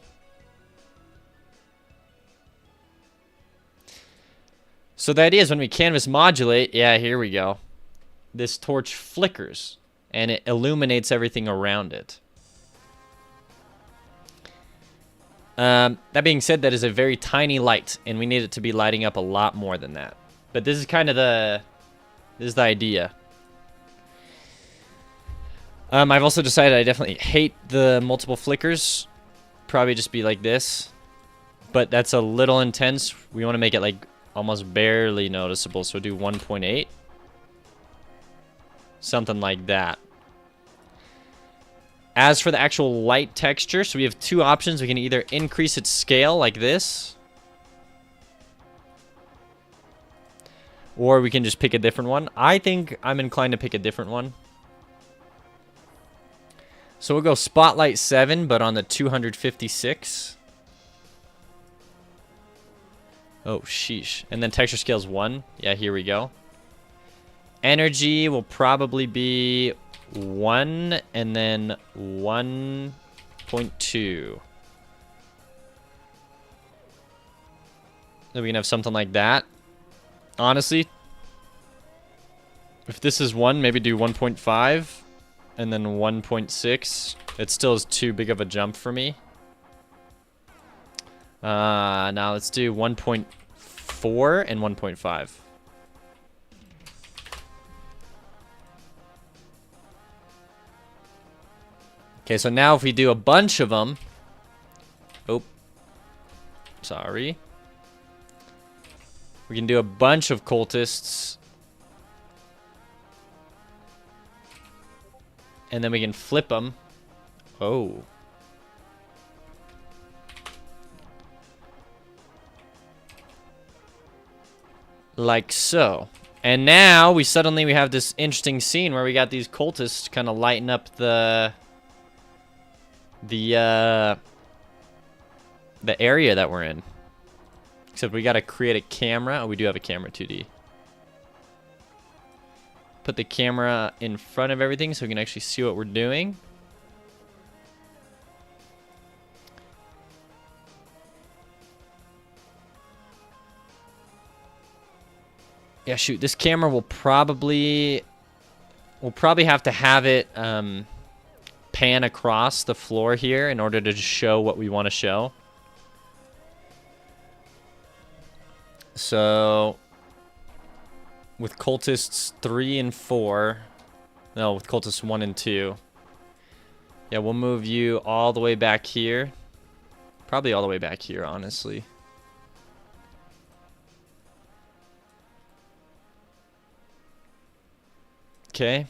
So the idea is when we canvas modulate, yeah, here we go. This torch flickers and it illuminates everything around it. That being said, that is a very tiny light, and we need it to be lighting up a lot more than that. But this is kind of the idea. I've also decided I definitely hate the multiple flickers. Probably just be like this. But that's a little intense. We want to make it like almost barely noticeable, so do 1.8. Something like that. As for the actual light texture, so we have two options. We can either increase its scale like this, or we can just pick a different one. I think I'm inclined to pick a different one. So we'll go Spotlight 7, but on the 256. Oh, sheesh. And then texture scale's 1. Yeah, here we go. Energy will probably be 1 and then 1.2. Then we can have something like that. Honestly, if this is 1, maybe do 1.5 and then 1.6. It still is too big of a jump for me. Now let's do 1.4 and 1.5. Okay, so now if we do a bunch of them... Oh. Sorry. We can do a bunch of cultists. And then we can flip them. Oh. Like so. And now we suddenly have this interesting scene where we got these cultists kind of lighting up the area that we're in. Except we got to create a camera. Oh, we do have a camera 2D. Put the camera in front of everything so we can actually see what we're doing. Yeah, shoot. This camera will probably... We'll probably have to have it pan across the floor here in order to show what we want to show. So... with cultists 3 and 4... No, with cultists 1 and 2. Yeah, we'll move you all the way back here. Probably all the way back here, honestly. Okay.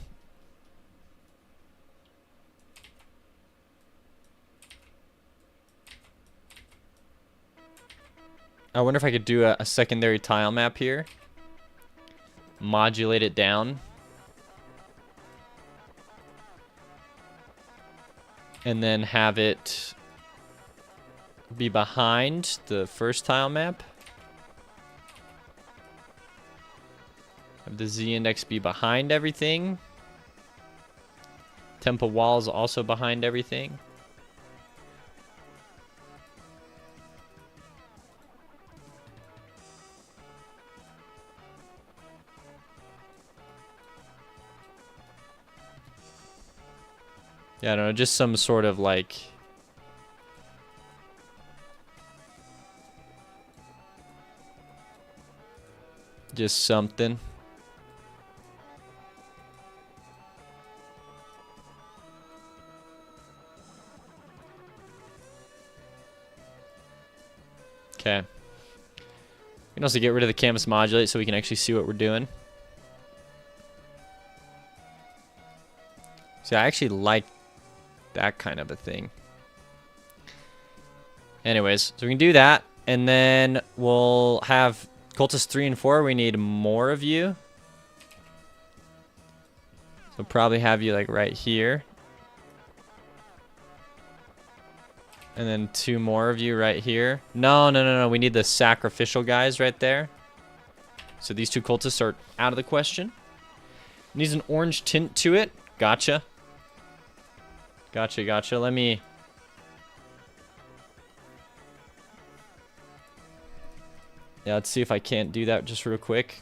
I wonder if I could do a secondary tile map here. Modulate it down. And then have it be behind the first tile map. Have the Z index be behind everything. Temple walls also behind everything. Yeah, I don't know, just some sort of like... just something. Okay. We can also get rid of the canvas modulate so we can actually see what we're doing. See, I actually like that kind of a thing. Anyways, so we can do that. And then we'll have cultist 3 and 4. We need more of you. So probably have you like right here. And then 2 more of you right here. No. We need the sacrificial guys right there. So these 2 cultists are out of the question. Needs an orange tint to it. Gotcha. Gotcha. Let me... Yeah, let's see if I can't do that just real quick.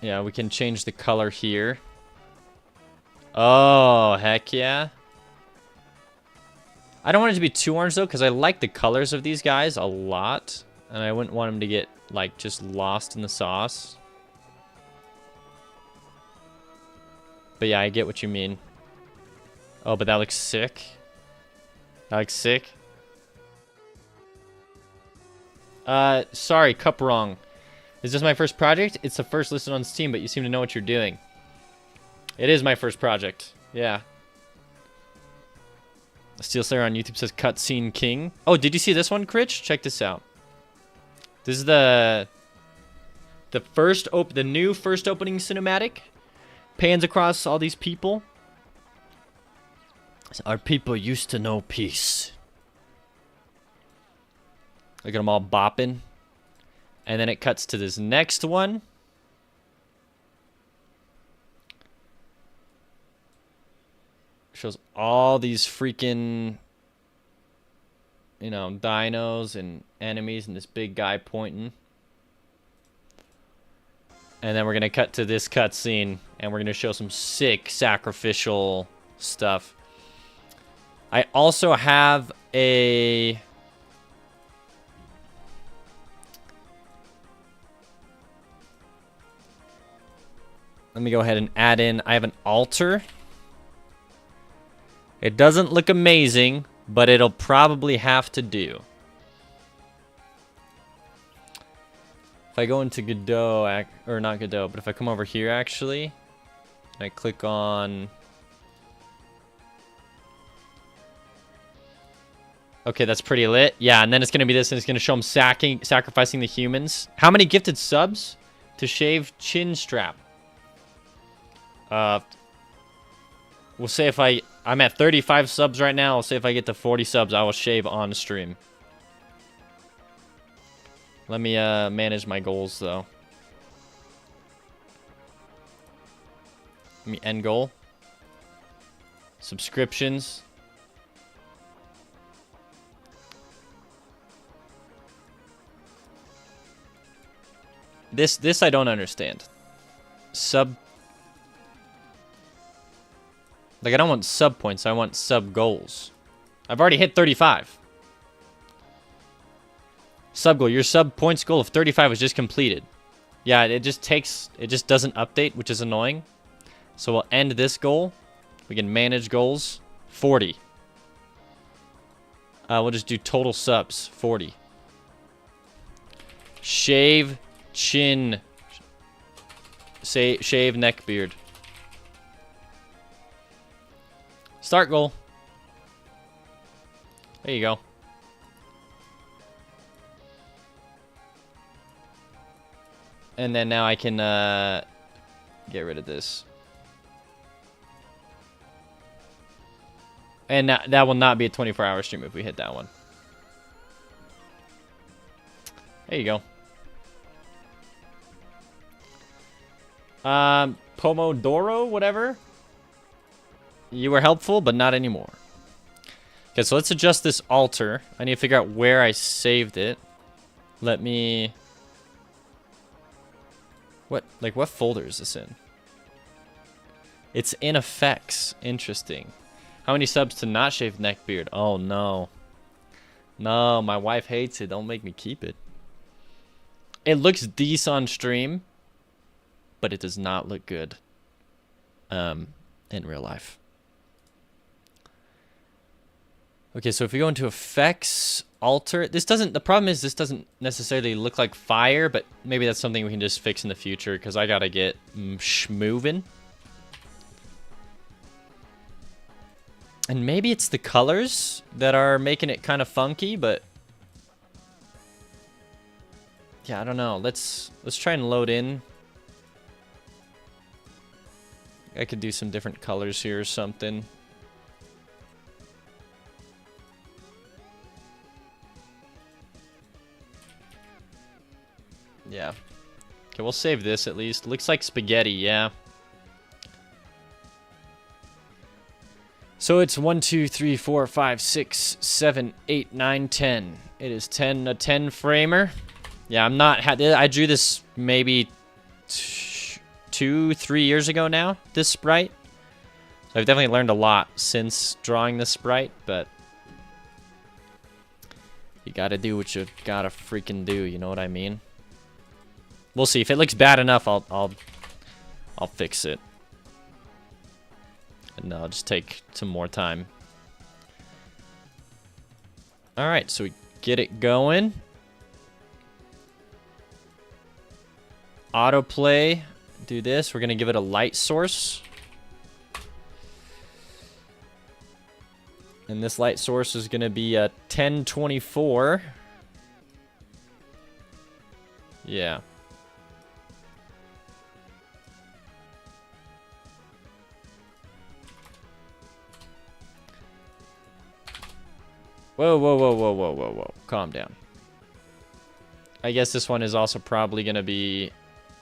Yeah, we can change the color here. Oh, heck yeah. I don't want it to be too orange, though, because I like the colors of these guys a lot. And I wouldn't want them to get, like, just lost in the sauce. But yeah, I get what you mean. Oh, but that looks sick. That looks sick. Sorry, cup wrong. Is this my first project? It's the first listed on Steam, but you seem to know what you're doing. It is my first project. Yeah. Steel Slayer on YouTube says Cutscene King. Oh, did you see this one, Critch? Check this out. This is the new first opening cinematic. Pans across all these people. Our people used to know peace. Look at them all bopping. And then it cuts to this next one. Shows all these freaking, you know, dinos and enemies and this big guy pointing. And then we're going to cut to this cutscene and we're going to show some sick sacrificial stuff. I also have a... Let me go ahead and add in, I have an altar. It doesn't look amazing, but it'll probably have to do. If I go into Godot, or not Godot, but if I come over here actually, and I click on... Okay, that's pretty lit. Yeah, and then it's going to be this, and it's going to show him sacrificing the humans. How many gifted subs to shave chin strap? We'll say if I'm at 35 subs right now. I'll say if I get to 40 subs, I will shave on stream. Let me manage my goals, though. Let me end goal. Subscriptions. This I don't understand. Like, I don't want sub points, I want sub goals. I've already hit 35. Sub goal. Your sub points goal of 35 was just completed. Yeah, it just doesn't update, which is annoying. So we'll end this goal. We can manage goals. 40. We'll just do total subs. 40. Shave chin. Shave neck beard. Start goal. There you go. And then now I can get rid of this. And that will not be a 24-hour stream if we hit that one. There you go. Pomodoro, whatever. You were helpful, but not anymore. Okay, so let's adjust this altar. I need to figure out where I saved it. Let me... What folder is this in? It's in effects. Interesting. How many subs to not shave neck beard? Oh, no. No, my wife hates it. Don't make me keep it. It looks decent on stream, but it does not look good in real life. Okay, so if we go into effects, alter, the problem is this doesn't necessarily look like fire, but maybe that's something we can just fix in the future because I gotta get moving. And maybe it's the colors that are making it kind of funky, but yeah, I don't know. Let's try and load in. I could do some different colors here or something. Yeah. Okay, we'll save this at least. Looks like spaghetti, yeah. So it's 1, 2, 3, 4, 5, 6, 7, 8, 9, 10. It is a 10 framer. Yeah, I'm not. I drew this maybe 2, 3 years ago now. This sprite. So I've definitely learned a lot since drawing this sprite, but you gotta do what you gotta freaking do. You know what I mean? We'll see. If it looks bad enough, I'll fix it. And I'll just take some more time. All right, so we get it going. Autoplay. Do this. We're gonna give it a light source. And this light source is gonna be a 1024. Yeah. Whoa, whoa, whoa, whoa, whoa, whoa, whoa. Calm down. I guess this one is also probably going to be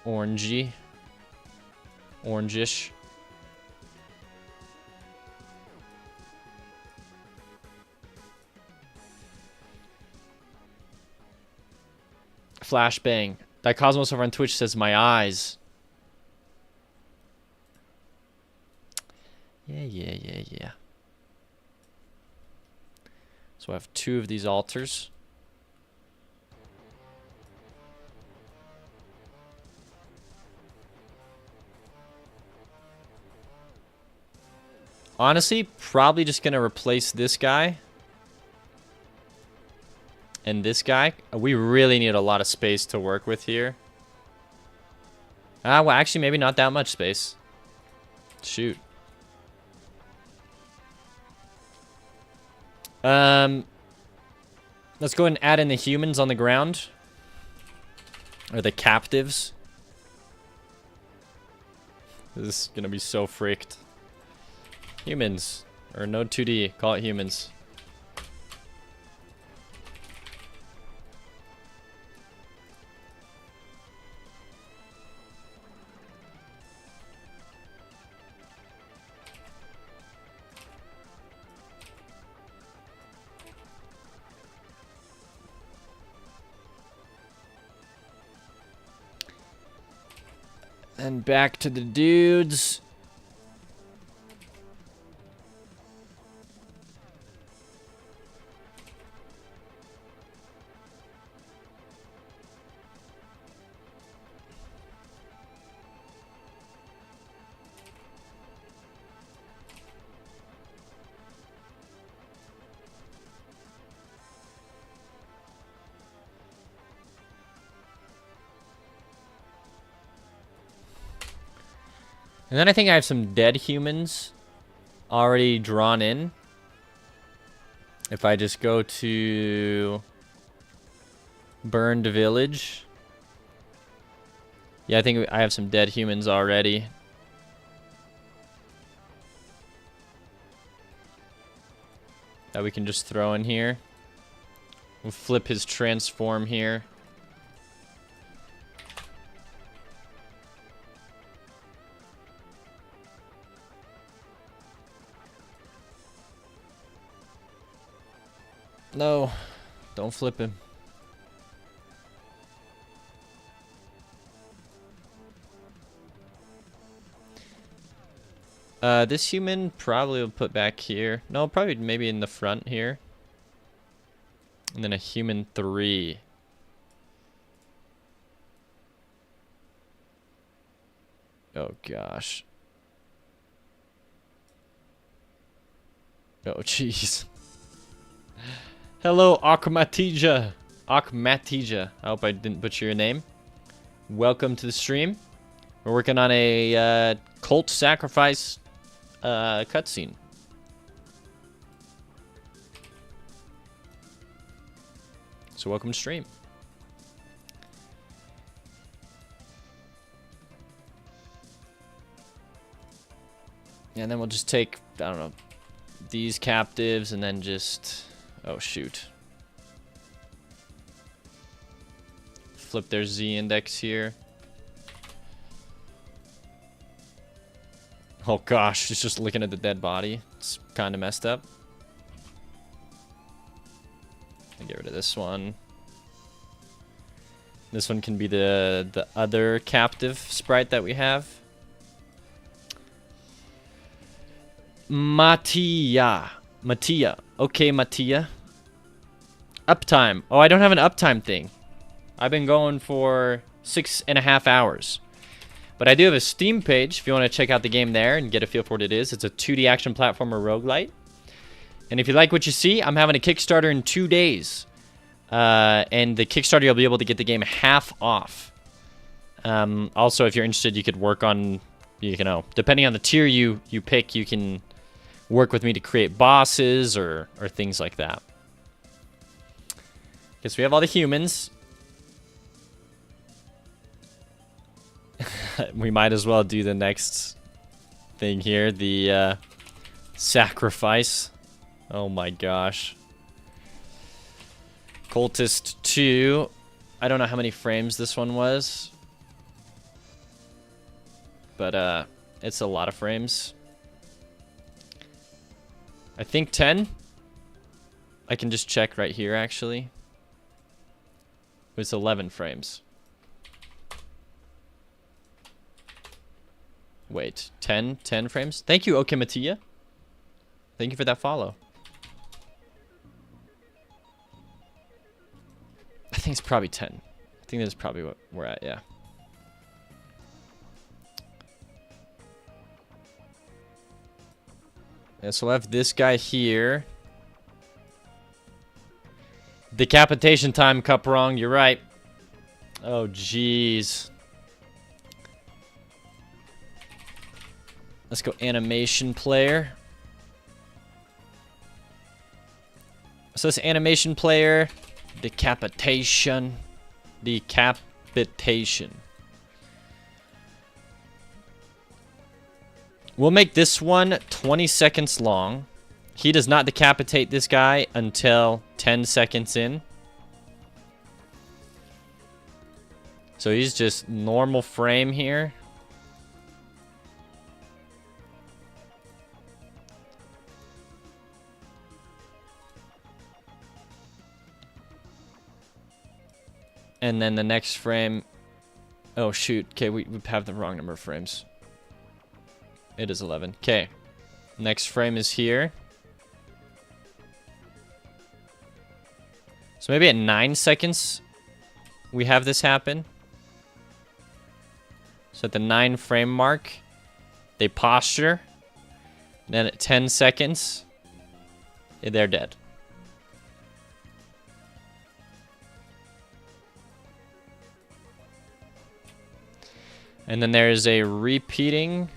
orangey. Orangish. Flashbang. That Cosmos over on Twitch says my eyes. Yeah. So I have 2 of these altars. Honestly, probably just gonna replace this guy and this guy. We really need a lot of space to work with here. Well, actually, maybe not that much space. Shoot. Let's go ahead and add in the humans on the ground. Or the captives. This is gonna be so freaked. Humans. Or no 2D. Call it humans. And back to the dudes. And then I think I have some dead humans already drawn in. If I just go to Burned Village. Yeah, I think I have some dead humans already. That we can just throw in here. We'll flip his transform here. No, don't flip him. This human probably will put back here. No, probably maybe in the front here. And then a human 3. Oh gosh. Oh jeez. Hello, Akmatija. Akmatija. I hope I didn't butcher your name. Welcome to the stream. We're working on a cult sacrifice cutscene. So welcome to stream. And then we'll just take, I don't know, these captives and then just... Oh, shoot. Flip their Z index here. Oh gosh, it's just looking at the dead body. It's kind of messed up. I'll get rid of this one. This one can be the other captive sprite that we have. Mattia. Okay, Mattia. Uptime. Oh, I don't have an uptime thing. I've been going for 6.5 hours. But I do have a Steam page if you want to check out the game there and get a feel for what it is. It's a 2D action platformer roguelite. And if you like what you see, I'm having a Kickstarter in 2 days. And the Kickstarter, you'll be able to get the game half off. Also, if you're interested, you could work on, you know, depending on the tier you pick, you can work with me to create bosses or things like that. Guess we have all the humans. We might as well do the next thing here, the sacrifice. Oh my gosh. Cultist 2. I don't know how many frames this one was. But it's a lot of frames. I think 10. I can just check right here actually. It was 11 frames. Wait, 10 frames? Thank you, Okematia. Thank you for that follow. I think it's probably 10. I think that's probably what we're at, yeah. Yeah, so we'll have this guy here. Decapitation time, Cuprong, you're right. Oh, jeez. Let's go animation player. So this animation player, decapitation. We'll make this one 20 seconds long. He does not decapitate this guy until 10 seconds in. So he's just normal frame here. And then the next frame... Oh, shoot. Okay, we have the wrong number of frames. It is 11. Okay. Next frame is here. So maybe at 9 seconds, we have this happen. So at the 9 frame mark, they posture. Then at 10 seconds, they're dead. And then there is a repeating.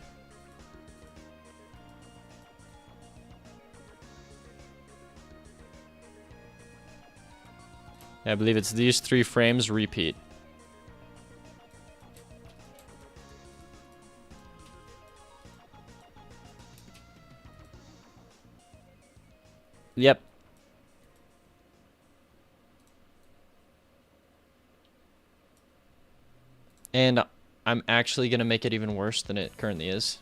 I believe it's these 3 frames repeat. Yep. And I'm actually going to make it even worse than it currently is.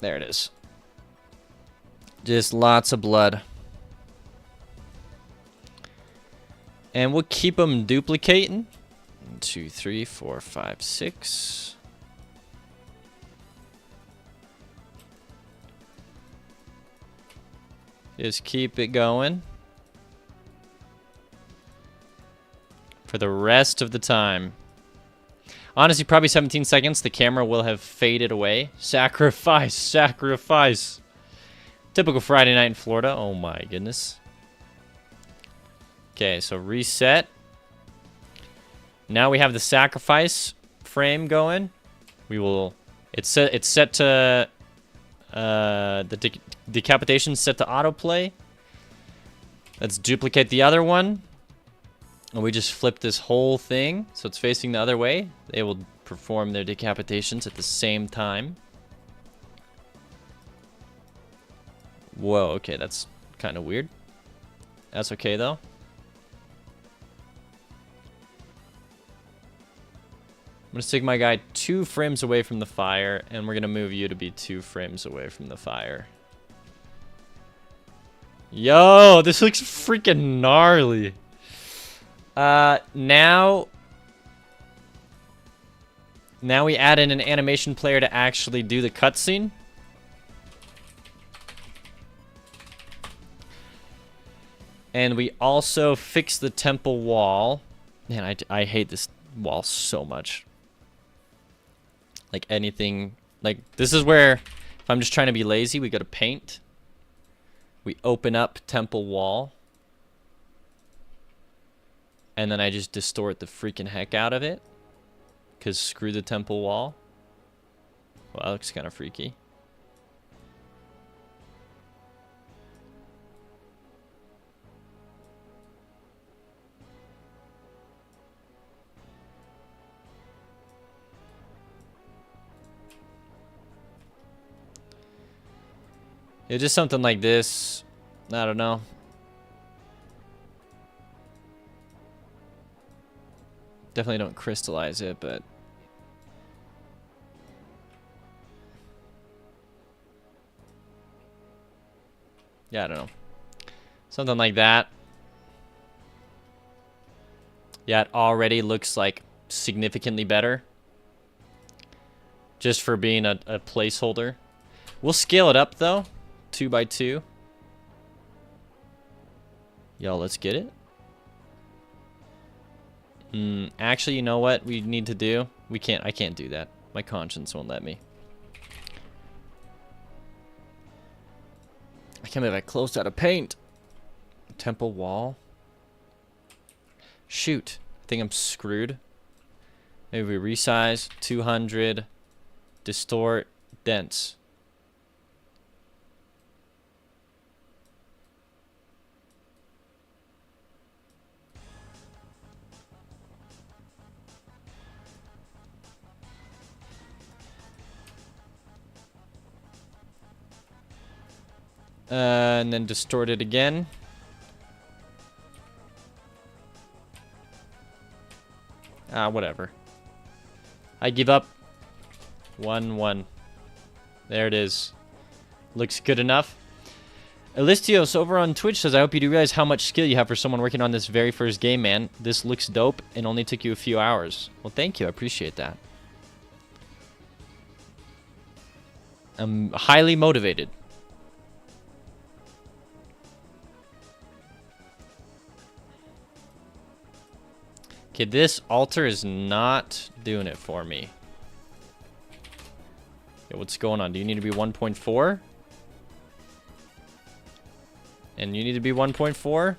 There it is. Just lots of blood. And we'll keep them duplicating. 1, 2, 3, 4, 5, 6. Just keep it going. For the rest of the time. Honestly, probably 17 seconds. The camera will have faded away. Sacrifice, sacrifice. Typical Friday night in Florida. Oh my goodness. Okay, so reset. Now we have the sacrifice frame going. We will. It's set to. The decapitation set to autoplay. Let's duplicate the other one. And we just flip this whole thing so it's facing the other way. They will perform their decapitations at the same time. Whoa, okay, that's kind of weird. That's okay though. I'm gonna stick my guy 2 frames away from the fire, and we're gonna move you to be 2 frames away from the fire. Yo, this looks freaking gnarly. Now we add in an animation player to actually do the cutscene. And we also fix the temple wall. Man, I hate this wall so much. Like anything, like this is where, if I'm just trying to be lazy, we go to paint. We open up temple wall. And then I just distort the freaking heck out of it. Because screw the temple wall. Well, that looks kind of freaky. Yeah, just something like this. I don't know. Definitely don't crystallize it, but... yeah, I don't know. Something like that. Yeah, it already looks like significantly better. Just for being a placeholder. We'll scale it up, though. 2 by 2. Yo, let's get it. Actually, you know what we need to do? I can't do that. My conscience won't let me. I can't believe I closed out of paint. Temple wall. Shoot. I think I'm screwed. Maybe we resize. 200. Distort. Dense. And then distort it again. Whatever. I give up. 1, 1. There it is. Looks good enough. Elistios over on Twitch says, I hope you do realize how much skill you have for someone working on this very first game, man. This looks dope and only took you a few hours. Well, thank you. I appreciate that. I'm highly motivated. Okay, this altar is not doing it for me. Okay, what's going on? Do you need to be 1.4? And you need to be 1.4?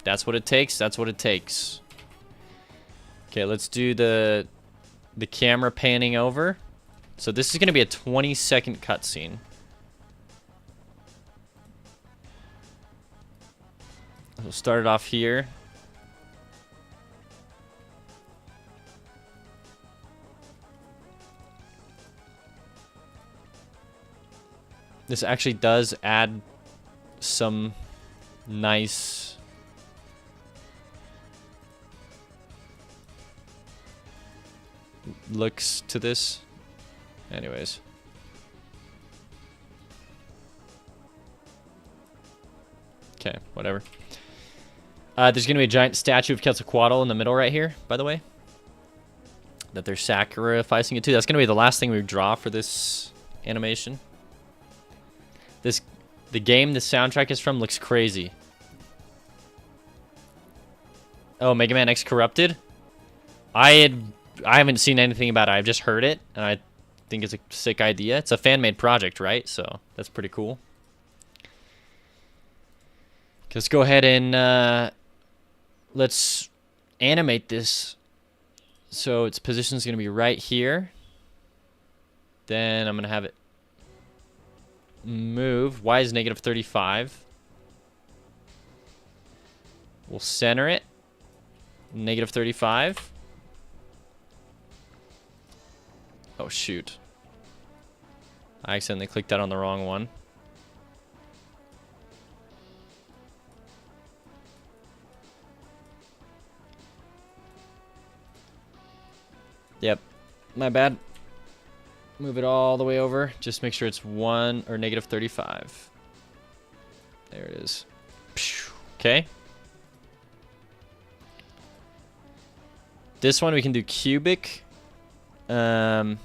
That's what it takes? That's what it takes. Okay, let's do the camera panning over. So this is going to be a 20-second cutscene. We'll start it off here. This actually does add some nice looks to this. Anyways. Okay, whatever. There's going to be a giant statue of Quetzalcoatl in the middle right here, by the way. That they're sacrificing it to. That's going to be the last thing we draw for this animation. The game the soundtrack is from looks crazy. Oh, Mega Man X Corrupted? I haven't seen anything about it. I've just heard it, and I think it's a sick idea. It's a fan-made project, right? So that's pretty cool. Let's go ahead and let's animate this. So its position is going to be right here. Then I'm going to have it move. Y is negative 35. We'll center it. Negative 35. Oh, shoot. I accidentally clicked that on the wrong one. my bad. Move it all the way over. Just make sure it's 1 or negative 35. There it is. Okay. This one we can do cubic. I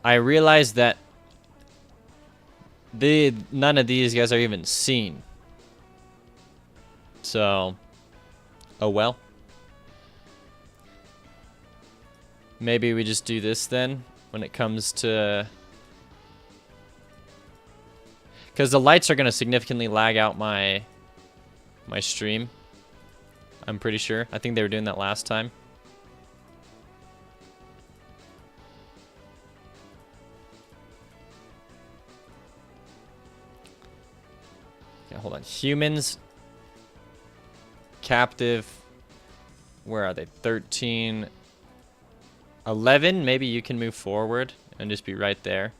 realize that none of these guys are even seen. So, oh well. Maybe we just do this then when it comes to... Because the lights are going to significantly lag out my stream. I'm pretty sure. I think they were doing that last time. Okay, hold on. Humans. Captive. Where are they? 13. 11. Maybe you can move forward and just be right there.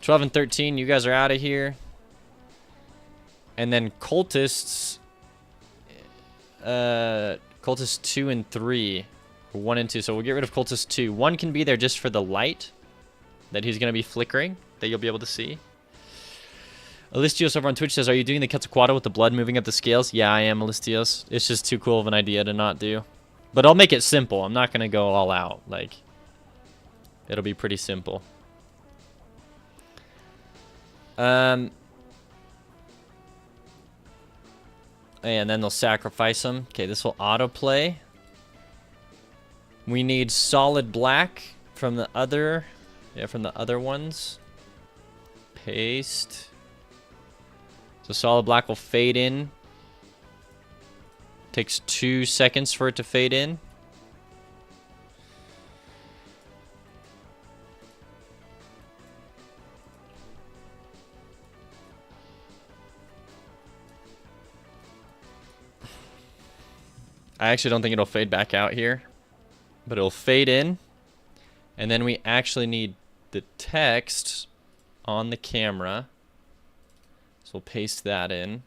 12 and 13. You guys are out of here. And then cultists. Cultist 2 and 3. 1 and 2. So we'll get rid of cultist 2. 1 can be there just for the light that he's going to be flickering, that you'll be able to see. Alistios over on Twitch says, are you doing the Quetzalcoatl with the blood moving up the scales? Yeah, I am, Alistios. It's just too cool of an idea to not do. But I'll make it simple. I'm not going to go all out. Like, it'll be pretty simple. And then they'll sacrifice them. Okay, this will autoplay. We need solid black from the other... Yeah, from the other ones. Paste. So solid black will fade in. Takes 2 seconds for it to fade in. I actually don't think it'll fade back out here, but it'll fade in. And then we actually need the text on the camera. So we'll paste that in.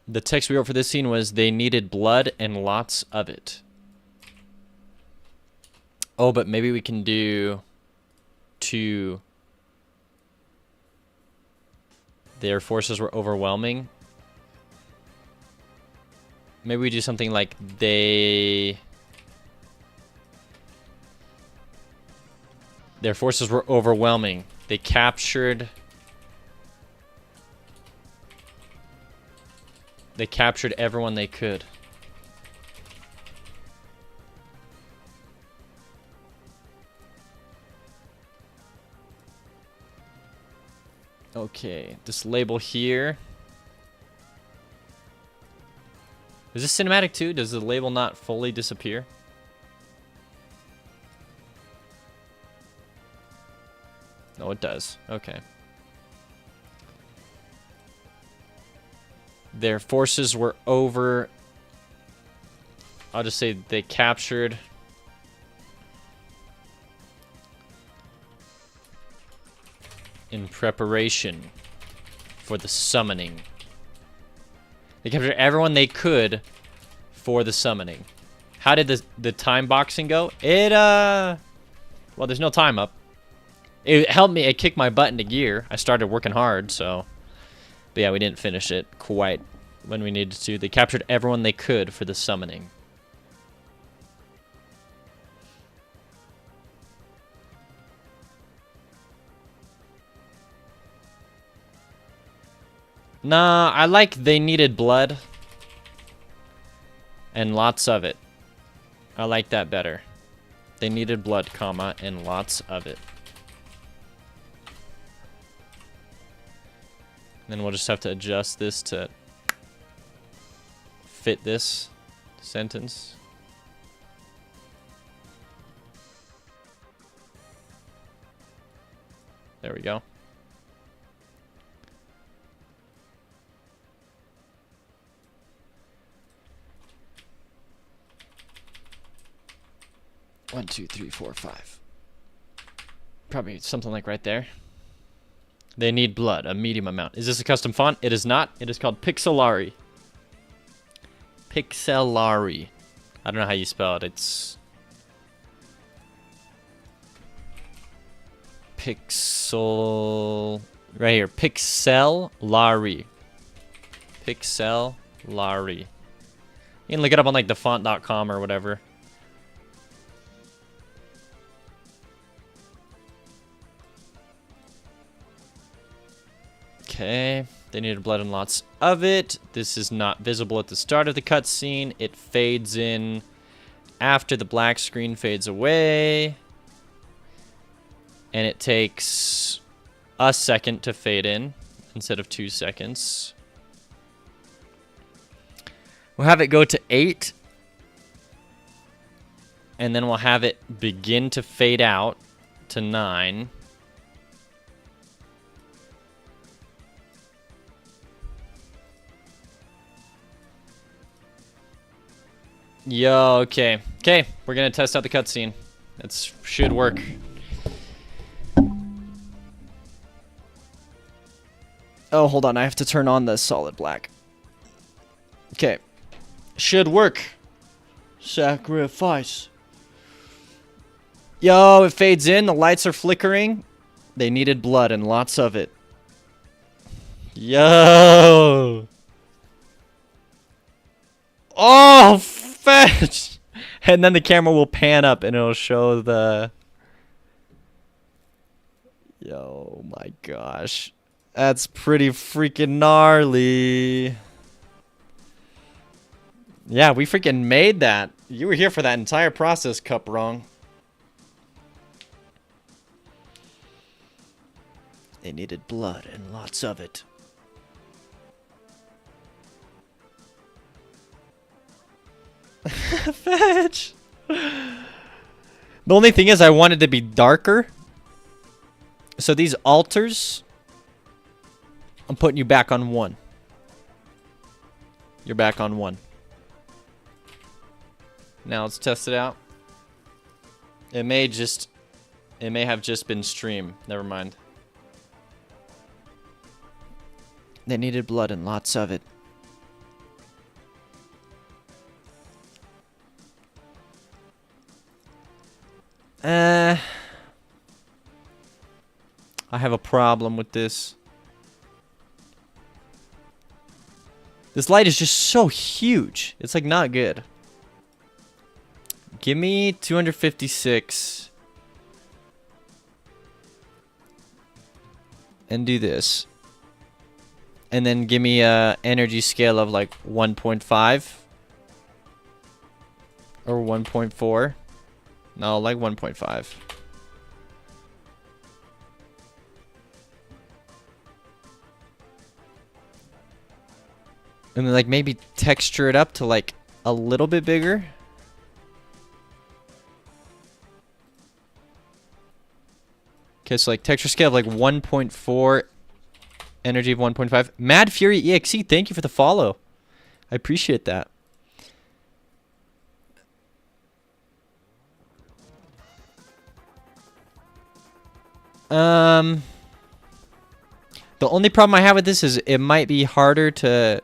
The text we wrote for this scene was, they needed blood and lots of it. Oh, but maybe we can do to... Their forces were overwhelming. Maybe we do something like their forces were overwhelming. They captured everyone they could. Okay, this label here. Is this cinematic too? Does the label not fully disappear? No, it does. Okay. Their forces were over... I'll just say they captured... in preparation for the summoning. They captured everyone they could for the summoning. How did the time boxing go? It, well, there's no time up. It helped me, it kicked my butt into gear. I started working hard, so... But yeah, we didn't finish it quite when we needed to. They captured everyone they could for the summoning. Nah, I like they needed blood. And lots of it. I like that better. They needed blood, comma, and lots of it. Then we'll just have to adjust this to fit this sentence. There we go. One, two, three, four, five. Probably something like right there. They need blood, a medium amount. Is this a custom font? It is not. It is called Pixelari. Pixelari. I don't know how you spell it. It's Pixel. Right here. Pixelari. Pixelari. You can look it up on like thefont.com or whatever. Okay. They needed blood and lots of it. This is not visible at the start of the cutscene. It fades in after the black screen fades away. And it takes a second to fade in instead of 2 seconds. We'll have it go to 8. And then we'll have it begin to fade out to 9. Yo, okay. Okay, we're gonna test out the cutscene. That should work. Oh, hold on. I have to turn on the solid black. Okay. Should work. Sacrifice. Yo, it fades in. The lights are flickering. They needed blood and lots of it. Yo. Oh, fetch. And then the camera will pan up and it'll show the... Yo, my gosh. That's pretty freaking gnarly. Yeah, we freaking made that. You were here for that entire process, Cup Wrong. They needed blood and lots of it. Fetch. The only thing is I wanted to be darker. So these altars, I'm putting you back on 1. You're back on 1. Now let's test it out. It may have just been stream. Never mind. They needed blood and lots of it. I have a problem with this. This light is just so huge. It's like not good. Give me 256. And do this. And then give me a energy scale of like 1.5. Or 1.4. No, like 1.5. And then like maybe texture it up to like a little bit bigger. Okay, so like texture scale of like 1.4, energy of 1.5. Mad Fury EXE, thank you for the follow. I appreciate that. The only problem I have with this is it might be harder to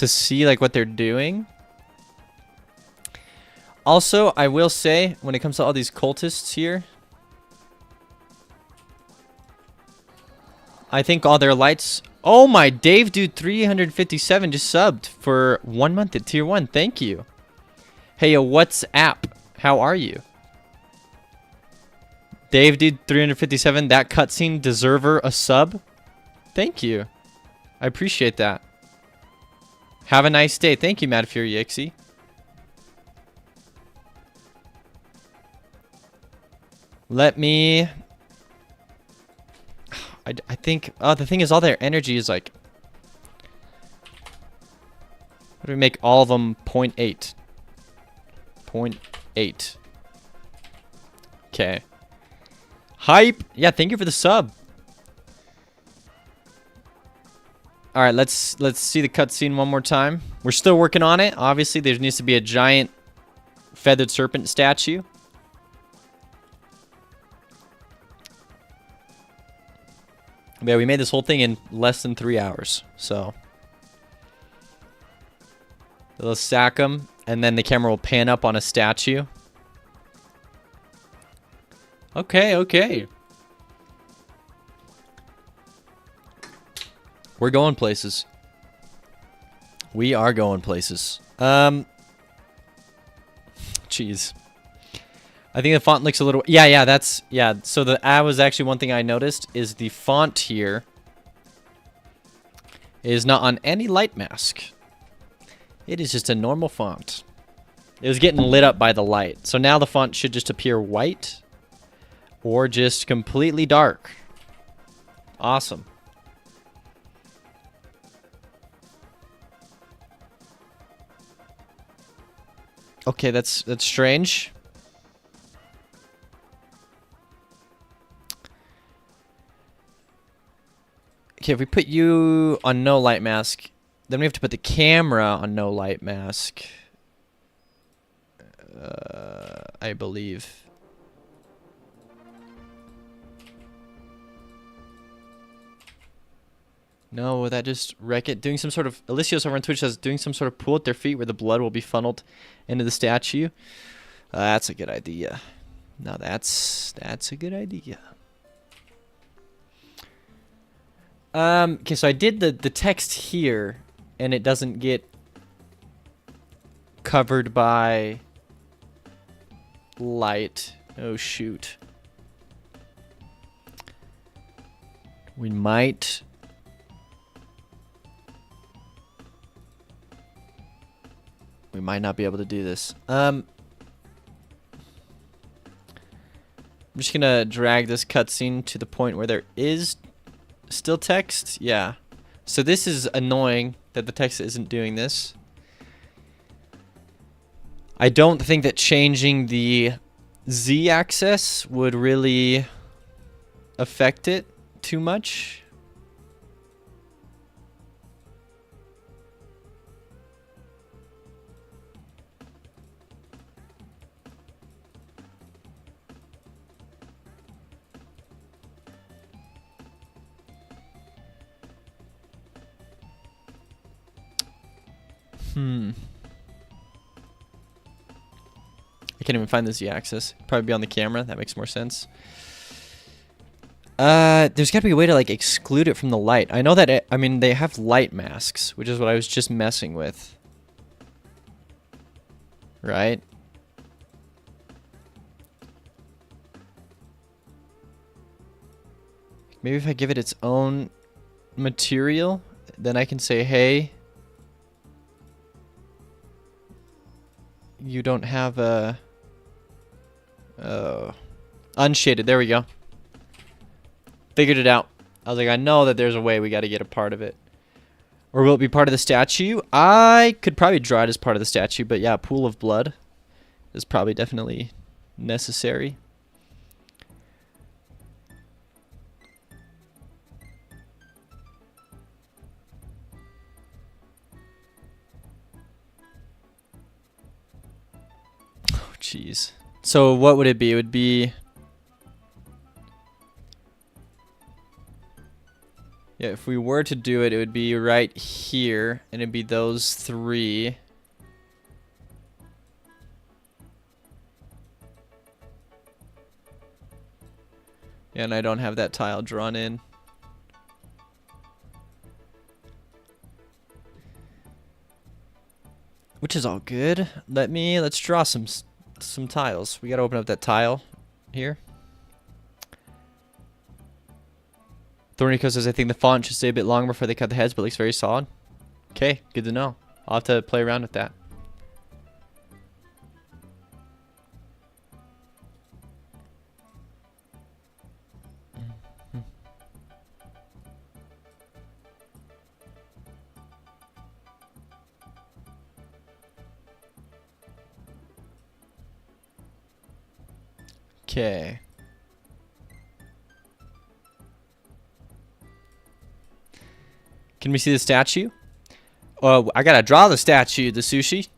see like what they're doing. Also, I will say when it comes to all these cultists here, I think all their lights. Oh my, Dave Dude 357 just subbed for 1 month at tier 1. Thank you. Hey, yo, what's up? How are you? Dave Dude 357, that cutscene deserver a sub. Thank you. I appreciate that. Have a nice day. Thank you, Mad Fury EXE. Let me... I think... Oh, the thing is, all their energy is like... What do we make all of them 0.8? 0.8. Okay. Hype! Yeah, thank you for the sub. Alright, let's see the cutscene one more time. We're still working on it. Obviously, there needs to be a giant feathered serpent statue. Yeah, we made this whole thing in less than 3 hours. So let's stack them, and then the camera will pan up on a statue. Okay, okay. We're going places. We are going places. Jeez. I think the font looks a little... Yeah, that's... Yeah, so that was actually one thing I noticed is the font here is not on any light mask. It is just a normal font. It was getting lit up by the light. So now the font should just appear white or just completely dark. Awesome. Okay, that's strange. Okay, if we put you on no light mask, then we have to put the camera on no light mask. I believe. No, would that just wreck it? Doing some sort of... Alicios over on Twitch says, doing some sort of pool at their feet where the blood will be funneled into the statue. That's a good idea. No, that's a good idea. Okay, so I did the text here, and it doesn't get covered by light. Oh, shoot. We might... We might not be able to do this. I'm just gonna drag this cutscene to the point where there is still text. Yeah. So this is annoying that the text isn't doing this. I don't think that changing the Z-axis would really affect it too much. I can't even find the Z-axis. Probably be on the camera. That makes more sense. There's got to be a way to like exclude it from the light. I know that I mean they have light masks, which is what I was just messing with. Right? Maybe if I give it its own material, then I can say, hey, you don't have a... Oh. Unshaded. There we go. Figured it out. I was like, I know that there's a way we got to get a part of it. Or will it be part of the statue? I could probably draw it as part of the statue, but yeah, pool of blood is probably definitely necessary. Oh, jeez. So what would it be? It would be... Yeah, if we were to do it, it would be right here, and it'd be those three. Yeah, and I don't have that tile drawn in. Which is all good. Let's draw some tiles. We gotta open up that tile here. Thornico says, I think the font should stay a bit longer before they cut the heads, but it looks very solid. Okay, good to know. I'll have to play around with that. Okay. Can we see the statue? Oh, I gotta draw the statue, the sushi.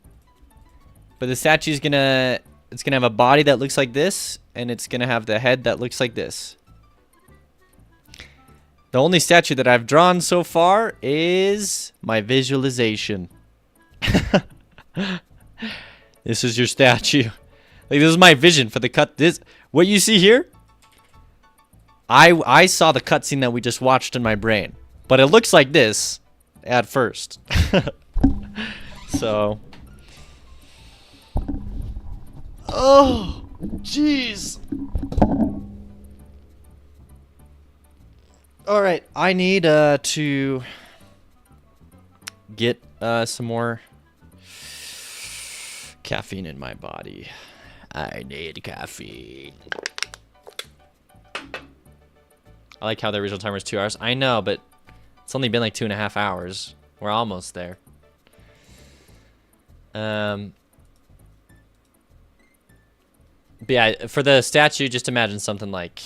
But the statue's gonna... It's gonna have a body that looks like this, and it's gonna have the head that looks like this. The only statue that I've drawn so far is my visualization. This is your statue. Like, this is my vision for the cut. This, what you see here, I saw the cutscene that we just watched in my brain, but it looks like this at first. So, oh, jeez. All right, I need to get some more caffeine in my body. I need caffeine. I like how the original timer is 2 hours. I know, but it's only been like 2.5 hours. We're almost there. But yeah, for the statue, just imagine something like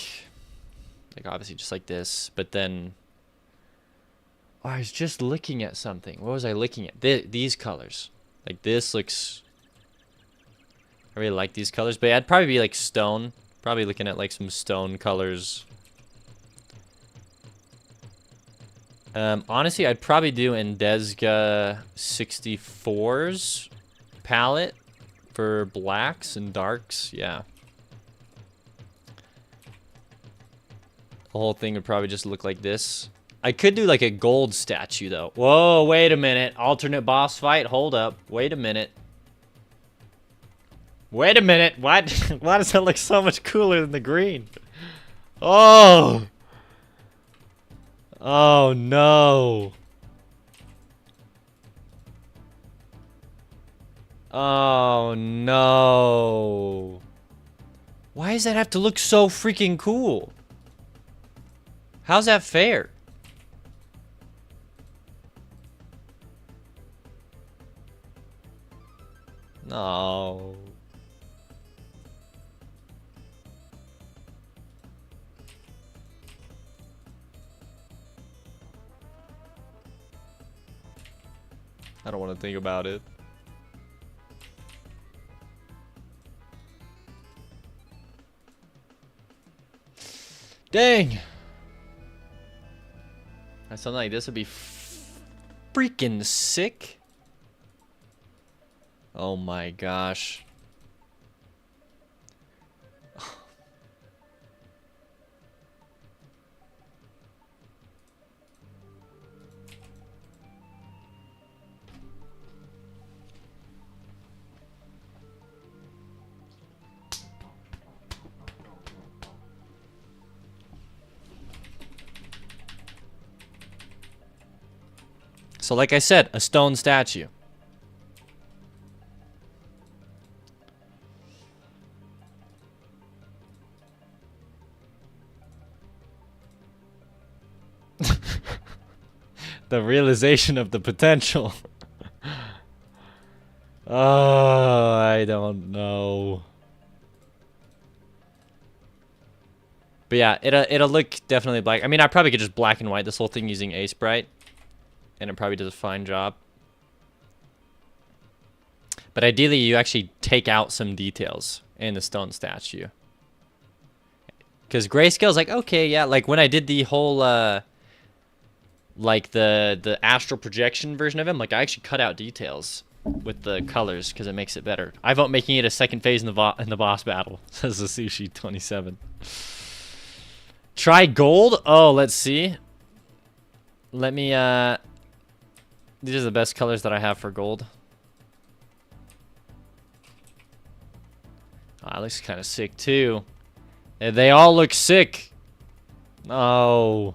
obviously just like this, but then I was just looking at something. What was I looking at? These colors. Like, this looks, I really like these colors, but yeah, I'd probably be like stone. Probably looking at like some stone colors. Honestly, I'd probably do Indesga 64's palette for blacks and darks. Yeah. The whole thing would probably just look like this. I could do like a gold statue though. Whoa, wait a minute. Alternate boss fight. Hold up. Wait a minute. Wait a minute. What? Why does that look so much cooler than the green? Oh. Oh no. Oh no. Why does that have to look so freaking cool? How's that fair? No. I don't want to think about it. Dang. Something like this would be freaking sick. Oh my gosh. So like I said, a stone statue. The realization of the potential. Oh, I don't know. But yeah, it'll look definitely black. I mean, I probably could just black and white this whole thing using Ace Bright, and it probably does a fine job. But ideally, you actually take out some details in the stone statue. Because grayscale is like, okay, yeah, like when I did the whole, like the astral projection version of him, like I actually cut out details with the colors because it makes it better. I vote making it a second phase in the boss battle, says the Sushi 27. Try gold? Oh, let's see. Let me, these are the best colors that I have for gold. Oh, that looks kind of sick too. They all look sick. Oh.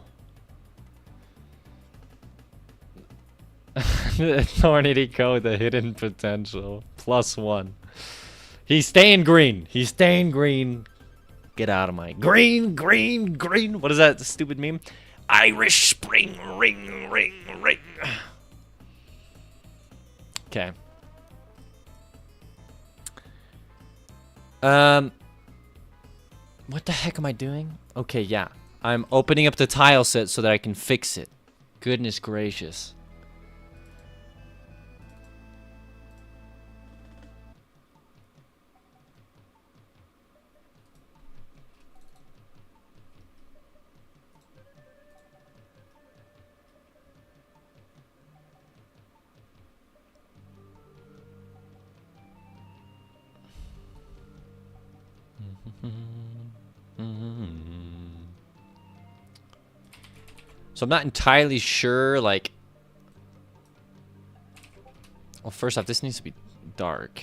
Thornity Code, the hidden potential. +1. He's staying green. He's staying green. Get out of my green, green, green. What is that stupid meme? Irish Spring, ring, ring, ring. Okay. What the heck am I doing? Okay, yeah. I'm opening up the tile set so that I can fix it. Goodness gracious. So I'm not entirely sure, like... Well, first off, this needs to be dark.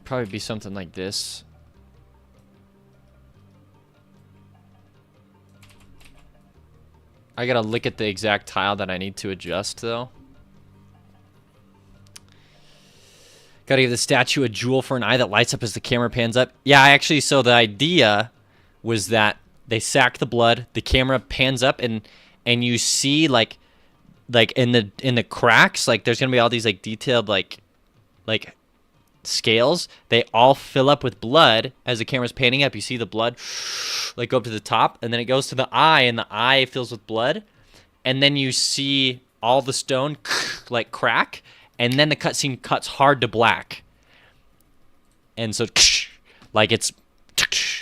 Probably be something like this. I gotta look at the exact tile that I need to adjust, though. Gotta give the statue a jewel for an eye that lights up as the camera pans up. Yeah, actually, so the idea was that they sack the blood, the camera pans up, and you see like in the cracks, like there's gonna be all these like detailed like scales. They all fill up with blood as the camera's panning up. You see the blood like go up to the top, and then it goes to the eye, and the eye fills with blood, and then you see all the stone like crack. And then the cutscene cuts hard to black. And so, like it's,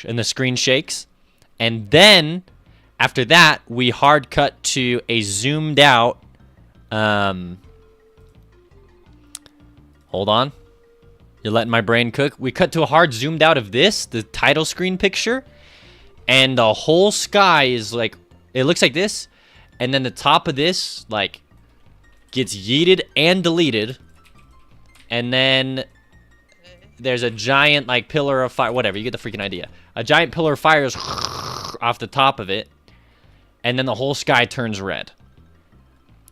and the screen shakes. And then, after that, we hard cut to a zoomed out, hold on. You're letting my brain cook. We cut to a hard zoomed out of this, the title screen picture. And the whole sky is like, it looks like this. And then the top of this, like, gets yeeted and deleted, and then there's a giant like pillar of fire, whatever, you get the freaking idea. A giant pillar of fire is off the top of it, and then the whole sky turns red.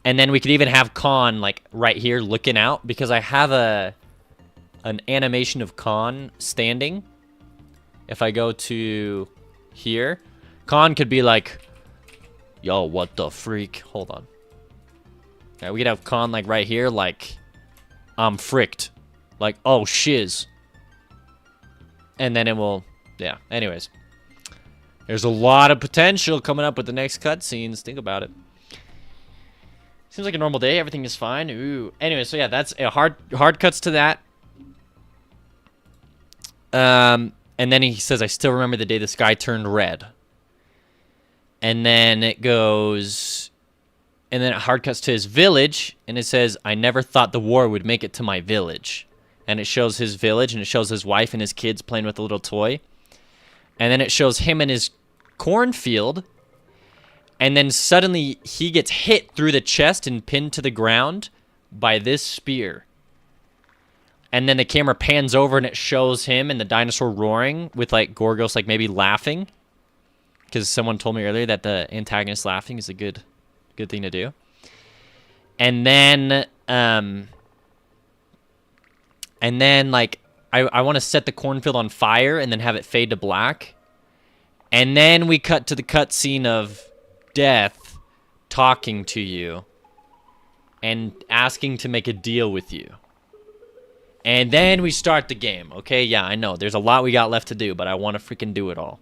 And then we could even have Khan like right here looking out, because I have an animation of Khan standing. If I go to here, Khan could be like, yo, what the freak? Hold on. Yeah, we could have Khan like right here, like, I'm fricked. Like, oh, shiz. And then it will, yeah, anyways. There's a lot of potential coming up with the next cutscenes. Think about it. Seems like a normal day. Everything is fine. Ooh. Anyway, so yeah, that's a hard cuts to that. And then he says, I still remember the day the sky turned red. And then it goes... And then it hard cuts to his village, and it says, I never thought the war would make it to my village. And it shows his village, and it shows his wife and his kids playing with a little toy. And then it shows him in his cornfield, and then suddenly he gets hit through the chest and pinned to the ground by this spear. And then the camera pans over, and it shows him and the dinosaur roaring with, like, Gorgos, like, maybe laughing. Because someone told me earlier that the antagonist laughing is a good thing to do. And then like I want to set the cornfield on fire and then have it fade to black. And then we cut to the cutscene of Death talking to you and asking to make a deal with you. And then we start the game. Okay, yeah, I know. There's a lot we got left to do, but I want to freaking do it all.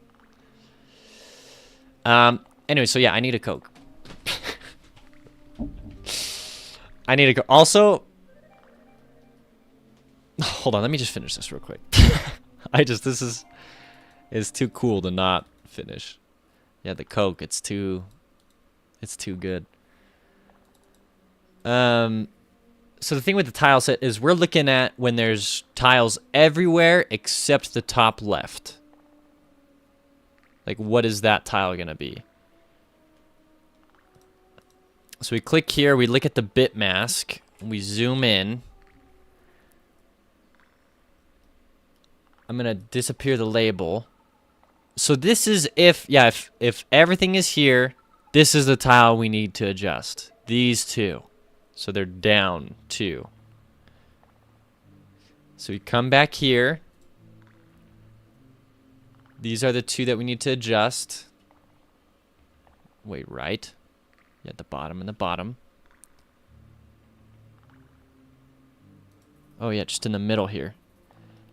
Anyway, so yeah, I need a Coke. I need to go. Also, hold on. Let me just finish this real quick. This is too cool to not finish. Yeah, the Coke. It's too good. So the thing with the tile set is we're looking at when there's tiles everywhere except the top left. Like, what is that tile gonna be? So we click here, we look at the bit mask, we zoom in. I'm gonna disappear the label. So this is if everything is here, this is the tile we need to adjust. These two. So they're down 2. So we come back here. These are the 2 that we need to adjust. Wait, right? Yeah, the bottom and the bottom. Oh yeah, just in the middle here.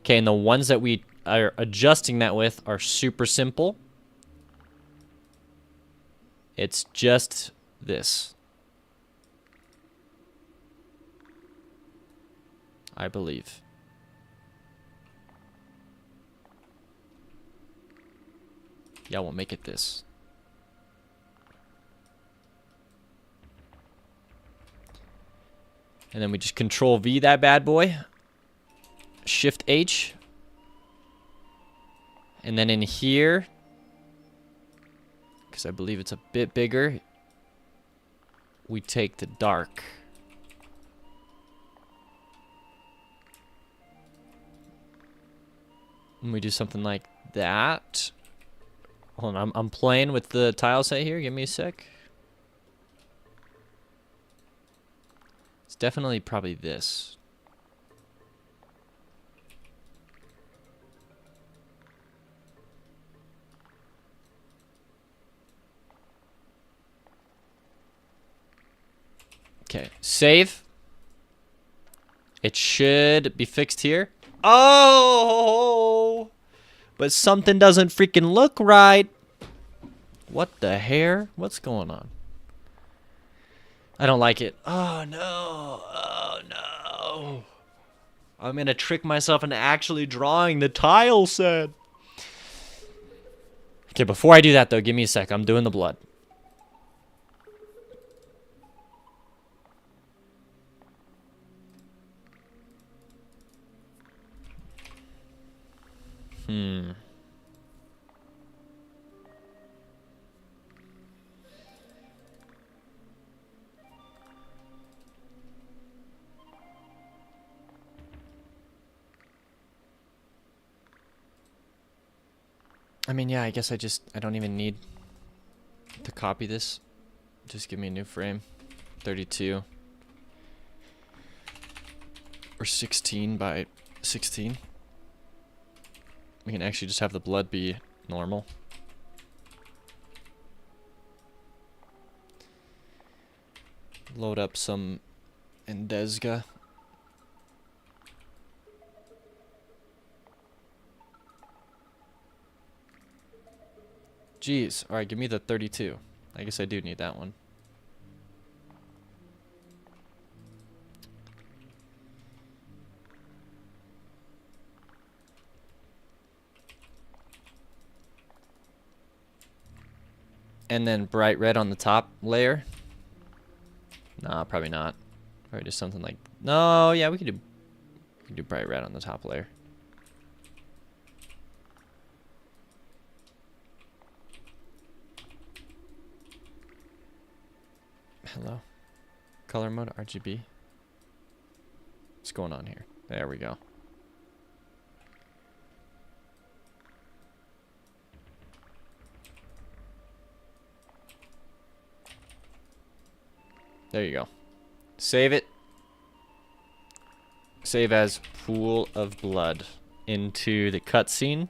Okay, and the ones that we are adjusting that with are super simple. It's just this. I believe. Yeah, we'll make it this. And then we just Control V that bad boy. Shift H. And then in here, because I believe it's a bit bigger, we take the dark. And we do something like that. Hold on, I'm playing with the tile set here. Give me a sec. It's definitely probably this. Okay, save. It should be fixed here. Oh! But something doesn't freaking look right. What the hair? What's going on? I don't like it. Oh no. Oh no. I'm gonna trick myself into actually drawing the tile set. Okay, before I do that though, give me a sec. I'm doing the blood. I mean, yeah, I guess I don't even need to copy this. Just give me a new frame. 32. Or 16 by 16. We can actually just have the blood be normal. Load up some Endesga. Jeez. Alright, give me the 32. I guess I do need that one. And then bright red on the top layer. Nah, probably not. Probably just something like... No, yeah, we could do bright red on the top layer. Hello. Color mode, RGB. What's going on here? There we go. There you go. Save it. Save as Pool of Blood into the cutscene.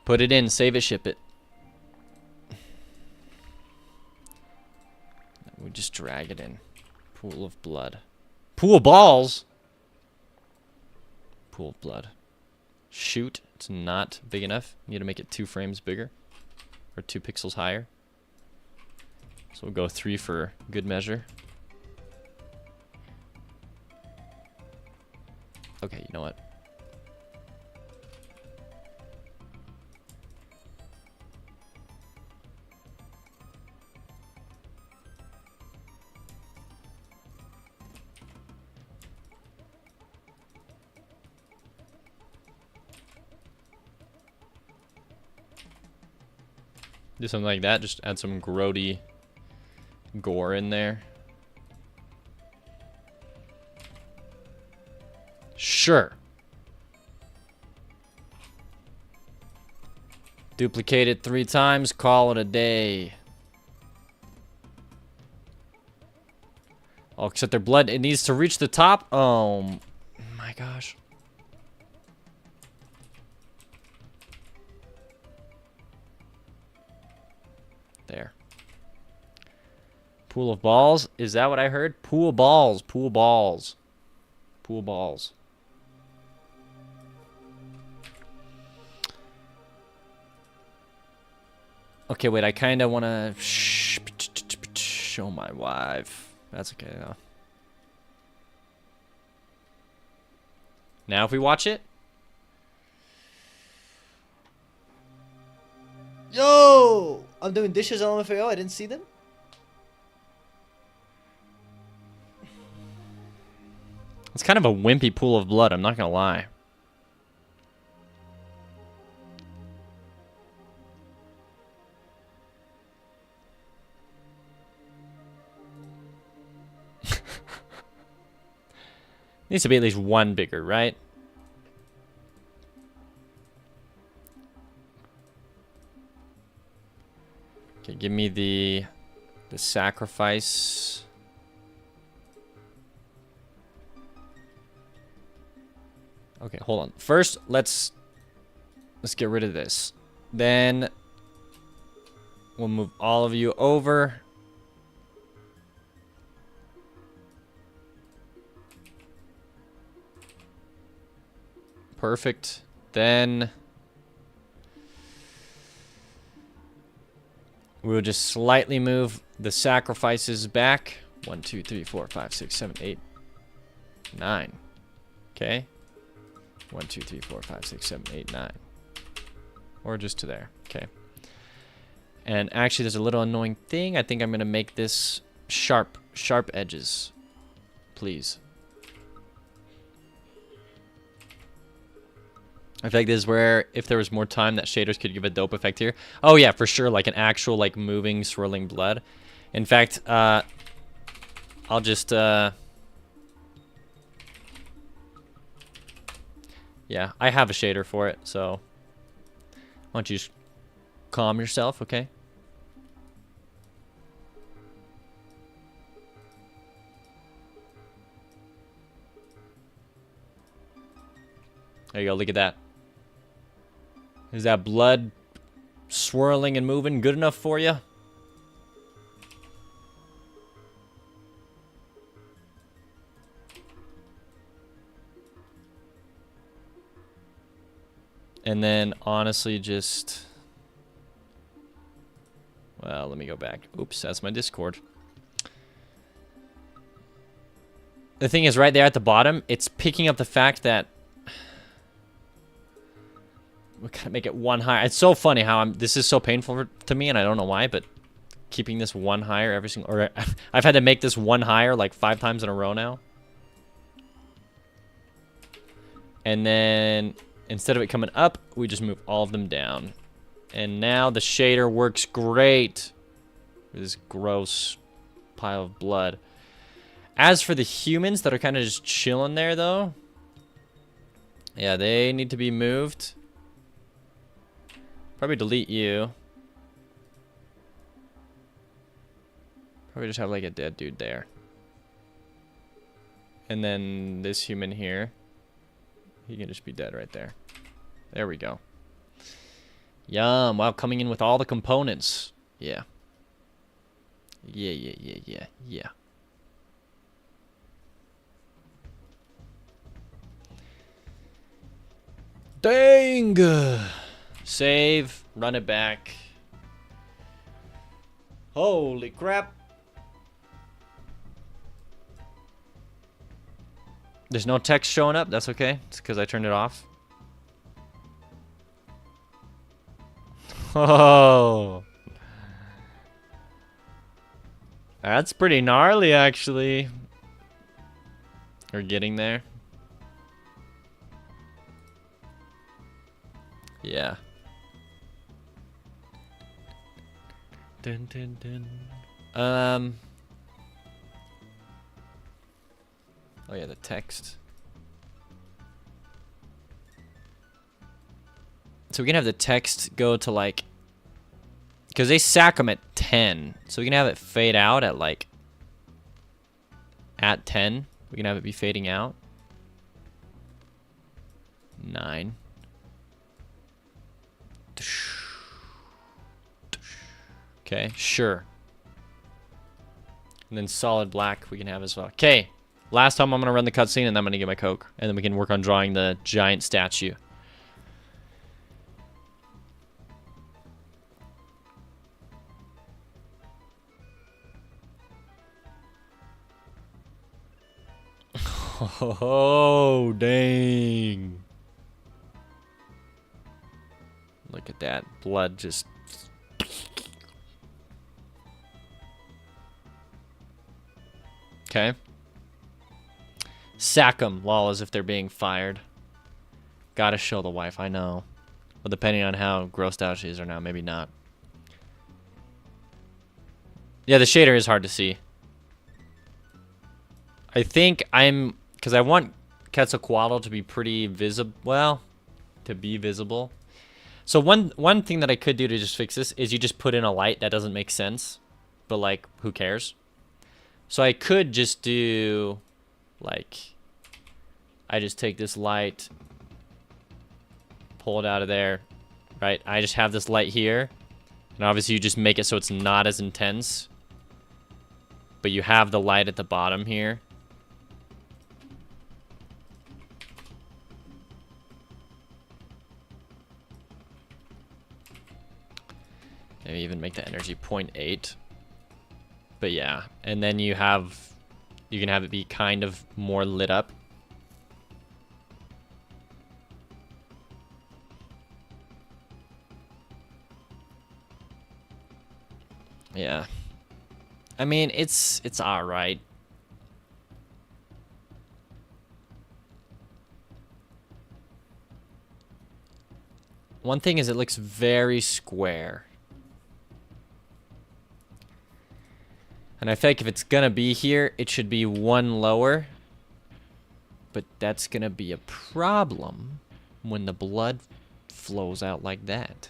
Put it in, save it, ship it. We just drag it in. Pool of Blood. Pool of Balls? Pool of Blood. Shoot, it's not big enough. You need to make it 2 frames bigger. Or 2 pixels higher. So we'll go 3 for good measure. Okay, you know what? Do something like that, just add some grody gore in there. Sure. Duplicate it 3 times, call it a day. Oh, except their blood, it needs to reach the top. Oh my gosh. There. Pool of balls? Is that what I heard? Pool balls. Pool balls. Pool balls. Okay, wait. I kind of want to show my wife. That's okay, though. Now if we watch it. Yo! I'm doing dishes on LMFAO. I didn't see them. It's kind of a wimpy pool of blood, I'm not gonna lie. Needs to be at least one bigger, right? Okay, give me the sacrifice. Okay, hold on. First, let's get rid of this. Then we'll move all of you over. Perfect. Then we'll just slightly move the sacrifices back. 1, 2, 3, 4, 5, 6, 7, 8, 9. Okay. 1, 2, 3, 4, 5, 6, 7, 8, 9. Or just to there. Okay. And actually, there's a little annoying thing. I think I'm going to make this sharp edges. Please. I feel like this is where, if there was more time, that shaders could give a dope effect here. Oh yeah, for sure, like an actual, like, moving, swirling blood. In fact, I'll just, yeah, I have a shader for it, so why don't you just calm yourself, okay? There you go, look at that. Is that blood swirling and moving good enough for you? And then, honestly, just... Well, let me go back. Oops, that's my Discord. The thing is, right there at the bottom, it's picking up the fact that... We gotta make it one higher. It's so funny how this is so painful to me, and I don't know why, but keeping this one higher every single... Or I've had to make this one higher like 5 times in a row now. And then... Instead of it coming up, we just move all of them down. And now the shader works great. This gross pile of blood. As for the humans that are kind of just chilling there, though. Yeah, they need to be moved. Probably delete you. Probably just have like a dead dude there. And then this human here. He can just be dead right there. There we go. Yum. Wow, coming in with all the components. Yeah. Yeah. Dang! Save. Run it back. Holy crap. There's no text showing up. That's okay. It's because I turned it off. Oh. That's pretty gnarly, actually. We're getting there. Yeah. Dun, dun, dun. Oh yeah, the text. So we can have the text go to like... Because they sack them at 10. So we can have it fade out at like... At 10. We can have it be fading out. 9. Okay, sure. And then solid black we can have as well. Okay. Last time I'm going to run the cutscene and then I'm going to get my Coke. And then we can work on drawing the giant statue. Oh, dang. Look at that. Blood just... Okay. Sack them, lol, as if they're being fired. Gotta show the wife, I know. Well, depending on how grossed out she is or not, maybe not. Yeah, the shader is hard to see. I think because I want Quetzalcoatl to be pretty visible, well, to be visible. So one thing that I could do to just fix this is you just put in a light that doesn't make sense, but like, who cares? So I could just do, like, I just take this light, pull it out of there, right? I just have this light here, and obviously you just make it so it's not as intense, but you have the light at the bottom here. Maybe even make the energy 0.8. But yeah, and then you can have it be kind of more lit up. Yeah. I mean, it's all right. One thing is it looks very square. And I feel like if it's gonna be here, it should be one lower. But that's gonna be a problem when the blood flows out like that.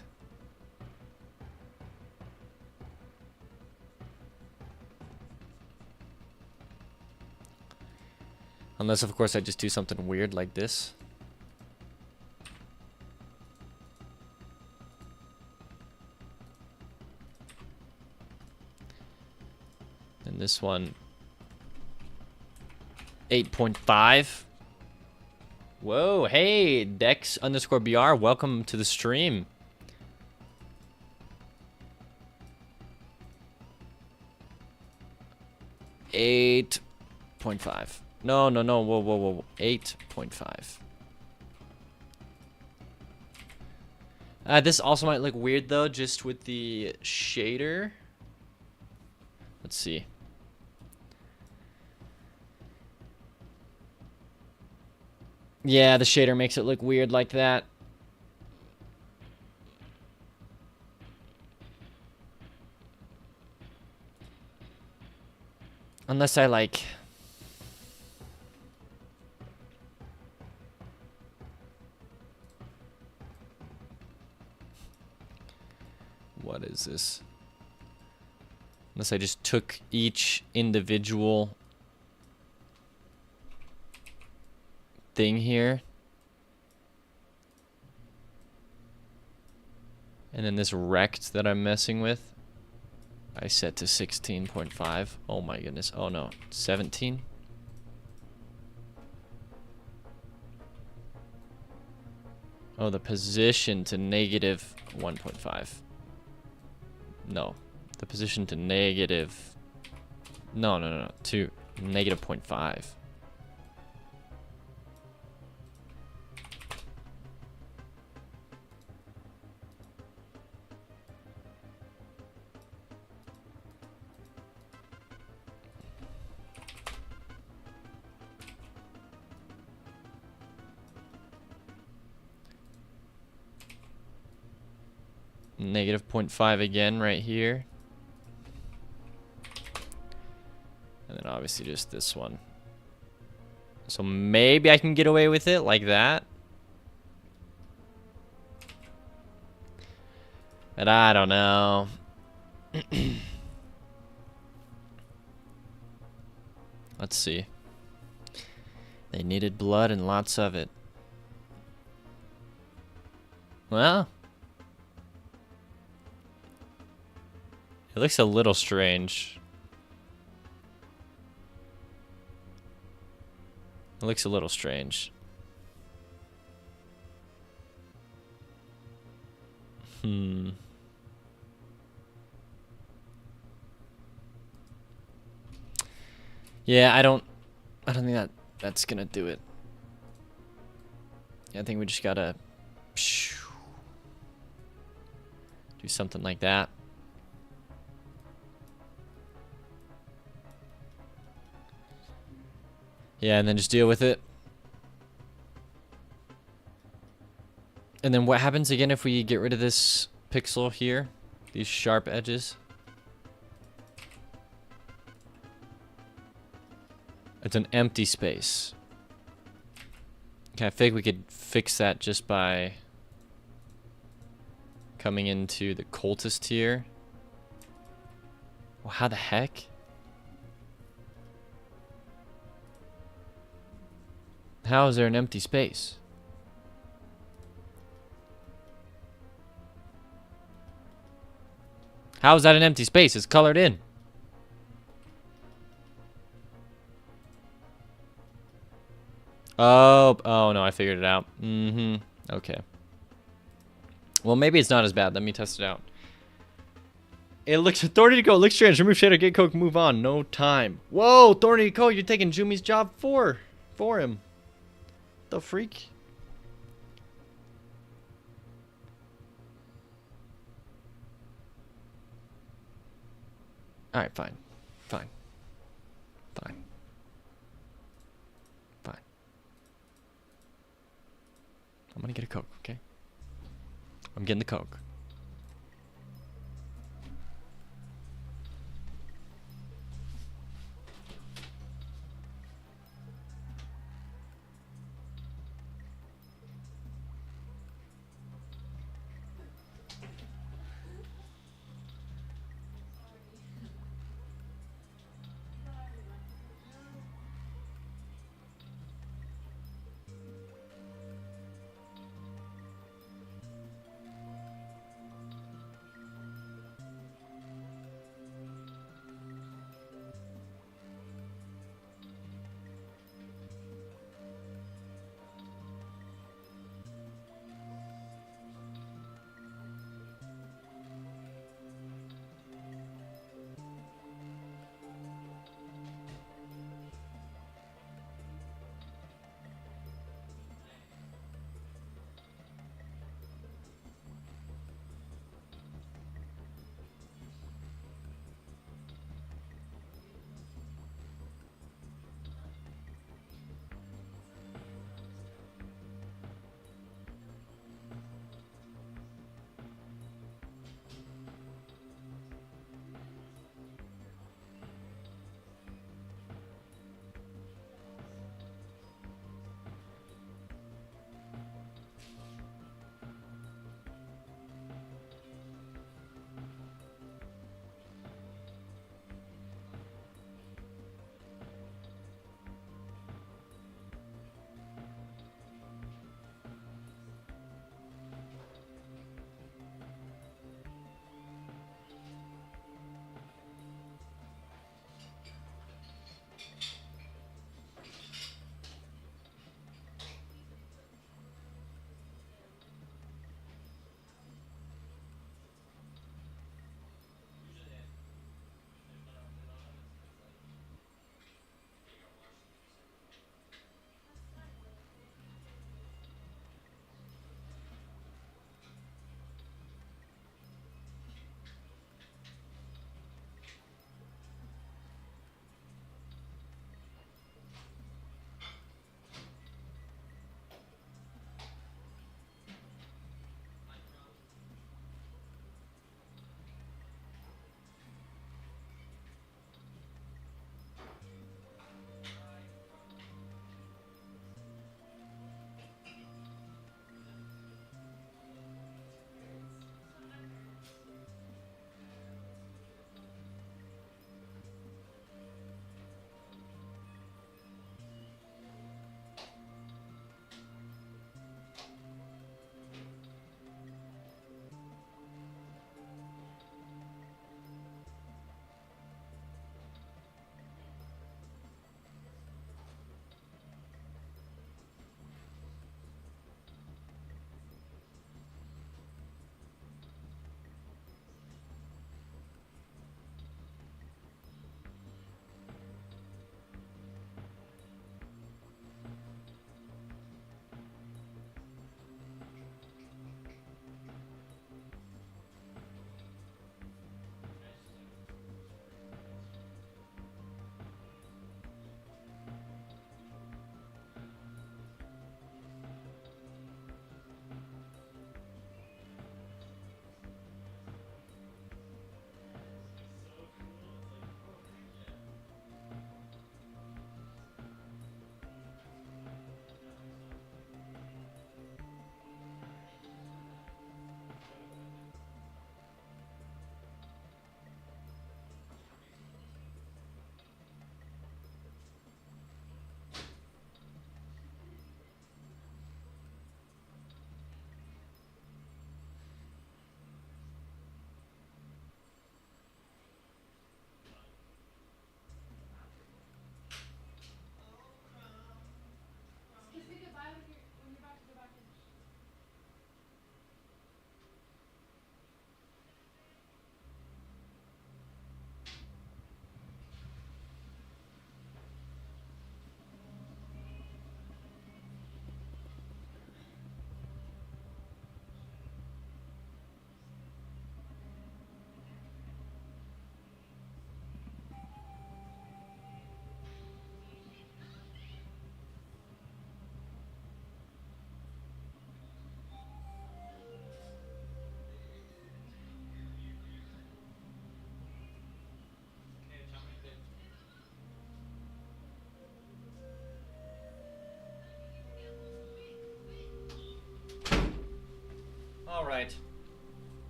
Unless, of course, I just do something weird like this. And this one, 8.5. Whoa, hey, Dex_BR, welcome to the stream. Eight 8.5. No, whoa. 8.5. This also might look weird, though, just with the shader. Let's see. Yeah, the shader makes it look weird like that. Unless I like... What is this? Unless I just took each individual thing here. And then this rect that I'm messing with, I set to 16.5. Oh my goodness. Oh no, 17. Oh, the position to negative 1.5. No, the position to negative. No. To negative 0.5. Negative 0.5 again right here. And then obviously just this one. So maybe I can get away with it like that. But I don't know. Let's see. They needed blood and lots of it. Well, it looks a little strange. It looks a little strange. Yeah, I don't think that's gonna do it. Yeah, I think we just gotta do something like that. Yeah, and then just deal with it. And then what happens again if we get rid of this pixel here? These sharp edges? It's an empty space. Okay, I think we could fix that just by coming into the cultist here. Well, how the heck? How is there an empty space? How is that an empty space? It's colored in. Oh no, I figured it out. Okay. Well, maybe it's not as bad. Let me test it out. It looks Thorny to go. It looks strange. Remove shader, get coke, move on. No time. Whoa, Thorny to go. You're taking Jumi's job for him. The freak. All right, fine. Fine. I'm gonna get a coke, okay? I'm getting the coke.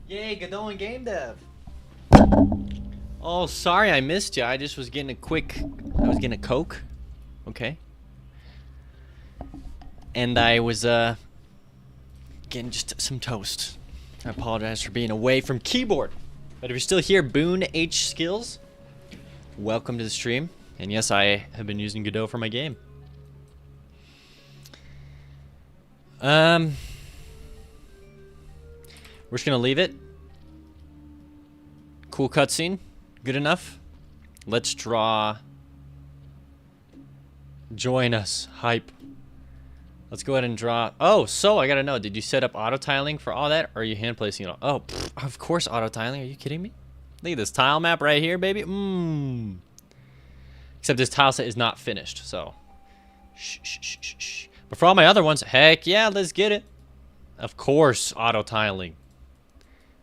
Yay, Godot and Gamedev. Oh, sorry I missed you. I just was getting I was getting a Coke. Okay. And I was, getting just some toast. I apologize for being away from keyboard. But if you're still here, Boone H Skills, welcome to the stream. And yes, I have been using Godot for my game. We're just gonna leave it. Cool cutscene. Good enough. Let's draw. Join us. Hype. Let's go ahead and draw. Oh, so I gotta know. Did you set up auto tiling for all that, or are you hand placing it all? Oh, pff, of course auto tiling. Are you kidding me? Look at this tile map right here, baby. Except this tile set is not finished, so. Shh, shh, shh, shh, shh. But for all my other ones, heck yeah, let's get it. Of course, auto tiling.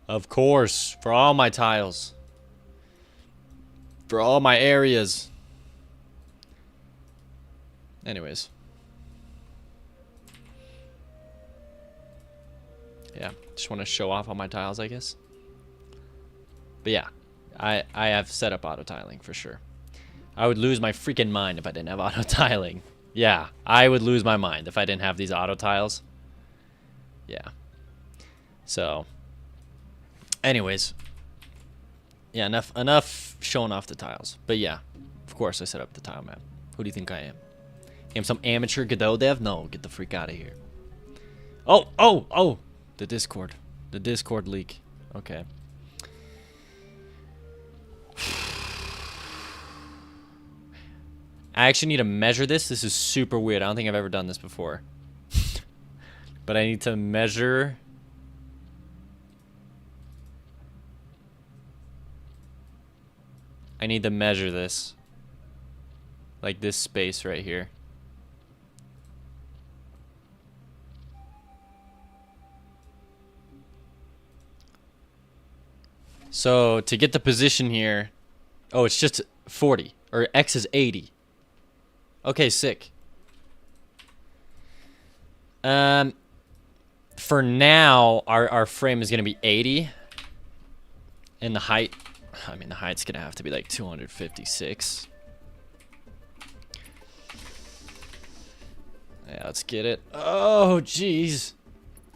Of course, for all my tiles. For all my areas. Anyways. Yeah, just want to show off all my tiles, I guess. But yeah, I have set up auto tiling for sure. I would lose my freaking mind if I didn't have auto tiling. Yeah, I would lose my mind if I didn't have these auto tiles. Yeah. So, anyways. Yeah, enough showing off the tiles. But yeah, of course I set up the tile map. Who do you think I am? I'm some amateur Godot dev? No, get the freak out of here. Oh! The Discord. The Discord leak. Okay. I actually need to measure this. This is super weird. I don't think I've ever done this before. But I need to measure. I need to measure this. Like this space right here. So to get the position here. Oh, it's just 40. Or X is 80. Okay, sick. For now, our frame is gonna be 80. And the height, I mean the height's gonna have to be like 256. Yeah, let's get it. Oh, jeez.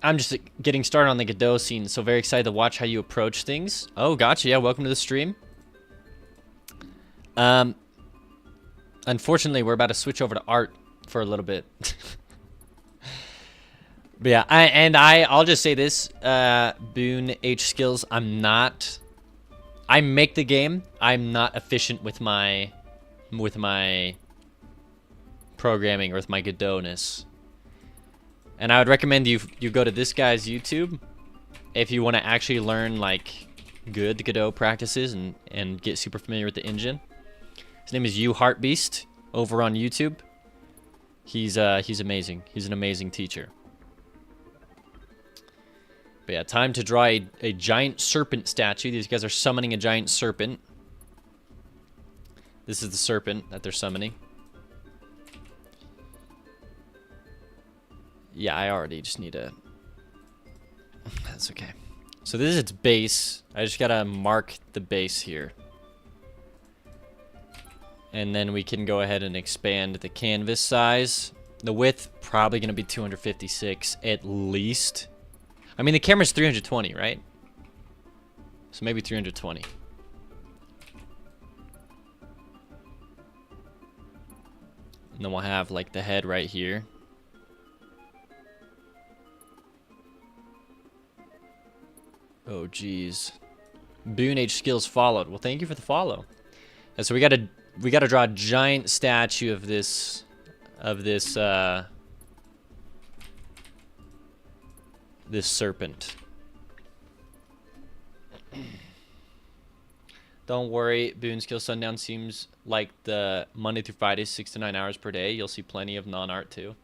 I'm just getting started on the Godot scene, so very excited to watch how you approach things. Oh, gotcha. Yeah, welcome to the stream. Unfortunately, we're about to switch over to art for a little bit. But yeah, I'll just say this, Boone H Skills, I make the game. I'm not efficient with my programming or with my Godot-ness. And I would recommend you go to this guy's YouTube if you want to actually learn like good Godot practices and get super familiar with the engine. His name is Heartbeast over on YouTube. He's amazing. He's an amazing teacher. But yeah, time to draw a giant serpent statue. These guys are summoning a giant serpent. This is the serpent that they're summoning. Yeah, I already just need to... That's okay. So this is its base. I just gotta mark the base here. And then we can go ahead and expand the canvas size. The width, probably gonna be 256 at least. I mean, the camera's 320, right? So maybe 320. And then we'll have like the head right here. Oh, geez. Boone H Skills followed. Well, thank you for the follow. And so we gotta draw a giant statue of this this serpent. Don't worry, Boone Skills Sundown seems like the Monday through Friday, 6 to 9 hours per day. You'll see plenty of non-art too.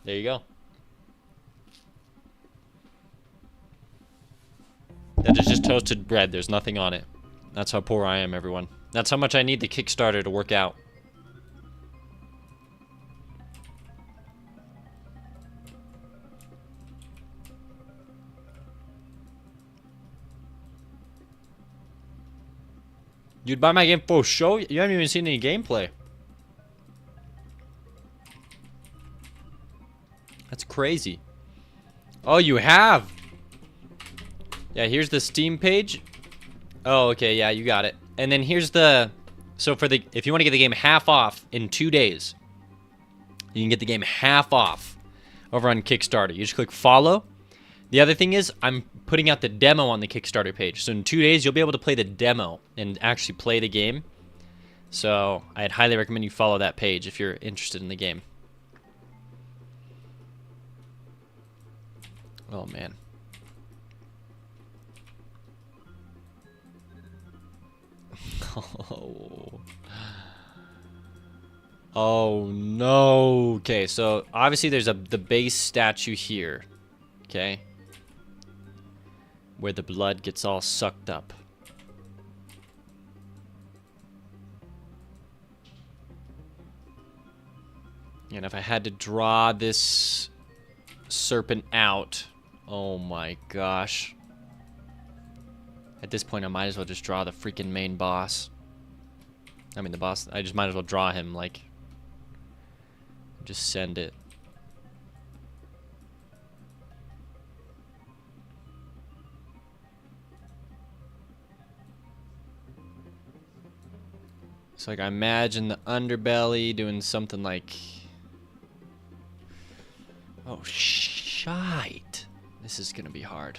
There you go. That is just toasted bread. There's nothing on it. That's how poor I am, everyone. That's how much I need the Kickstarter to work out. You'd buy my game for show? You haven't even seen any gameplay. That's crazy. Oh, you have? Yeah, here's the Steam page. Oh, okay, yeah, you got it. And then here's the... So for the... If you want to get the game half off in 2 days, you can get the game half off over on Kickstarter. You just click follow. The other thing is, I'm putting out the demo on the Kickstarter page. So in 2 days, you'll be able to play the demo and actually play the game. So I'd highly recommend you follow that page if you're interested in the game. Oh, man. Oh. Oh, no. Okay, so obviously there's the base statue here. Okay. Where the blood gets all sucked up. And if I had to draw this serpent out, oh my gosh. At this point, I might as well just draw the freaking main boss. I mean, the boss, I just might as well draw him, like, just send it. So, like, I imagine the underbelly doing something like... Oh, shite. This is gonna be hard.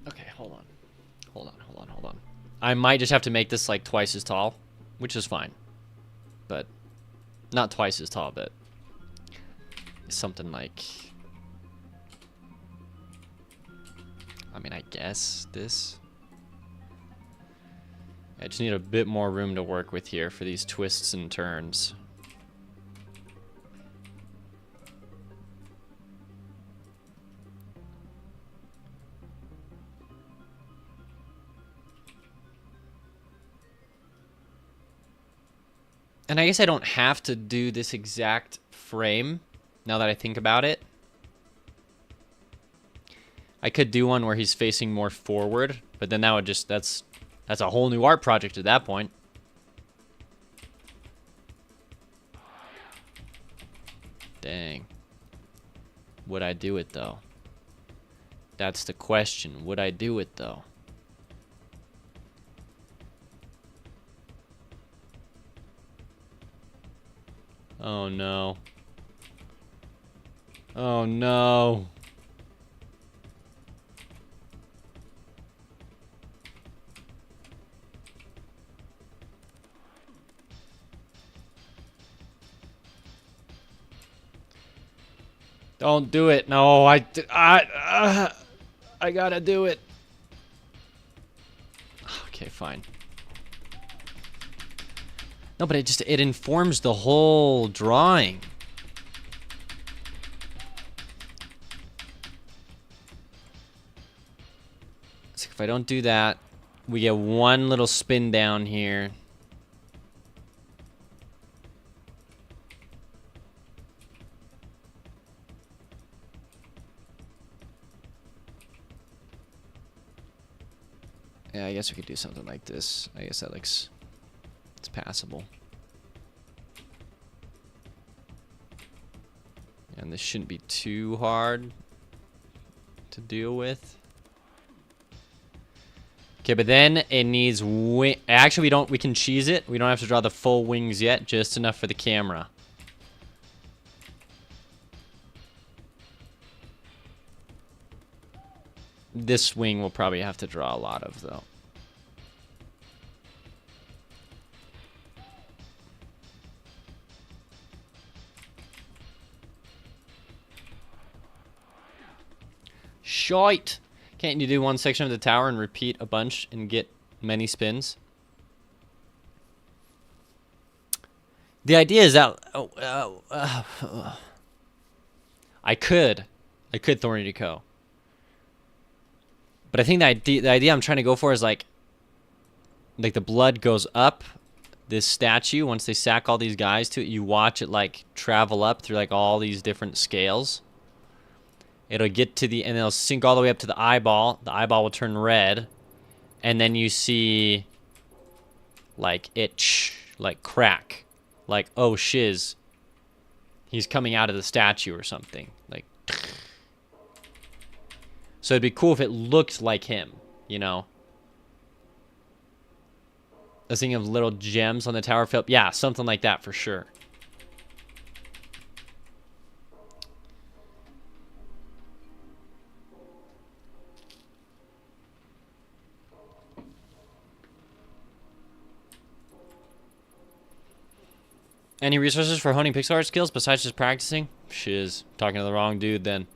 Okay, hold on. Hold on. I might just have to make this like twice as tall, which is fine. But not twice as tall, but something like, I mean, I guess this. I just need a bit more room to work with here for these twists and turns. And I guess I don't have to do this exact frame, now that I think about it. I could do one where he's facing more forward, but then that would just, that's a whole new art project at that point. Dang. Would I do it, though? That's the question. Would I do it, though? Oh no. Oh no. Don't do it. No, I gotta do it. Okay, fine. No, but it informs the whole drawing. So if I don't do that, we get one little spin down here. Yeah, I guess we could do something like this. I guess that looks... It's passable. And this shouldn't be too hard to deal with. Okay, but then it needs wing. Actually, we can cheese it. We don't have to draw the full wings yet, just enough for the camera. This wing we'll probably have to draw a lot of, though. Shite! Can't you do one section of the tower and repeat a bunch and get many spins? The idea is that... I could Thorny Deco. But I think the idea I'm trying to go for is like the blood goes up, this statue, once they sack all these guys to it, you watch it like travel up through like all these different scales. It'll get to the, and it'll sink all the way up to the eyeball. The eyeball will turn red. And then you see like it like crack. Like, oh shiz. He's coming out of the statue or something. Like, so it'd be cool if it looked like him, you know? I was thinking of little gems on the tower flip. Yeah, something like that for sure. Any resources for honing pixel art skills besides just practicing? Shiz. Talking to the wrong dude then.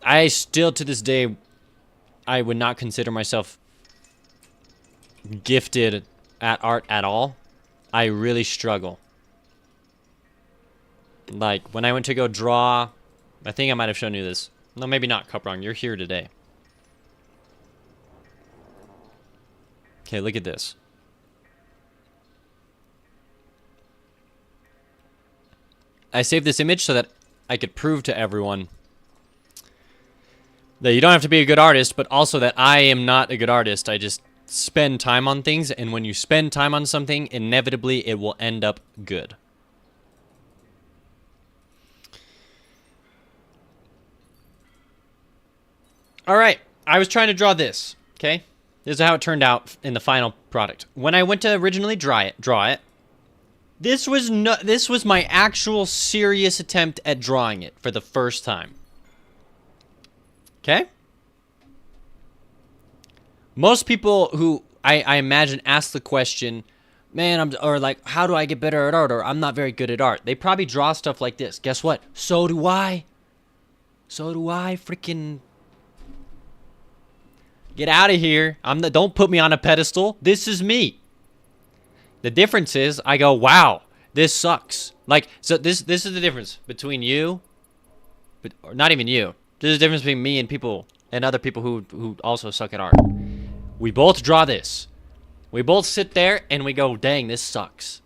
I still, to this day, I would not consider myself gifted at art at all. I really struggle. Like, when I went to go draw, I think I might have shown you this. No, maybe not, Cuprong. You're here today. Okay, look at this. I saved this image so that I could prove to everyone that you don't have to be a good artist, but also that I am not a good artist. I just spend time on things, and when you spend time on something, inevitably it will end up good. All right, I was trying to draw this, okay? This is how it turned out in the final product. When I went to originally draw it, this was my actual serious attempt at drawing it for the first time. Okay? Most people who I imagine ask the question, man, or like, how do I get better at art? Or I'm not very good at art. They probably draw stuff like this. Guess what? So do I. So do I. Freaking get out of here. Don't put me on a pedestal. This is me. The difference is I go, wow, this sucks. Like, so this is the difference between you, or not even you. This is the difference between me and people and other people who also suck at art. We both draw this. We both sit there and we go, dang, this sucks.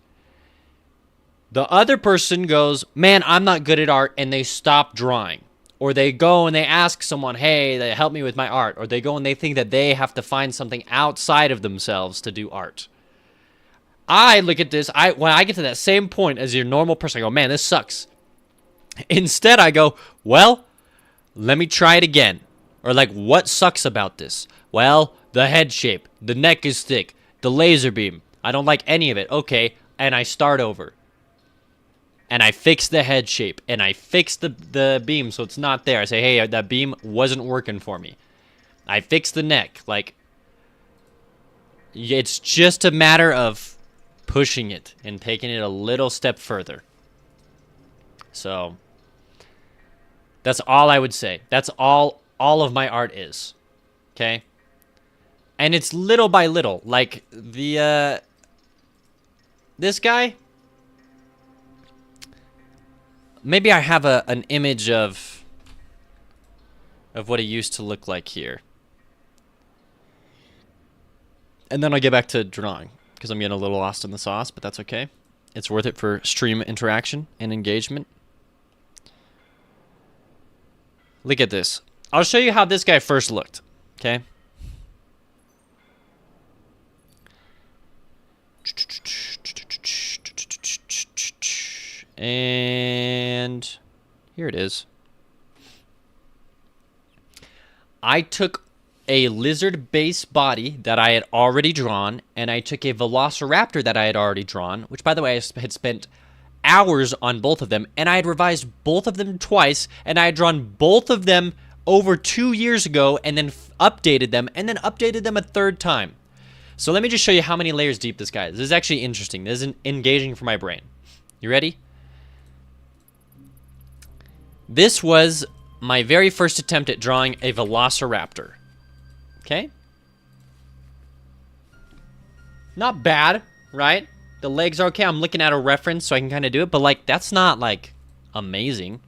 The other person goes, man, I'm not good at art, and they stop drawing. Or they go and they ask someone, hey, they help me with my art. Or they go and they think that they have to find something outside of themselves to do art. I look at this, when I get to that same point as your normal person, I go, man, this sucks. Instead, I go, well, let me try it again. Or like, what sucks about this? Well, the head shape, the neck is thick, the laser beam. I don't like any of it. Okay, and I start over. And I fix the head shape, and I fix the beam so it's not there. I say, hey, that beam wasn't working for me. I fix the neck. Like, it's just a matter of pushing it and taking it a little step further. So, that's all I would say. That's all of my art is. Okay? And it's little by little. Like, this guy... Maybe I have an image of what it used to look like here. And then I'll get back to drawing, because I'm getting a little lost in the sauce, but that's okay. It's worth it for stream interaction and engagement. Look at this. I'll show you how this guy first looked, okay? And here it is. I took a lizard base body that I had already drawn, and I took a velociraptor that I had already drawn, which, by the way, I had spent hours on both of them, and I had revised both of them twice, and I had drawn both of them over 2 years ago, and then updated them, and then updated them a third time. So let me just show you how many layers deep this guy is. This is actually interesting. This is engaging for my brain. You ready? This was my very first attempt at drawing a velociraptor. Okay? Not bad, right? The legs are okay. I'm looking at a reference so I can kind of do it, but like, that's not like amazing.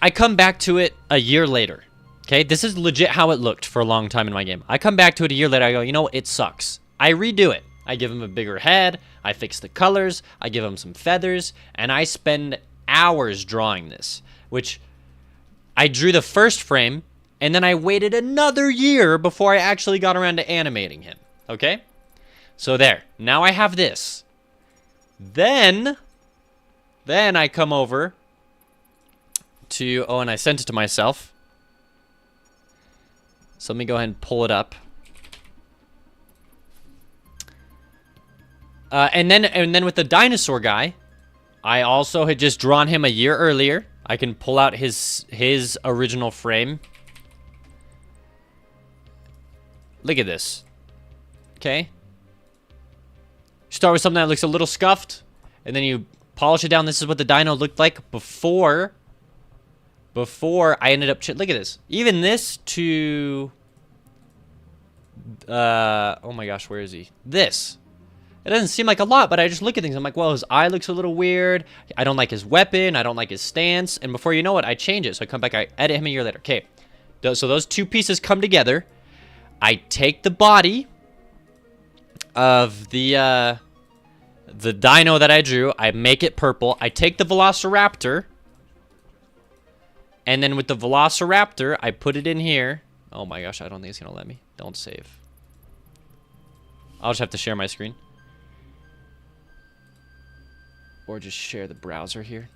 I come back to it a year later. Okay, this is legit how it looked for a long time in my game. I come back to it a year later, I go, you know what, it sucks. I redo it. I give him a bigger head, I fix the colors, I give him some feathers, and I spend hours drawing this, which I drew the first frame, and then I waited another year before I actually got around to animating him, okay? So there, now I have this. Then I come over to, oh, and I sent it to myself. So let me go ahead and pull it up. And then with the dinosaur guy, I also had just drawn him a year earlier. I can pull out his original frame. Look at this. Okay. Start with something that looks a little scuffed, and then you polish it down. This is what the dino looked like before I ended up... Look at this. Even this to... oh my gosh, where is he? This. It doesn't seem like a lot, but I just look at things. I'm like, well, his eye looks a little weird. I don't like his weapon. I don't like his stance. And before you know it, I change it. So I come back, I edit him a year later. Okay. So those two pieces come together. I take the body of the dino that I drew. I make it purple. I take the velociraptor. And then with the velociraptor, I put it in here. Oh my gosh, I don't think it's going to let me. Don't save. I'll just have to share my screen. Or just share the browser here.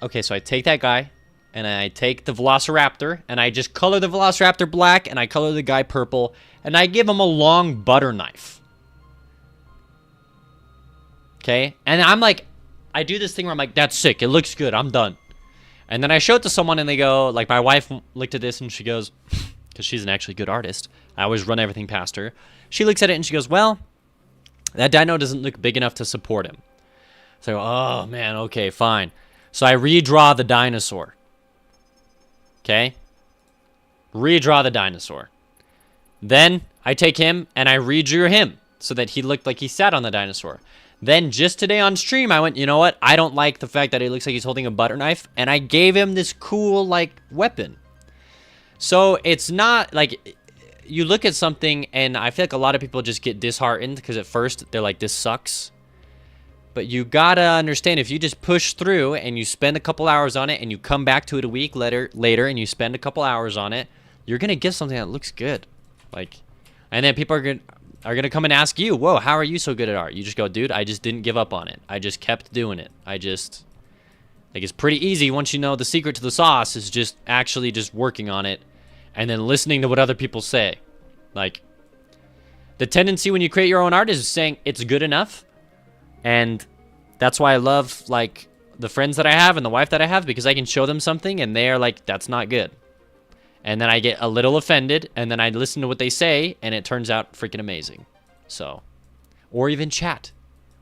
Okay, so I take that guy, and I take the velociraptor, and I just color the velociraptor black, and I color the guy purple, and I give him a long butter knife. Okay? And I'm like, I do this thing where I'm like, that's sick, it looks good, I'm done. And then I show it to someone, and they go, like, my wife looked at this, and she goes, because she's an actually good artist, I always run everything past her. She looks at it, and she goes, well, that dino doesn't look big enough to support him. So, oh, man, okay, fine. So I redraw the dinosaur. Okay? Redraw the dinosaur. Then I take him and I redrew him so that he looked like he sat on the dinosaur. Then just today on stream, I went, you know what? I don't like the fact that he looks like he's holding a butter knife. And I gave him this cool, like, weapon. So it's not, like... You look at something, and I feel like a lot of people just get disheartened because at first they're like, this sucks. But you gotta understand, if you just push through and you spend a couple hours on it and you come back to it a week later and you spend a couple hours on it, you're gonna get something that looks good. Like, and then people are gonna come and ask you, whoa, how are you so good at art? You just go, dude, I just didn't give up on it. I just kept doing it. Like, it's pretty easy once you know the secret to the sauce is just actually just working on it. And then listening to what other people say. Like, the tendency when you create your own art is saying it's good enough. And that's why I love, like, the friends that I have and the wife that I have, because I can show them something and they're like, that's not good. And then I get a little offended, and then I listen to what they say, and it turns out freaking amazing. So, or even chat.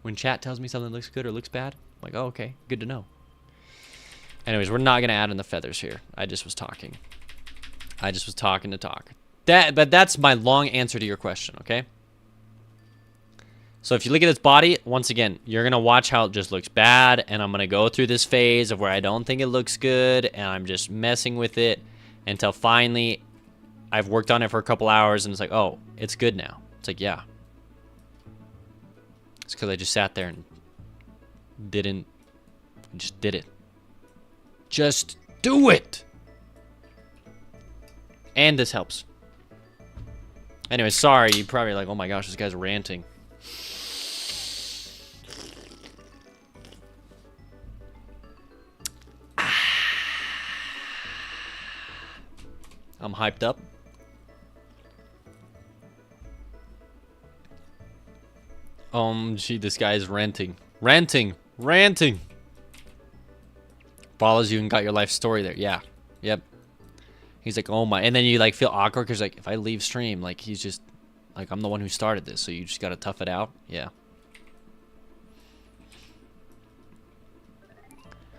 When chat tells me something looks good or looks bad, I'm like, oh, okay, good to know. Anyways, we're not going to add in the feathers here. I just was talking. I just was talking to talk. But that's my long answer to your question, okay? So if you look at its body, once again, you're going to watch how it just looks bad, and I'm going to go through this phase of where I don't think it looks good, and I'm just messing with it until finally I've worked on it for a couple hours, and it's like, oh, it's good now. It's like, yeah. It's because I just sat there and just did it. Just do it! And this helps. Anyway, sorry, you're probably like, oh my gosh, this guy's ranting. I'm hyped up. Gee, this guy is ranting. Ranting! Follows you and got your life story there. Yeah. Yep. He's like, oh my, and then you like feel awkward because like, if I leave stream, like he's just, like I'm the one who started this, so you just gotta tough it out. Yeah.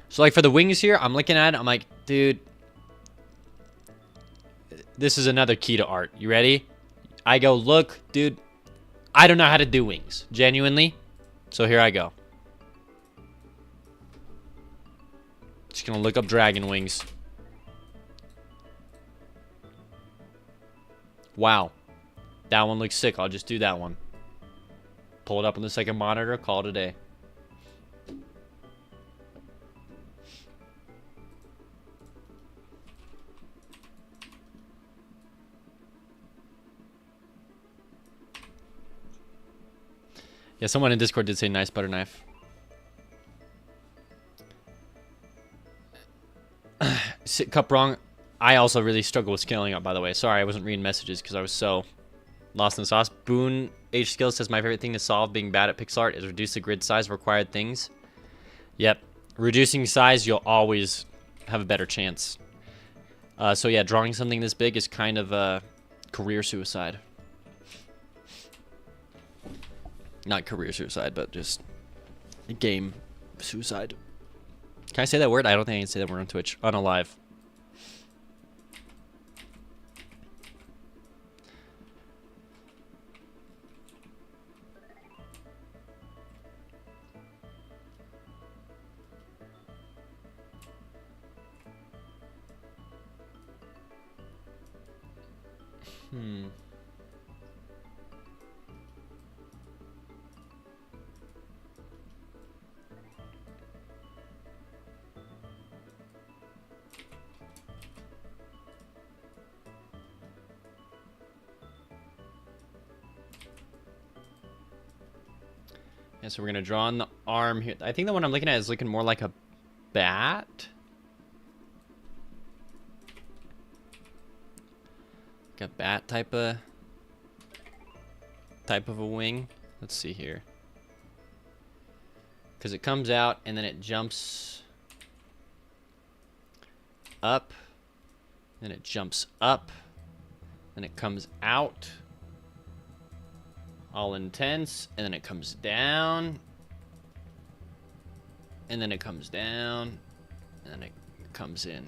So like for the wings here, I'm looking at it, I'm like, dude, this is another key to art. You ready? I go, look, dude, I don't know how to do wings, genuinely. So here I go. Just gonna look up dragon wings. Wow. That one looks sick. I'll just do that one. Pull it up on the second monitor. Call it a day. Yeah, someone in Discord did say nice butter knife. Cup wrong. I also really struggle with scaling up, by the way. Sorry, I wasn't reading messages because I was so lost in the sauce. Boone H Skills says my favorite thing to solve being bad at pixel art is reduce the grid size of required things. Yep. Reducing size, you'll always have a better chance. So yeah, drawing something this big is kind of a career suicide. Not career suicide, but just game suicide. Can I say that word? I don't think I can say that word on Twitch. Unalive. Yeah, so we're going to draw on the arm here. I think the one I'm looking at is looking more like a bat. Like a bat type of a wing. Let's see here. Because it comes out and then it jumps up. Then it jumps up. Then it comes out. All intense, and then it comes down, and then it comes down, and then it comes in.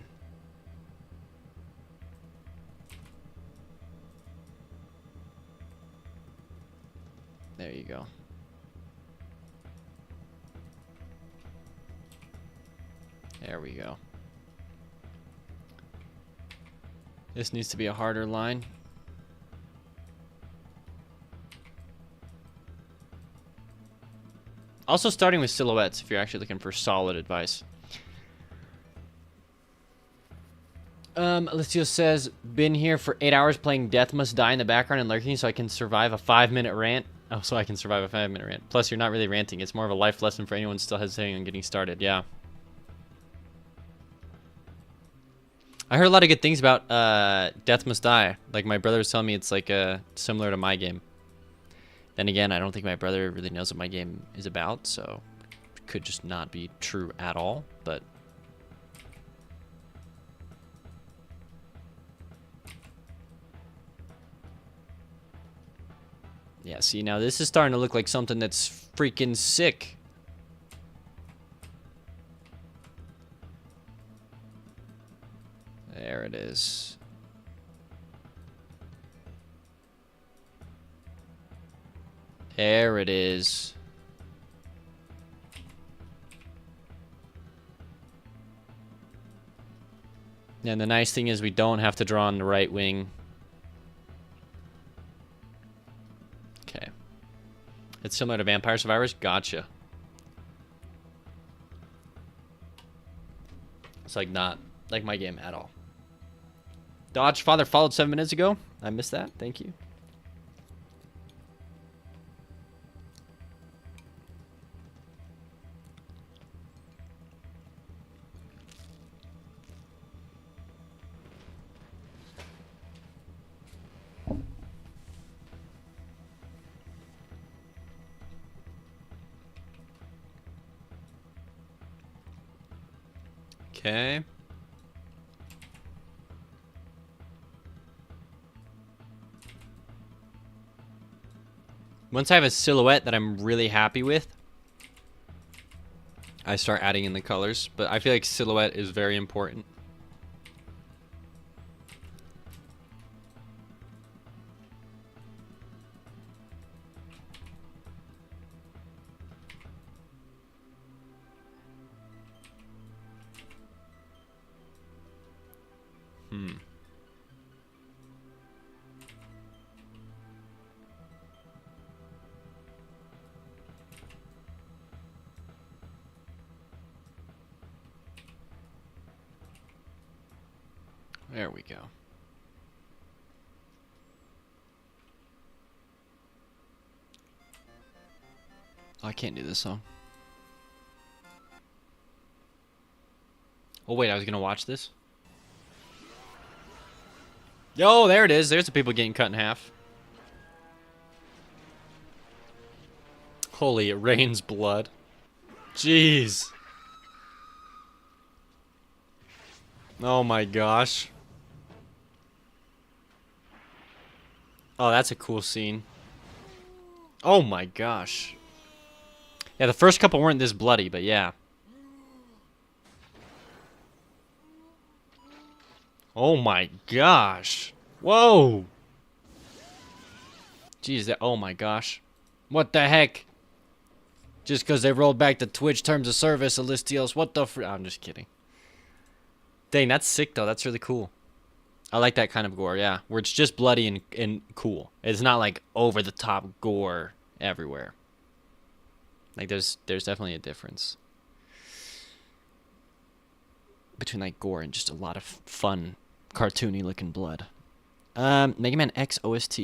There you go. There we go. This needs to be a harder line. Also starting with silhouettes if you're actually looking for solid advice. Alessio says, been here for 8 hours playing Death Must Die in the background and lurking so I can survive a 5-minute rant. Oh, so I can survive a 5-minute rant. Plus, you're not really ranting. It's more of a life lesson for anyone still hesitating on getting started. Yeah. I heard a lot of good things about Death Must Die. Like, my brother was telling me it's like similar to my game. Then again, I don't think my brother really knows what my game is about, so it could just not be true at all, but... Yeah, see, now this is starting to look like something that's freaking sick. There it is. There it is. And the nice thing is we don't have to draw on the right wing. Okay. It's similar to Vampire Survivors? Gotcha. It's like not like my game at all. Dodge Father followed 7 minutes ago. I missed that. Thank you. Okay. Once I have a silhouette that I'm really happy with, I start adding in the colors. But I feel like silhouette is very important. There we go. Oh, I can't do this song. Oh wait, I was gonna watch this. Yo, there it is. There's the people getting cut in half. Holy, it rains blood. Jeez. Oh my gosh. Oh, that's a cool scene. Oh my gosh. Yeah, the first couple weren't this bloody, but yeah. Oh my gosh. Whoa. Jeez, that, oh my gosh. What the heck? Just because they rolled back the Twitch terms of service, Alistios, what the I'm just kidding. Dang, that's sick though. That's really cool. I like that kind of gore, yeah. Where it's just bloody and cool. It's not like over the top gore everywhere. Like there's definitely a difference between like gore and just a lot of fun, cartoony looking blood. Mega Man X OST.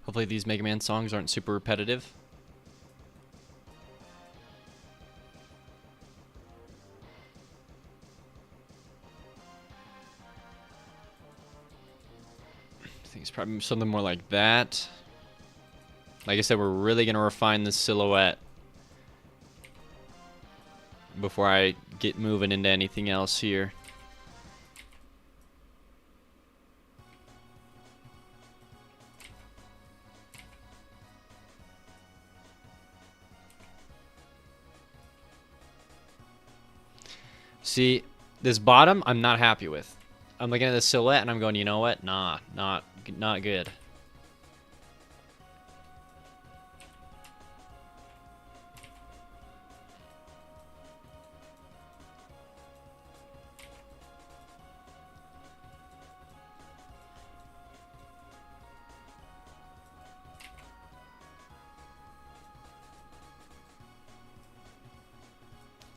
Hopefully these Mega Man songs aren't super repetitive. I think it's probably something more like that. Like I said, we're really going to refine this silhouette before I get moving into anything else here. See, this bottom, I'm not happy with. I'm looking at the silhouette and I'm going, you know what? Nah, not good.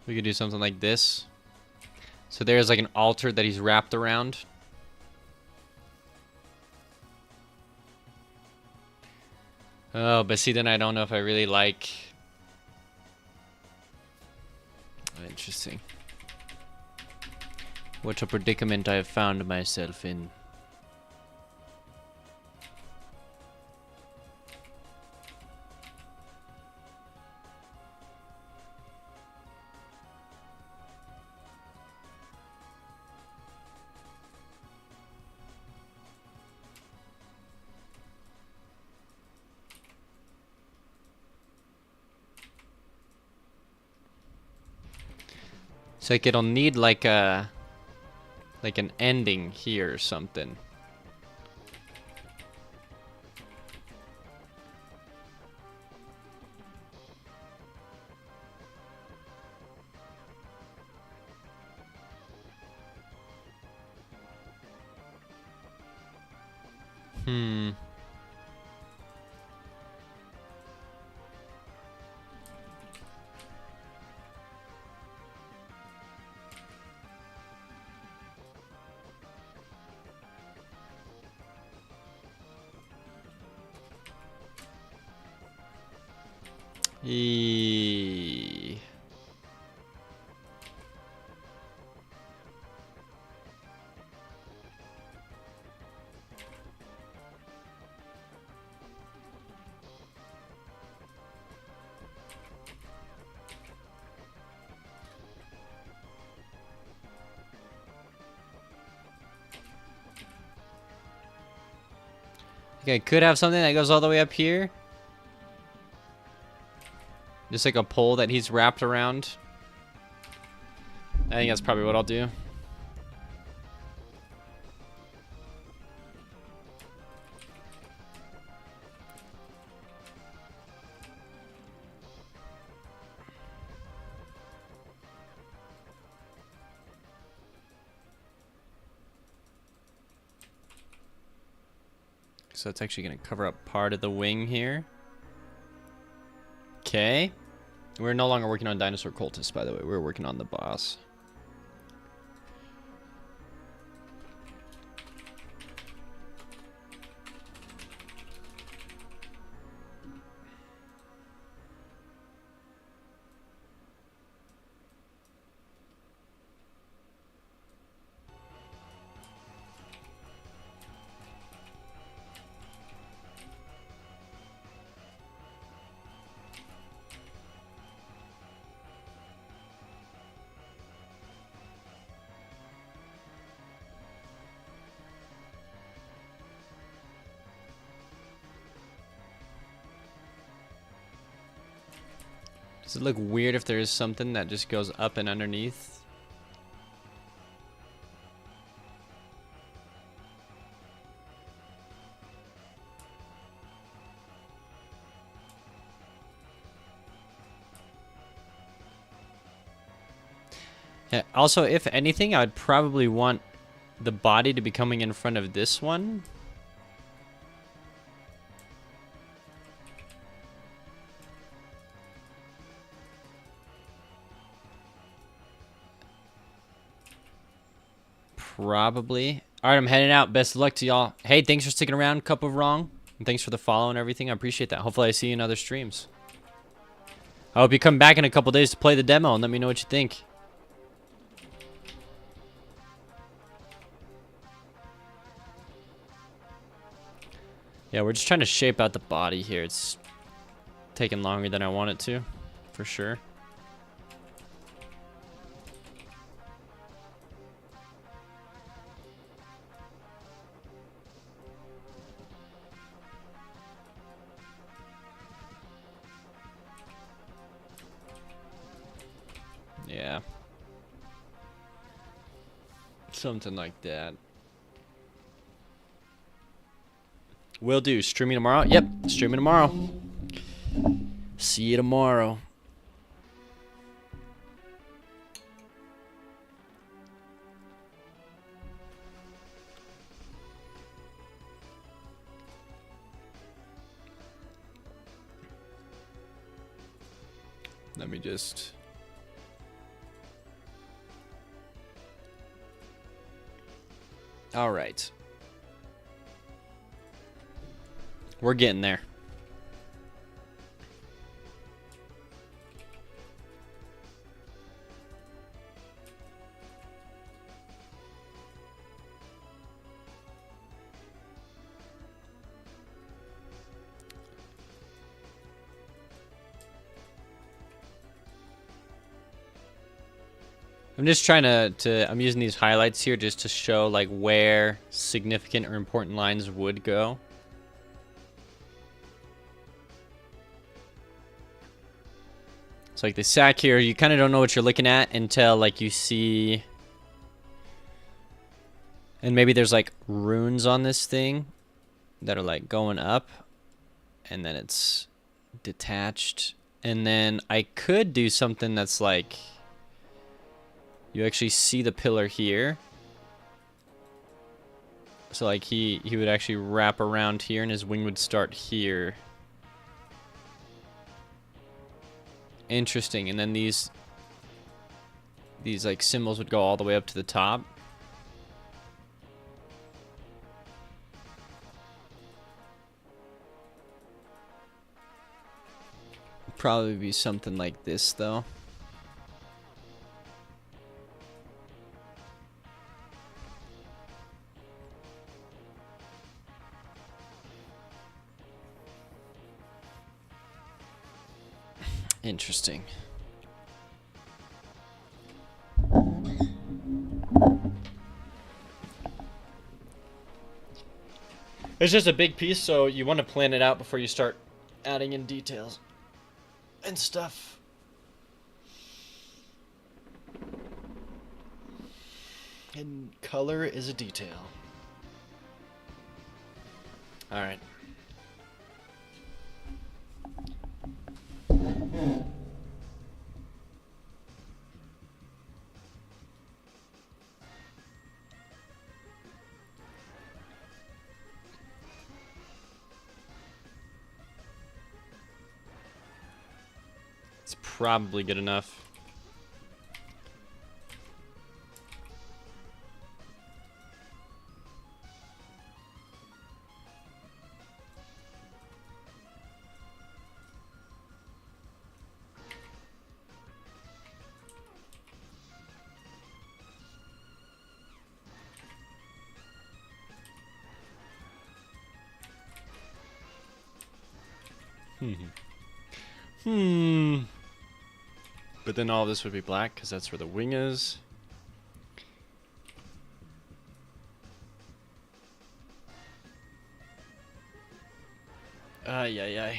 We could do something like this. So there's like an altar that he's wrapped around. Oh, but see, then I don't know if I really like... Interesting. What a predicament I have found myself in. So like it'll need like a an ending here or something. Hmm. E Okay, could have something that goes all the way up here. Just like a pole that he's wrapped around. I think that's probably what I'll do. So it's actually going to cover up part of the wing here. Okay. We're no longer working on dinosaur cultists, by the way. We're working on the boss. Does it look weird if there is something that just goes up and underneath? Yeah, also, if anything, I would probably want the body to be coming in front of this one. Probably. All right, I'm heading out. Best of luck to y'all. Hey, thanks for sticking around, Cup of Wrong. And thanks for the follow and everything. I appreciate that. Hopefully I see you in other streams. I hope you come back in a couple days to play the demo and let me know what you think. Yeah, we're just trying to shape out the body here. It's taking longer than I want it to, for sure. Yeah. Something like that. Will do. Streaming tomorrow? Yep, streaming tomorrow. See you tomorrow. Let me just... All right. We're getting there. I'm just trying to I'm using these highlights here just to show like where significant or important lines would go. It's like the sack here, you kind of don't know what you're looking at until like you see, and maybe there's like runes on this thing that are like going up and then it's detached. And then I could do something that's like, you actually see the pillar here. So like he would actually wrap around here and his wing would start here. Interesting. And then these like symbols would go all the way up to the top. Probably be something like this though. Interesting. It's just a big piece, so you want to plan it out before you start adding in details and stuff. And color is a detail. All right. It's probably good enough. But then all this would be black because that's where the wing is. Yeah.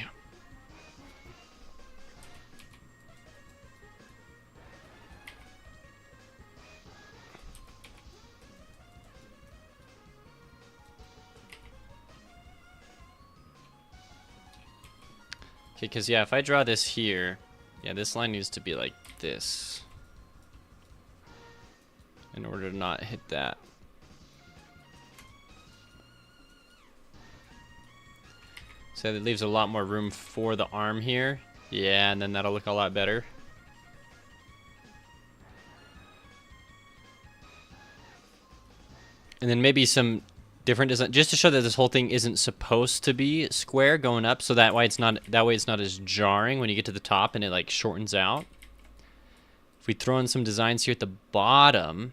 Okay, because yeah, if I draw this here, yeah, this line needs to be like this in order to not hit that. So that leaves a lot more room for the arm here. Yeah, and then that'll look a lot better. And then maybe some different design, just to show that this whole thing isn't supposed to be square going up, so that way it's not as jarring when you get to the top and it like shortens out. If we throw in some designs here at the bottom,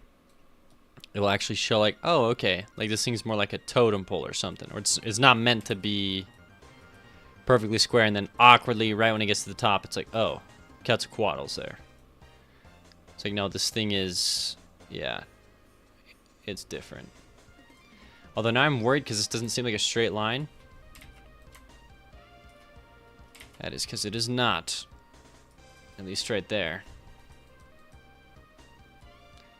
it will actually show like, oh, okay, like this thing's more like a totem pole or something, or it's not meant to be perfectly square, and then awkwardly right when it gets to the top, it's like, oh, Quetzalcoatl's there. It's like, no, this thing is, yeah, it's different. Although now I'm worried because this doesn't seem like a straight line. That is because it is not. At least right there.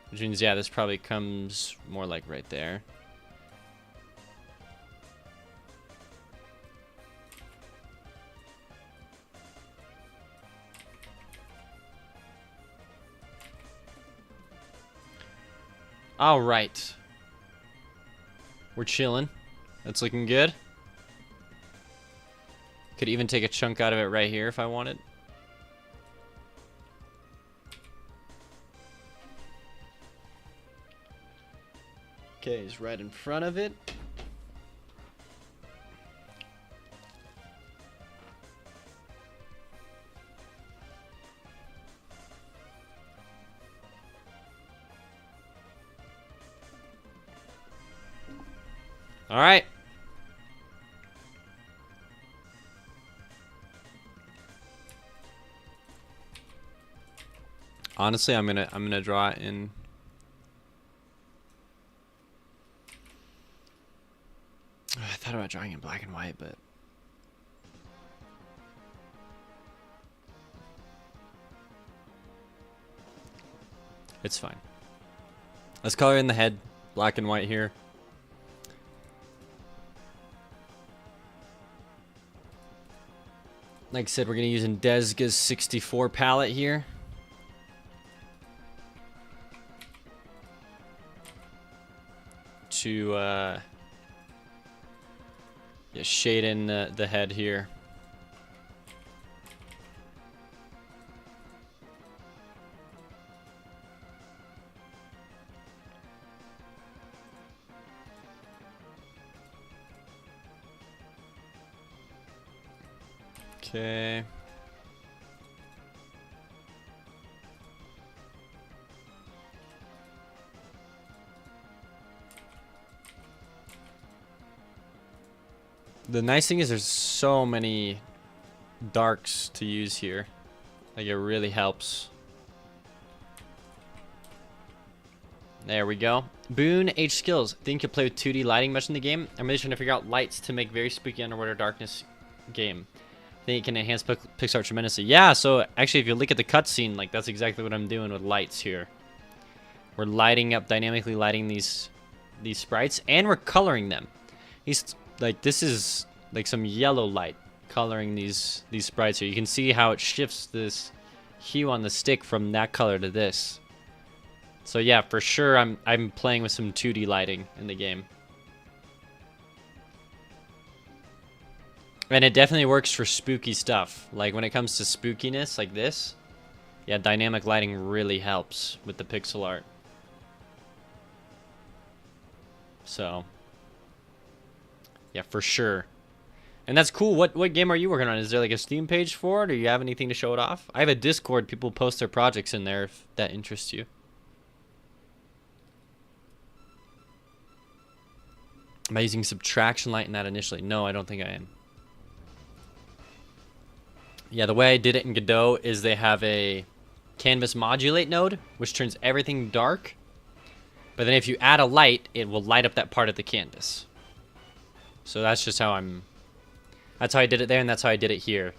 Which means, yeah, this probably comes more like right there. All right. We're chilling. That's looking good. Could even take a chunk out of it right here if I wanted. Okay, he's right in front of it. All right. Honestly, I'm gonna draw it in. I thought about drawing in black and white, but it's fine. Let's color in the head, black and white here. Like I said, we're going to use Desga's 64 palette here. To yeah, shade in the head here. Okay. The nice thing is there's so many darks to use here. Like, it really helps. There we go. Boone H skills. Think you play with 2D lighting much in the game? I'm really trying to figure out lights to make very spooky underwater darkness game. I think it can enhance Pixar tremendously. Yeah, so actually if you look at the cutscene, like that's exactly what I'm doing with lights here. We're lighting up, dynamically lighting these sprites, and we're coloring them. Like, this is like some yellow light coloring these sprites here. You can see how it shifts this hue on the stick from that color to this. So yeah, for sure I'm playing with some 2D lighting in the game. And it definitely works for spooky stuff. Like when it comes to spookiness like this, Yeah, dynamic lighting really helps with the pixel art. So, yeah, for sure. And that's cool. What game are you working on? Is there like a Steam page for it, or you have anything to show it off? I have a Discord. People post their projects in there if that interests you. Am I using subtraction light in that initially? No, I don't think I am. Yeah, the way I did it in Godot is they have a canvas modulate node, which turns everything dark. But then if you add a light, it will light up that part of the canvas. So that's just how that's how I did it there, and that's how I did it here.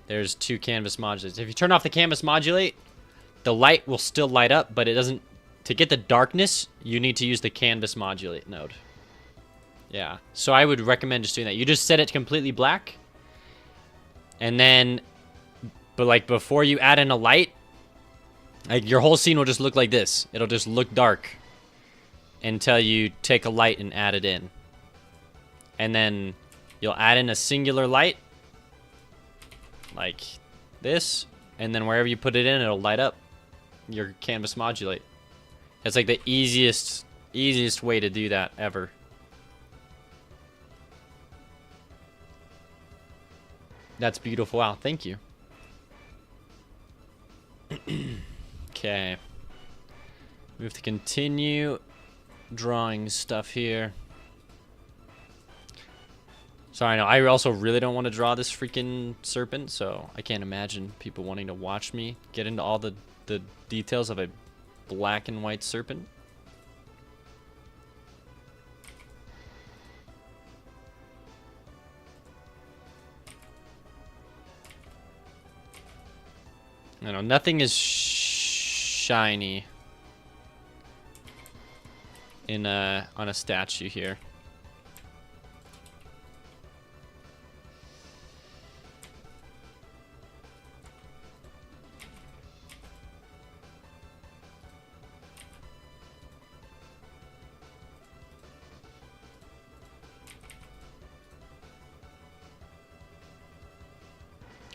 There's two canvas modulates. If you turn off the canvas modulate, the light will still light up, but it doesn't... To get the darkness, you need to use the canvas modulate node. Yeah, so I would recommend just doing that. You just set it completely black, and then, but like before you add in a light, like your whole scene will just look like this. It'll just look dark until you take a light and add it in. And then you'll add in a singular light, like this, and then wherever you put it in, it'll light up your canvas modulate. It's like the easiest way to do that ever. That's beautiful. Wow, thank you. Okay. We have to continue drawing stuff here. Sorry, no, I also really don't want to draw this freaking serpent, so I can't imagine people wanting to watch me get into all the details of a black and white serpent. I know, nothing is shiny in on a statue here.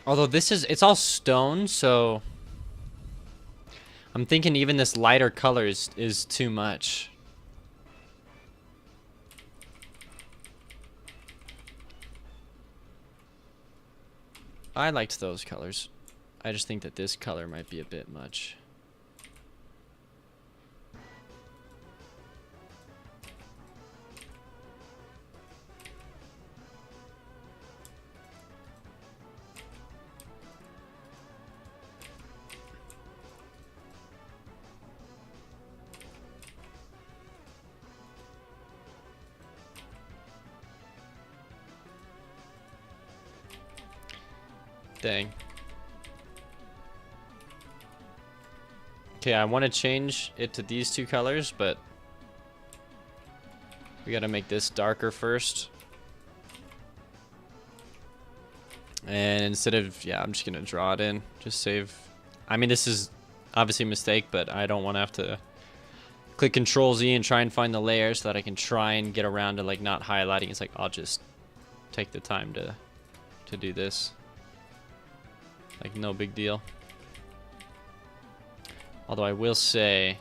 Although it's all stone, so I'm thinking even this lighter color is too much. I liked those colors. I just think that this color might be a bit much. Dang. Okay, I want to change it to these two colors, but we gotta make this darker first. And instead of, yeah, I'm just gonna draw it in. Just save. I mean, this is obviously a mistake, but I don't want to have to click Control Z and try and find the layer so that I can try and get around to like not highlighting. It's like, I'll just take the time to do this. Like, no big deal. Although I will say,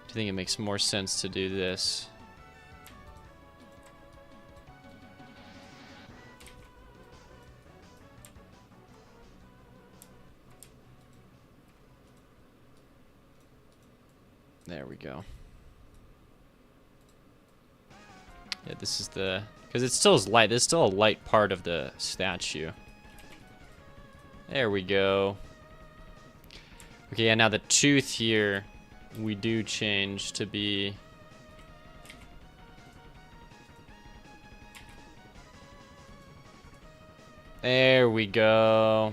do you think it makes more sense to do this? There we go. Yeah, this is the... Because it still is light. There's still a light part of the statue. There we go. Okay, yeah, now the tooth here, we do change to be... There we go.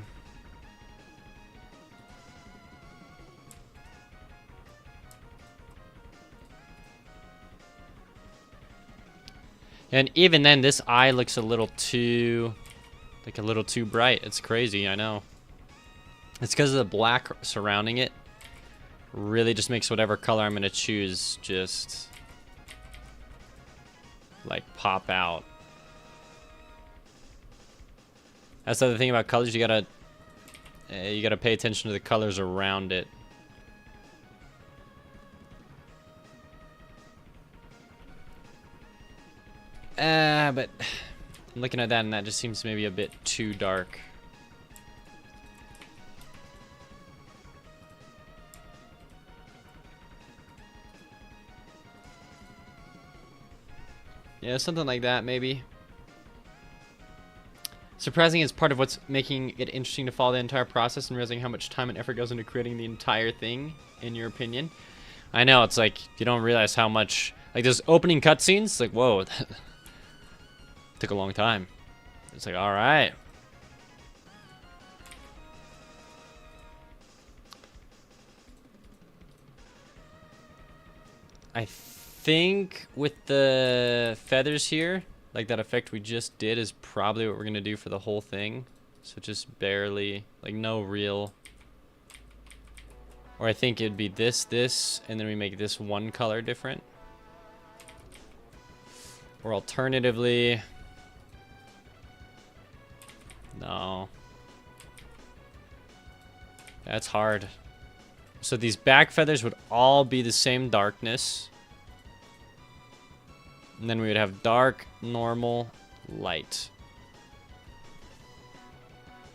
And even then, this eye looks a little too... Like a little too bright. It's crazy, I know. It's because of the black surrounding it. Really just makes whatever color I'm going to choose just... like, pop out. That's the other thing about colors. You gotta You gotta pay attention to the colors around it. But I'm looking at that and that just seems maybe a bit too dark. Yeah, something like that, maybe. Surprising is part of what's making it interesting to follow the entire process and realizing how much time and effort goes into creating the entire thing, in your opinion. I know, it's like, you don't realize how much... Like, those opening cutscenes, like, whoa, that took a long time. It's like, alright. I think with the feathers here, like that effect we just did is probably what we're gonna do for the whole thing. So just barely, like no real. Or I think it'd be this, and then we make this one color different. Or alternatively, no. That's hard. So these back feathers would all be the same darkness. And then we would have dark, normal, light.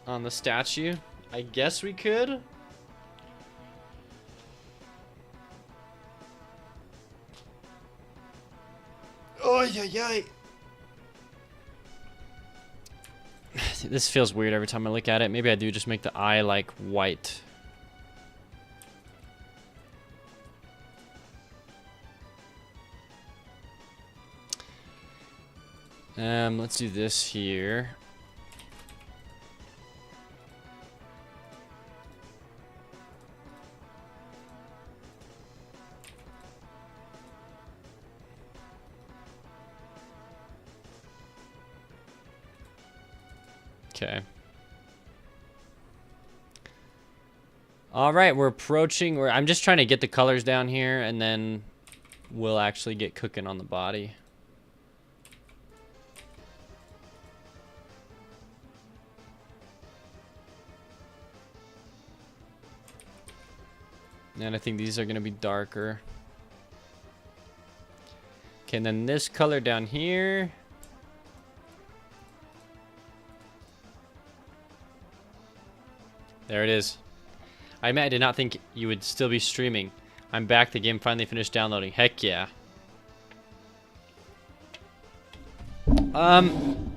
On the statue, I guess we could. Oh, yeah. This feels weird every time I look at it. Maybe I do just make the eye like white. Let's do this here. Okay. All right, we're approaching. I'm just trying to get the colors down here, and then we'll actually get cooking on the body. And I think these are going to be darker. Okay, and then this color down here. There it is. I did not think you would still be streaming. I'm back. The game finally finished downloading. Heck yeah. I'll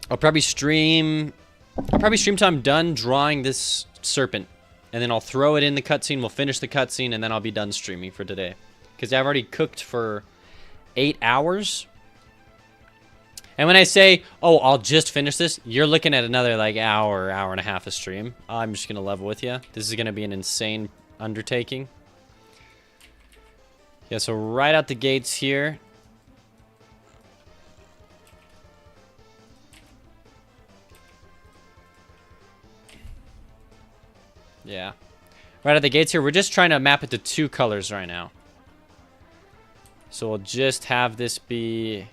probably stream till I'm done drawing this serpent. And then I'll throw it in the cutscene. We'll finish the cutscene, and then I'll be done streaming for today. Because I've already cooked for 8 hours. And when I say, oh, I'll just finish this, you're looking at another, like, hour and a half of stream. I'm just going to level with you. This is going to be an insane undertaking. Yeah, so right out the gates here. Yeah. Right at the gates here, we're just trying to map it to 2 colors right now. So we'll just have this be...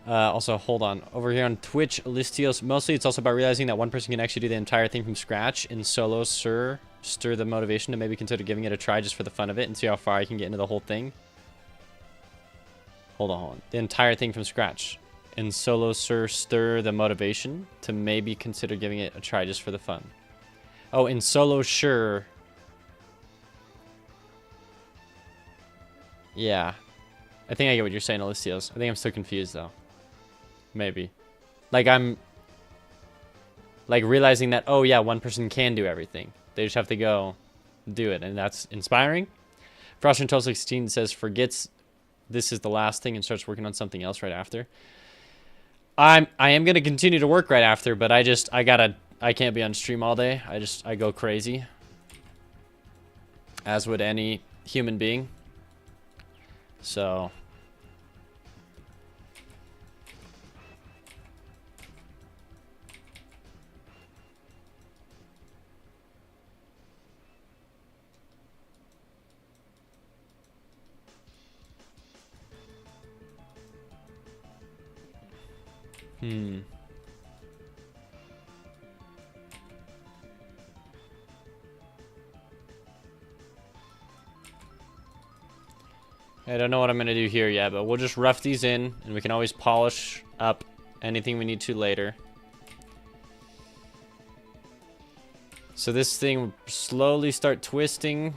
also, hold on. Over here on Twitch, Listios, mostly it's also about realizing that one person can actually do the entire thing from scratch. In solo, stir the motivation to maybe consider giving it a try just for the fun of it and see how far I can get into the whole thing. Hold on. The entire thing from scratch. In solo, stir the motivation to maybe consider giving it a try just for the fun. Oh, in solo, sure. Yeah. I think I get what you're saying, Alicios. I think I'm still confused, though. Maybe. Like, I'm... like, realizing that, oh, yeah, one person can do everything. They just have to go do it, and that's inspiring. Frost in 1216 says, forgets this is the last thing and starts working on something else right after. I am going to continue to work right after, but I can't be on stream all day. I go crazy. As would any human being. So... Hmm. I don't know what I'm going to do here yet, but we'll just rough these in, and we can always polish up anything we need to later. So this thing will slowly start twisting.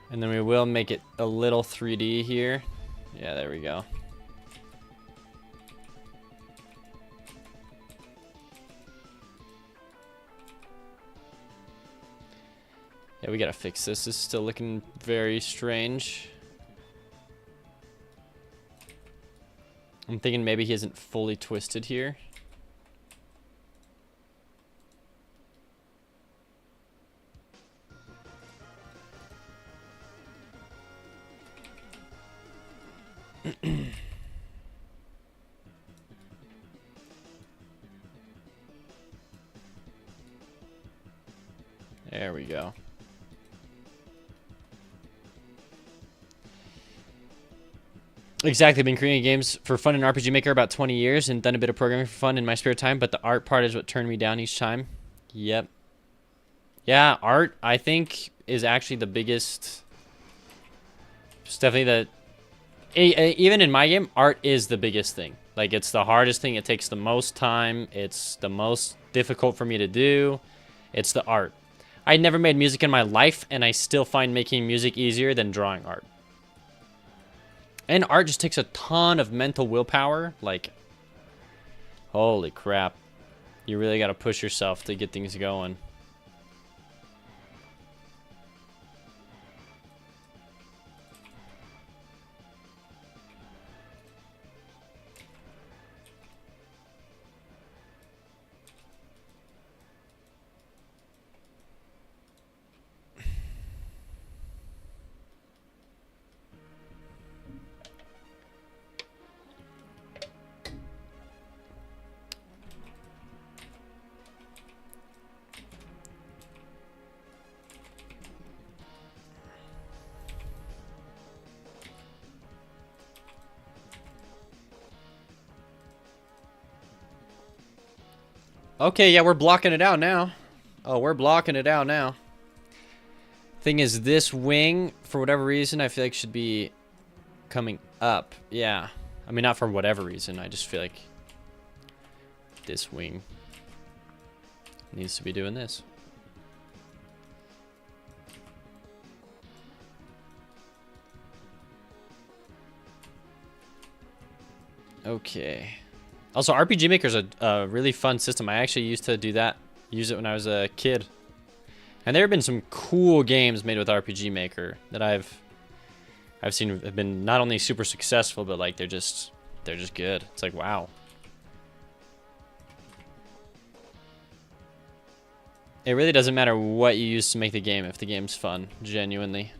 And then we will make it a little 3D here. Yeah, there we go. Yeah, we gotta fix this. This is still looking very strange. I'm thinking maybe he isn't fully twisted here. There we go. Exactly, been creating games for fun in RPG Maker about 20 years and done a bit of programming for fun in my spare time, but the art part is what turned me down each time. Yep. Yeah, art, I think, is actually the biggest... It's definitely the... Even in my game, art is the biggest thing. Like, it's the hardest thing. It takes the most time. It's the most difficult for me to do. It's the art. I never made music in my life, and I still find making music easier than drawing art. And art just takes a ton of mental willpower. Like, holy crap. You really got to push yourself to get things going. Okay, yeah, we're blocking it out now. Oh, we're blocking it out now. Thing is, this wing, for whatever reason, I feel like should be coming up. Yeah. I mean, not for whatever reason. I just feel like this wing needs to be doing this. Okay. Also, RPG Maker is a really fun system. I actually used to do that. Use it when I was a kid. And there have been some cool games made with RPG Maker that I've seen have been not only super successful, but like they're just good. It's like, wow. It really doesn't matter what you use to make the game if the game's fun, genuinely.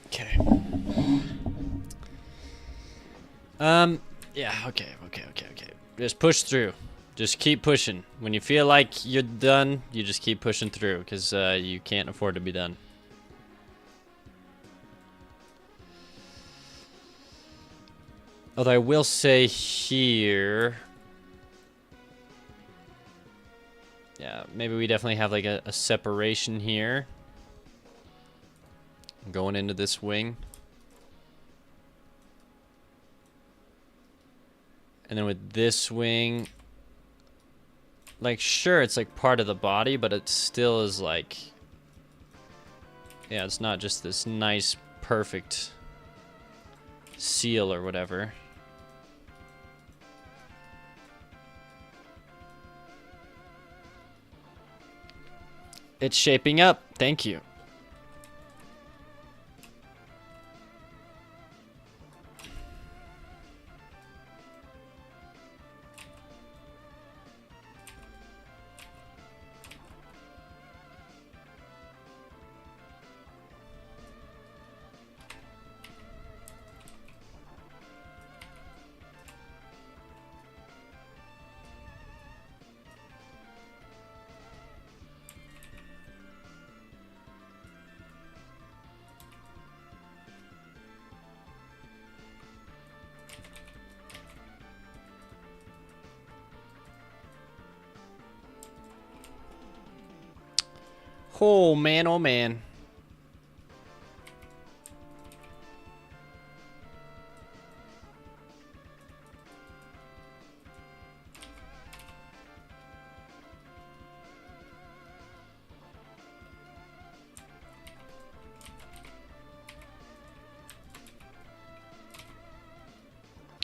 Okay. Yeah, okay. Just push through. Just keep pushing. When you feel like you're done, you just keep pushing through, because you can't afford to be done. Although I will say here... Yeah, maybe we definitely have like a separation here. Going into this wing. And then with this wing, like, sure, it's like part of the body, but it still is like, yeah, it's not just this nice, perfect seal or whatever. It's shaping up. Thank you. Oh man, oh man.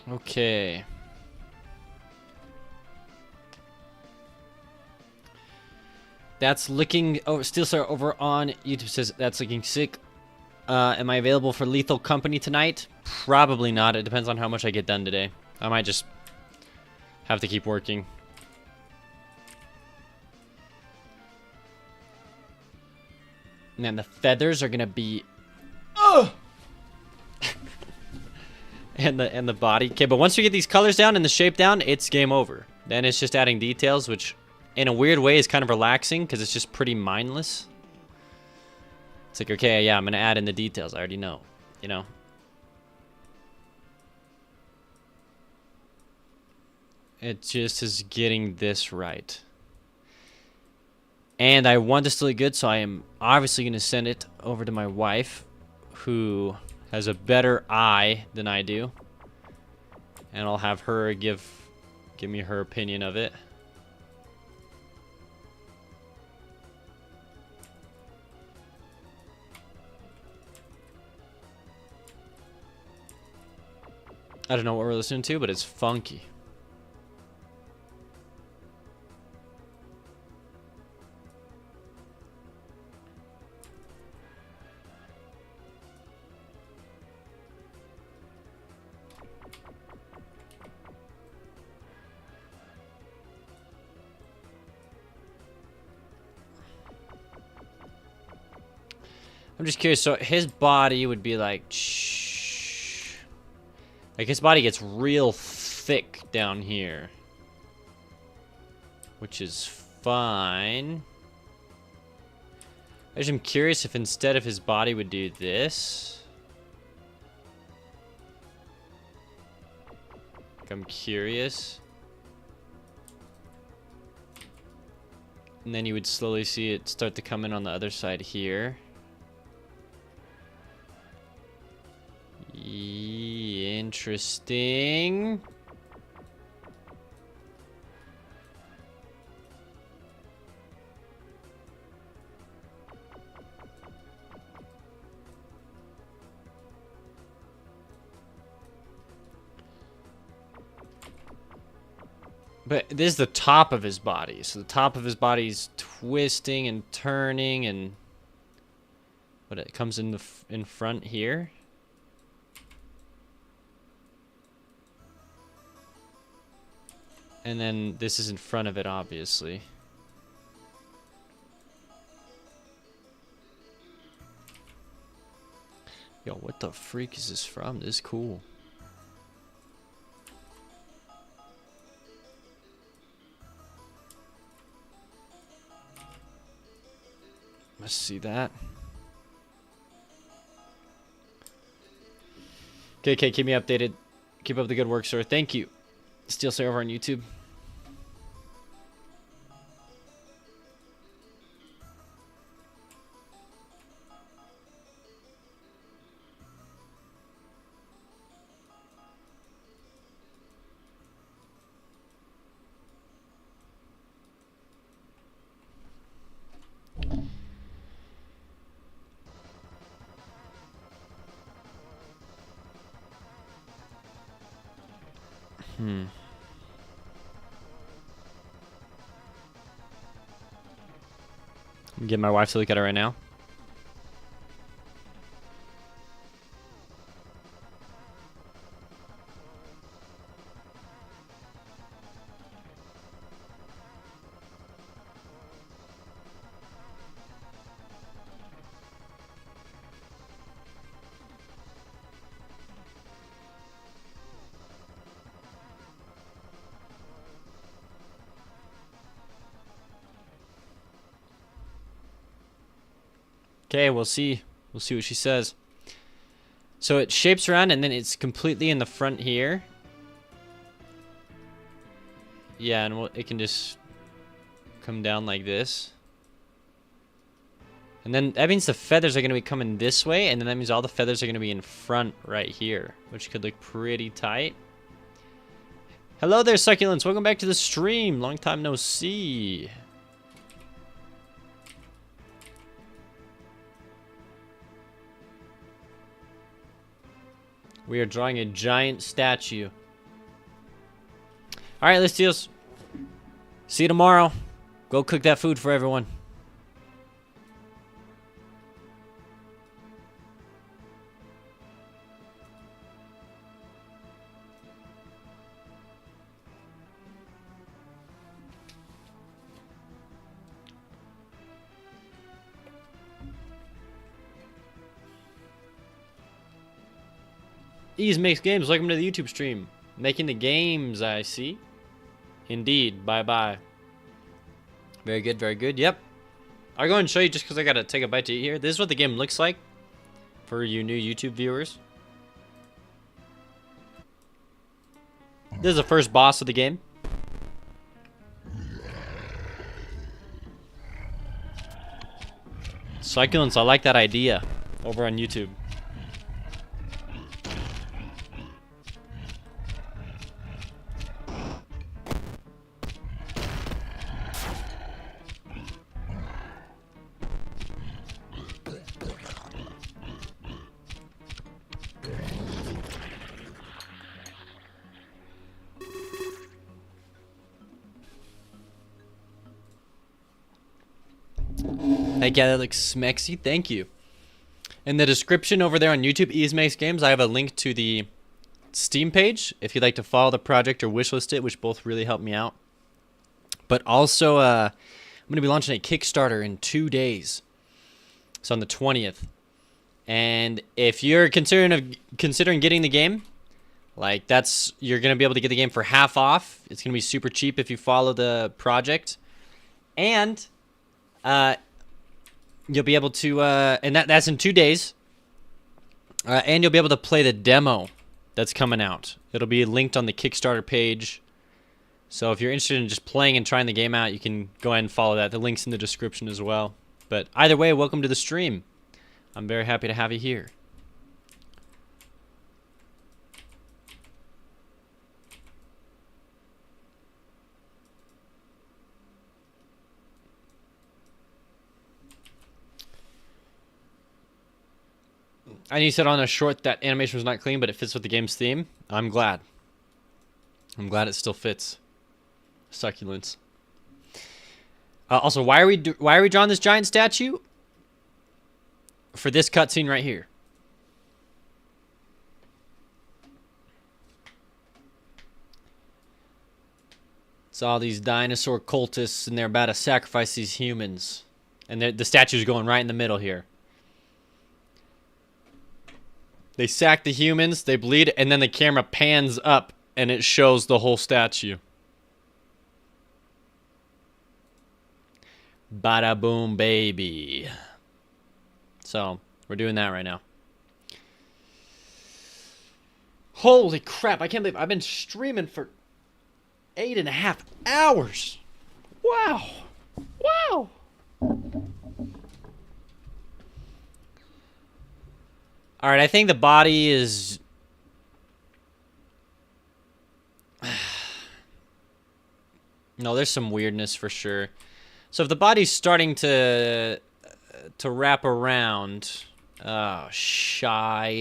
Okay. That's looking. Oh, Steelstar over on YouTube says that's looking sick. Am I available for Lethal Company tonight? Probably not. It depends on how much I get done today. I might just have to keep working. And then the feathers are gonna be. Oh. and the body. Okay, but once we get these colors down and the shape down, it's game over. Then it's just adding details, which in a weird way is kind of relaxing because it's just pretty mindless. It's like, okay, yeah, I'm gonna add in the details. I already know, you know. It just is getting this right. And I want this to look good, so I am obviously gonna send it over to my wife, who has a better eye than I do. And I'll have her give me her opinion of it. I don't know what we're listening to, but it's funky. I'm just curious, so his body would be like his body gets real thick down here, which is fine. I'm curious if instead of his body would do this. I'm curious. And then you would slowly see it start to come in on the other side here. Interesting. But this is the top of his body. So the top of his body's twisting and turning, and what, it comes in in front here. And then this is in front of it, obviously. Yo, what the freak is this from? This is cool. Let's see that. Okay, keep me updated. Keep up the good work, sir. Thank you. Still stay over on YouTube. I'm getting my wife to look at it right now. Okay, we'll see. We'll see what she says. So it shapes around and then it's completely in the front here. Yeah, and it can just come down like this. And then that means the feathers are going to be coming this way, and then that means all the feathers are going to be in front right here, which could look pretty tight. Hello there, succulents. Welcome back to the stream. Long time no see. We are drawing a giant statue. All right, let's deals. See you tomorrow. Go cook that food for everyone. Ease makes games. Welcome to the YouTube stream. Making the games, I see. Indeed. Bye-bye. Very good, very good. Yep. I'll go and show you just because I got to take a bite to eat here. This is what the game looks like for you new YouTube viewers. This is the first boss of the game. Succulents, I like that idea over on YouTube. Yeah, that looks smexy. Thank you. In the description over there on YouTube, Ease Makes Games, I have a link to the Steam page if you'd like to follow the project or wishlist it, which both really help me out. But also, I'm going to be launching a Kickstarter in 2 days. So on the 20th. And if you're considering getting the game, like you're going to be able to get the game for half off. It's going to be super cheap if you follow the project. And you'll be able to, and that's in 2 days. And you'll be able to play the demo that's coming out. It'll be linked on the Kickstarter page. So if you're interested in just playing and trying the game out, you can go ahead and follow that. The link's in the description as well. But either way, welcome to the stream. I'm very happy to have you here. And you said on a short that animation was not clean, but it fits with the game's theme. I'm glad. I'm glad it still fits. Succulents. Also, why are we drawing this giant statue? For this cutscene right here. It's all these dinosaur cultists, and they're about to sacrifice these humans. And the statue's going right in the middle here. They sack the humans, they bleed, and then the camera pans up, and it shows the whole statue. Bada boom, baby. So, we're doing that right now. Holy crap, I can't believe I've been streaming for 8.5 hours. Wow. Wow. All right, I think the body is... No, there's some weirdness for sure. So if the body's starting to wrap around... Oh, shite.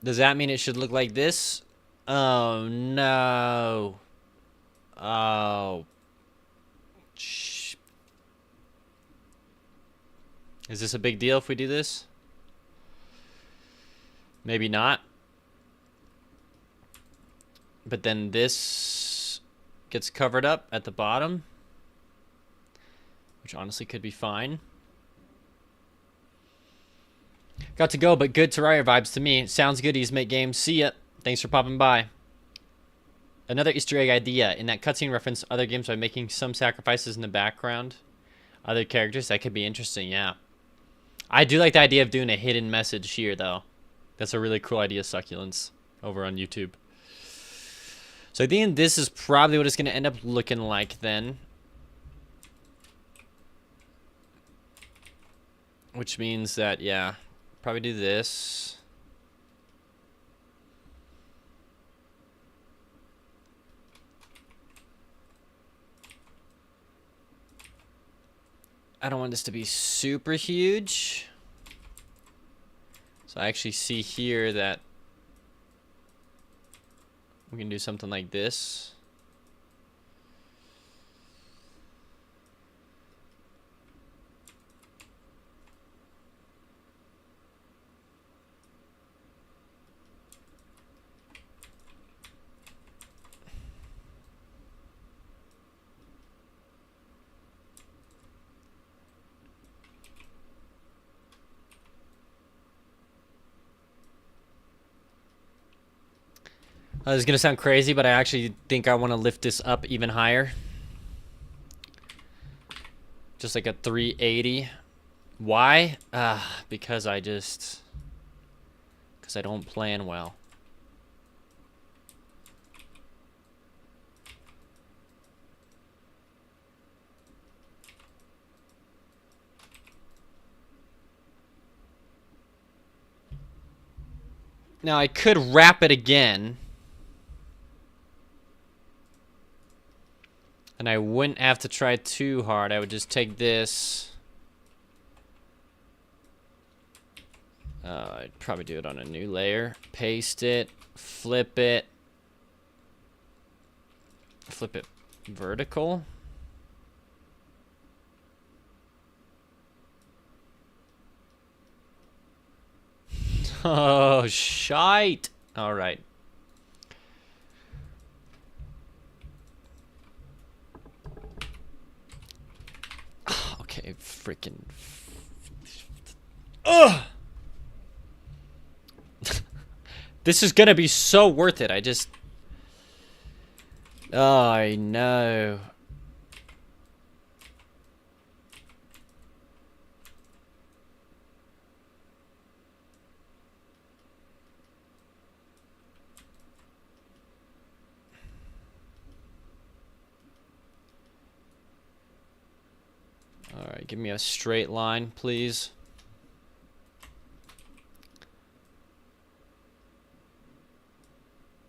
Does that mean it should look like this? Oh, no. Oh. Is this a big deal if we do this? Maybe not. But then this gets covered up at the bottom, which honestly could be fine. Got to go, but good Terraria vibes to me. Sounds good, Ease Make Games. See ya. Thanks for popping by. Another Easter egg idea. In that cutscene reference other games by making some sacrifices in the background. Other characters, that could be interesting, yeah. I do like the idea of doing a hidden message here, though. That's a really cool idea, Succulents, over on YouTube. So I think this is probably what it's going to end up looking like then. Which means that, yeah, probably do this. I don't want this to be super huge. So I actually see here that we can do something like this. This is going to sound crazy, but I actually think I want to lift this up even higher. Just like a 380. Why? Because I don't plan well. Now I could wrap it again. And I wouldn't have to try too hard. I would just take this. I'd probably do it on a new layer. Paste it. Flip it. Flip it vertical. Oh, shite. All right. Okay, freaking. Ugh! This is gonna be so worth it. Oh, I know. All right, give me a straight line, please.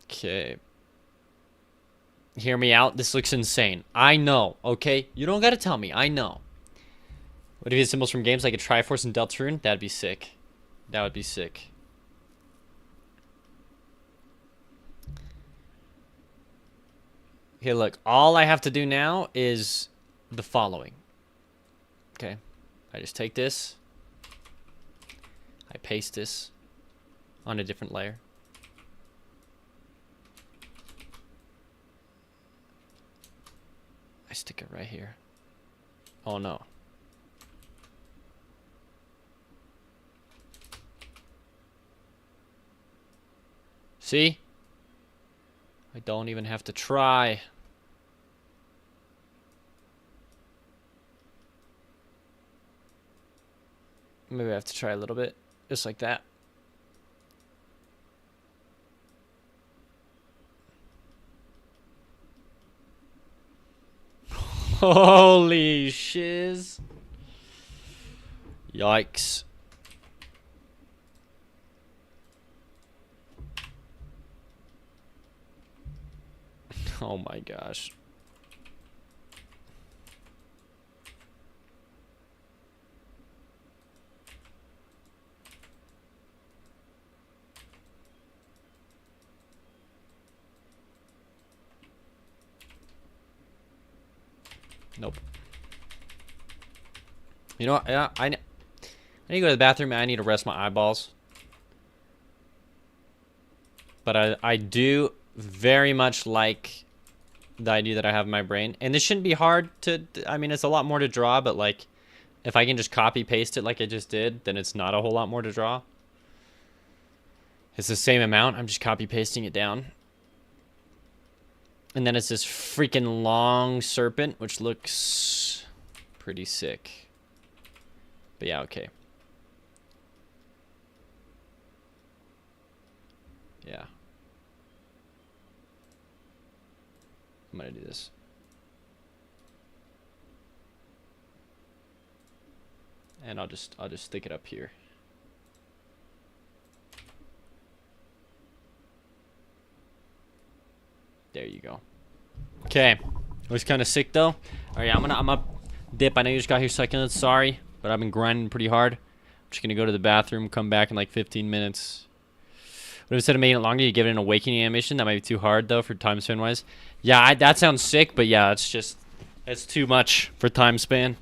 Okay. Hear me out. This looks insane. I know, okay? You don't gotta tell me. I know. What if you had symbols from games like a Triforce and Deltarune? That'd be sick. That would be sick. Okay, look. All I have to do now is the following. Okay. I just take this. I paste this on a different layer. I stick it right here. Oh no. See? I don't even have to try. Maybe I have to try a little bit. Just like that. Holy shiz. Yikes. Oh my gosh. Nope. You know what? Yeah, I need to go to the bathroom and I need to rest my eyeballs. But I do very much like the idea that I have in my brain. And this shouldn't be hard to, I mean, it's a lot more to draw, but like, if I can just copy paste it like I just did, then it's not a whole lot more to draw. It's the same amount. I'm just copy pasting it down. And then it's this freaking long serpent, which looks pretty sick. But yeah, okay. Yeah. I'm gonna do this. And I'll just stick it up here. There you go. Okay. Looks kind of sick though. All right, I'm gonna dip. I know you just got here seconds. Sorry, but I've been grinding pretty hard. I'm just gonna go to the bathroom, come back in like 15 minutes. But instead of making it longer, you give it an awakening animation. That might be too hard though for time span wise. Yeah, that sounds sick, but yeah, it's too much for time span.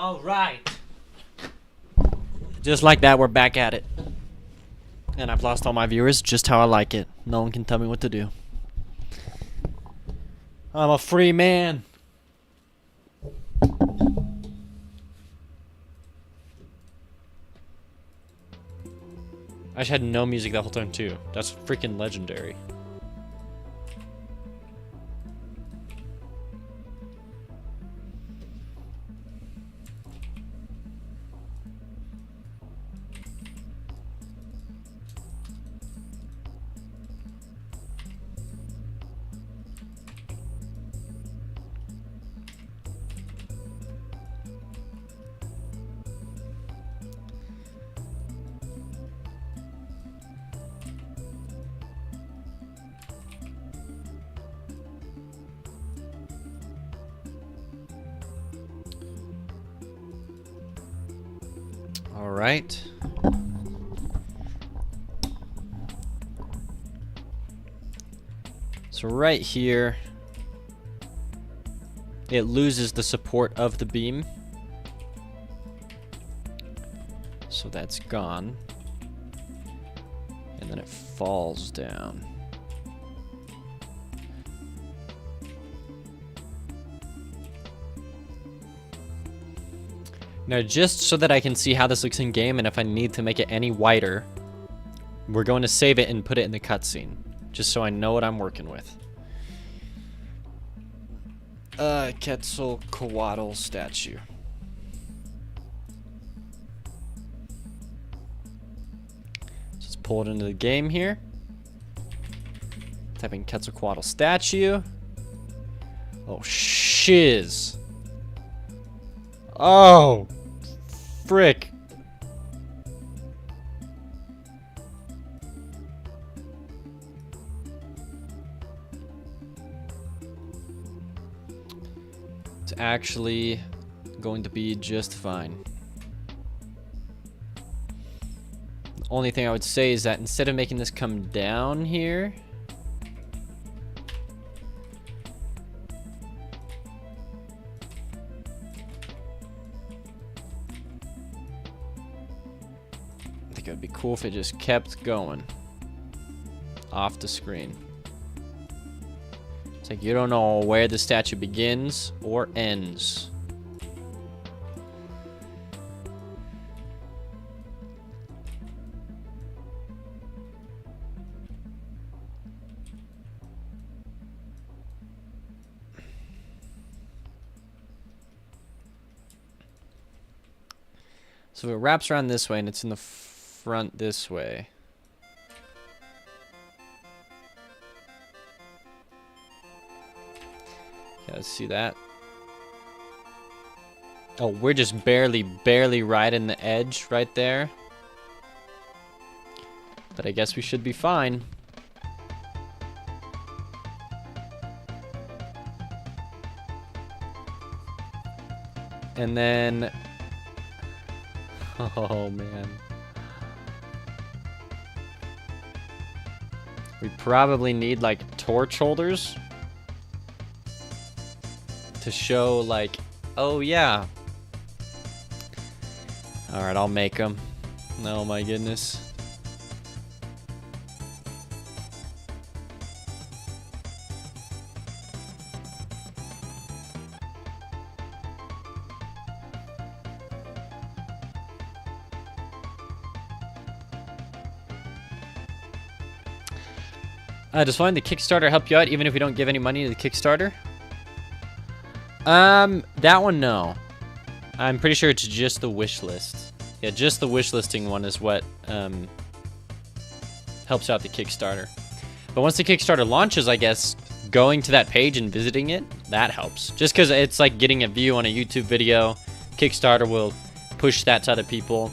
All right. Just like that, we're back at it. And I've lost all my viewers just how I like it. No one can tell me what to do. I'm a free man. I just had no music that whole time too. That's freaking legendary. All right. So right here, it loses the support of the beam. So that's gone. And then it falls down. Now, just so that I can see how this looks in game and if I need to make it any whiter, we're going to save it and put it in the cutscene, just so I know what I'm working with. Quetzalcoatl statue. Let's pull it into the game here. Type in Quetzalcoatl statue. Oh, shiz. Oh, frick. It's actually going to be just fine. The only thing I would say is that instead of making this come down here, it would be cool if it just kept going off the screen. It's like you don't know where the statue begins or ends. So it wraps around this way and it's in the front this way. Yeah, let's see that. Oh, we're just barely right in the edge right there. But I guess we should be fine. And then... oh, man. We probably need, like, torch holders to show, like, oh, yeah. Alright, I'll make them. Oh, my goodness. Does finding the Kickstarter help you out even if we don't give any money to the Kickstarter? That one, no. I'm pretty sure it's just the wish list. Yeah, just the wish listing one is what helps out the Kickstarter. But once the Kickstarter launches, I guess going to that page and visiting it, that helps. Just because it's like getting a view on a YouTube video. Kickstarter will push that to other people.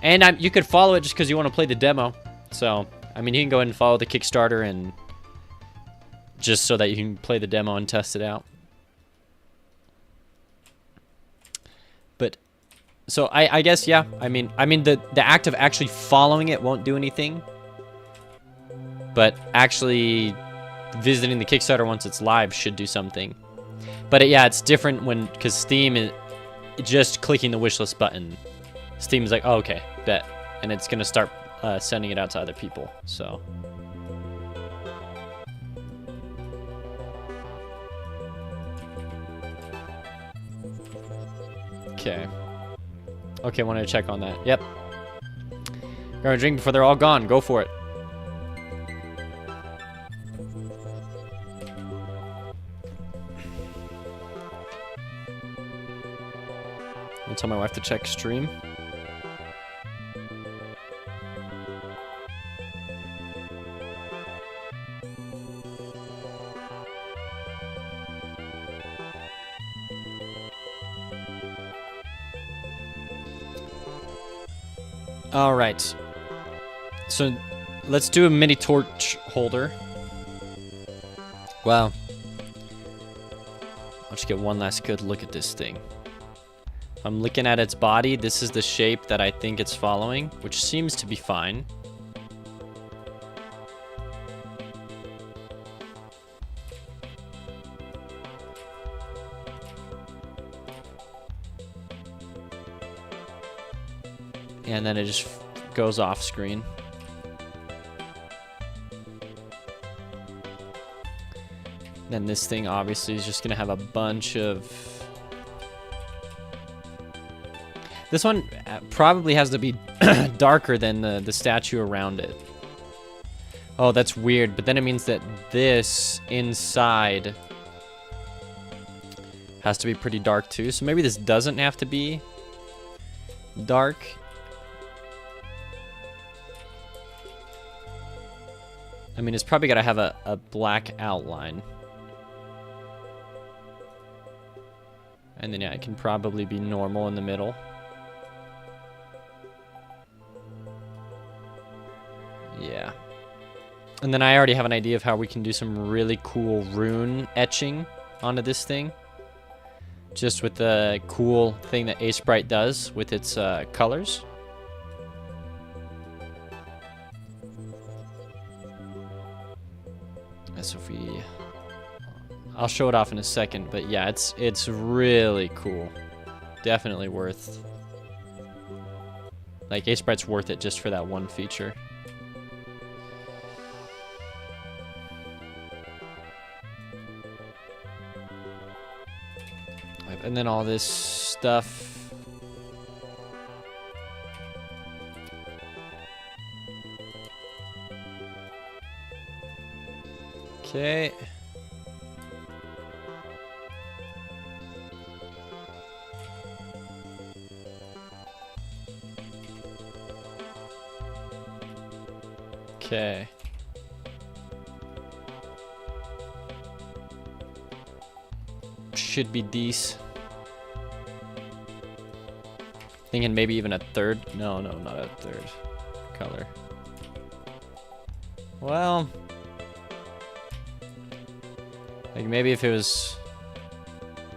And you could follow it just because you want to play the demo. So... I mean, you can go ahead and follow the Kickstarter and just so that you can play the demo and test it out. But so I guess, yeah, I mean the act of actually following it won't do anything. But actually visiting the Kickstarter once it's live should do something. But yeah, it's different because Steam just clicking the wishlist button, Steam's like, oh, okay, bet. And it's going to start sending it out to other people, so. Okay. Okay, wanted to check on that. Yep. Grab a drink before they're all gone. Go for it. I'll tell my wife to check stream. All right. So let's do a mini torch holder. Wow. I'll just get one last good look at this thing. I'm looking at its body. This is the shape that I think it's following, which seems to be fine. And then it just goes off screen. Then this thing obviously is just gonna have a bunch of... This one probably has to be darker than the statue around it. Oh, that's weird, but then it means that this inside has to be pretty dark too. So maybe this doesn't have to be dark. I mean, it's probably gotta have a black outline. And then yeah, it can probably be normal in the middle. Yeah. And then I already have an idea of how we can do some really cool rune etching onto this thing. Just with the cool thing that Aseprite does with its colors. So if we... I'll show it off in a second, but yeah, it's really cool. Definitely worth... Like, Aseprite's worth it just for that one feature. And then all this stuff. Okay. Okay. Should be decent. Thinking maybe even a third. No, not a third color. Well, like maybe if it was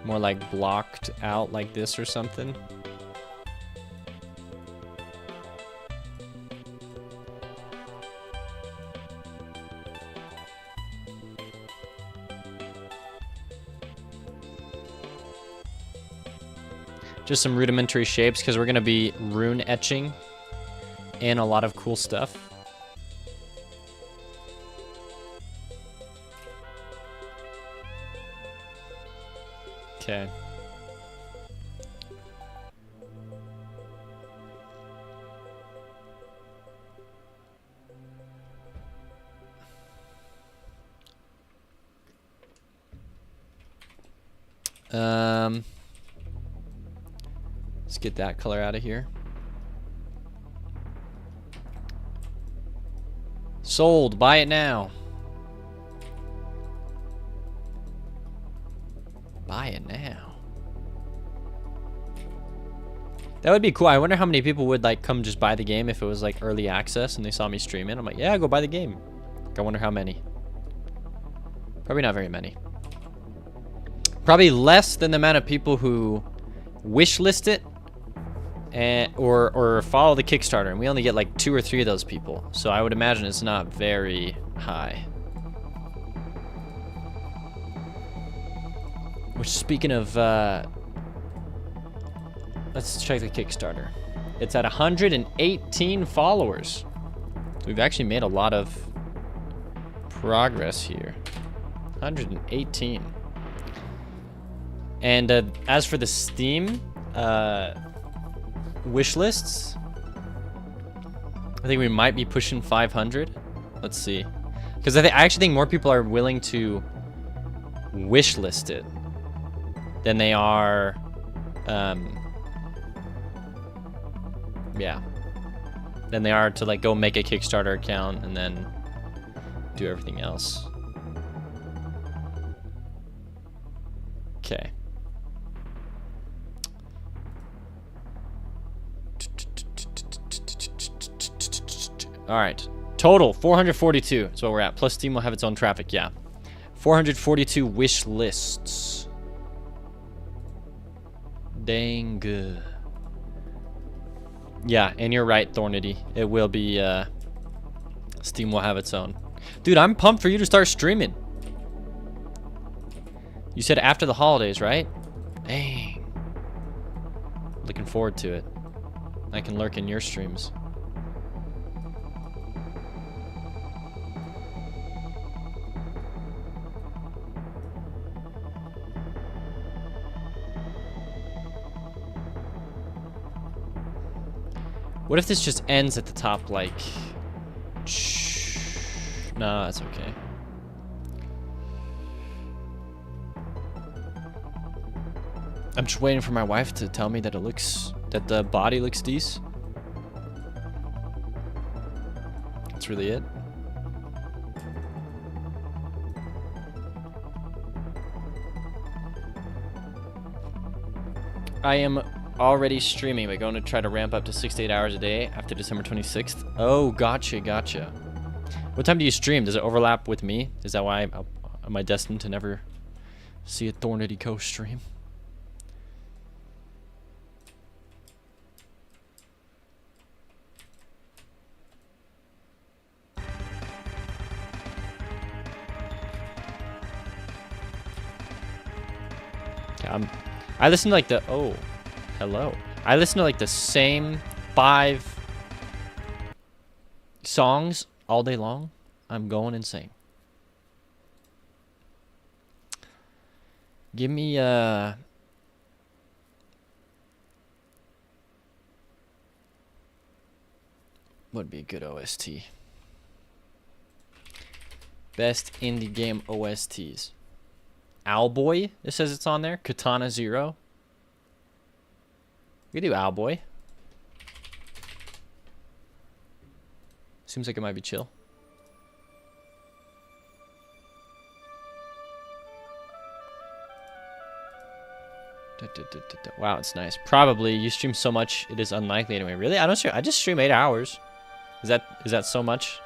more like blocked out like this or something. Just some rudimentary shapes because we're going to be rune etching and a lot of cool stuff. Okay. Let's get that color out of here. Sold. Buy it now. Buy it now. That would be cool. I wonder how many people would like come just buy the game if it was like early access and they saw me stream it. I'm like, yeah, go buy the game. I wonder how many. Probably not very many. Probably less than the amount of people who wish list it and or follow the Kickstarter, and we only get like 2 or 3 of those people. So I would imagine it's not very high. Which, speaking of Let's check the Kickstarter. It's at 118 followers. We've actually made a lot of progress here. 118. And as for the Steam wish lists, I think we might be pushing 500. Let's see. Because I actually think more people are willing to wish list it than they are, yeah, than they are to like go make a Kickstarter account and then do everything else. Okay. All right. Total 442 is what we're at. Plus Steam will have its own traffic. Yeah. 442 wish lists. Dang good. Yeah, and you're right, Thornity. It will be, Steam will have its own. Dude, I'm pumped for you to start streaming. You said after the holidays, right? Dang. Looking forward to it. I can lurk in your streams. What if this just ends at the top, like... No, that's okay. I'm just waiting for my wife to tell me that it looks... that the body looks decent. That's really it. I am already streaming, but going to try to ramp up to 6 to 8 hours a day after December 26th. Oh, gotcha, gotcha. What time do you stream? Does it overlap with me? Is that why am I destined to never see a Thornity Co stream? I listen to like the, oh, hello. I listen to like the same 5 songs all day long. I'm going insane. Give me what'd be a good OST? Best indie game OSTs. Owlboy, it says it's on there. Katana Zero. We can do Owlboy. Seems like it might be chill. Wow, it's nice. Probably you stream so much it is unlikely anyway. Really? I don't stream. I just stream 8 hours. Is that so much?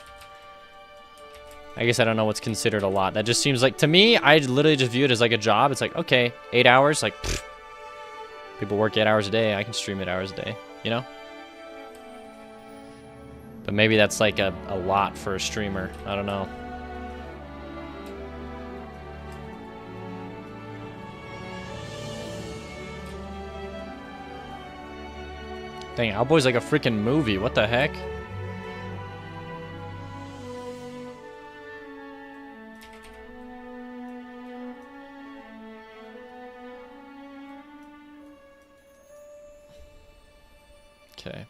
I guess I don't know what's considered a lot. That just seems like, to me, I literally just view it as like a job. It's like, okay, 8 hours, like, pfft. People work 8 hours a day. I can stream 8 hours a day, you know? But maybe that's like a lot for a streamer. I don't know. Dang, Owlboy's like a freaking movie. What the heck? Okay.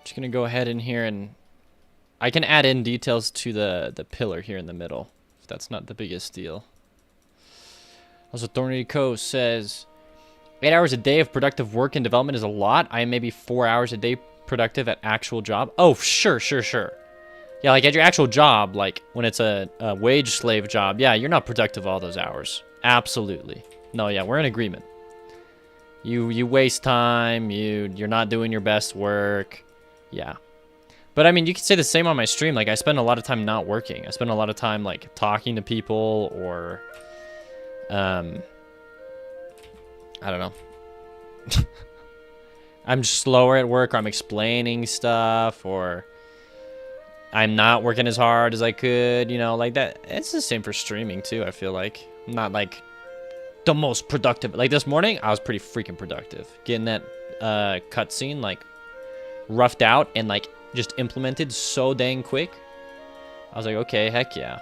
Just gonna go ahead in here and I can add in details to the pillar here in the middle, if that's not the biggest deal. Also, Thornity Co says 8 hours a day of productive work and development is a lot. I am maybe 4 hours a day productive at actual job. Oh, sure. Yeah, like at your actual job, like when it's a wage slave job, yeah, you're not productive all those hours. Absolutely. No, yeah, we're in agreement. You waste time, you're not doing your best work. Yeah. But I mean, you can say the same on my stream. Like I spend a lot of time not working. I spend a lot of time like talking to people or I don't know. I'm slower at work, or I'm explaining stuff, or I'm not working as hard as I could, you know, like that. It's the same for streaming too, I feel like. I'm not like the most productive. Like this morning, I was pretty freaking productive. Getting that cutscene like roughed out and like just implemented so dang quick. I was like, okay, heck yeah.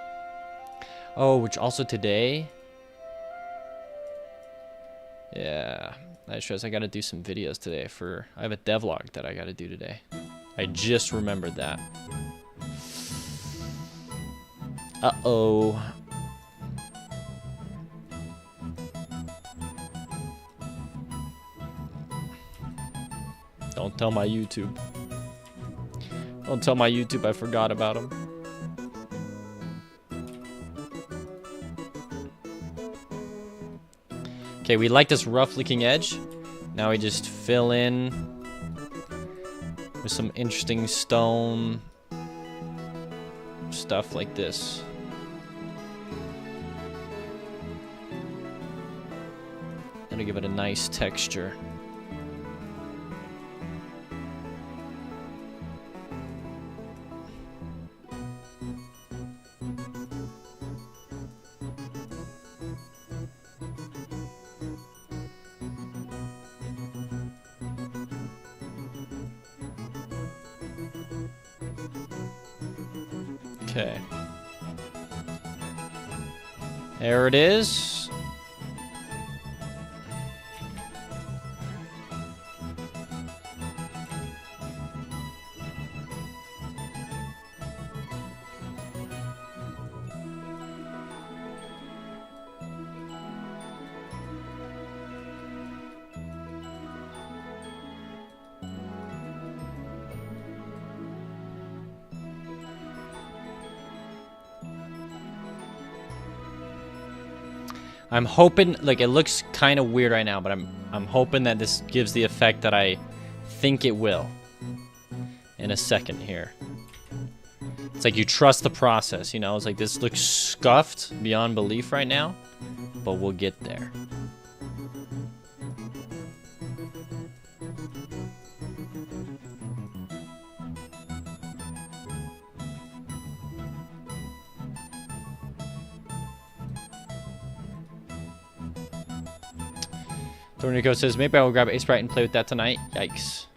Oh, which also today. Yeah, I just realized I gotta do some videos today for, I have a devlog that I gotta do today. I just remembered that. Uh-oh. Don't tell my YouTube. Don't tell my YouTube I forgot about him. Okay, we like this rough looking edge. Now we just fill in with some interesting stone stuff like this. That'll give it a nice texture. Okay. There it is. I'm hoping, like, it looks kind of weird right now, but I'm hoping that this gives the effect that I think it will in a second here. It's like you trust the process, you know? It's like this looks scuffed beyond belief right now, but we'll get there. Thornico says, maybe I will grab a Sprite and play with that tonight. Yikes.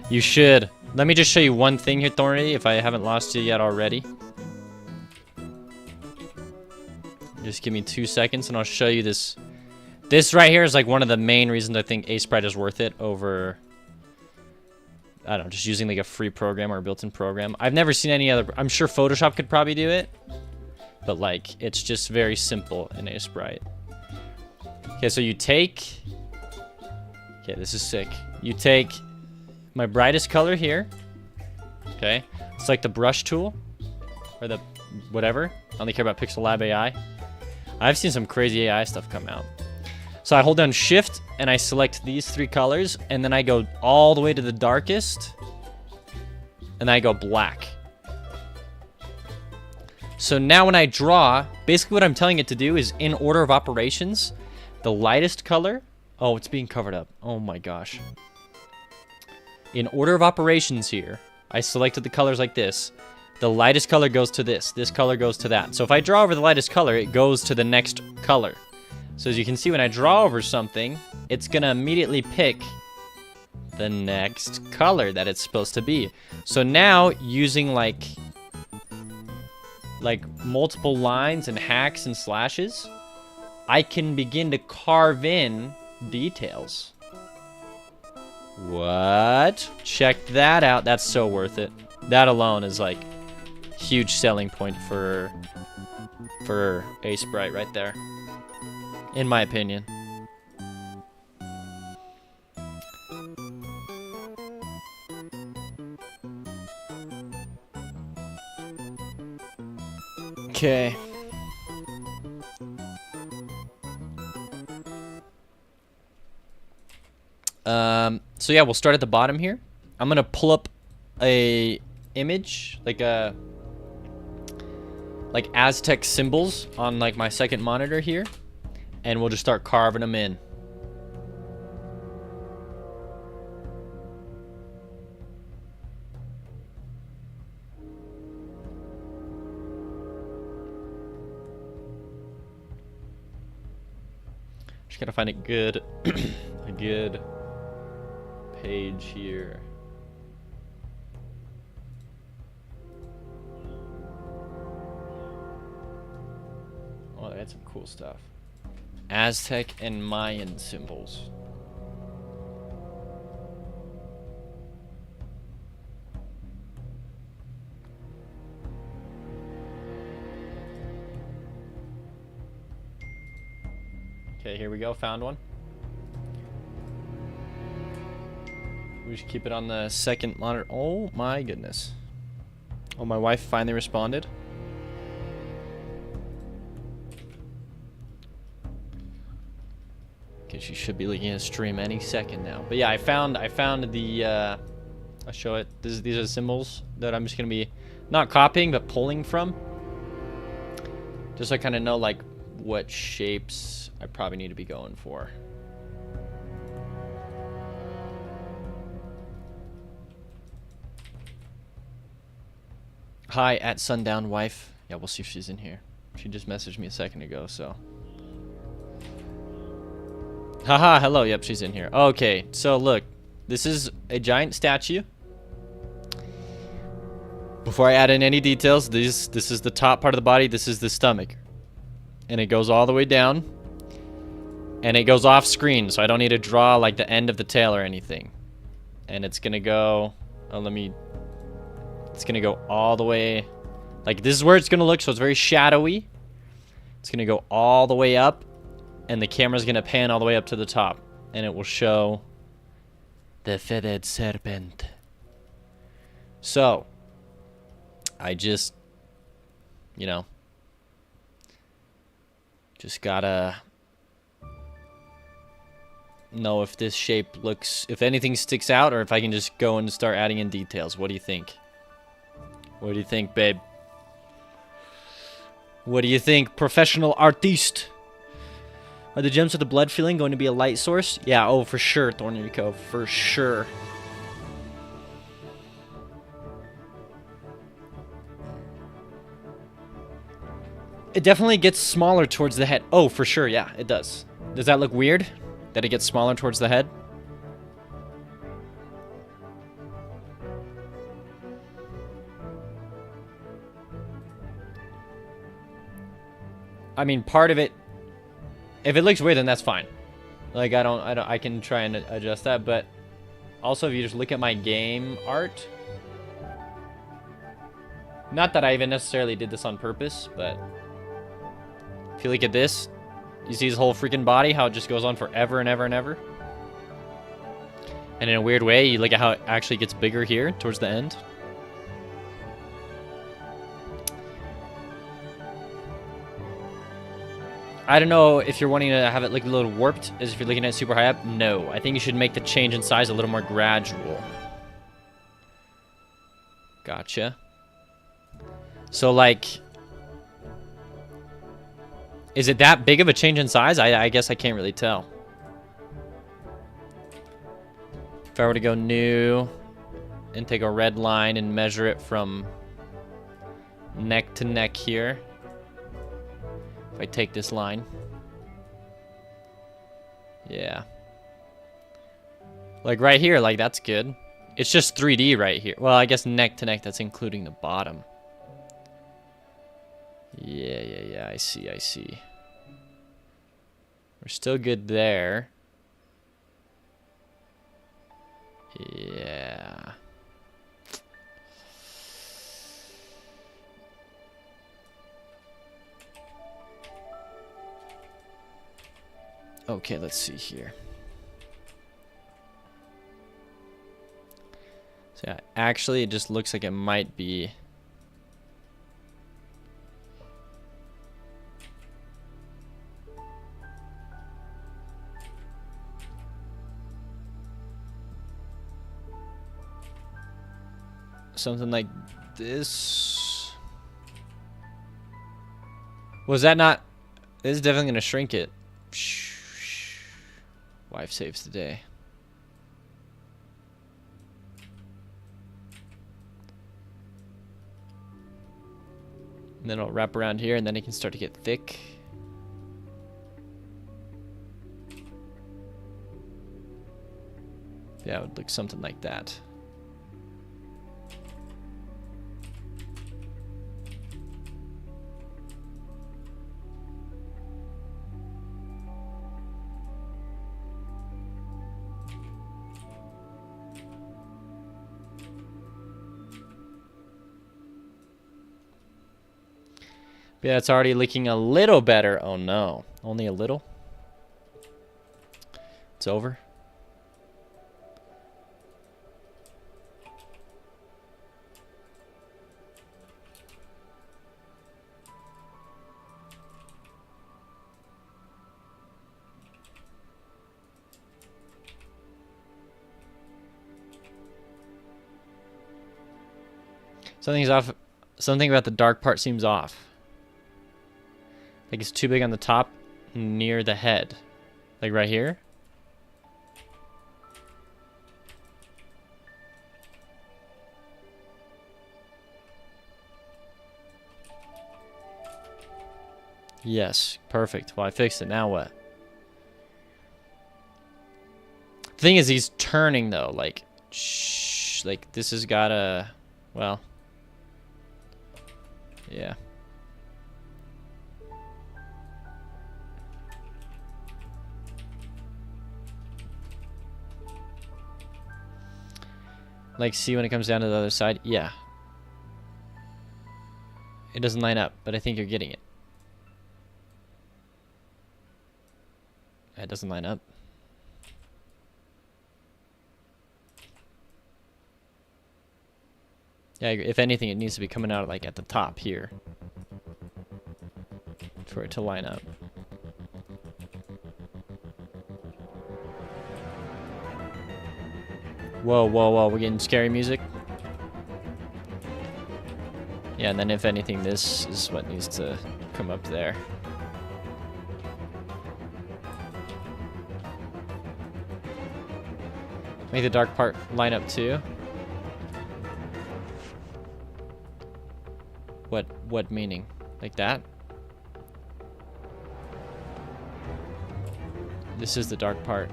You should. Let me just show you one thing here, Thorny, if I haven't lost you yet already. Just give me 2 seconds and I'll show you this. This right here is like one of the main reasons I think Sprite is worth it over, I don't know, just using like a free program or a built-in program. I've never seen any other, I'm sure Photoshop could probably do it, but like it's just very simple in Sprite. Okay, so you take, okay, this is sick. You take my brightest color here, okay? It's like the brush tool, or the whatever. I only care about Pixel Lab AI. I've seen some crazy AI stuff come out. So I hold down Shift, and I select these 3 colors, and then I go all the way to the darkest, and I go black. So now when I draw, basically what I'm telling it to do is in order of operations, the lightest color, oh, it's being covered up. Oh my gosh. In order of operations here, I selected the colors like this. The lightest color goes to this. This color goes to that. So if I draw over the lightest color, it goes to the next color. So as you can see, when I draw over something, it's gonna immediately pick the next color that it's supposed to be. So now, using like multiple lines and hacks and slashes, I can begin to carve in details. What? Check that out. That's so worth it. That alone is like huge selling point for Sprite right there, in my opinion. Okay. So yeah, we'll start at the bottom here. I'm gonna pull up a image, like Aztec symbols on like my second monitor here, and we'll just start carving them in. gotta find a good, a good page here. Oh, they had some cool stuff. Aztec and Mayan symbols. Okay, here we go. Found one. We should keep it on the second monitor. Oh my goodness. Oh, my wife finally responded. Okay, she should be looking at a stream any second now. But yeah, I found the I'll show it. These are the symbols that I'm just gonna be not copying but pulling from. Just so I kind of know like what shapes I probably need to be going for. Hi, at sundown wife. Yeah, we'll see if she's in here. She just messaged me a second ago, so. Haha, hello. Yep, she's in here. Okay, so look. This is a giant statue. Before I add in any details, this is the top part of the body. This is the stomach. And it goes all the way down. And it goes off screen, so I don't need to draw like the end of the tail or anything. And it's gonna go, it's gonna go all the way, like this is where it's gonna look, so it's very shadowy. It's gonna go all the way up, and the camera's gonna pan all the way up to the top. And it will show the feathered serpent. So, I just, you know, just gotta know if this shape looks, if anything sticks out, or if I can just go and start adding in details. What do you think? What do you think, babe? What do you think, professional artiste? Are the gems with the blood feeling going to be a light source? Yeah, oh, for sure, Thornico, for sure. It definitely gets smaller towards the head. Oh, for sure, yeah, it does. Does that look weird? That it gets smaller towards the head? I mean, part of it, if it looks weird, then that's fine. Like, I can try and adjust that, but also if you just look at my game art, not that I even necessarily did this on purpose, but if you look at this, you see his whole freaking body, how it just goes on forever and ever and ever. And in a weird way, you look at how it actually gets bigger here towards the end. I don't know if you're wanting to have it look a little warped, as if you're looking at it super high up. No, I think you should make the change in size a little more gradual. Gotcha. So, like, is it that big of a change in size? I guess I can't really tell. If I were to go new and take a red line and measure it from neck to neck here. If I take this line. Yeah. Like right here, like that's good. It's just 3D right here. Well, I guess neck to neck, that's including the bottom. Yeah, I see. We're still good there. Yeah. Okay, let's see here. So yeah, actually it just looks like it might be something like this. Was that not? This is definitely gonna shrink it. Wife saves the day. And then it'll wrap around here, and then it can start to get thick. Yeah, it would look something like that. Yeah, it's already looking a little better. Oh no, only a little? It's over? Something's off. Something about the dark part seems off. Like it's too big on the top near the head. Like right here. Yes, perfect. Well, I fixed it. Now what? The thing is, he's turning though. Like, shh. Like this has gotta. Well. Yeah. Like, see when it comes down to the other side? Yeah. It doesn't line up, but I think you're getting it. It doesn't line up. Yeah, if anything, it needs to be coming out like at the top here for it to line up. Whoa, whoa, whoa, we're getting scary music. Yeah, and then if anything, this is what needs to come up there. Make the dark part line up too. What meaning? Like that? This is the dark part.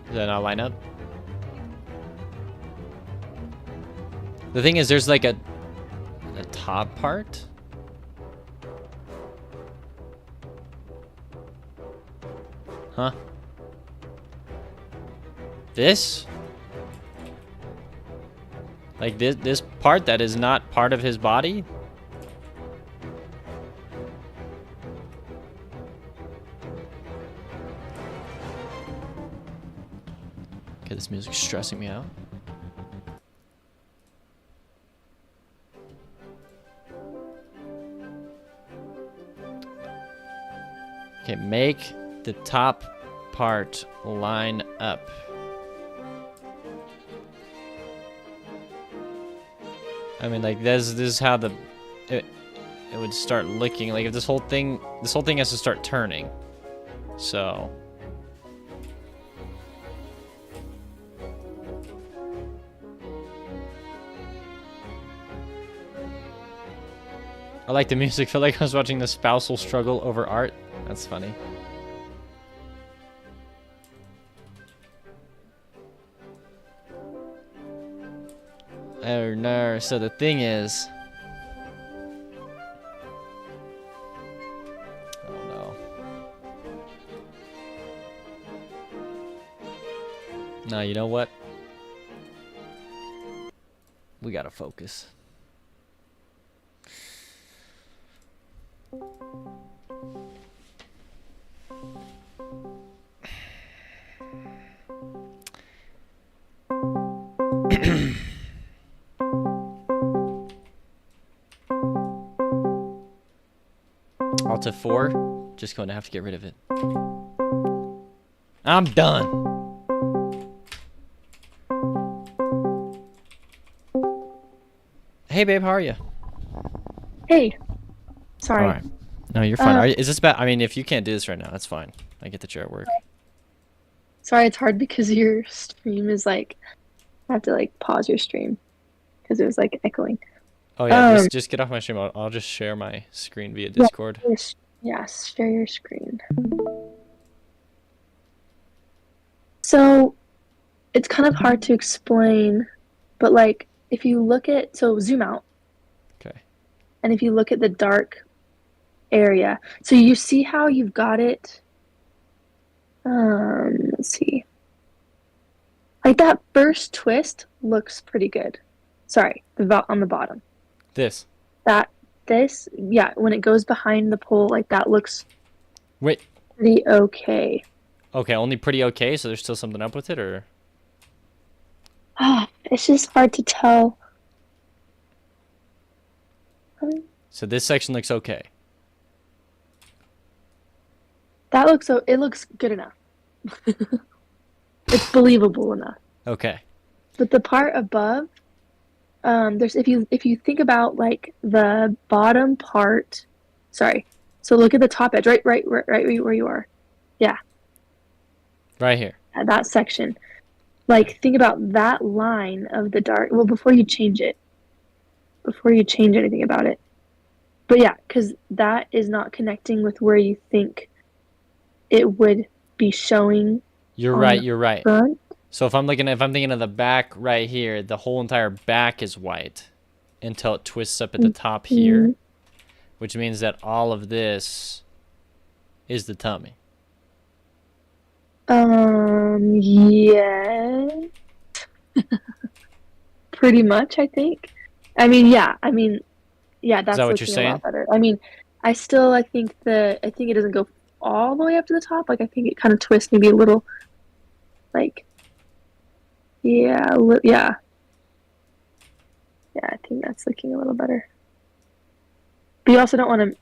Does that not line up? The thing is, there's like a top part. Huh? This? Like this part that is not part of his body? Okay, this music's stressing me out. Okay, make the top part line up. I mean, like this is how it would start looking like if this whole thing has to start turning. So I like the music. Felt like I was watching the spousal struggle over art. That's funny. Oh no, so the thing is... Oh no. Nah, you know what? We gotta focus. Alt F4, just going to have to get rid of it. I'm done. Hey babe, how are you? Hey. Sorry. All right. No, you're fine. Is this bad? I mean, if you can't do this right now, that's fine. I get that you're at work. Sorry, it's hard because your stream is like, I have to like pause your stream because it was like echoing. Oh yeah, just get off my stream. I'll just share my screen via Discord. Yes, share your screen. So it's kind of hard to explain, but like if you look at, so zoom out, Okay. and if you look at the dark area, so you see how you've got it. Let's see. Like that first twist looks pretty good. Sorry, on the bottom. This. That this, yeah, when it goes behind the pole, like that looks Wait. pretty okay. Okay, only pretty okay, so there's still something up with it, or? It's just hard to tell. So this section looks okay. That looks so it looks good enough. It's believable enough. Okay. But the part above, there's if you think about like the bottom part, sorry. So look at the top edge, right where you are. Yeah, Right here. at that section. Like think about that line of the dark. Well, before you change anything about it. But yeah, because that is not connecting with where you think it would be showing You're on right, the you're right. front. So if I'm thinking of the back right here, the whole entire back is white until it twists up at the top here, which means that all of this is the tummy. Yeah. Pretty much, I think. I mean, yeah. That's that what you're looking a saying? lot better. I mean, I think it doesn't go all the way up to the top. Like I think it kind of twists maybe a little. Like, yeah, yeah. Yeah, I think that's looking a little better. But you also don't want to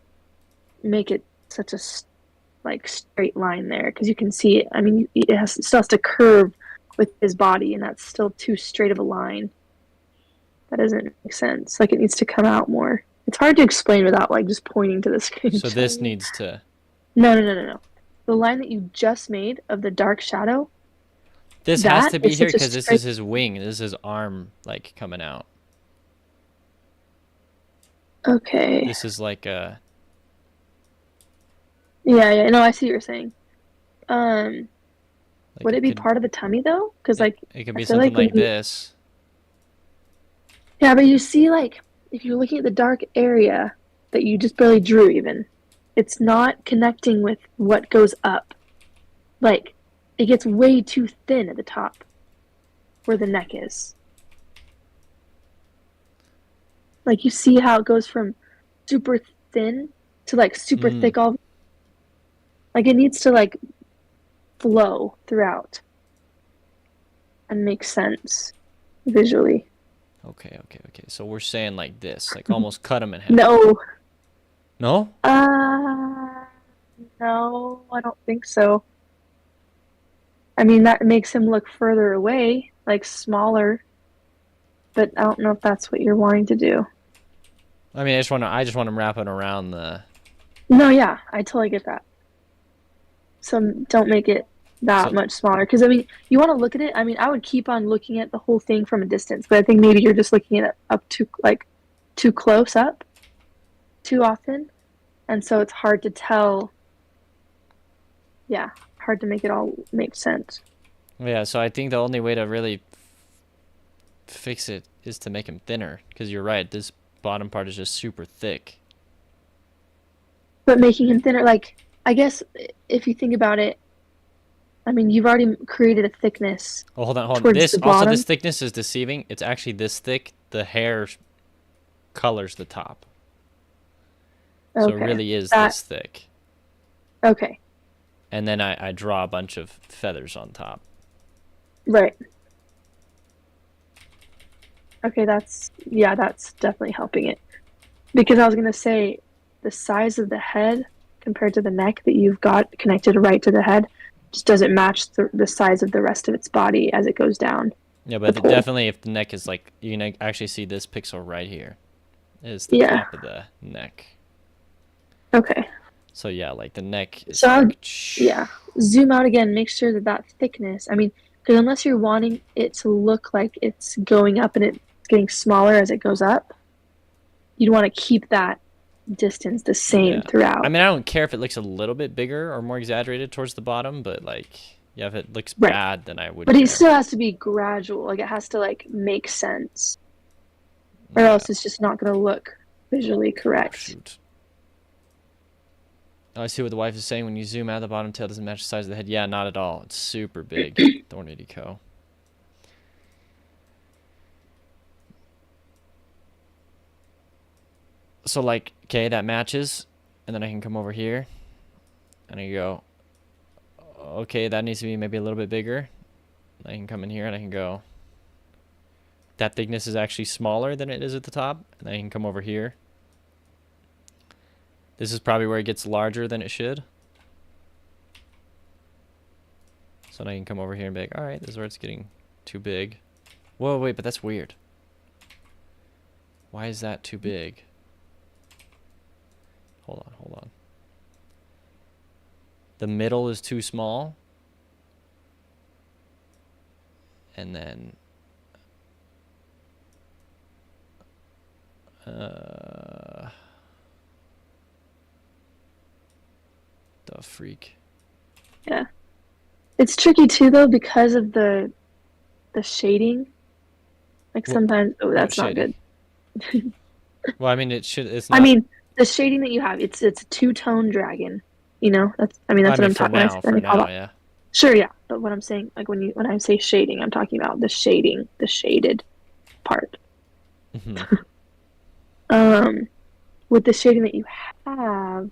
make it such a straight line there because you can see it. I mean, it still has to curve with his body, and that's still too straight of a line. That doesn't make sense. Like it needs to come out more. It's hard to explain without like just pointing to the screen. So this needs to... No. The line that you just made of the dark shadow. This has to be is here such a because this straight- is his wing. This is his arm, like, coming out. Okay. This is like a... Yeah. No, I see what you're saying. Like Would it be could- part of the tummy though? Because like It could I be feel something like when like you- this. Yeah, but you see, like, if you're looking at the dark area that you just barely drew, even, it's not connecting with what goes up. Like, it gets way too thin at the top where the neck is. Like, you see how it goes from super thin to, like, super thick all. Like, it needs to, like, flow throughout and make sense visually. Okay. So we're saying like this, like almost cut him in half. No. No? No, I don't think so. I mean, that makes him look further away, like smaller. But I don't know if that's what you're wanting to do. I mean, I just want him wrapping around the... No, yeah, I totally get that. So don't make it that much smaller. Because, I mean, you want to look at it. I mean, I would keep on looking at the whole thing from a distance. But I think maybe you're just looking at it up too close up too often. And so it's hard to tell. Yeah, hard to make it all make sense. Yeah, so I think the only way to really fix it is to make him thinner. Because you're right, this bottom part is just super thick. But making him thinner, like, I guess if you think about it, I mean, you've already created a thickness. Oh, hold on. Towards This the also, bottom? this thickness is deceiving. It's actually this thick. The hair colors the top. So it Okay. really is That- this thick. Okay, And then I draw a bunch of feathers on top. right. Okay, that's definitely helping it. Because I was going to say, the size of the head compared to the neck that you've got connected right to the head just doesn't match the size of the rest of its body as it goes down. Yeah, but The pole. definitely if the neck is like, you can actually see this pixel right here is the Yeah. top of the neck. Okay. So yeah, like the neck is So I would- like, Yeah. Zoom out again. Make sure that thickness. I mean, because unless you're wanting it to look like it's going up and it's getting smaller as it goes up, you'd want to keep that distance the same Yeah. throughout. I mean, I don't care if it looks a little bit bigger or more exaggerated towards the bottom, but like, Yeah, if it looks Right. bad, then I would. But care. it still has to be gradual. Like it has to like make sense, or Yeah. else it's just not going to look visually Oh, correct. shoot. Oh, I see what the wife is saying. When you zoom out, the bottom tail doesn't match the size of the head. Yeah, not at all. It's super big. Thornady Co. So like, okay, that matches, and then I can come over here, and I go, okay, that needs to be maybe a little bit bigger. I can come in here and I can go, that thickness is actually smaller than it is at the top, and then I can come over here. This is probably where it gets larger than it should. So now I can come over here and be like, all right, this is where it's getting too big. Whoa, wait, but that's weird. Why is that too big? Hold on, hold on. The middle is too small. And then... the freak. Yeah. It's tricky too though because of the shading. Like What- sometimes that's not shading? good. Well, I mean, it's not... I mean, the shading that you have, it's a two-tone dragon. You know, that's what I'm for talking now, about. yeah. Sure, yeah. But what I'm saying, like when I say shading, I'm talking about the shading, the shaded part. Mhm. With the shading that you have,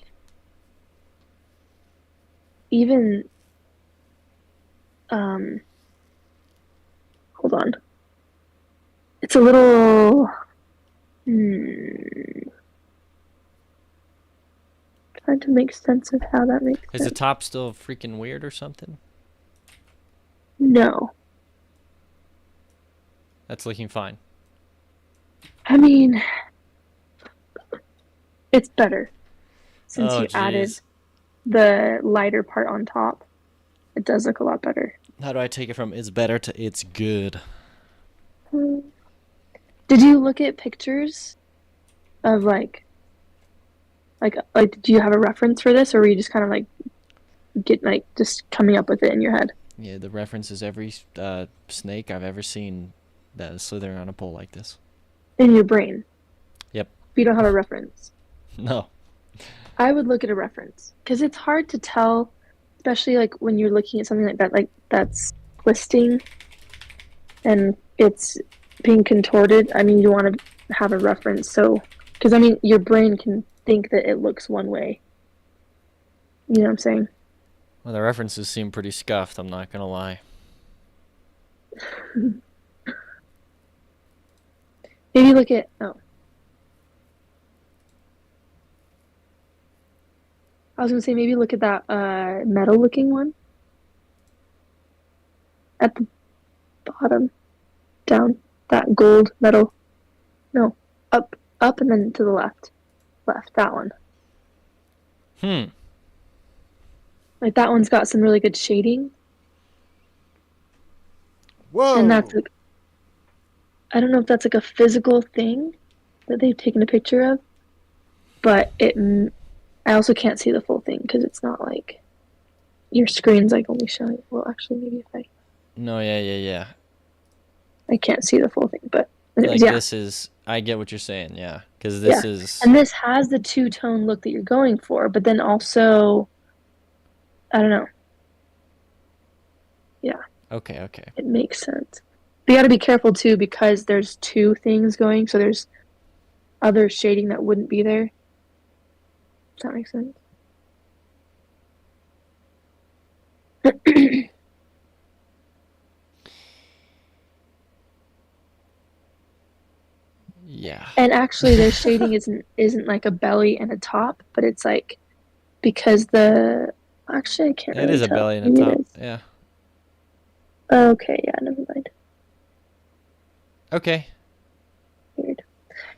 even hold on. It's a little trying to make sense of how that makes Is the sense. top still freaking weird or something? No. That's looking fine. I mean, it's better since Oh, you added jeez. the lighter part on top. It does look a lot better. How do I take it from it's better to it's good? Did you look at pictures of like do you have a reference for this, or were you just kind of like just coming up with it in your head? Yeah, the reference is every snake I've ever seen that is slithering on a pole like this. In your brain. Yep. If you don't have a reference. No. I would look at a reference because it's hard to tell, especially like when you're looking at something like that's twisting and it's being contorted. I mean, you want to have a reference, so because I mean, your brain can think that it looks one way. You know what I'm saying? Well, the references seem pretty scuffed, I'm not gonna lie. Maybe look at I was gonna say maybe look at that metal looking one at the bottom, down, that gold metal. No, up, and then to the left, that one. Like that one's got some really good shading. Whoa. And that's like, I don't know if that's like a physical thing that they've taken a picture of, but I also can't see the full thing because it's not like your screen's like only showing. Well, actually, maybe if No, yeah. I can't see the full thing, but anyways, Like yeah. this is, I get what you're saying, yeah, because this is. And this has the two-tone look that you're going for, but then also, I don't know. Yeah. Okay. It makes sense. But you got to be careful too because there's two things going, so there's other shading that wouldn't be there. Does that make sense? Yeah. And actually, their shading isn't like a belly and a top, but it's like because actually I can't It really is a tell. belly and Maybe a it top. is. Yeah. Okay, yeah, never mind. Okay. Weird.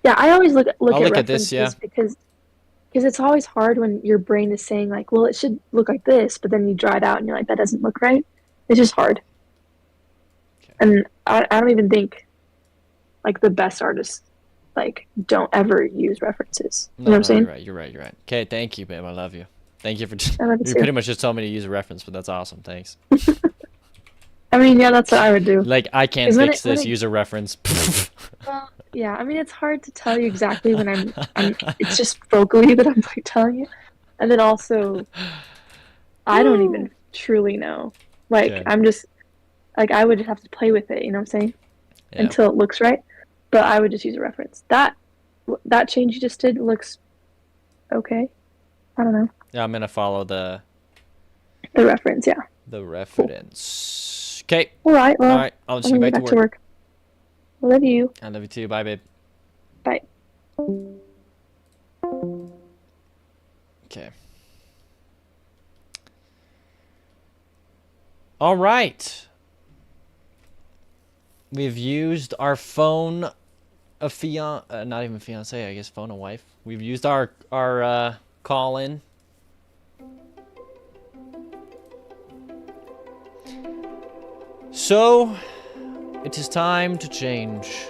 Yeah, I always look I'll at look at references this, yeah. because it's always hard when your brain is saying like, well, it should look like this, but then you draw it out and you're like, that doesn't look right. It's just hard. Okay. And I don't even think like the best artists like don't ever use references. You know what I'm saying? You're right. Okay, thank you, babe. I love you. Thank you for. I love it You're too. pretty much just telling me to use a reference, but that's awesome. Thanks. I mean, yeah, that's what I would do. Like, I can't 'Cause when fix it- when this. it- User reference. Well, yeah, I mean, it's hard to tell you exactly when it's just vocally that I'm like telling you. And then also, I don't even truly know. Like, Okay. I'm just, like, I would just have to play with it, you know what I'm saying? Yeah. Until it looks right. But I would just use a reference. That change you just did looks okay. I don't know. Yeah, I'm gonna follow the The reference, yeah. reference. Okay. All right, well, All right. I'll I'm just gonna get get back back to work. I love you. I love you too. Bye, babe. Bye. Okay. All right. We've used our phone, not even fiance, I guess phone a wife. We've used our call in. So, it is time to change.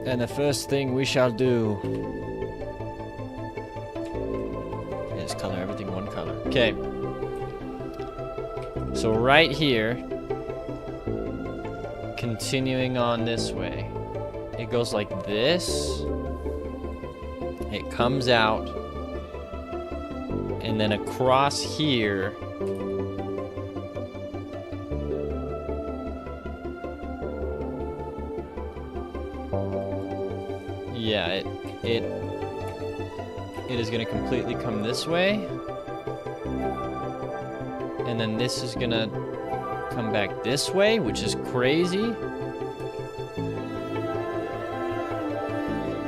And the first thing we shall do is color everything one color. Okay. So right here, continuing on this way, it goes like this. It comes out, and then across here. Yeah, it is gonna completely come this way, and then this is gonna come back this way, which is crazy.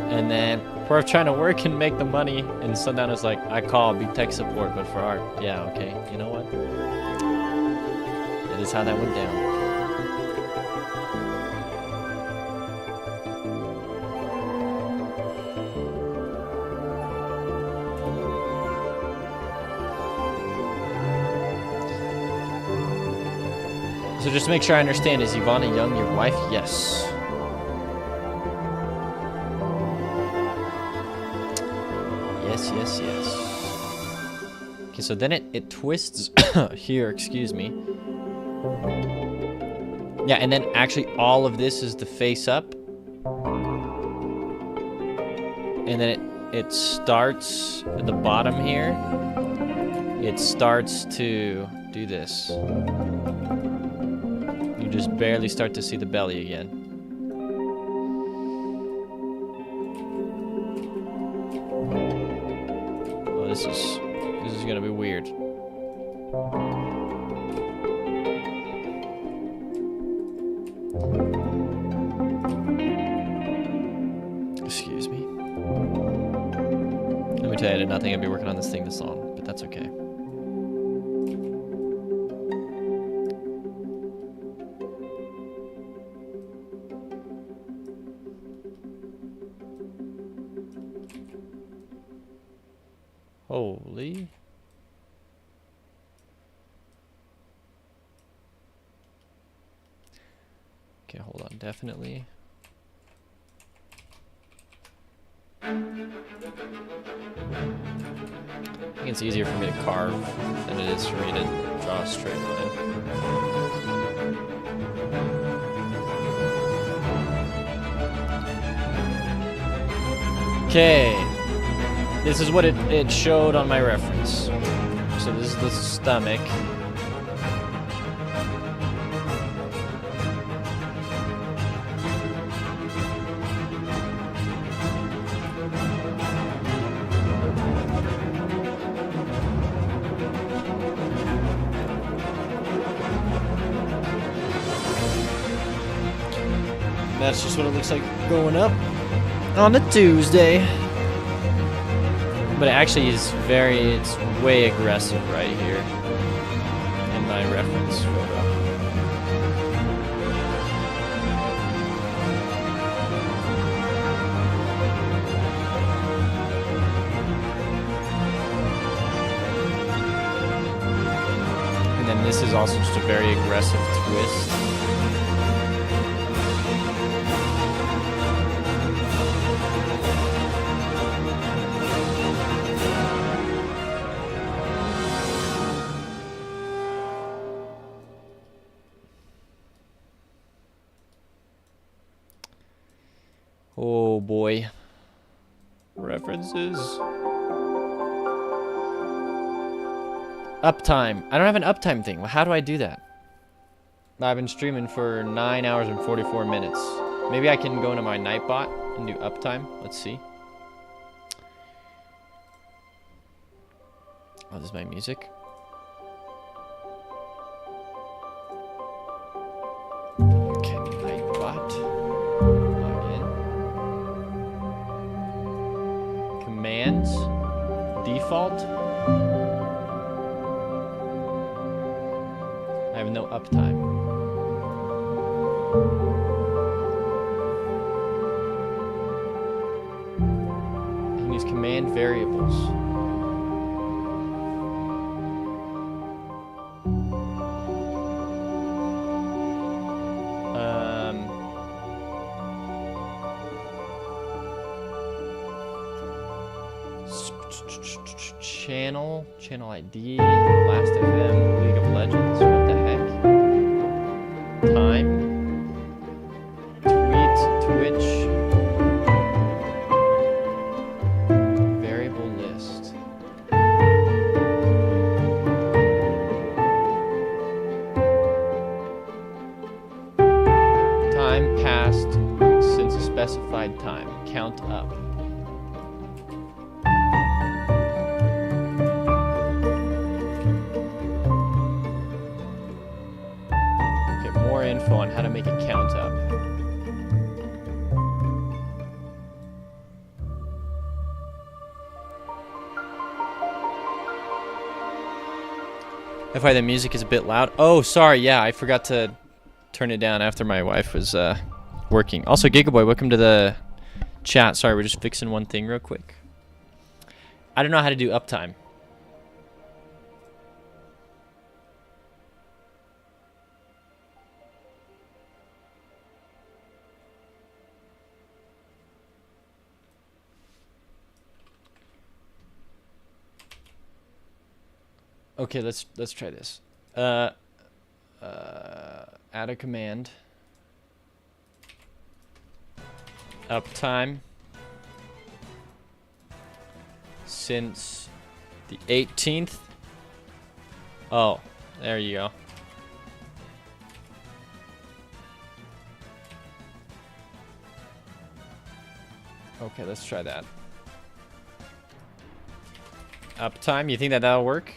And then we're trying to work and make the money, and Sundown is like, I call, be tech support, but for art. Yeah, okay, you know what? That is how that went down. So just to make sure I understand, is Ivana Young your wife? Yes. Yes, yes, yes. Okay, so then it twists here, excuse me. Yeah, and then actually all of this is the face up. And then it starts at the bottom here. It starts to do this. You just barely start to see the belly again. Oh, this is gonna be weird. Excuse me. Let me tell you, I did not think I'd be working on this thing this long, but that's okay. Holy. Okay, hold on, definitely. I think it's easier for me to carve than it is for me to draw a straight line. Okay. This is what it showed on my reference. So this is the stomach. That's just what it looks like going up on a Tuesday. But it actually is it's way aggressive right here in my reference photo. And then this is also just a very aggressive twist. Oh boy. References. Uptime. I don't have an uptime thing. How do I do that? I've been streaming for 9 hours and 44 minutes. Maybe I can go into my Nightbot and do uptime. Let's see. Oh, this is my music. Okay, Nightbot. Log in. Commands. Default. I have no uptime. I can use command variables. Channel ID, Last FM, League of Legends, what the heck? Time, tweet, Twitch, variable list. Time passed since a specified time, count up. Info on how to make it count up. If the music is a bit loud. Oh, sorry. Yeah, I forgot to turn it down after my wife was working. Also, Gigaboy, welcome to the chat. Sorry, we're just fixing one thing real quick. I don't know how to do uptime. Okay, let's try this. Add a command. Uptime since the 18th. Oh, there you go. Okay, let's try that. Uptime, you think that'll work?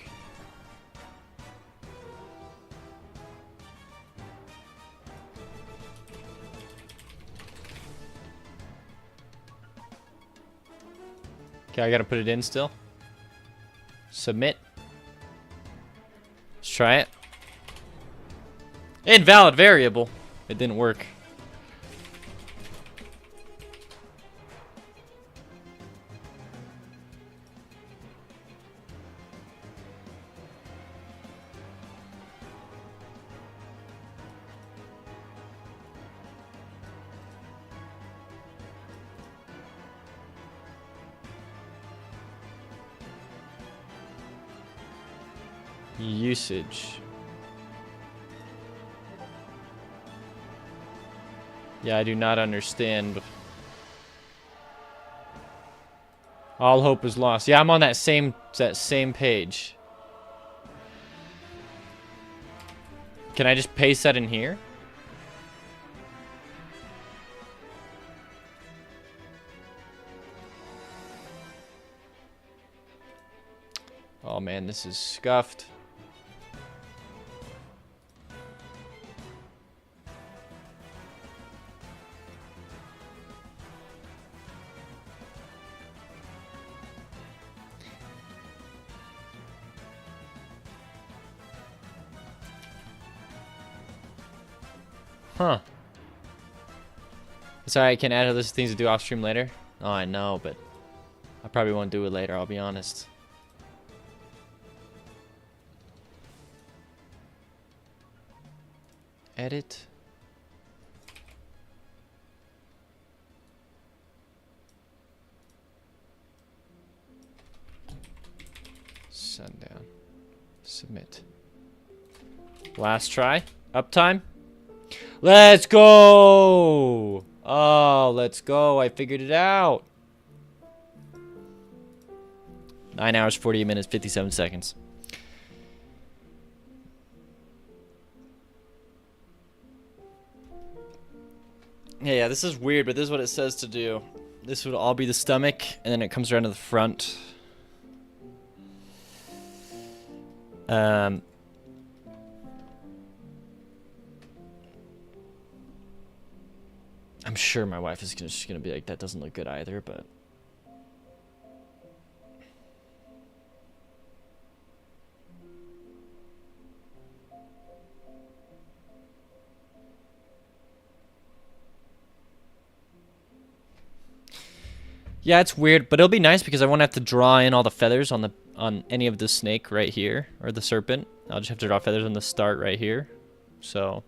Okay, I gotta put it in still. Submit. Let's try it. Invalid variable. It didn't work. Usage. Yeah, I do not understand. All hope is lost. Yeah, I'm on that same page. Can I just paste that in here? Oh man, this is scuffed. Huh. Sorry, I can add other things to do off stream later. Oh, I know, but I probably won't do it later, I'll be honest. Edit. Sundown. Submit. Last try. Uptime. Let's go! Oh, let's go. I figured it out. 9 hours, 48 minutes, 57 seconds. Yeah, this is weird, but this is what it says to do. This would all be the stomach, and then it comes around to the front. I'm sure my wife is just gonna be like, that doesn't look good either, but... Yeah, it's weird, but it'll be nice because I won't have to draw in all the feathers on any of the snake right here, or the serpent. I'll just have to draw feathers on the start right here. So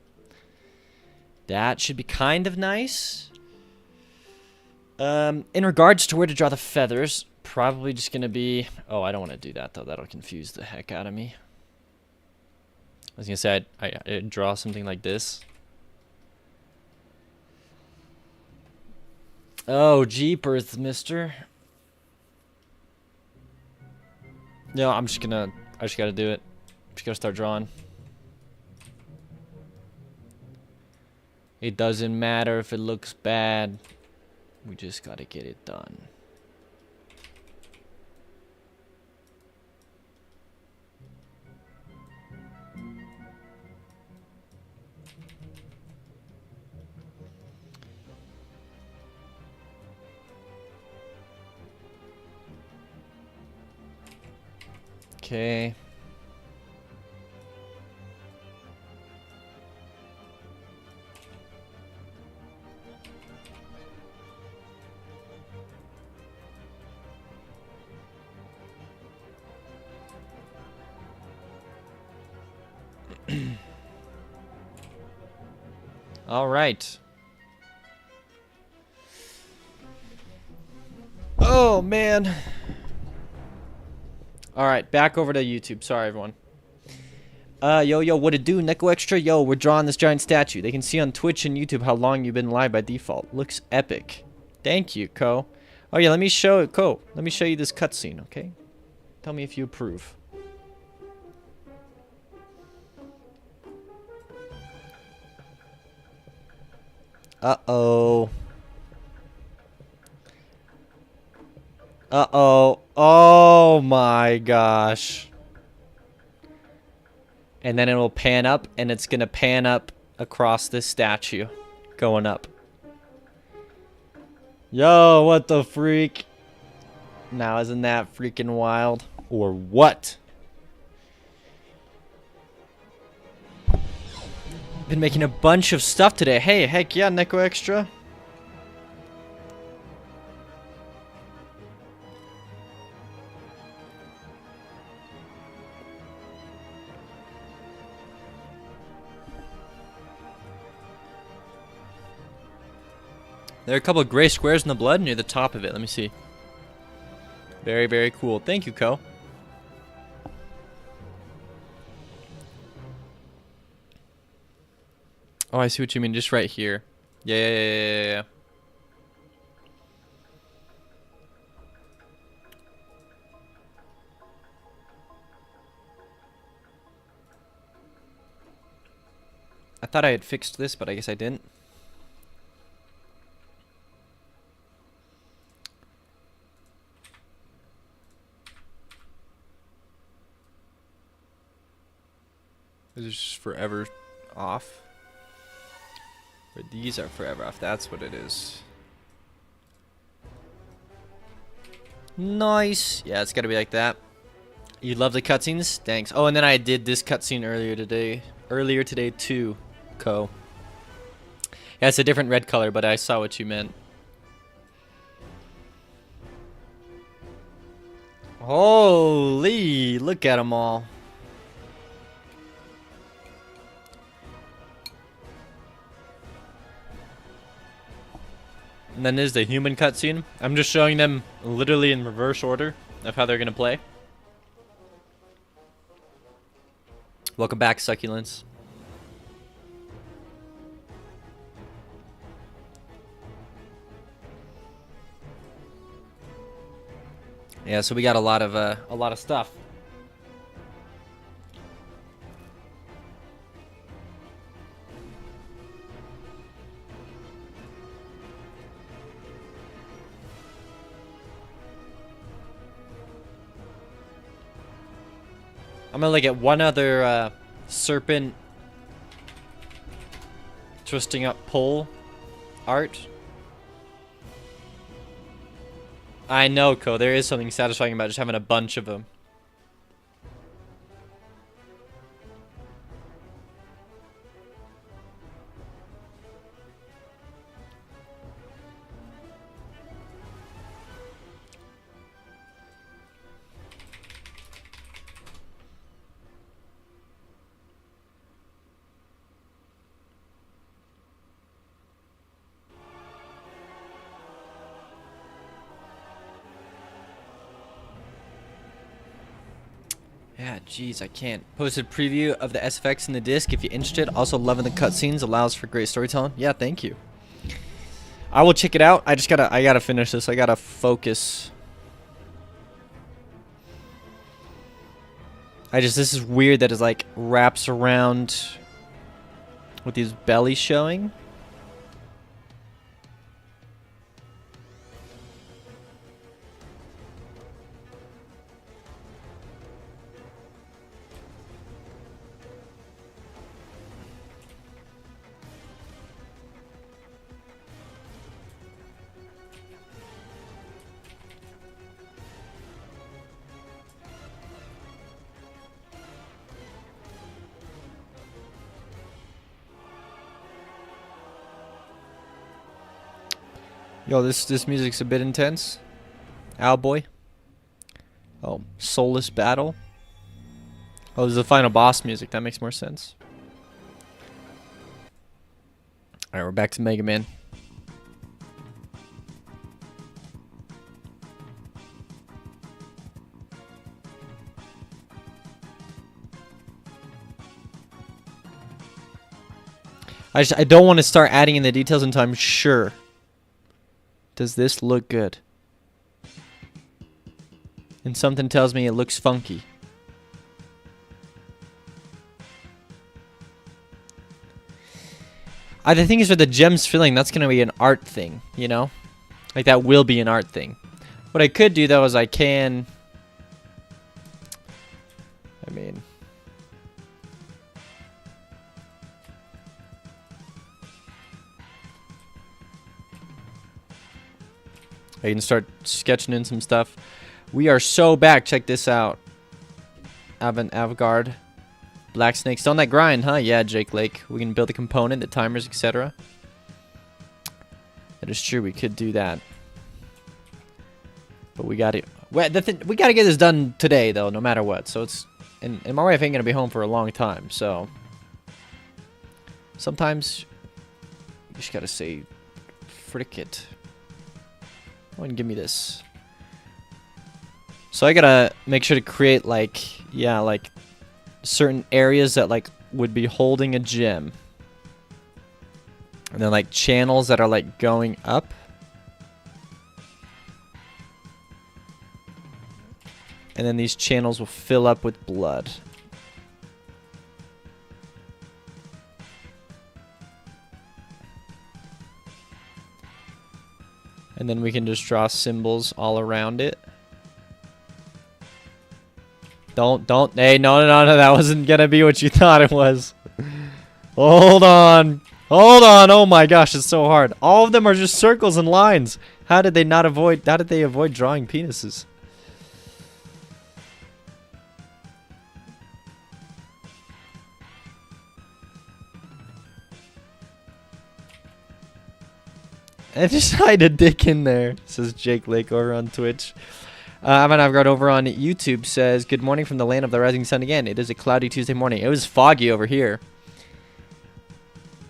that should be kind of nice. In regards to where to draw the feathers, probably just gonna be... Oh, I don't want to do that though. That'll confuse the heck out of me. I was gonna say I'd draw something like this. Oh, jeepers, mister. No, I just gotta do it. Just gotta start drawing. It doesn't matter if it looks bad. We just gotta get it done. Okay. All right. Oh, man. All right, back over to YouTube. Sorry, everyone. Yo, what it do? Neko Extra? Yo, we're drawing this giant statue. They can see on Twitch and YouTube how long you've been live by default. Looks epic. Thank you, Ko. Oh, yeah, let me show it. Ko, let me show you this cutscene, okay? Tell me if you approve. Uh-oh. Uh-oh. Oh, my gosh. And then it will pan up, and it's going to pan up across this statue. Going up. Yo, what the freak? Now, isn't that freaking wild? Or what? Been making a bunch of stuff today. Hey, heck yeah, Neko Extra. There are a couple of gray squares in the blood near the top of it. Let me see. Very, very cool. Thank you, Ko. Oh, I see what you mean. Just right here. Yeah. I thought I had fixed this, but I guess I didn't. Is it just forever off? Or these are forever off. That's what it is. Nice. Yeah, it's gotta be like that. You love the cutscenes? Thanks. Oh, and then I did this cutscene earlier today too, Ko. Yeah, it's a different red color, but I saw what you meant. Holy, look at them all. And then there's the human cutscene. I'm just showing them literally in reverse order of how they're gonna play. Welcome back, Succulents. Yeah, so we got a lot of stuff. I'm gonna look at one other serpent twisting up pole art. I know, Ko. There is something satisfying about just having a bunch of them. Yeah, jeez, I can't. Posted preview of the SFX in the disc if you're interested. Also loving the cutscenes, allows for great storytelling. Yeah, thank you. I will check it out. I gotta finish this. I gotta focus. This is weird that it like wraps around with these bellies showing. Yo, this music's a bit intense. Owlboy. Oh, Soulless Battle. Oh, this is the final boss music. That makes more sense. Alright, we're back to Mega Man. I don't want to start adding in the details until I'm sure. Does this look good? And something tells me it looks funky. The thing is with the gems filling, that's going to be an art thing, you know? Like that will be an art thing. What I could do though is I mean... I can start sketching in some stuff. We are so back. Check this out. Avantgarde. Black Snake. Still on that grind, huh? Yeah, Jake Lake. We can build a component, the timers, etc. That is true. We could do that. But we got to... we got to get this done today, though, no matter what. So it's... And my wife ain't going to be home for a long time, so... Sometimes... You just got to say... Frick it. Go ahead and give me this. So I gotta make sure to create like, yeah, like certain areas that like would be holding a gem. And then like channels that are like going up. And then these channels will fill up with blood. And then we can just draw symbols all around it. Hey, no, that wasn't gonna be what you thought it was. Hold on, oh my gosh, it's so hard. All of them are just circles and lines. How did they avoid drawing penises? I just hide a dick in there, says Jake Lake over on Twitch. Avantgarde over on YouTube says, good morning from the land of the rising sun again. It is a cloudy Tuesday morning. It was foggy over here.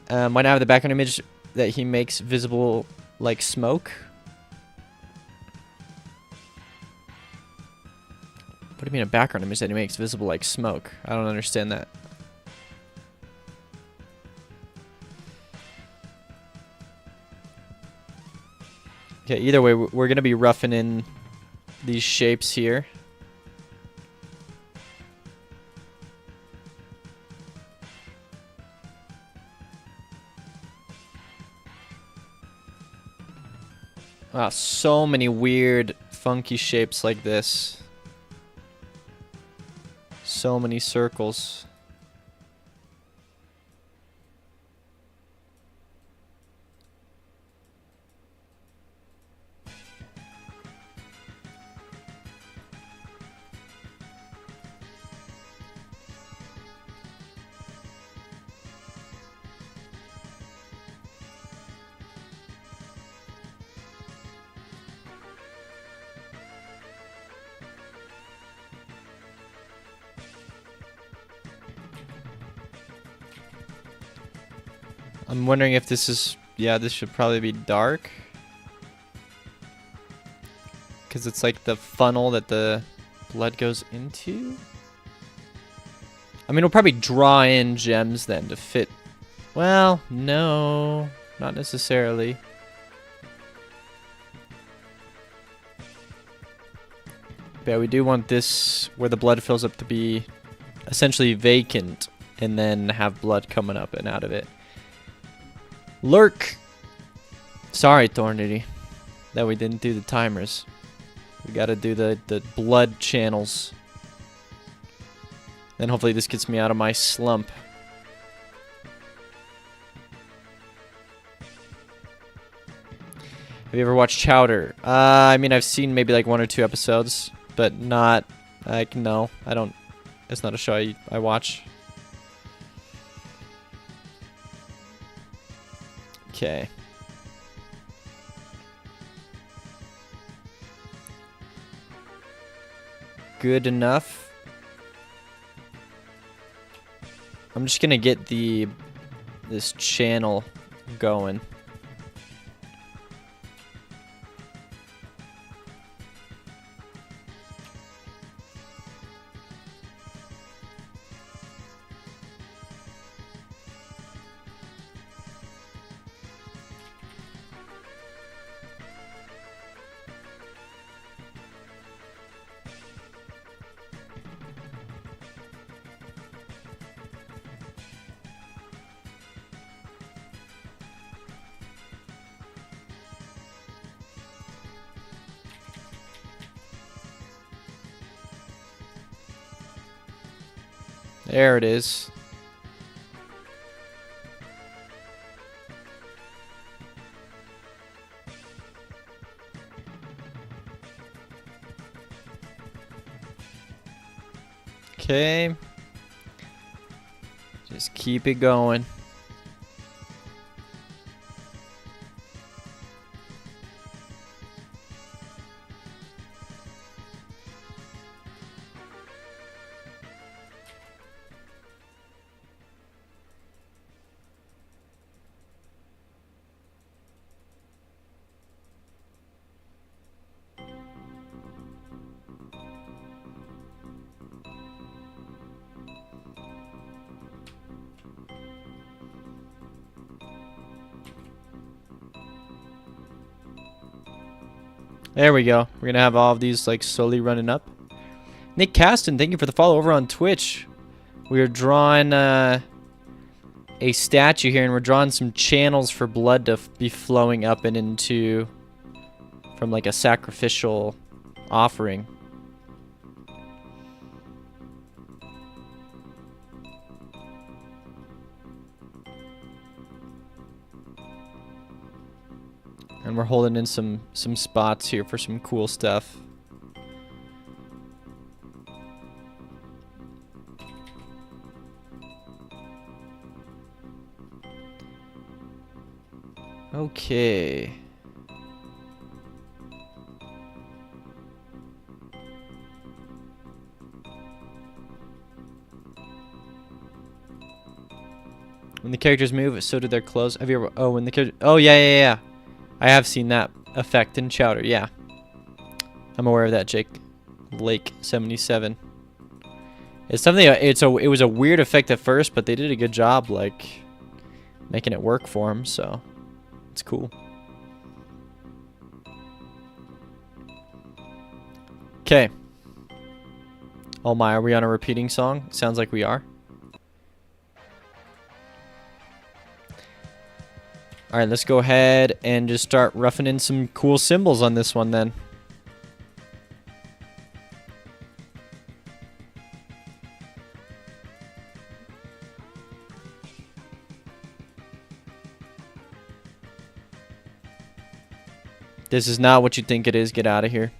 Why not have the background image that he makes visible like smoke? What do you mean a background image that he makes visible like smoke? I don't understand that. Okay, either way, we're going to be roughing in these shapes here. Wow, so many weird, funky shapes like this. So many circles. I'm wondering if this is, yeah, this should probably be dark. Because it's like the funnel that the blood goes into. I mean, it'll probably draw in gems then to fit. Well, no, not necessarily. But yeah, we do want this where the blood fills up to be essentially vacant and then have blood coming up and out of it. Lurk! Sorry, Thornity, that we didn't do the timers. We gotta do the blood channels. Then hopefully this gets me out of my slump. Have you ever watched Chowder? I mean, I've seen maybe like 1 or 2 episodes, but not, like, no, I don't, it's not a show I watch. Okay. Good enough. I'm just gonna get this channel going. There it is. Okay. Just keep it going. There we go. We're gonna have all of these like slowly running up. Nick Caston, thank you for the follow over on Twitch. We are drawing a statue here, and we're drawing some channels for blood to be flowing up and into from like a sacrificial offering. And we're holding in some spots here for some cool stuff. Okay. When the characters move, so do their clothes. Have you ever? Oh, when the character. Oh, yeah. I have seen that effect in Chowder. Yeah, I'm aware of that, Jake. Lake 77. It's something. It was a weird effect at first, but they did a good job, like making it work for him. So it's cool. Okay. Oh my, are we on a repeating song? Sounds like we are. Alright, let's go ahead and just start roughing in some cool symbols on this one then. This is not what you think it is. Get out of here.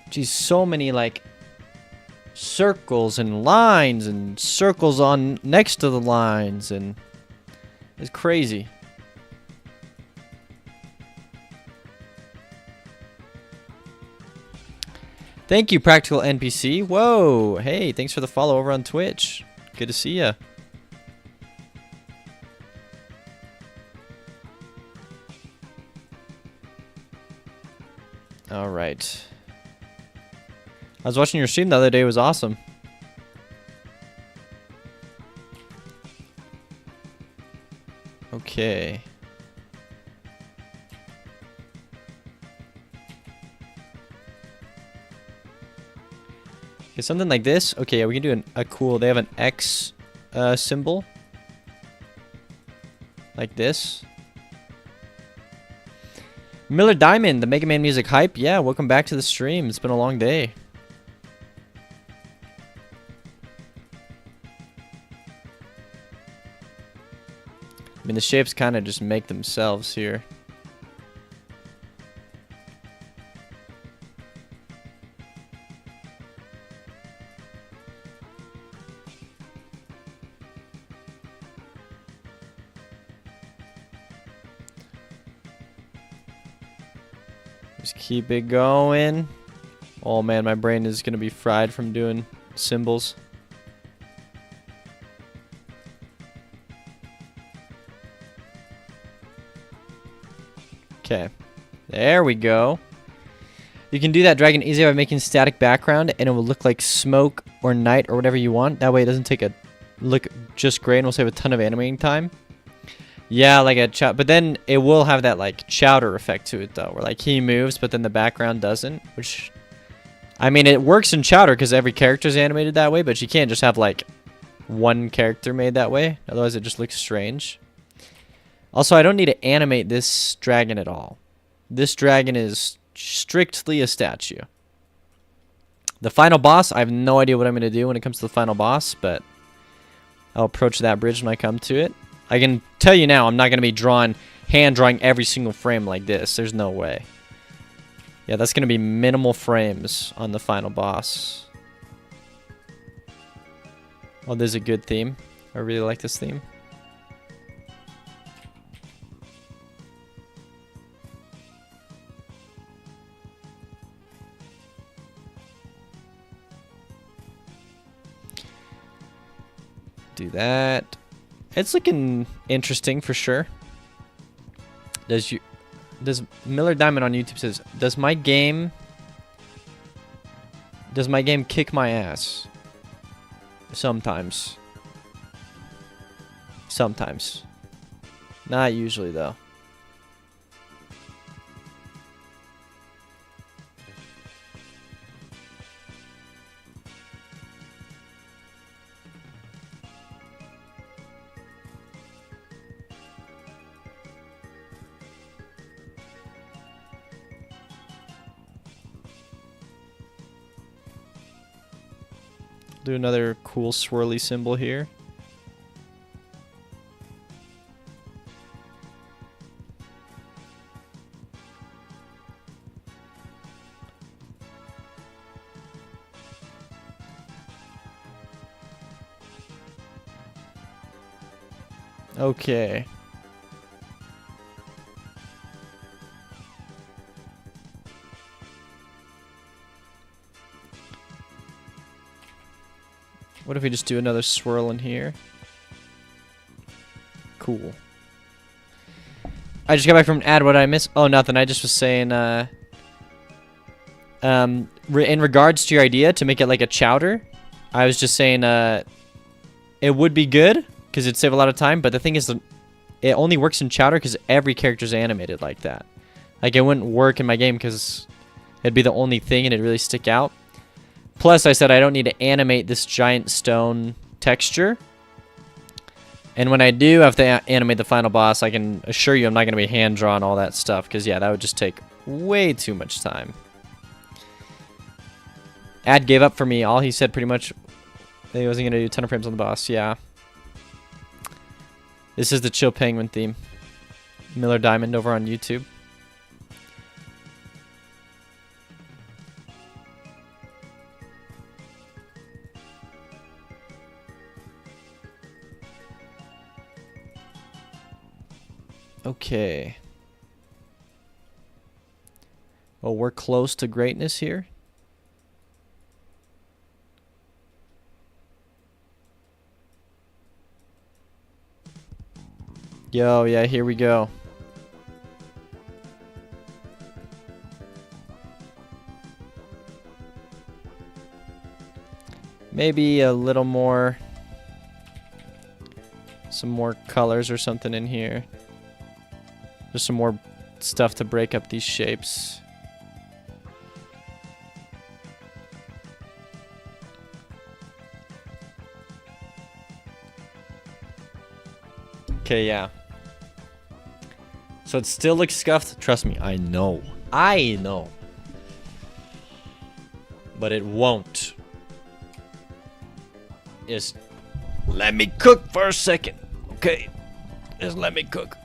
Geez, so many like circles and lines and circles on next to the lines, and it's crazy. Thank you, Practical NPC. Whoa, hey, thanks for the follow over on Twitch. Good to see ya. All right. I was watching your stream the other day. It was awesome. Okay. Okay, something like this. Okay, we can do a cool. They have an X symbol. Like this. Miller Diamond, the Mega Man music hype. Yeah, welcome back to the stream. It's been a long day. I mean, the shapes kind of just make themselves here. Just keep it going. Oh man, my brain is going to be fried from doing symbols. Okay, there we go. You can do that dragon easy by making static background, and it will look like smoke or night or whatever you want. That way it doesn't take a look just great, and will save a ton of animating time. Yeah, like a but then it will have that like chowder effect to it though, where like he moves, but then the background doesn't. Which, I mean, it works in chowder because every character is animated that way, but you can't just have like one character made that way. Otherwise, it just looks strange. Also, I don't need to animate this dragon at all. This dragon is strictly a statue. The final boss, I have no idea what I'm going to do when it comes to the final boss, but I'll approach that bridge when I come to it. I can tell you now, I'm not going to be hand drawing every single frame like this. There's no way. Yeah, that's going to be minimal frames on the final boss. Oh, there's a good theme. I really like this theme. Do that. It's looking interesting for sure. Does Miller Diamond on YouTube says, does my game kick my ass? Sometimes. Sometimes. Not usually though. Do another cool swirly symbol here. Okay. What if we just do another swirl in here? Cool. I just got back from an ad. What did I miss? Oh, nothing. I just was saying, in regards to your idea to make it like a chowder, I was just saying, it would be good because it'd save a lot of time. But the thing is, it only works in chowder because every character's animated like that. Like, it wouldn't work in my game because it'd be the only thing and it'd really stick out. Plus, I said I don't need to animate this giant stone texture. And when I do have to animate the final boss, I can assure you I'm not going to be hand-drawn all that stuff. Because, yeah, that would just take way too much time. Ad gave up for me. All he said pretty much, that he wasn't going to do 10 of frames on the boss. Yeah. This is the Chill Penguin theme. Miller Diamond over on YouTube. Okay. Well, we're close to greatness here. Yo, yeah, here we go. Maybe a little more, some more colors or something in here. Just some more stuff to break up these shapes. Okay, yeah. So it still looks scuffed. Trust me, I know. I know. But it won't. Just let me cook for a second. Okay? Just let me cook.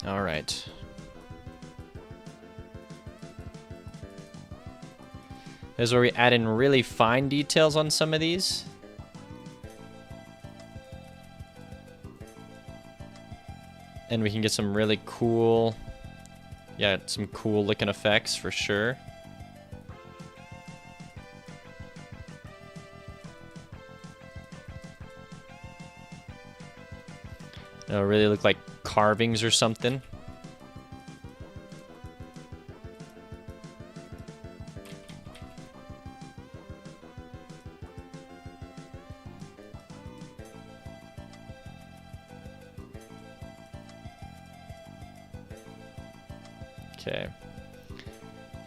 All right. This is where we add in really fine details on some of these. And we can get some really cool, yeah, some cool looking effects for sure. It'll really look like carvings or something. Okay.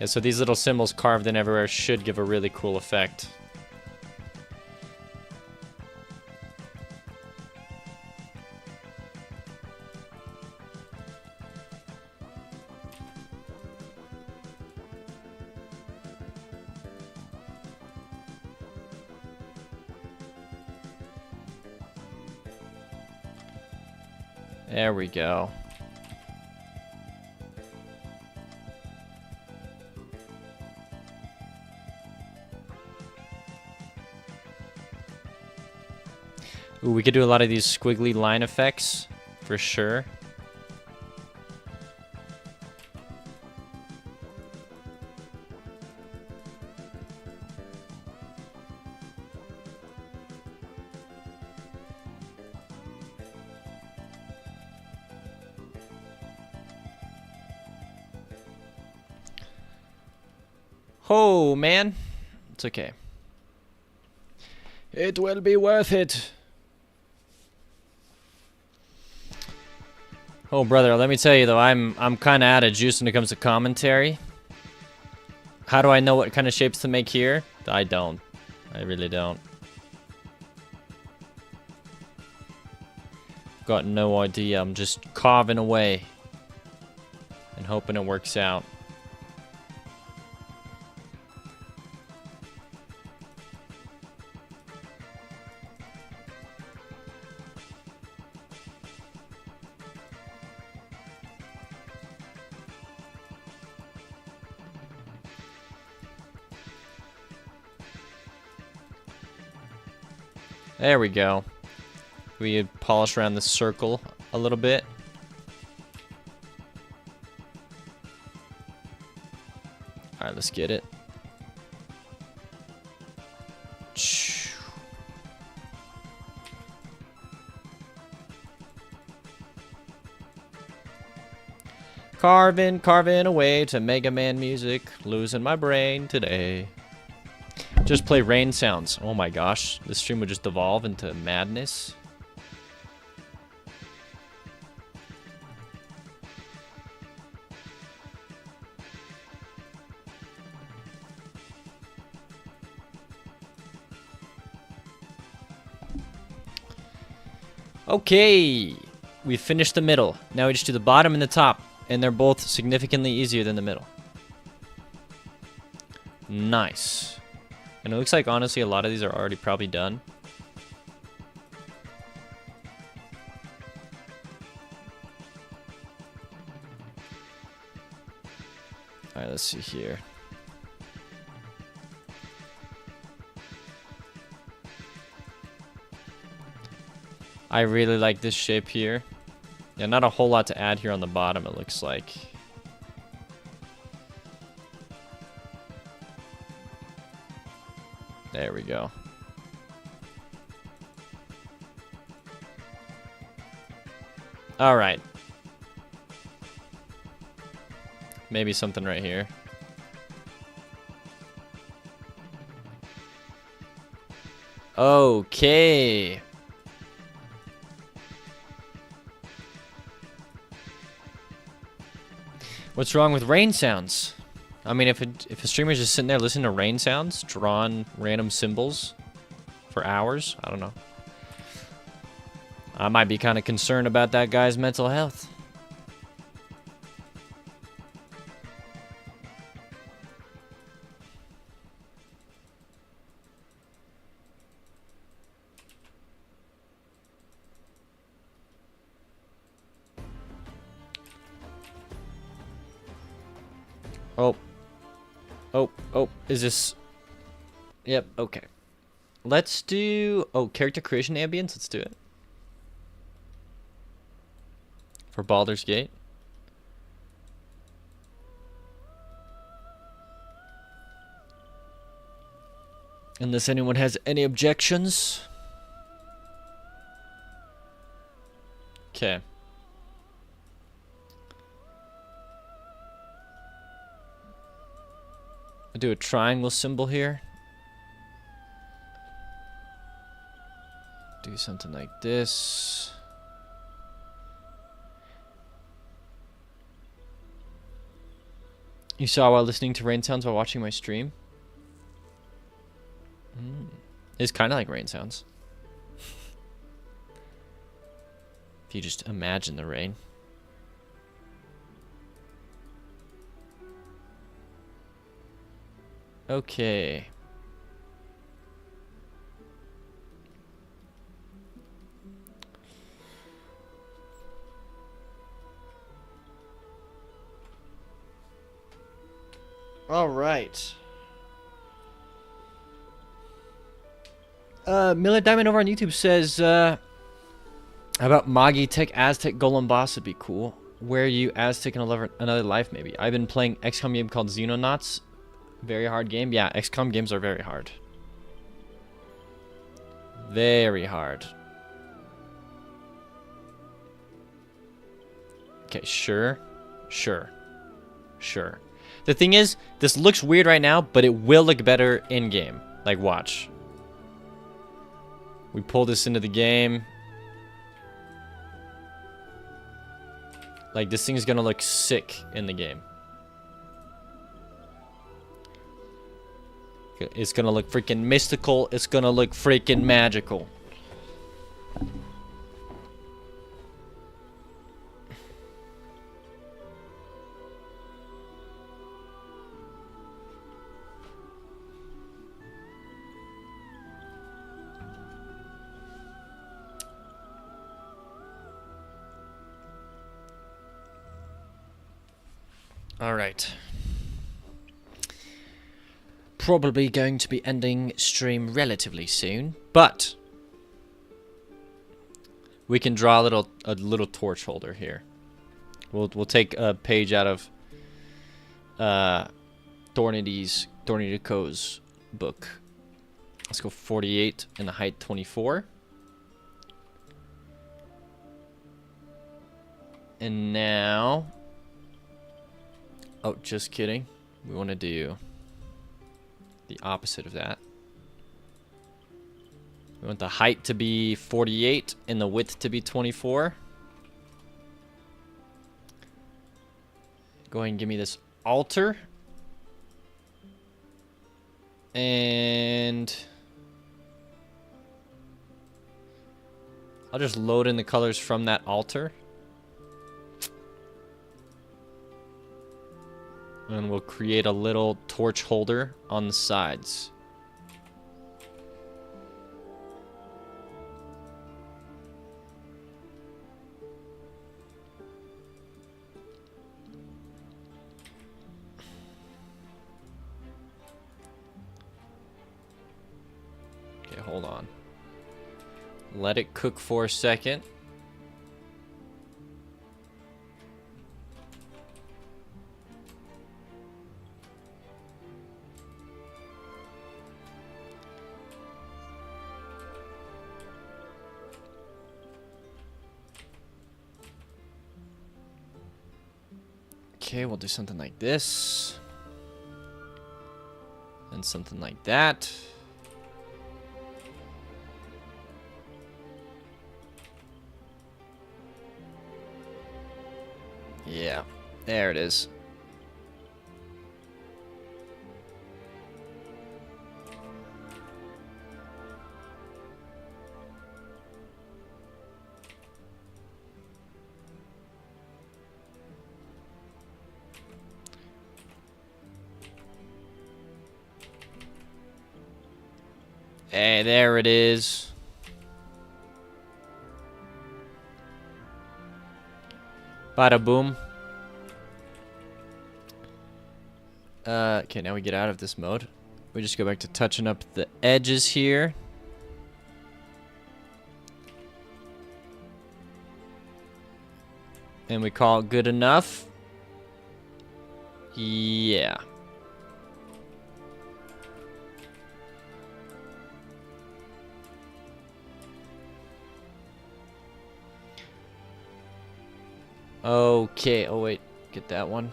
Yeah, so these little symbols carved in everywhere should give a really cool effect. There we go. Ooh, we could do a lot of these squiggly line effects, for sure. Oh, man. It's okay. It will be worth it. Oh, brother, let me tell you, though, I'm kind of out of juice when it comes to commentary. How do I know what kind of shapes to make here? I don't. I really don't. Got no idea. I'm just carving away and hoping it works out. There we go. We polish around the circle a little bit. Alright, let's get it. Carving away to Mega Man music. Losing my brain today. Just play rain sounds. Oh my gosh. This stream would just devolve into madness. Okay. We finished the middle. Now we just do the bottom and the top. And they're both significantly easier than the middle. Nice. And it looks like, honestly, a lot of these are already probably done. Alright, let's see here. I really like this shape here. Yeah, not a whole lot to add here on the bottom, it looks like. There we go. All right. Maybe something right here. Okay. What's wrong with rain sounds? I mean, if a streamer's just sitting there listening to rain sounds, drawing random symbols for hours, I don't know. I might be kind of concerned about that guy's mental health. Oh, is this... Yep, okay. Let's do... Oh, character creation ambience, let's do it. For Baldur's Gate. Unless anyone has any objections. Okay. I'll do a triangle symbol here. Do something like this. You saw while listening to rain sounds while watching my stream? It's kind of like rain sounds. If you just imagine the rain. Okay. All right. Miller Diamond over on YouTube says, about Magi Tech Aztec Golem Boss would be cool. Where you Aztec in another life, maybe. I've been playing XCOM game called Xenonauts. Very hard game. Yeah, XCOM games are very hard. Very hard. Okay, sure. The thing is, this looks weird right now, but it will look better in-game. Like, watch. We pull this into the game. Like, this thing's gonna look sick in the game. It's gonna look freaking mystical. It's gonna look freaking magical. All right. Probably going to be ending stream relatively soon, but we can draw a little torch holder here. We'll take a page out of Thorny Co's book. Let's go 48 and the height 24. And now, oh, just kidding. We want to do the opposite of that. We want the height to be 48 and the width to be 24. Go ahead and give me this altar. And I'll just load in the colors from that altar. And we'll create a little torch holder on the sides. Okay, hold on. Let it cook for a second. Okay, we'll do something like this. And something like that. Yeah, there it is. Hey, there it is. Bada boom. Okay, now we get out of this mode. We just go back to touching up the edges here. And we call it good enough. Yeah. Okay, oh wait, get that one.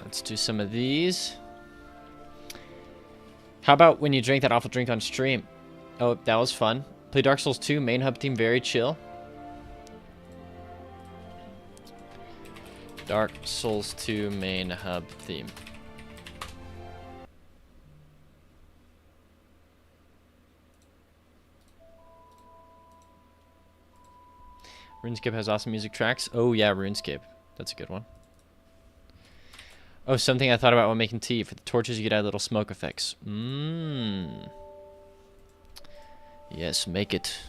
Let's do some of these. How about when you drank that awful drink on stream? Oh, that was fun. Play Dark Souls 2, main hub team, very chill. Dark Souls 2 main hub theme. RuneScape has awesome music tracks. Oh yeah, RuneScape. That's a good one. Oh, something I thought about while making tea. For the torches, you could add little smoke effects. Yes, make it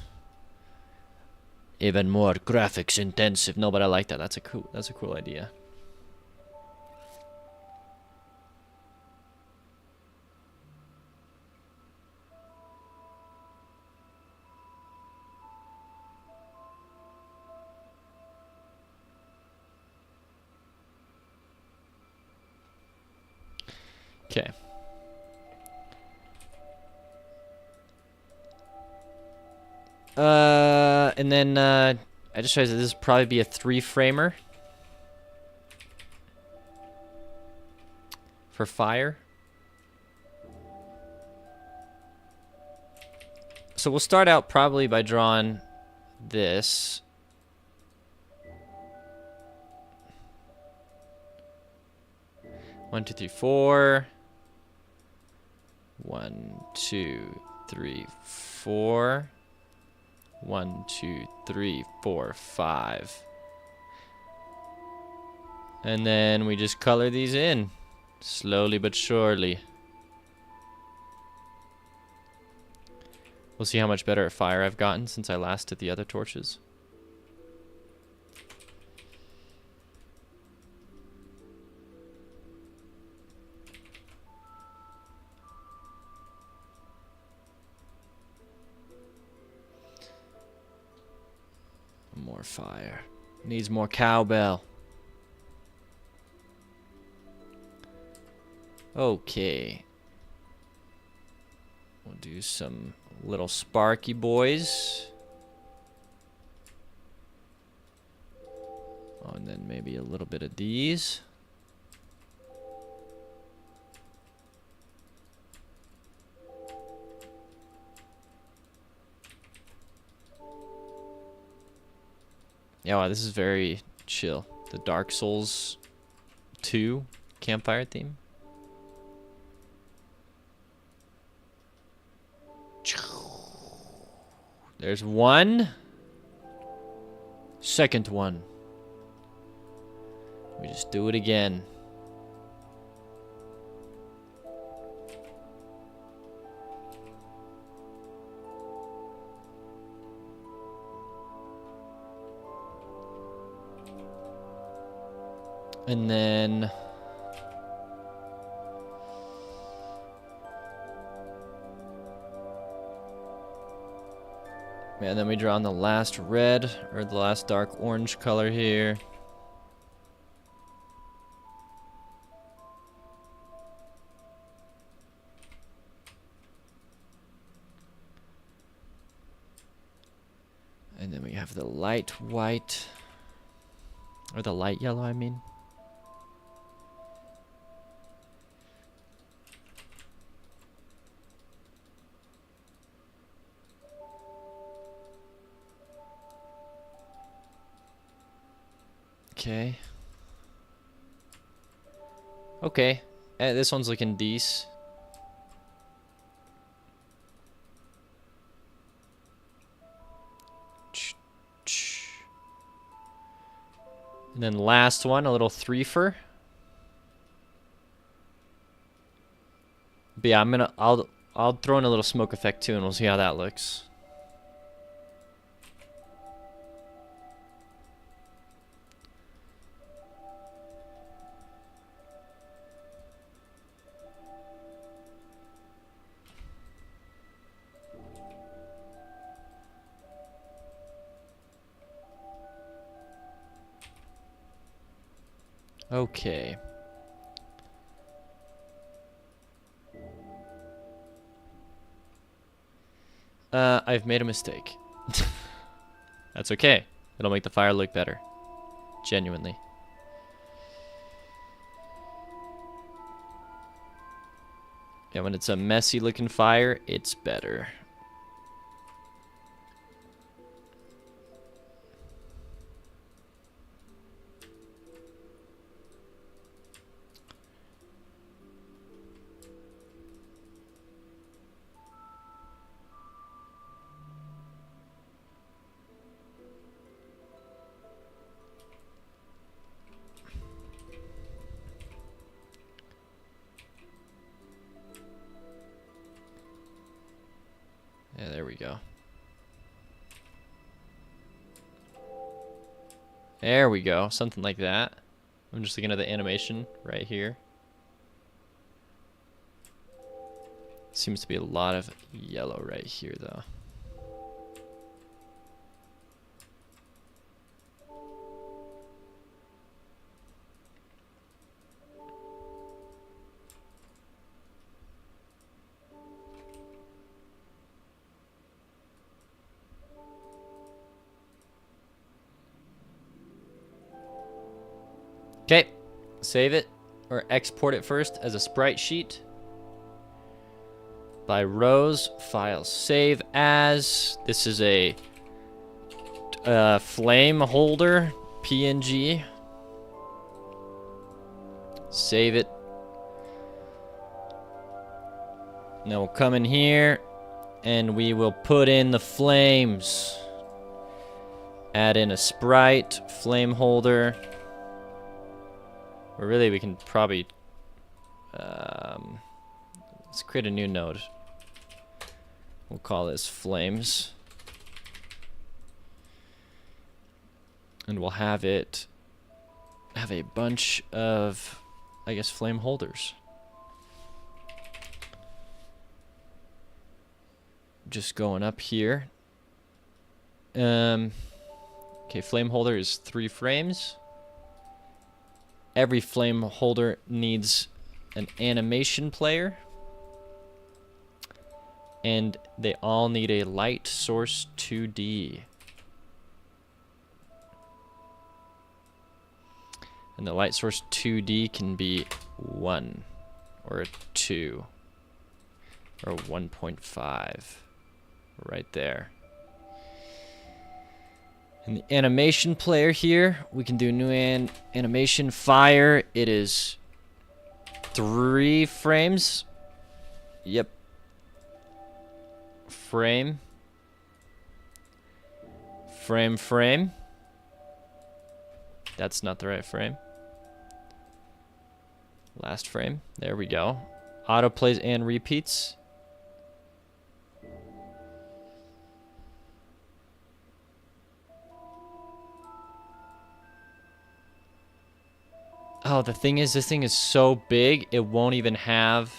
even more graphics intensive. No, but I like that. That's a cool idea. Okay. And then I just realized that this would probably be a 3-framer for fire. So we'll start out probably by drawing this. One, two, three, four. 1, 2, 3, 4. 1, 2, 3, 4, 5. And then we just color these in. Slowly but surely. We'll see how much better at fire I've gotten since I last did the other torches. More fire. Needs more cowbell. Okay. We'll do some little sparky boys. Oh, and then maybe a little bit of these. Yeah, wow, this is very chill. The Dark Souls 2 campfire theme. There's one. Second one. We just do it again. And then yeah, and then we draw on the last red or the last dark orange color here. And then we have the light white, or the light yellow, I mean. Okay. Okay. This one's looking decent. And then last one, a little threefer. But yeah, I'll throw in a little smoke effect too, and we'll see how that looks. Okay. I've made a mistake. That's okay. It'll make the fire look better. Genuinely. Yeah, when it's a messy looking fire, it's better. Yeah, there we go. There we go. Something like that. I'm just looking at the animation right here. Seems to be a lot of yellow right here, though. Okay, save it or export it first as a sprite sheet. By rows, file save as. This is a flame holder PNG. Save it. Now we'll come in here and we will put in the flames. Add in a sprite, flame holder. Or really, we can probably let's create a new node. We'll call this flames, and we'll have it have a bunch of, I guess, flame holders. Just going up here. Okay, Okay, flame holder is 3 frames. Every flame holder needs an animation player. And they all need a light source 2D. And the light source 2D can be 1 or a 2 or 1.5 right there. And the animation player here, we can do new animation fire. It is 3 frames. Yep. Frame. Frame. That's not the right frame. Last frame. There we go. Autoplays and repeats. Oh, the thing is, this thing is so big, it won't even have...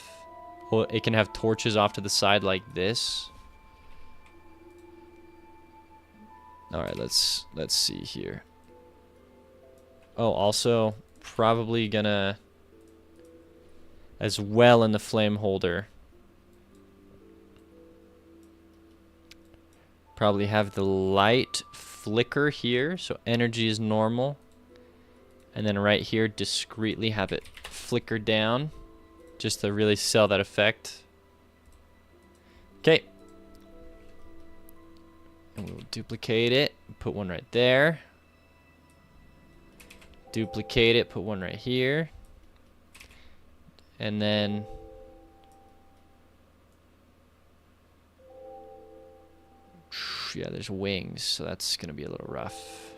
Well, it can have torches off to the side like this. Alright, let's see here. Oh, also, probably gonna... As well in the flame holder. Probably have the light flicker here, so energy is normal. And then right here, discreetly have it flicker down, just to really sell that effect. Okay. And we'll duplicate it, put one right there. Duplicate it, put one right here. And then... Yeah, there's wings, so that's gonna be a little rough.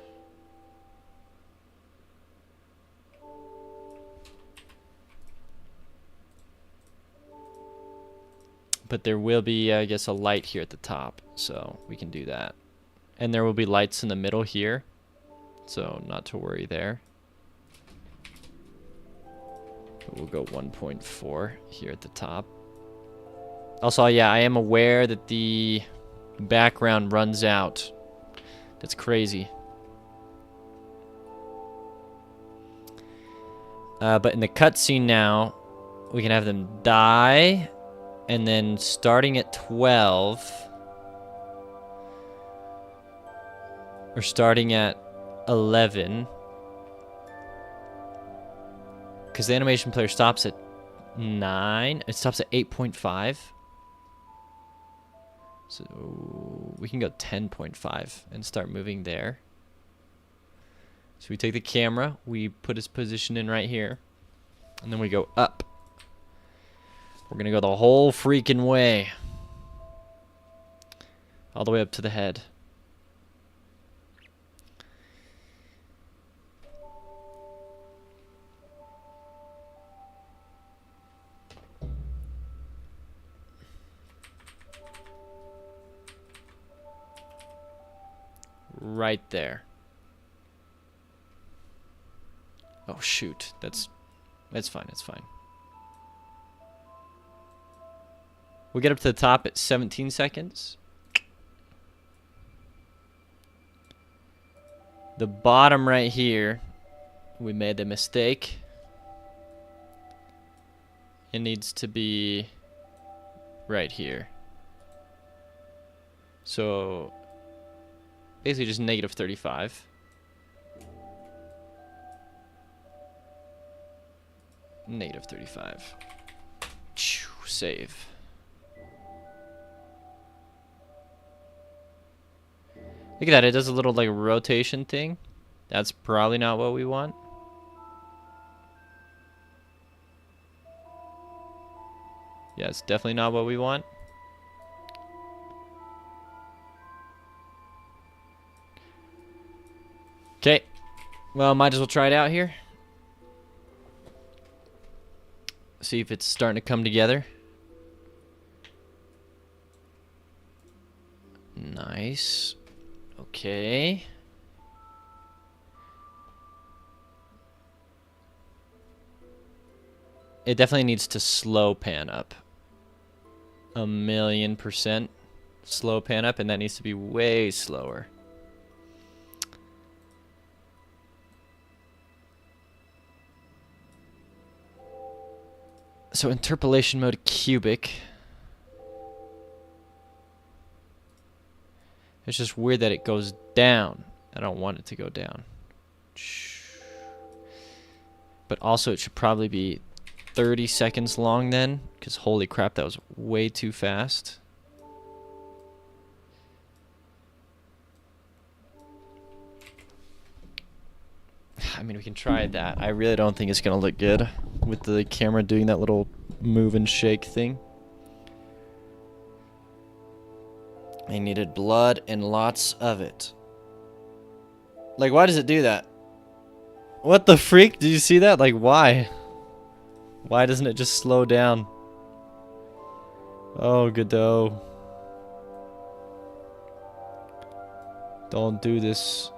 But there will be, I guess, a light here at the top, so we can do that. And there will be lights in the middle here, so not to worry there. But we'll go 1.4 here at the top. Also, yeah, I am aware that the background runs out. That's crazy. But in the cutscene now, we can have them die. And then starting at 12, or starting at 11, because the animation player stops at 9, it stops at 8.5. So we can go 10.5 and start moving there. So we take the camera, we put his position in right here, and then we go up. We're gonna go the whole freaking way. All the way up to the head. Right there. Oh shoot, that's fine, it's fine. We'll get up to the top at 17 seconds. The bottom right here, we made a mistake. It needs to be right here. So basically just negative 35. Negative 35. Save. Look at that, it does a little like rotation thing. That's probably not what we want. Yeah, it's definitely not what we want. Okay, well, might as well try it out here. See if it's starting to come together. Nice. Okay. It definitely needs to slow pan up. 1,000,000% slow pan up, and that needs to be way slower. So interpolation mode cubic. It's just weird that it goes down. I don't want it to go down. But also it should probably be 30 seconds long then, because holy crap, that was way too fast. I mean, we can try that. I really don't think it's gonna look good with the camera doing that little move and shake thing. I needed blood and lots of it. Like, why does it do that? What the freak? Did you see that? Like, why? Why doesn't it just slow down? Oh, Godot. Don't do this.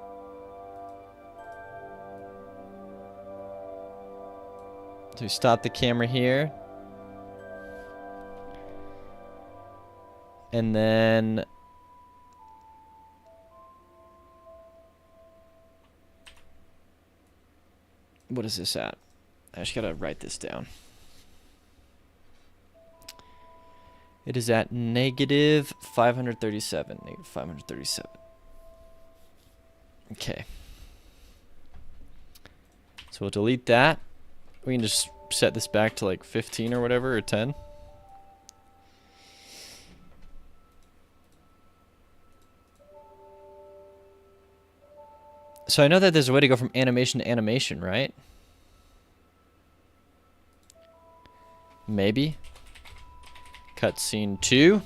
So we stop the camera here. And then... what is this at? I just gotta write this down. It is at negative 537. Negative 537. Okay. So we'll delete that. We can just set this back to like 15 or whatever, or 10. So I know that there's a way to go from animation to animation, right? Maybe. Cutscene 2.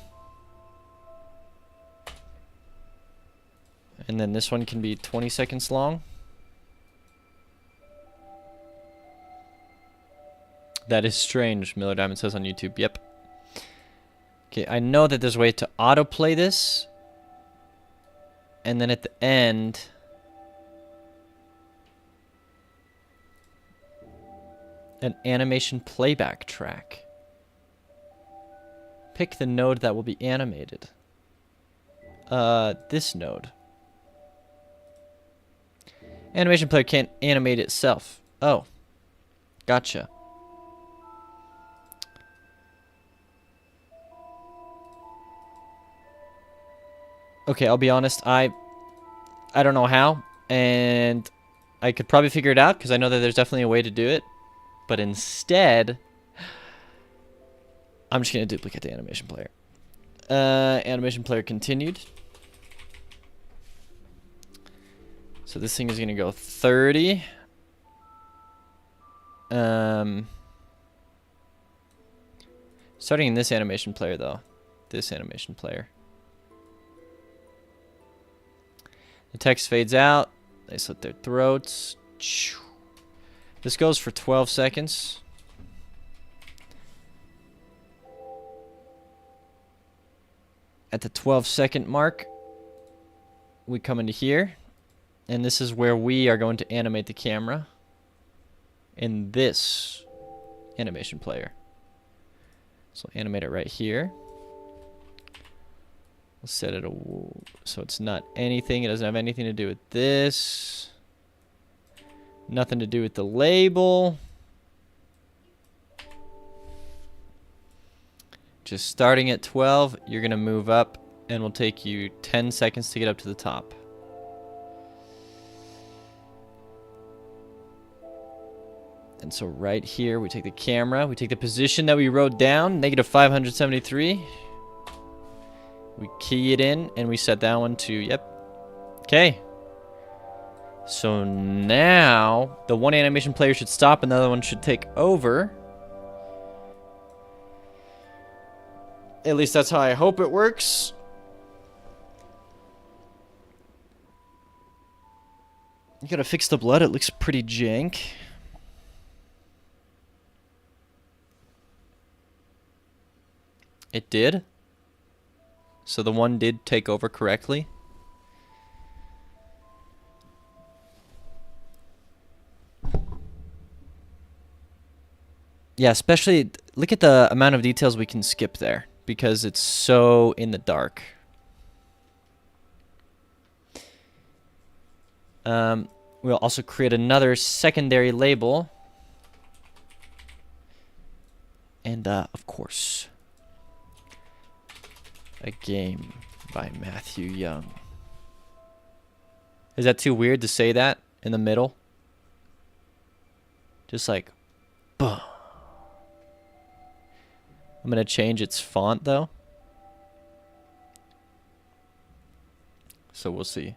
And then this one can be 20 seconds long. That is strange, Miller Diamond says on YouTube. Yep. Okay, I know that there's a way to autoplay this. And then at the end... an animation playback track. Pick the node that will be animated. This node. Animation player can't animate itself. Oh. Gotcha. Okay, I'll be honest, I don't know how, and I could probably figure it out because I know that there's definitely a way to do it. But instead, I'm just going to duplicate the animation player. Animation player continued. So this thing is going to go 30. Starting in this animation player, though. This animation player. The text fades out. They slit their throats. This goes for 12 seconds. At the 12-second mark, we come into here. And this is where we are going to animate the camera in this animation player. So animate it right here. We'll set it so it's not anything. It doesn't have anything to do with this. Nothing to do with the label. Just starting at 12, you're going to move up, and will take you 10 seconds to get up to the top. And so right here, we take the camera, we take the position that we wrote down, negative 573. We key it in, and we set that one to, yep. Okay. So now, the one animation player should stop and the other one should take over. At least that's how I hope it works. You gotta fix the blood, it looks pretty jank. It did? So the one did take over correctly? Yeah, especially, look at the amount of details we can skip there, because it's so in the dark. We'll also create another secondary label. And, of course, a game by Matthew Young. Is that too weird to say that in the middle? Just like, boom. I'm going to change its font, though. So we'll see.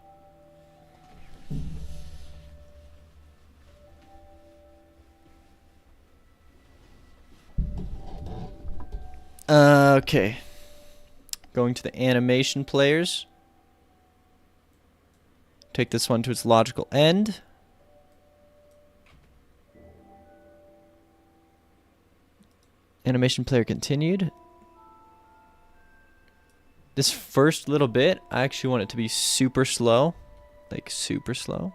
Okay. Going to the animation players. Take this one to its logical end. Animation player continued. This first little bit, I actually want it to be super slow. Like super slow.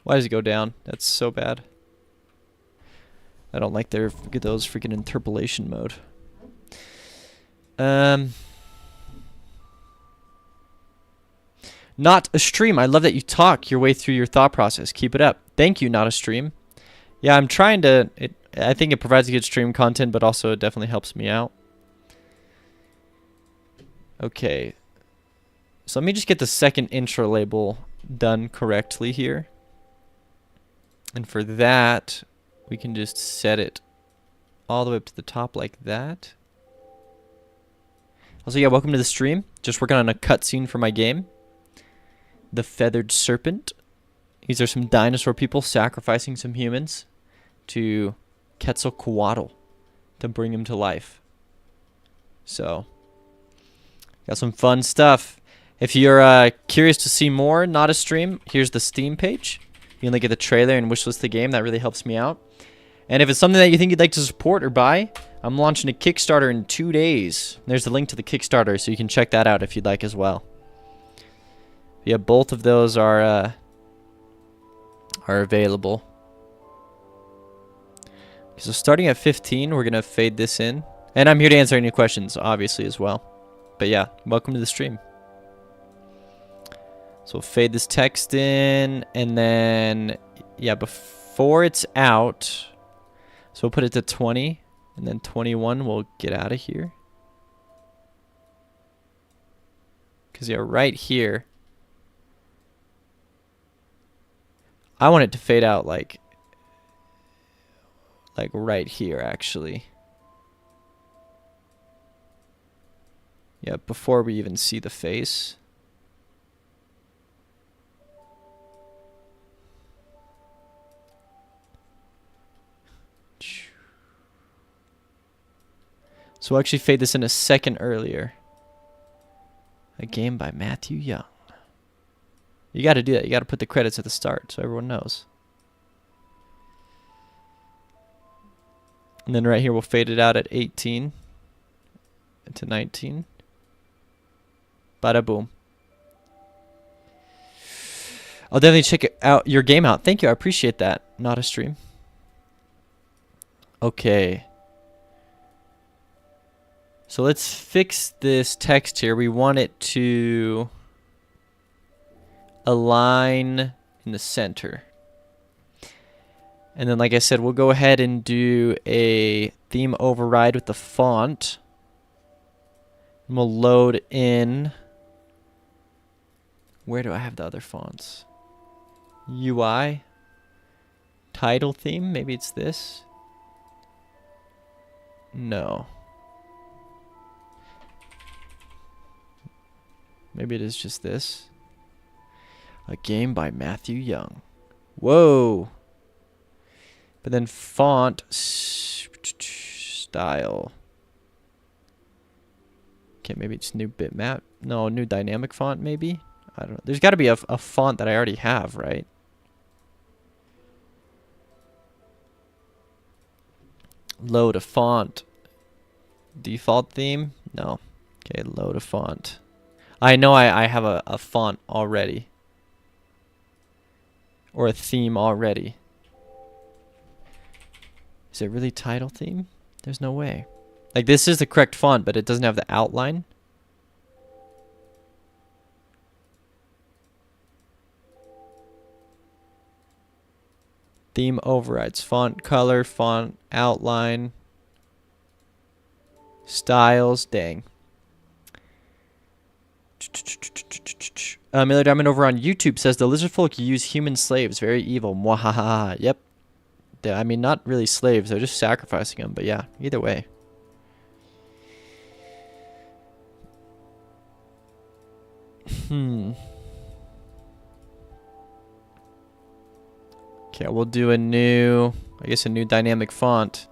Why does it go down? That's so bad. I don't like those freaking interpolation mode. Not a stream. I love that you talk your way through your thought process. Keep it up. Thank you, not a stream. Yeah, I'm trying to... I think it provides good stream content, but also it definitely helps me out. Okay. So let me just get the second intro label done correctly here. And for that, we can just set it all the way up to the top like that. Also, yeah, welcome to the stream. Just working on a cutscene for my game. The Feathered Serpent. These are some dinosaur people sacrificing some humans to Quetzalcoatl to bring him to life. So, got some fun stuff. If you're curious to see more, not a stream, here's the Steam page. You can look at the trailer and wishlist the game. That really helps me out. And if it's something that you think you'd like to support or buy, I'm launching a Kickstarter in 2 days. There's the link to the Kickstarter, so you can check that out if you'd like as well. Yeah, both of those are available. So starting at 15, we're gonna fade this in, and I'm here to answer any questions, obviously as well. But yeah, welcome to the stream. So we'll fade this text in, and then yeah, before it's out, so we'll put it to 20, and then 21 we'll get out of here. Cause yeah, right here. I want it to fade out like right here, actually. Yeah, before we even see the face. So we'll actually fade this in a second earlier. A game by Matthew Young. You got to do that. You got to put the credits at the start so everyone knows. And then right here we'll fade it out at 18 to 19. Bada boom. I'll definitely check out your game out. Thank you. I appreciate that. Not a stream. Okay. So let's fix this text here. We want it to align in the center. And then, like I said, we'll go ahead and do a theme override with the font. And we'll load in. Where do I have the other fonts? UI. Title theme. Maybe it's this. No. Maybe it is just this. A game by Matthew Young. Whoa. But then font style. Okay, maybe it's new bitmap. No, new dynamic font maybe. I don't know. There's got to be a font that I already have, right? Load a font. Default theme? No. Okay, load a font. I know I have a font already. Or a theme already. Is it really title theme? There's no way. Like, this is the correct font, but it doesn't have the outline. Theme overrides. Font color, font outline, styles. Dang. Miller Diamond over on YouTube says the lizard folk use human slaves. Very evil. Mwahaha. Yep. I mean, not really slaves. They're just sacrificing them. But yeah, either way. Okay, we'll do a new dynamic font.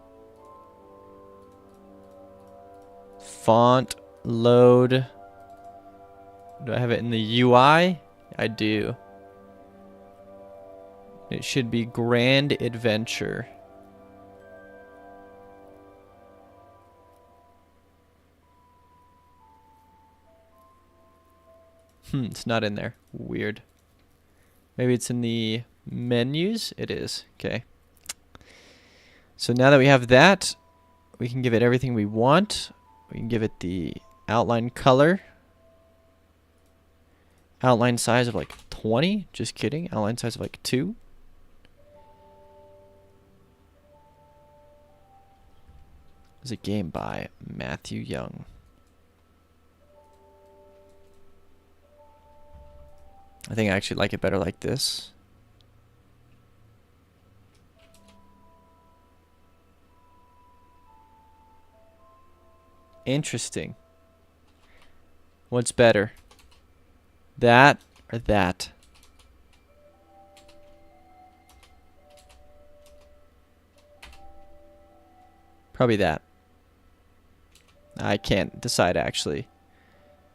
Font load. Do I have it in the UI? I do. It should be Grand Adventure. It's not in there. Weird. Maybe it's in the menus? It is. Okay. So now that we have that, we can give it everything we want. We can give it the outline color. Outline size of like 20. Just kidding. Outline size of like 2. It's a game by Matthew Young. I think I actually like it better like this. Interesting. What's better? That or that? Probably that. I can't decide actually.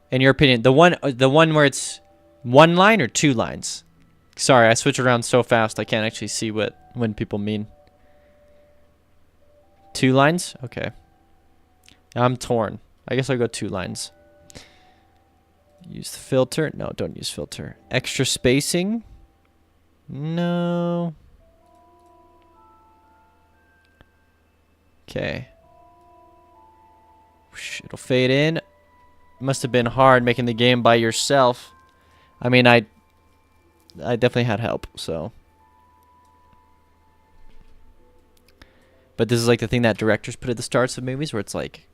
In your opinion, the one where it's 1 line or 2 lines? Sorry, I switch around so fast I can't actually see when people mean. 2 lines? Okay. I'm torn. I guess I'll go 2 lines. Use the filter. No, don't use filter. Extra spacing? No. Okay. It'll fade in. Must have been hard making the game by yourself. I mean, I definitely had help, so. But this is like the thing that directors put at the starts of movies where it's like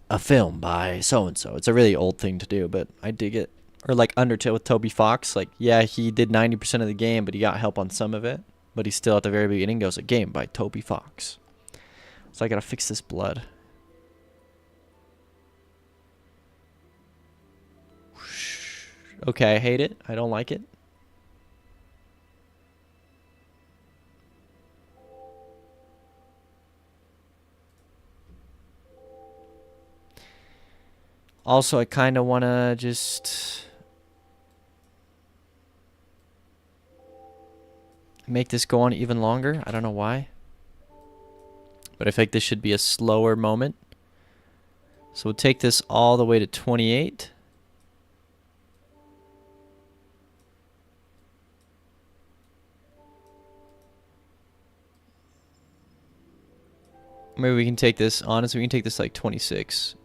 a film by so-and-so. It's a really old thing to do, but I dig it. Or like Undertale with Toby Fox. Like, yeah, he did 90% of the game, but he got help on some of it. But he still at the very beginning goes, a game by Toby Fox. So I gotta fix this blood. Okay, I hate it. I don't like it. Also, I kind of want to just make this go on even longer. I don't know why. But I think this should be a slower moment. So we'll take this all the way to 28. Maybe we can take this, honestly, we can take this like 26.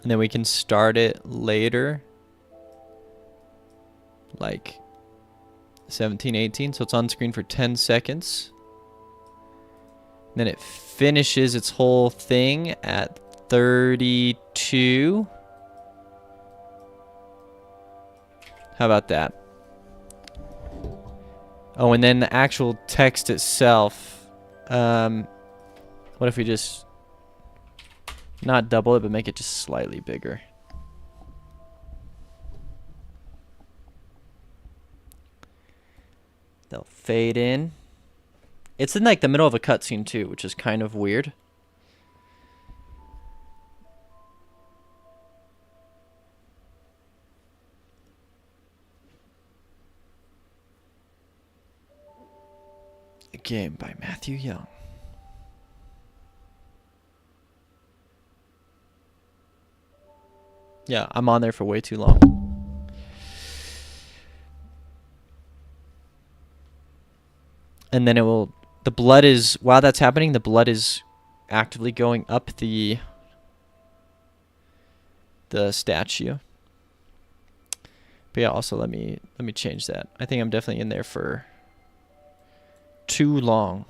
And then we can start it later. Like 17, 18. So it's on screen for 10 seconds. And then it finishes its whole thing at 32. How about that? Oh, and then the actual text itself. What if we just not double it, but make it just slightly bigger? They'll fade in. It's in like the middle of a cutscene too, which is kind of weird. A game by Matthew Young. Yeah, I'm on there for way too long. And then it will, the blood is, while that's happening, the blood is actively going up the statue. But yeah, also let me change that. I think I'm definitely in there for too long.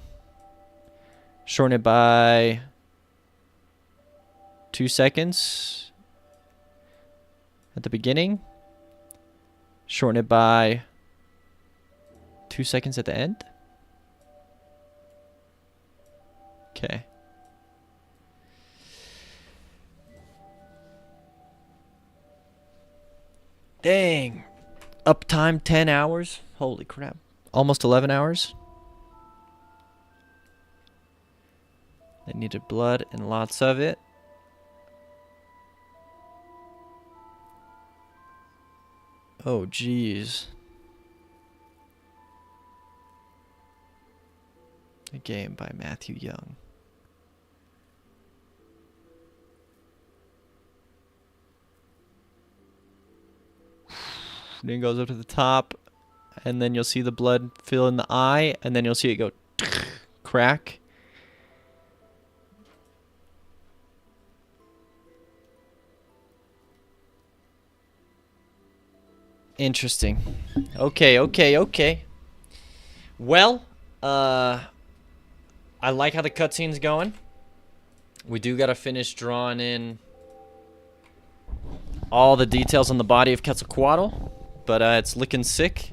Shorten it by 2 seconds at the beginning. Shorten it by 2 seconds at the end. Okay. Dang. Uptime 10 hours. Holy crap. Almost 11 hours. They needed blood and lots of it. Oh, jeez. A game by Matthew Young. Then it goes up to the top, and then you'll see the blood fill in the eye, and then you'll see it go crack. Interesting. Okay. Well, I like how the cutscene's going. We do gotta finish drawing in all the details on the body of Quetzalcoatl, but it's looking sick.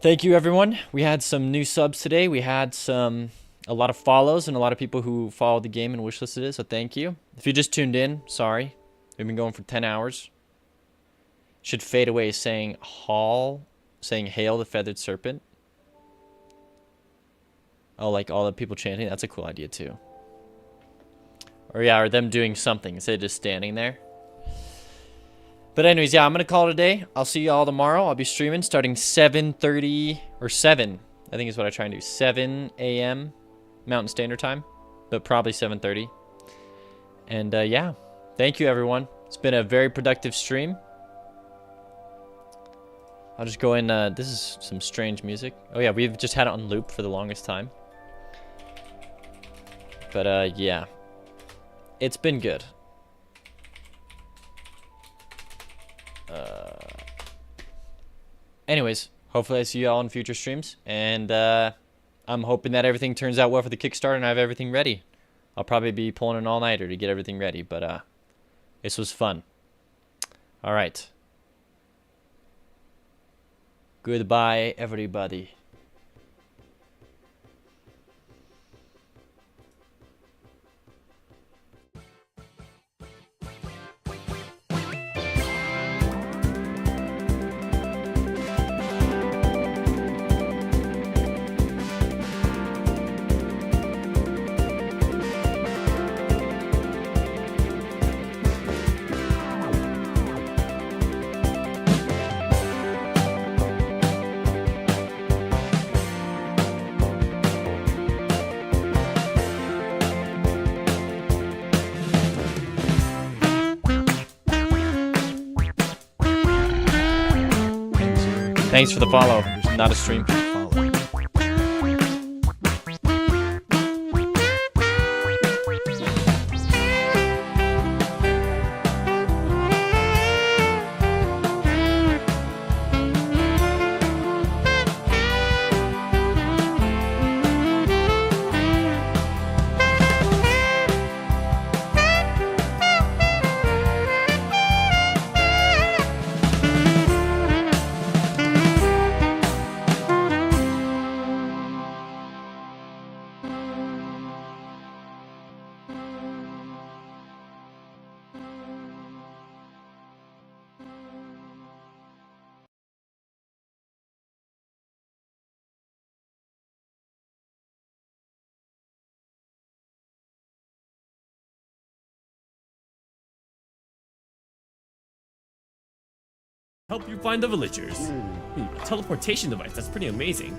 Thank you, everyone. We had some new subs today. We had a lot of follows and a lot of people who followed the game and wishlisted it, so thank you. If you just tuned in, sorry. We've been going for 10 hours. Should fade away saying hail the feathered serpent. Oh, like all the people chanting? That's a cool idea too. Or yeah, or them doing something instead of just standing there. But anyways, yeah, I'm going to call it a day. I'll see you all tomorrow. I'll be streaming starting 7:30 or 7. I think is what I try and do. 7 a.m. Mountain Standard Time. But probably 7:30. And yeah, thank you everyone. It's been a very productive stream. I'll just go in. This is some strange music. Oh yeah, we've just had it on loop for the longest time. But yeah, it's been good. Anyways, hopefully I see you all in future streams, and I'm hoping that everything turns out well for the Kickstarter and I have everything ready. I'll probably be pulling an all-nighter to get everything ready, but this was fun. All right. Goodbye, everybody. Thanks for the follow. There's not a stream for the follow. Help you find the villagers. A teleportation device, that's pretty amazing.